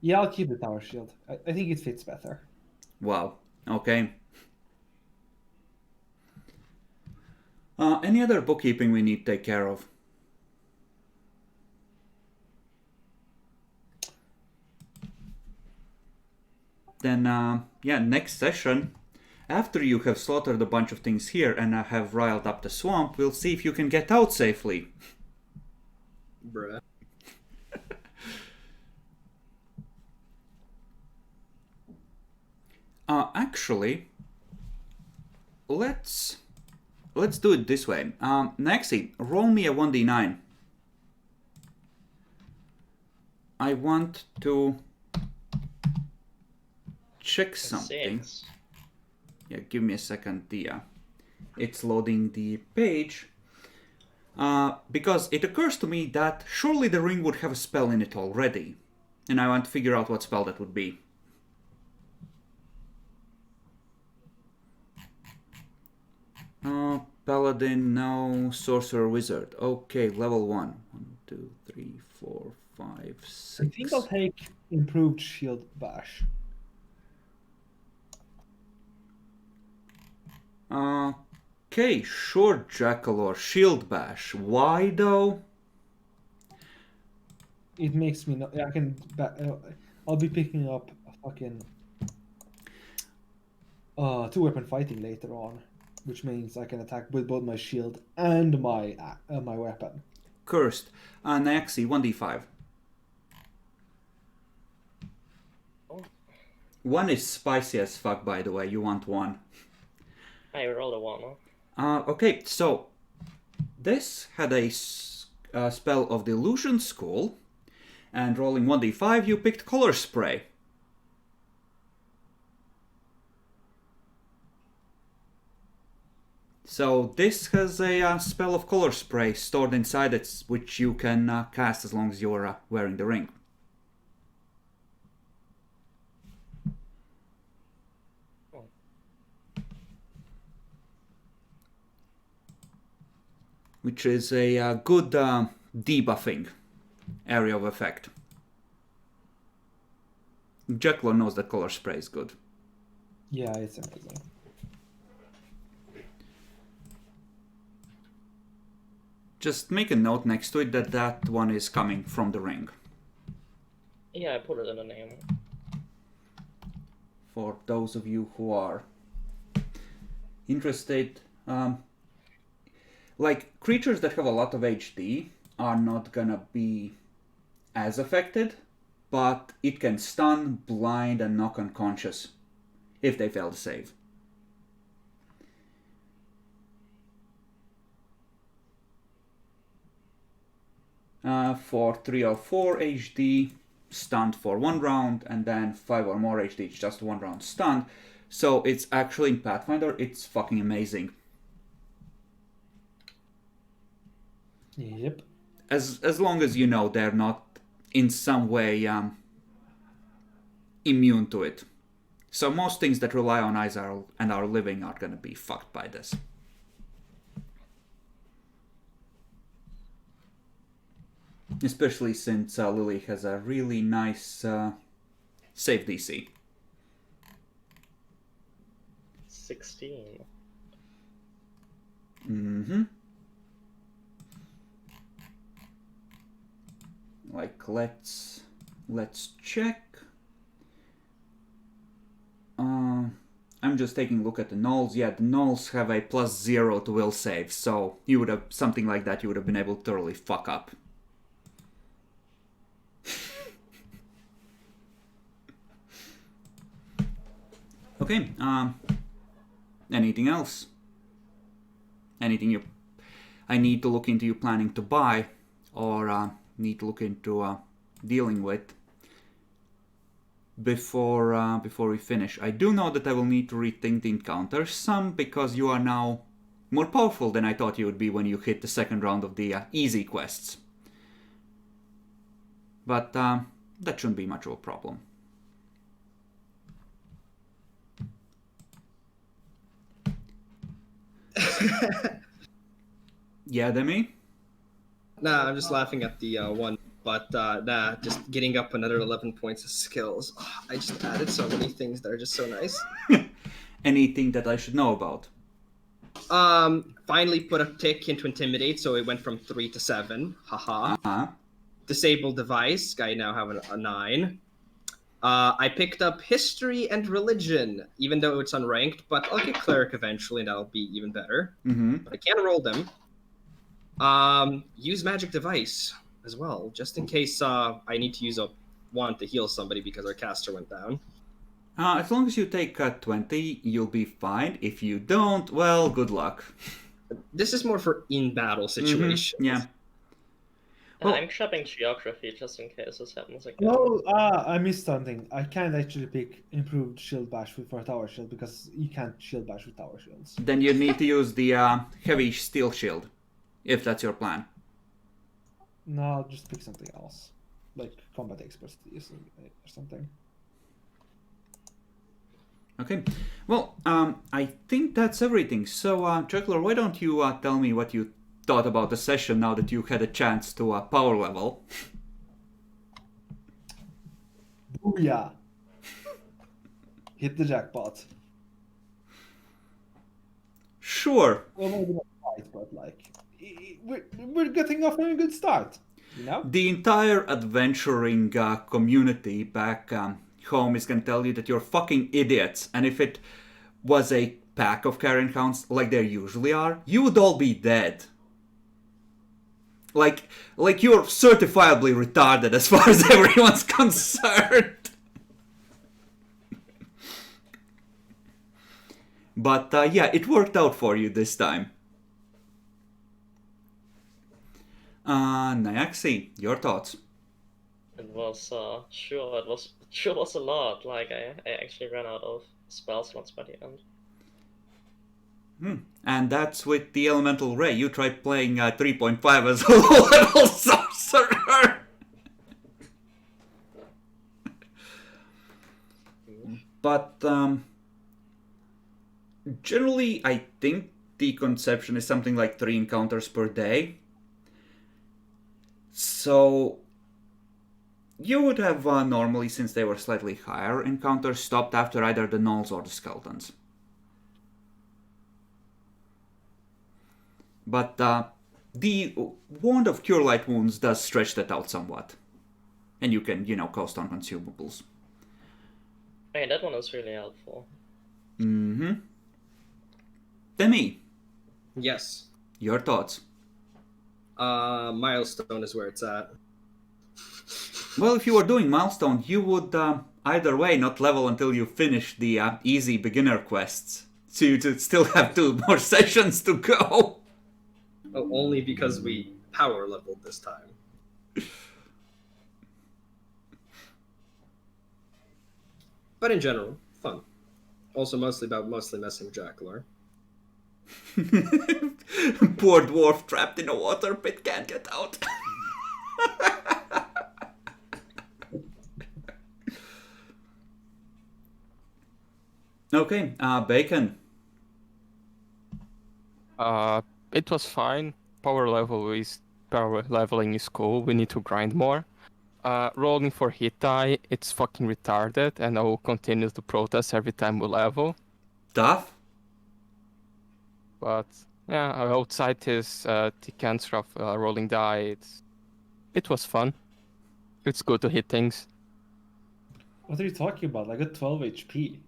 Yeah, I'll keep the tower shield. I think it fits better. wow, okay. Any other bookkeeping we need to take care of? Then, next session, after you have slaughtered a bunch of things here and have riled up the swamp, we'll see if you can get out safely. Bruh. Actually, let's do it this way. Nexi, roll me a 1d9. I want to check something. 6. Yeah, give me a second. It's loading the page. Because it occurs to me that surely the ring would have a spell in it already. And I want to figure out what spell that would be. Paladin, no. Sorcerer, Wizard. Okay, level 1. 1, 2, 3, 4, 5, 6. I think I'll take improved shield bash. Okay, sure, Jackal or Shield Bash. Why though? It makes me I can. I'll be picking up a fucking 2-weapon fighting later on, which means I can attack with both my shield and my weapon. Cursed. Naxi, 1d5. Oh. 1 is spicy as fuck, by the way. You want 1. I rolled a 1. Okay, so this had a spell of the Illusion School, and rolling 1d5, you picked Color Spray. So this has a spell of Color Spray stored inside it, which you can cast as long as you're wearing the ring. Which is a good debuffing area of effect. Jekyll knows that Color Spray is good. Yeah, it's amazing. Just make a note next to it that that one is coming from the ring. Yeah, I put it in the name. For those of you who are interested, like creatures that have a lot of HD are not gonna be as affected, but it can stun, blind, and knock unconscious if they fail to save. For 3 or 4 HD, stunned for 1 round, and then 5 or more HD, it's just 1 round stunned. So it's actually in Pathfinder, it's fucking amazing. Yep. As long as you know they're not in some way immune to it. So most things that rely on ice and are living are going to be fucked by this. Especially since Lily has a really nice save DC. 16. Mm-hmm. Like, let's check. I'm just taking a look at the nulls. Yeah, the nulls have a +0 to will save, so you would have something like that. You would have been able to thoroughly fuck up. Okay. Anything else? Anything I need to look into you planning to buy, or need to look into dealing with before we finish? I do know that I will need to rethink the encounters some, because you are now more powerful than I thought you would be when you hit the second round of the easy quests. But that shouldn't be much of a problem. Yeah, Demi? Nah, I'm just laughing at the one, but nah, just getting up another 11 points of skills. I just added so many things that are just so nice. Anything that I should know about? Finally put a tick into Intimidate, so it went from 3 to 7. Haha. Uh-huh. Disable Device, I now have a 9. I picked up History and Religion, even though it's unranked, but I'll get Cleric eventually, and that'll be even better. Mm-hmm. But I can roll them. Use Magic Device as well, just in case I need to use a wand to heal somebody because our caster went down. As long as you take 20, you'll be fine. If you don't, well, good luck. This is more for in-battle situations. Mm-hmm. Yeah. Well, I'm chopping Geography just in case this happens again. Oh, I missed something. I can't actually pick improved shield bash for tower shield because you can't shield bash with tower shields. then you need to use the heavy steel shield, if that's your plan. No, I'll just pick something else, like combat expertise or something. Okay. Well, I think that's everything. So, Juggler, why don't you tell me what you thought about the session now that you had a chance to power level? Booyah! Hit the jackpot. Sure. Well, maybe not quite, but like we're getting off on a good start. You know. The entire adventuring community back home is gonna tell you that you're fucking idiots, and if it was a pack of carrion hounds like there usually are, you would all be dead. Like you're certifiably retarded as far as everyone's concerned. But yeah, it worked out for you this time. Nyaxi, your thoughts? It was it was a lot. Like I actually ran out of spell slots by the end. And that's with the Elemental Ray. You tried playing 3.5 as a low-level sorcerer. But generally, I think the conception is something like 3 encounters per day. So you would have normally, since they were slightly higher, encounters stopped after either the gnolls or the skeletons. But the Wand of Cure Light Wounds does stretch that out somewhat. And you can, coast on consumables. Hey, that one is really helpful. Mm-hmm. Demi, Yes. your thoughts? Milestone is where it's at. Well, if you were doing Milestone, you would either way not level until you finish the easy beginner quests. So you'd still have 2 more sessions to go. Oh, only because we power leveled this time. But in general, fun. Also mostly messing with Jackler. Poor dwarf trapped in a water pit can't get out. Okay, Bacon. It was fine. Power leveling is cool. We need to grind more. Rolling for hit die, it's fucking retarded, and I will continue to protest every time we level. Tough? But yeah, outside his Tikan's rough rolling die, it was fun. It's good to hit things. What are you talking about? I got 12 HP.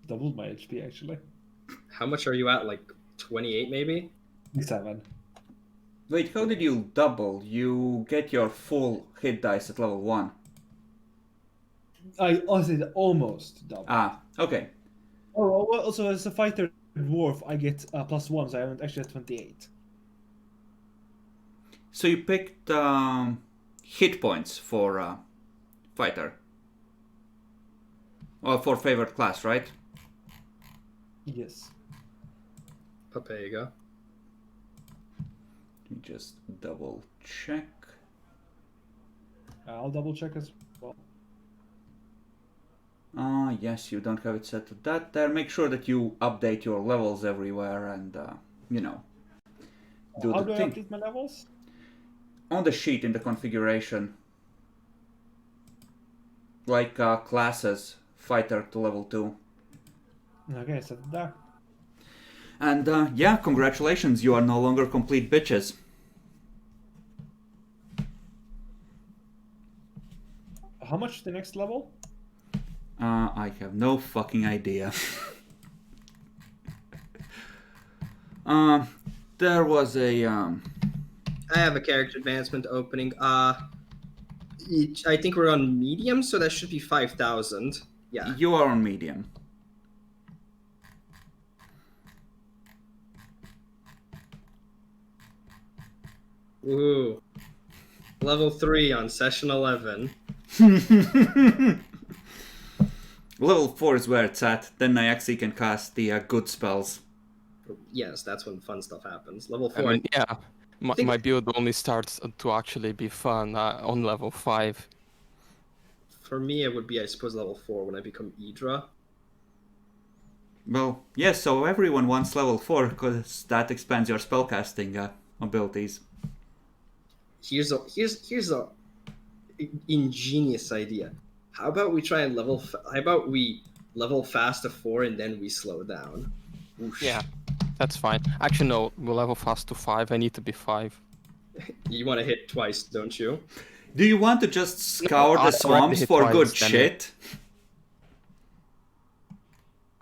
Doubled my HP actually. How much are you at? Like 28 maybe? 7. Wait, how did you double? You get your full hit dice at level 1. I also did almost double. Ah, okay. Oh, well, also as a fighter dwarf, I get +1, so I am actually at 28. So you picked hit points for fighter. Or for favorite class, right? Yes. Papega. Let me just double check. I'll double check as well. Yes, you don't have it set to that there. Make sure that you update your levels everywhere and, you know, do How the do I thing. update my levels? On the sheet in the configuration. Like classes, fighter to level 2. Okay, set it there. And yeah, congratulations, you are no longer complete bitches. How much the next level? I have no fucking idea. There was a I have a character advancement opening. I think we're on medium, so that should be 5,000. Yeah. You are on medium. Ooh. Level 3 on session 11. Level 4 is where it's at. Then Nyaxi can cast the good spells. Yes, that's when fun stuff happens. Level I 4. mean, yeah, think- my build only starts to actually be fun on level 5. For me, it would be, I suppose, level 4 when I become Idra. Well, yes, so everyone wants level 4 because that expands your spellcasting abilities. Here's a ingenious idea. How about we try and how about we level fast to 4 and then we slow down? Whoosh. Yeah, that's fine. Actually, no, we'll level fast to 5. I need to be 5. You want to hit twice, don't you? Do you want to just scour I the already swamps hit for twice, good damn shit?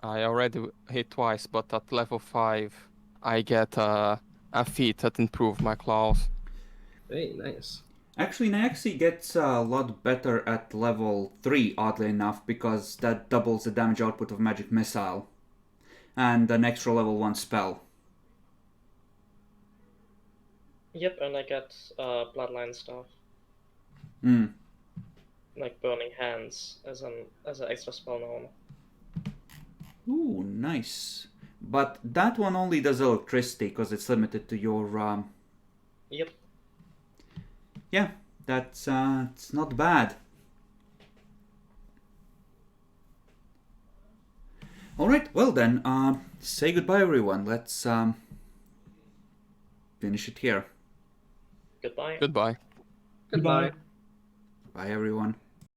I already hit twice, but at level 5, I get a feat that improve my claws. Hey, nice. Actually, Nyaxi gets a lot better at level 3, oddly enough, because that doubles the damage output of Magic Missile. And an extra level 1 spell. Yep, and I get bloodline stuff, Hmm. like Burning Hands as an extra spell now. Ooh, nice. But that one only does electricity, because it's limited to your... Yep. Yeah, that's it's not bad. Alright, well then, say goodbye everyone. Let's finish it here. Goodbye. Goodbye. Goodbye. Bye everyone.